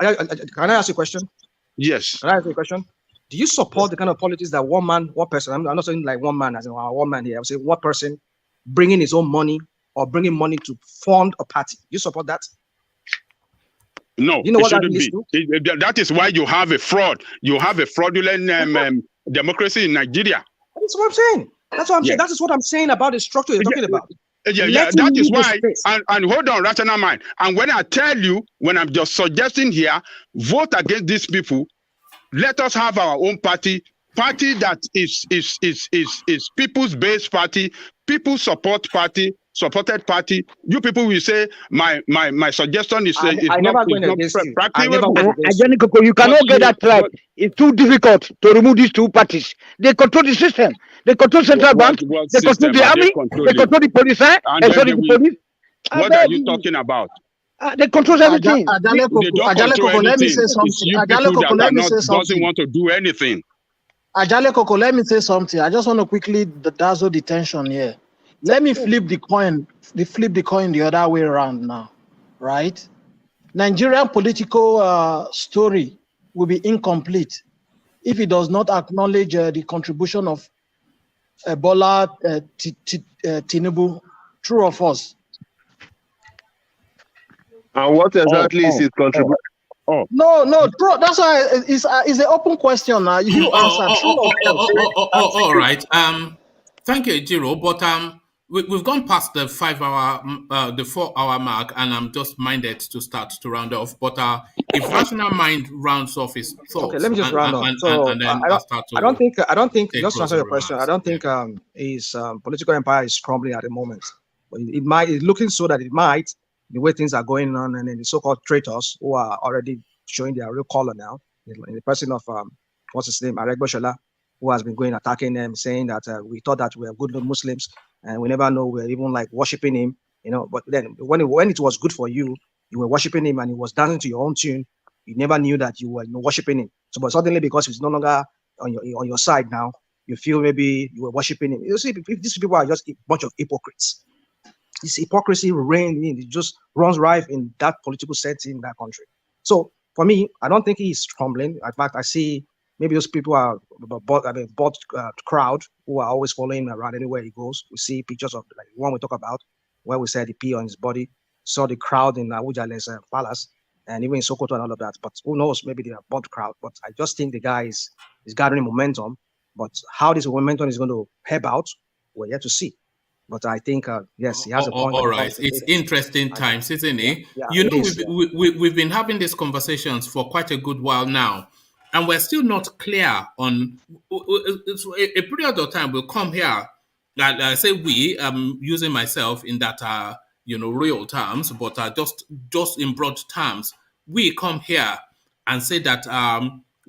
Can I ask you a question? Yes. Can I ask you a question? Do you support the kind of politics that one person, I'm not saying like one man, as in one man here, I would say one person bringing his own money or bringing money to fund a party? Do you support that? No, you know what shouldn't be. That is why you have a fraud. You have a fraudulent democracy in Nigeria. That's what I'm saying. That's what I'm saying. That is what I'm saying about the structure you're talking about. That is why, and hold on, rational mind. And when I tell you, when I'm just suggesting here, vote against these people, let us have our own party that is people's based party, people supported party. You people will say my suggestion is not practical. You cannot get that right. It's too difficult to remove these two parties. They control the system. They control central bank. They control the army. They control the police. The police. What are you talking about? They control everything. They don't control let me say anything. something. It's you people that doesn't want to do anything. Ajale Coco, let me say something. I just want to quickly dazzle the tension here. Let me flip the coin the other way around now, right? Nigerian political story will be incomplete if it does not acknowledge the contribution of Bola Tinubu, true or false? And what exactly is his contribution? No, true. That's why it's an open question now. You answer true or false. All right. Thank you, Jiro. But we've gone past the 4-hour mark, and I'm just minded to start to round off. But if Rational Mind rounds off his thoughts, okay, let me just round off. So and then I don't think. Just to answer your question, I don't think his political empire is crumbling at the moment. But it's looking so that it might. The way things are going on, and then the so-called traitors who are already showing their real color now, in the person of what's his name, Aregbesola, who has been going attacking them, saying that we thought that we are good Muslims, and we never know we're even like worshiping him, you know. But then when it was good for you, you were worshiping him, and he was dancing to your own tune. You never knew that you were worshiping him. So, but suddenly because he's no longer on your side now, you feel maybe you were worshiping him. You see, if these people are just a bunch of hypocrites. This hypocrisy reigns, it just runs rife in that political setting in that country. So for me, I don't think he's crumbling. In fact, I see maybe those people are bought crowd who are always following him around anywhere he goes. We see pictures of like the one we talk about, where we said the pee on his body. Saw the crowd in Awujale's palace, and even in Sokoto and all of that. But who knows? Maybe they are bought crowd. But I just think the guy is gathering momentum. But how this momentum is going to help out, we're yet to see. But I think, yes, he has a point. All right. It's interesting times, isn't it? Yeah, we've been having these conversations for quite a good while now, and we're still not clear on a period of time will come here. Like I say I'm using myself in that, real terms, but just in broad terms, we come here and say that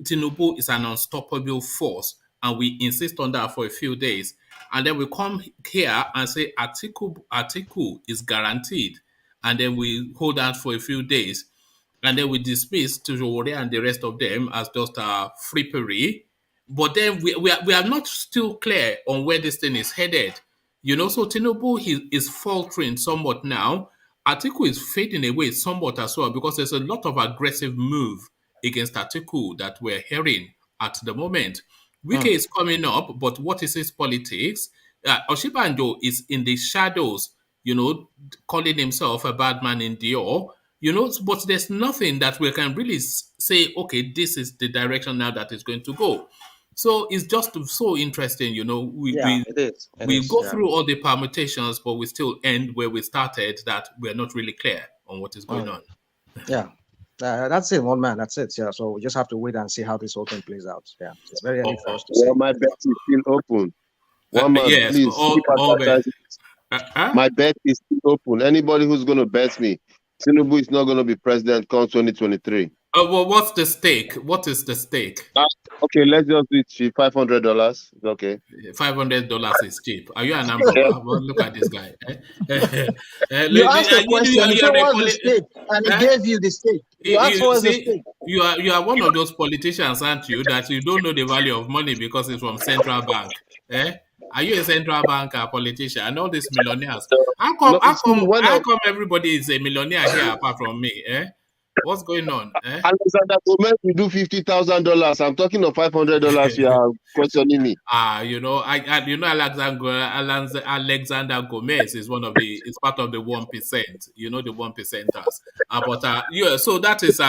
Tinubu is an unstoppable force, and we insist on that for a few days. And then we come here and say Atiku is guaranteed. And then we hold out for a few days. And then we dismiss Tujowore and the rest of them as just frippery. But then we are not still clear on where this thing is headed. So Tinubu is faltering somewhat now. Atiku is fading away somewhat as well, because there's a lot of aggressive move against Atiku that we're hearing at the moment. Wike is coming up, but what is his politics? Oshibanjo is in the shadows, calling himself a bad man in Dior, but there's nothing that we can really say, okay, this is the direction now that is going to go. So it's just so interesting, we go through all the permutations, but we still end where we started, that we're not really clear on what is going on. Yeah. That's it, one man. That's it. Yeah. So we just have to wait and see how this whole thing plays out. Yeah, it's very early for us to say. My bet is still open. One man, yes, please. My bet is still open. Anybody who's going to bet me, Tinubu is not going to be president come 2023. Well, what's the stake? What is the stake? Okay, let's just do it cheap. $500. Okay. $500 is cheap. Are you an umbrella? Well, look at this guy. You asked a question. You said what's the stake, and he gave you the stake. You asked what's the stake. You are one of those politicians, aren't you, that you don't know the value of money because it's from central bank. Are you a central banker politician? And all these millionaires. How come everybody is a millionaire here apart from me? What's going on? Alexander Gomez will do $50,000. I'm talking of $500. You are questioning me. Alexander Gomez is is part of the 1%. The 1%ers. So that is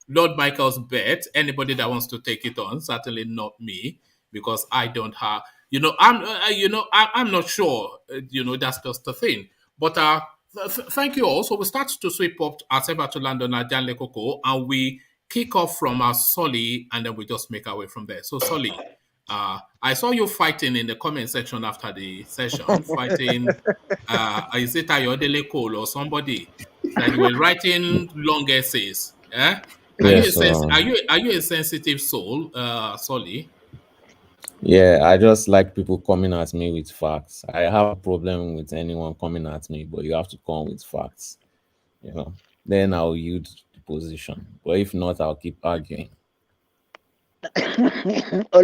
Lord Michael's bet. Anybody that wants to take it on, certainly not me, because I don't have. I'm not sure. That's just the thing. But thank you all. So we start to sweep up as ever to land on Jan Lekoko, and we kick off from our Solly, and then we just make our way from there. So Solly, I saw you fighting in the comment section after the session, fighting, is it Ayodele Cole or somebody that you were writing long essays? Are you a sensitive soul, Solly? Yeah, I just like people coming at me with facts. I have a problem with anyone coming at me, but you have to come with facts, you know. Then I'll yield the position. But if not, I'll keep arguing. All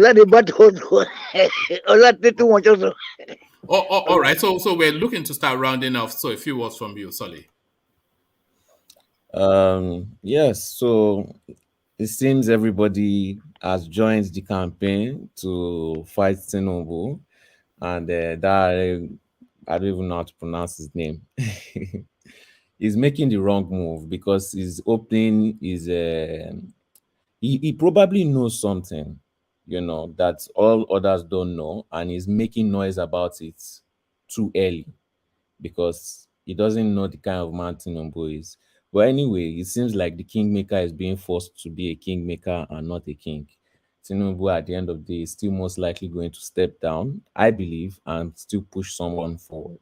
right. So we're looking to start rounding off. So a few words from you, Solly. Yes, so it seems everybody has joined the campaign to fight Tinubu, and that I don't even know how to pronounce his name. He's making the wrong move because his opening is he probably knows something, you know, that all others don't know, and he's making noise about it too early because he doesn't know the kind of man Tinubu is. But anyway, it seems like the kingmaker is being forced to be a kingmaker and not a king. Tinubu, at the end of the day, is still most likely going to step down, I believe, and still push someone forward.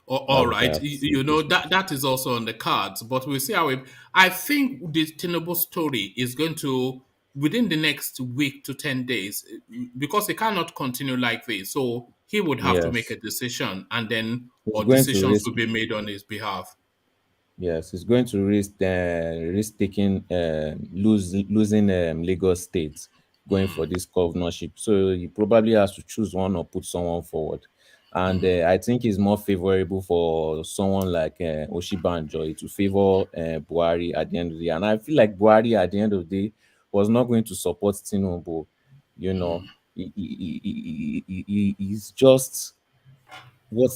All right, you know that is also on the cards, but we'll see how it. I think the Tinubu story is going to within the next week to 10 days because he cannot continue like this. So he would have to make Yes, a decision, and then he's or going to decisions risk. will be made on his behalf. Yes, he's going to risk taking losing Lagos State, going for this governorship. So he probably has to choose one or put someone forward. And I think it's more favorable for someone like Oshibanjo to favor Buhari at the end of the day. And I feel like Buhari at the end of the day was not going to support Tinubu. You know, he's just what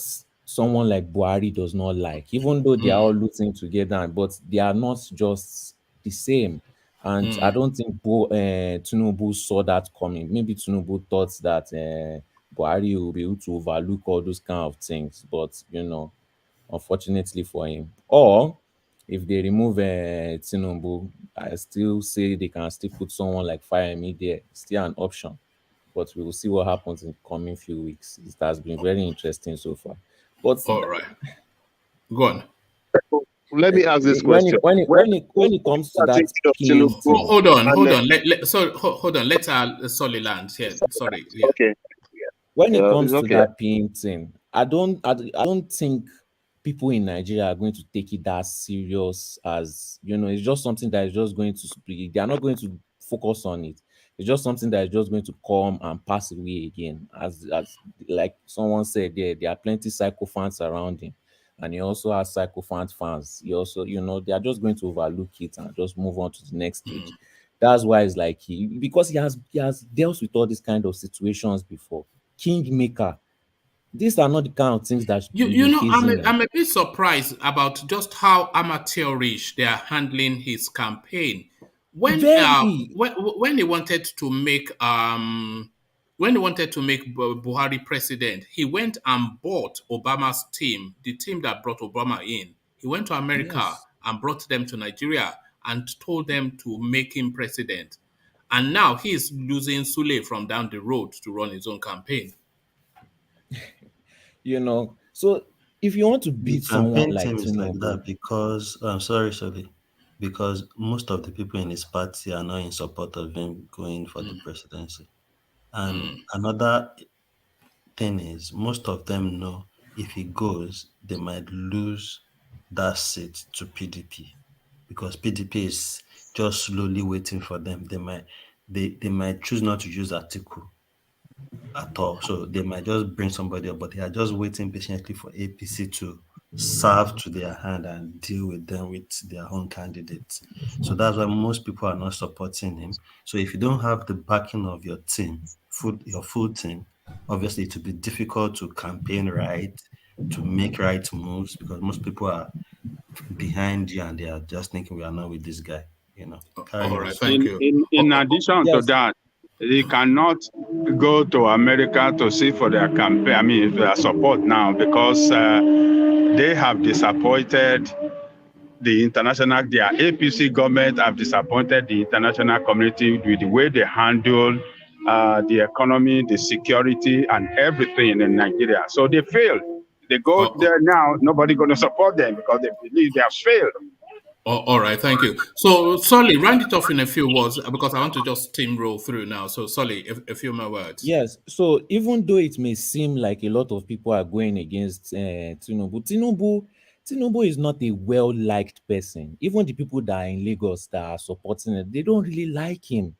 someone like Buhari does not like, even though they are all losing together, but they are not just the same. And I don't think Tinubu saw that coming. Maybe Tinubu thought that Buhari will be able to overlook all those kind of things, but you know, unfortunately for him. Or if they remove Tinubu, I still say they can still put someone like Firemi there, still an option, but we will see what happens in the coming few weeks. It has been very interesting so far. But All right, go on. Let me ask this when question. it comes to that pin thing, Hold on. Hold on. Let Solly land here. Sorry. Yeah. Okay. when it comes to Okay. that pin thing, I don't think people in Nigeria are going to take it that serious as, you know, it's just something that is just going to split. They are not going to focus on it. It's just something that is just going to come and pass away again. As like someone said, there are plenty psychophants around him. And he also has psychophant fans. He also, you know, they are just going to overlook it and just move on to the next stage. That's why it's like because he has dealt with all these kind of situations before. Kingmaker. These are not the kind of things that You you'll be know, facing now. I'm a bit surprised about just how amateurish they are handling his campaign. Very. When he wanted to make Buhari president, he went and bought Obama's team, the team that brought Obama in. He went to America Yes. and brought them to Nigeria and told them to make him president. And now he's losing Sule from down the road to run his own campaign. You know, so if you want to The beat someone campaign like team is like Tinubu, that because I'm sorry, because most of the people in his party are not in support of him going for the presidency. And another thing is, most of them know if he goes, they might lose that seat to PDP because PDP is just slowly waiting for them. They might choose not to use Atiku at all. So they might just bring somebody up, but they are just waiting patiently for APC to serve to their hand and deal with them with their own candidates. So that's why most people are not supporting him. So if you don't have the backing of your team, your full team, obviously it will be difficult to campaign right, to make right moves because most people are behind you and they are just thinking we are not with this guy. You know, carry All on. right, thank you. In addition to yes, that, they cannot go to America to see for their campaign. I mean, their support now because they have disappointed the international. Their APC government have disappointed the international community with the way they handle the economy, the security, and everything in Nigeria. So they failed. They go there now. Nobody going to support them because they believe they have failed. Oh, all right, thank you. So, Solly, round it off in a few words because I want to just steamroll through now. So, Solly, a few more words. Yes. So even though it may seem like a lot of people are going against Tinubu is not a well-liked person. Even the people that are in Lagos that are supporting it, they don't really like him,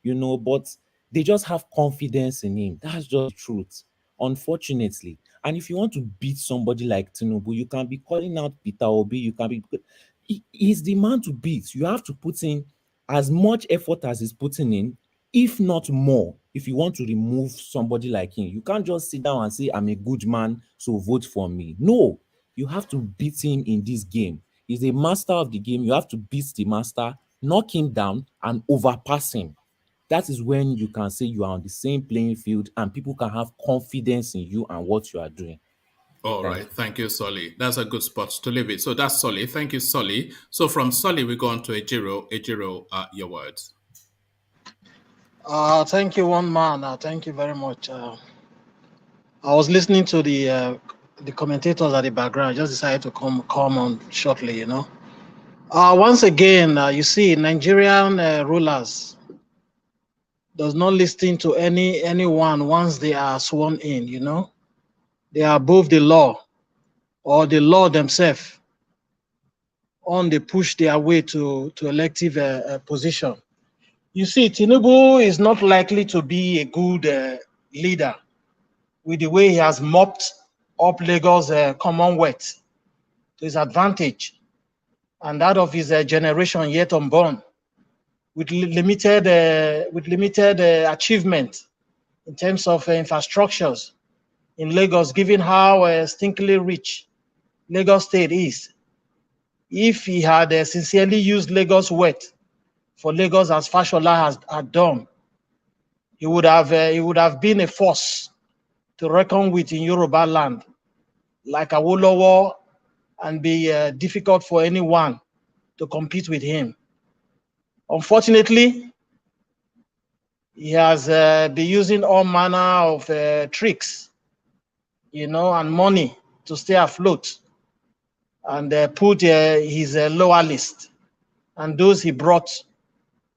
but they just have confidence in him. That's just the truth, unfortunately. And if you want to beat somebody like Tinubu, you can be calling out Peter Obi, you can be he's the man to beat. You have to put in as much effort as he's putting in, if not more, if you want to remove somebody like him. You can't just sit down and say, I'm a good man, so vote for me. No, you have to beat him in this game. He's a master of the game. You have to beat the master, knock him down, and overpass him. That is when you can say you are on the same playing field and people can have confidence in you and what you are doing. All right. Thank you, Solly. That's a good spot to leave it. So that's Solly. Thank you, Solly. So from Solly, we go on to Ejiro. Ejiro, your words. Thank you, one man. Thank you very much. I was listening to the commentators at the background. I just decided to come on shortly, Once again, you see, Nigerian rulers does not listen to anyone once they are sworn in, They are above the law or the law themselves they push their way to elective position. You see, Tinubu is not likely to be a good leader with the way he has mopped up Lagos Commonwealth to his advantage and that of his generation yet unborn, with limited achievement in terms of infrastructures in Lagos, given how stinkingly rich Lagos State is. If he had sincerely used Lagos wealth for Lagos as Fashola had done, he would have been a force to reckon with in Yoruba land, like Awolowo, and be difficult for anyone to compete with him. Unfortunately, he has been using all manner of tricks, and money to stay afloat, and put his lower list and those he brought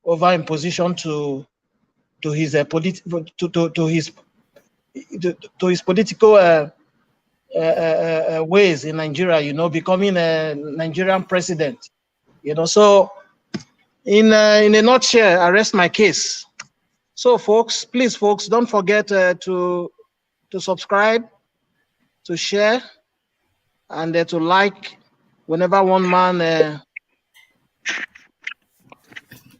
over in position to his political ways in Nigeria, becoming a Nigerian president, So, in a nutshell, I rest my case. So, please, folks, don't forget to subscribe, to share, and to like whenever one man.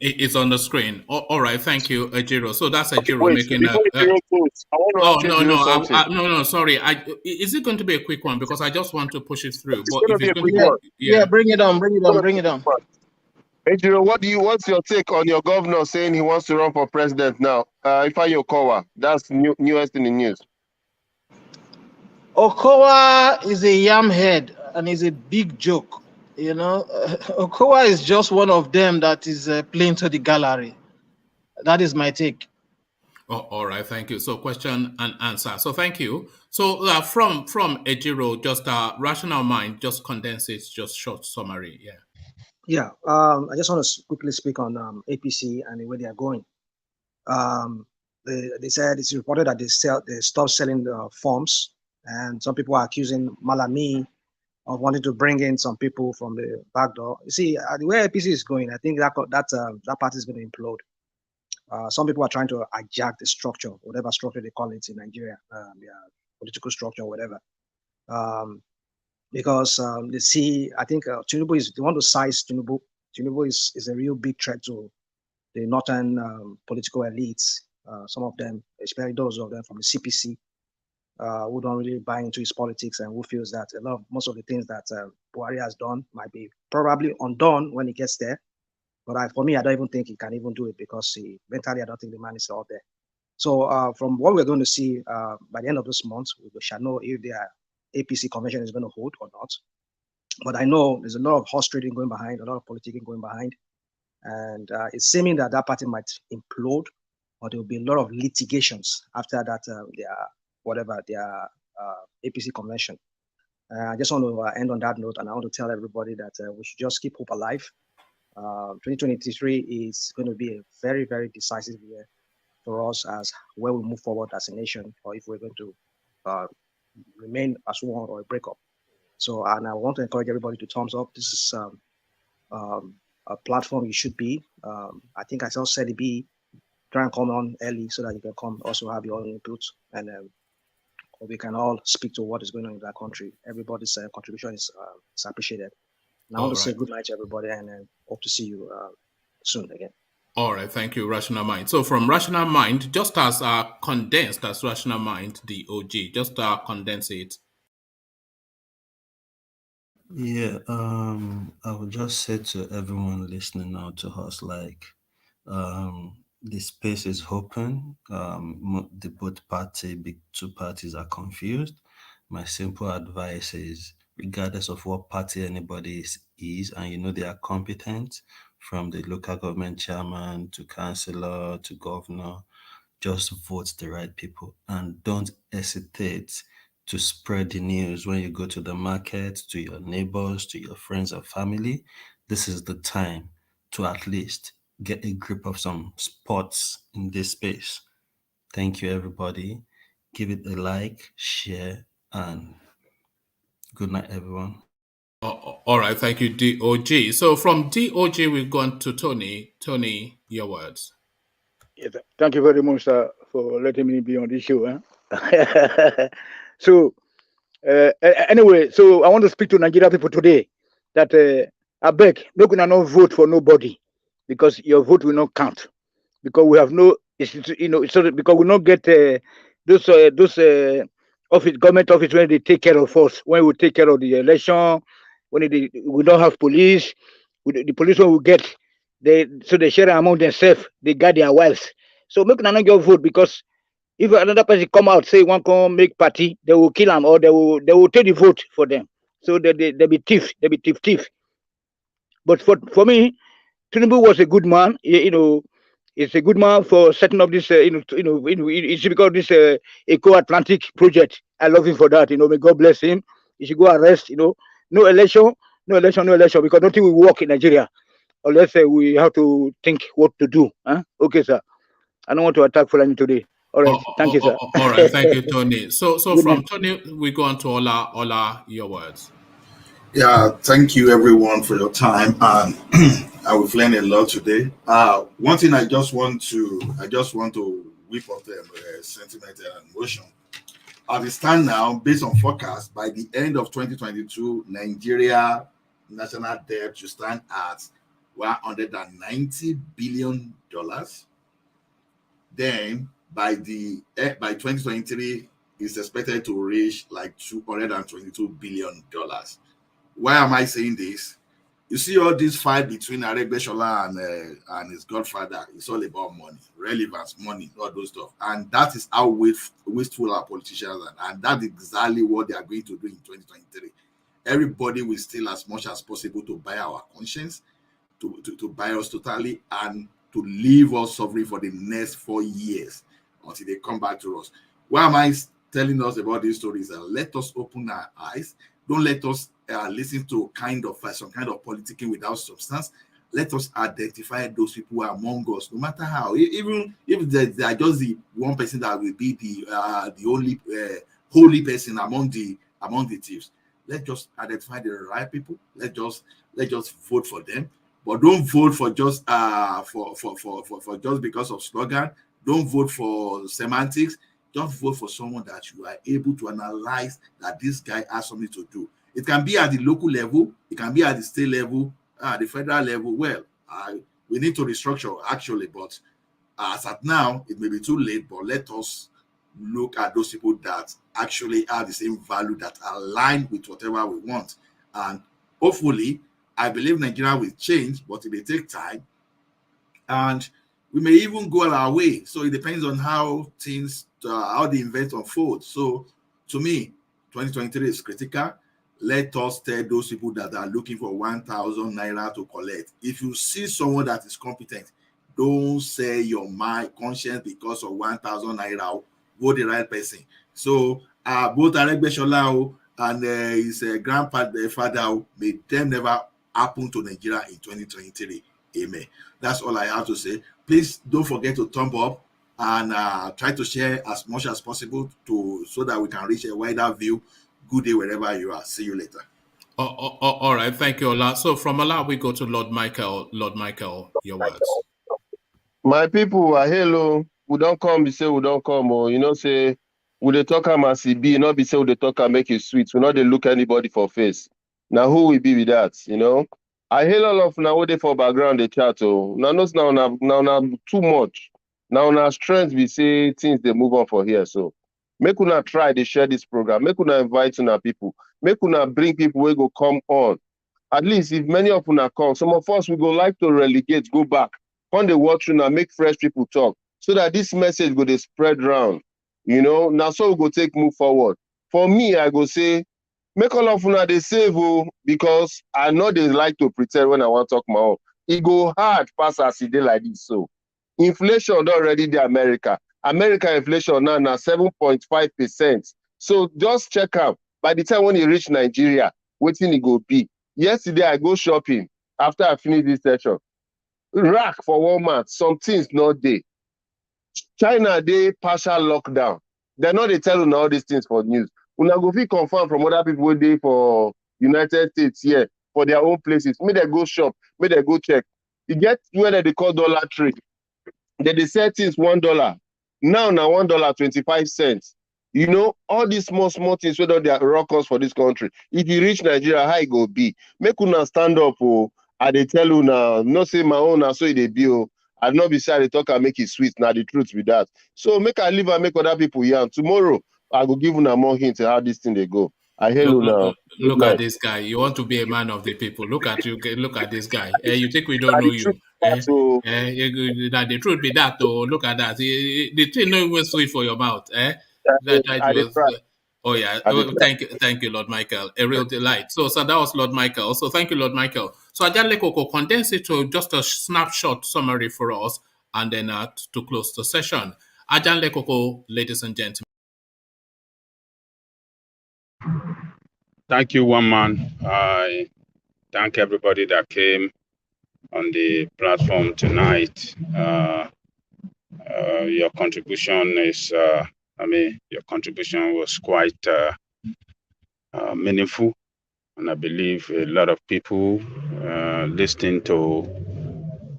It's on the screen. All right, thank you, Ejiro. So that's Ejiro Wait, making before Ejiro goes, I want to no, sorry. Is it going to be a quick one? Because I just want to push it through. It's going to be a quick one. Yeah, bring it on. Ejiro, what's your take on your governor saying he wants to run for president now? Ifeanyi Okowa, that's newest in the news. Okowa is a yam head and is a big joke. Okowa is just one of them that is playing to the gallery. That is my take. Oh, all right, thank you. So question and answer. So thank you. So from Ejiro, just rational mind, just condense it, just short summary. Yeah. Yeah. I just want to quickly speak on APC and the way they are going. They said it's reported that they stopped selling forms, and some people are accusing Malami of wanting to bring in some people from the back door. You see, the way APC is going, I think that party is going to implode. Some people are trying to hijack the structure, whatever structure they call it in Nigeria, their political structure, whatever. Because they see, I think Tinubu they want to size Tinubu. Tinubu is a real big threat to the northern political elites. Some of them, especially those of them from the CPC, who don't really buy into his politics and who feels that most of the things that Buhari has done might be probably undone when he gets there. But for me, I don't even think he can even do it because mentally, I don't think the man is out there. So from what we're going to see by the end of this month, we shall know if the APC convention is going to hold or not. But I know there's a lot of horse trading going behind, a lot of politicking going behind. And it's seeming that party might implode, or there will be a lot of litigations after that, their APC convention. I just want to end on that note, and I want to tell everybody that we should just keep hope alive. 2023 is going to be a very, very decisive year for us as where we move forward as a nation, or if we're going to remain as one or break up. So, and I want to encourage everybody to thumbs up. This is a platform you should be. I think I saw Sally B try and come on early so that you can come also have your own input, and we can all speak to what is going on in that country. Everybody's contribution is appreciated. And I want to say good night to everybody, and hope to see you soon again. All right, thank you, Rational Mind. So from Rational Mind, just as condensed as Rational Mind, the OG, just condense it. Yeah, I would just say to everyone listening now to us, like, the space is open. The big two parties are confused. My simple advice is, regardless of what party anybody is, and you know they are competent, from the local government chairman to councillor to governor, just vote the right people and don't hesitate to spread the news when you go to the market, to your neighbors, to your friends and family. This is the time to at least get a grip of some spots in this space. Thank you, everybody. Give it a like, share, and good night, everyone. All right, thank you, DOG. So from DOG, we've gone to Tony. Tony, your words. Yes, thank you very much, sir, for letting me be on this show. So, anyway, so I want to speak to Nigeria people today that I beg, no gonna not vote for nobody because your vote will not count because we have no, so because we not get those office, government office when they take care of us, when we take care of the election, when we don't have police, the police will get. They share among themselves. They guard their wives. So make not get vote because if another person come out say one come make party, they will kill them or they will take the vote for them. So they be thief. They be thief. But for me, Tinubu was a good man. It's a good man for setting up this. It's because this Eco-Atlantic project. I love him for that. May God bless him. He should go arrest. No election, because nothing will work in Nigeria unless we have to think what to do. Huh? Okay, sir. I don't want to attack Fulani today. All right. Thank you, sir. All right. Thank you, Tony. So from Tony, we go on to Ola, your words. Yeah, thank you everyone for your time, and we've learned a lot today. One thing I just want to whip up the sentiment and emotion. As it stands now, based on forecast, by the end of 2022, Nigeria national debt should stand at $190 billion. Then by 2023, it's expected to reach like $222 billion. Why am I saying this? You see all this fight between Aregbesola and his godfather. It's all about money, relevance, money, all those stuff. And that is how wasteful our politicians are. And that's exactly what they are going to do in 2023. Everybody will steal as much as possible to buy our conscience, to buy us totally, and to leave us suffering for the next 4 years until they come back to us. Why am I telling us about these stories? Let us open our eyes. Don't let us listen to some kind of politicking without substance. Let us identify those people who are among us, no matter how. Even if they are just the one person that will be the only holy person among the thieves. Let's just identify the right people. Let's just vote for them. But don't vote for just for just because of slogan. Don't vote for semantics. Just vote for someone that you are able to analyze that this guy has something to do. It can be at the local level, it can be at the state level, the federal level. Well, we need to restructure actually, but as at now, it may be too late. But let us look at those people that actually have the same value, that align with whatever we want. And hopefully, I believe Nigeria will change, but it may take time. And we may even go our way. So it depends on how how the event unfolds. So to me, 2023 is critical. Let us tell those people that are looking for 1,000 naira to collect. If you see someone that is competent, don't sell your conscience because of 1,000 naira. Vote the right person. So both Aregbesola and his grandfather, may them never happen to Nigeria in 2023. Amen. That's all I have to say. Please don't forget to thumb up and try to share as much as possible so that we can reach a wider view. Good day wherever you are. See you later. All right. Thank you, Ola. So from Ola, we go to Lord Michael. Lord Michael, your words. My people, hello. We don't come, we say we don't come. Or, say, we dey talk am as e be, not be say we dey talk am make it sweet. We not dey look anybody for face. Now who will be with that, I hear all of now they for background the chat. Oh, now too much. Now strength we say things they move on for here. So make una try to share this program. Make una invite una people. Make una bring people who go come on. At least if many of una come, some of us we go like to relegate, go back. On the watch now, make fresh people talk so that this message go to spread around. Now so we go take move forward. For me, I go say, make all of una they save because I know they like to pretend when I want to talk my own. It go hard pass as it like this. So inflation already the America inflation now 7.5%. So just check out by the time when you reach Nigeria, waiting it go be. Yesterday I go shopping after I finish this session. Rack for 1 month, some things not there. China, they partial lockdown. They're not they tell you all these things for news. Una go fit confirm from other people who dey for United States here for their own places. May they go shop, may they go check. You get where they call dollar trade. They sell things $1. Now $1.25. All these small things whether they are raw costs for this country. If you reach Nigeria, how it go be? Make una stand up. I they tell you now, not say my own, so they be. I not be say they talk and make it sweet. Now the truth with that. So make I live and make other people yarn. Tomorrow I will give you more hints how this thing they go. I hear you now. Look at this guy. You want to be a man of the people. Look at you. Look at this guy. You think we don't know you? That the truth be that though. Look at that. The thing no even sweet for your mouth. Oh yeah. Thank you, Lord Michael. A real delight. So that was Lord Michael. So thank you, Lord Michael. So Ajale Koko, condense it to just a snapshot summary for us, and then to close the session. Ajale Koko, ladies and gentlemen. Thank you, one man. I thank everybody that came on the platform tonight. Your contribution is, your contribution was quite meaningful. And I believe a lot of people listening to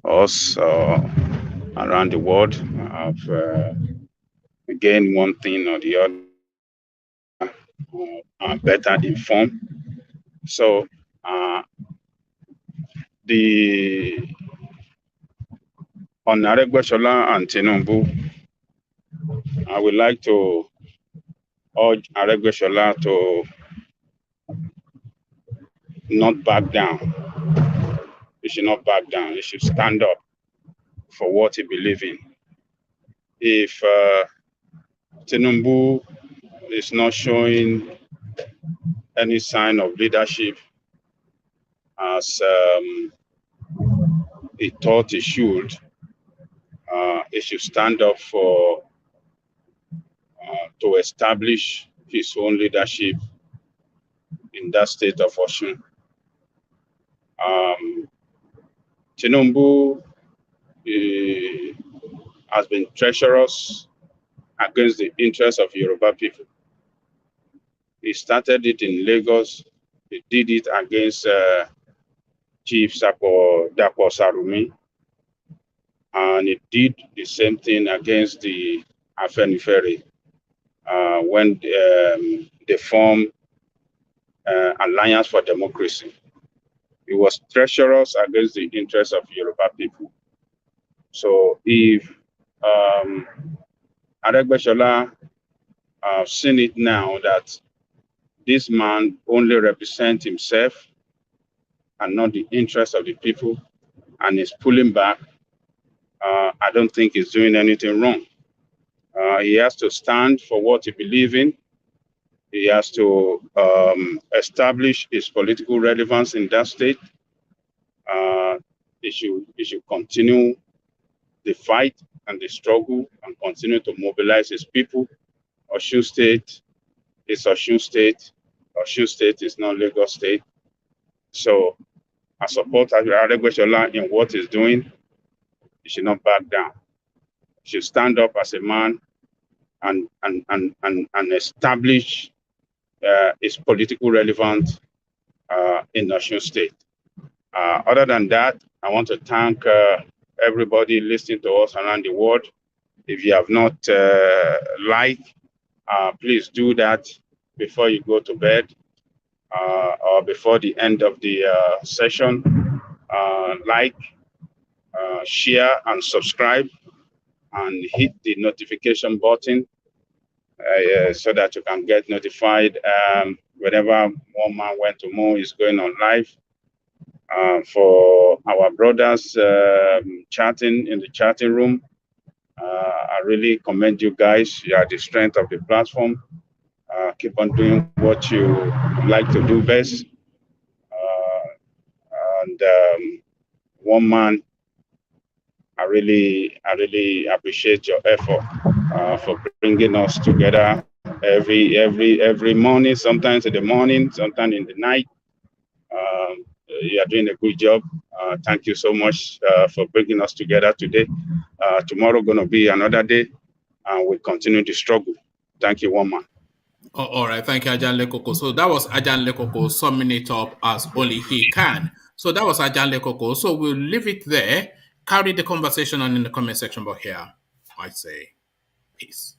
us around the world have gained one thing or the other, are better informed. So on Aregbesola and Tinubu, I would like to urge Aregbesola to not back down. He should not back down. He should stand up for what he believes in. If Tinubu is not showing any sign of leadership as he thought he should stand up for to establish his own leadership in that state of Osun. Tinubu has been treacherous against the interests of Yoruba people. He started it in Lagos. He did it against Chief Dapo Sarumi. And he did the same thing against the Afenifere when they formed Alliance for Democracy. He was treacherous against the interests of Yoruba people. So if Aregbesola have seen it now that this man only represents himself and not the interests of the people, and is pulling back, I don't think he's doing anything wrong. He has to stand for what he believes in. He has to establish his political relevance in that state. He should continue the fight and the struggle and continue to mobilize his people. Osun State is Osun State. Osun State is not Lagos State. So I support Adegbeshola in what he's doing. He should not back down. He should stand up as a man and establish its political relevance in Osun State. Other than that, I want to thank everybody listening to us around the world. If you have not liked, please do that before you go to bed or before the end of the session. Like, share, and subscribe, and hit the notification button so that you can get notified whenever One Man Went to Mo is going on live. For our brothers chatting in the chatting room, I really commend you guys. You are the strength of the platform. Keep on doing what you like to do best. And One Man, I really appreciate your effort for bringing us together every morning. Sometimes in the morning, sometimes in the night. You are doing a good job. Thank you so much for bringing us together today. Tomorrow going to be another day, and we continue the struggle. Thank you, One Man. All right, thank you, Ajan Lekoko. So that was Ajan Lekoko summing it up as only he can. So that was Ajan Lekoko. So we'll leave it there. Carry the conversation on in the comment section, but here I say peace.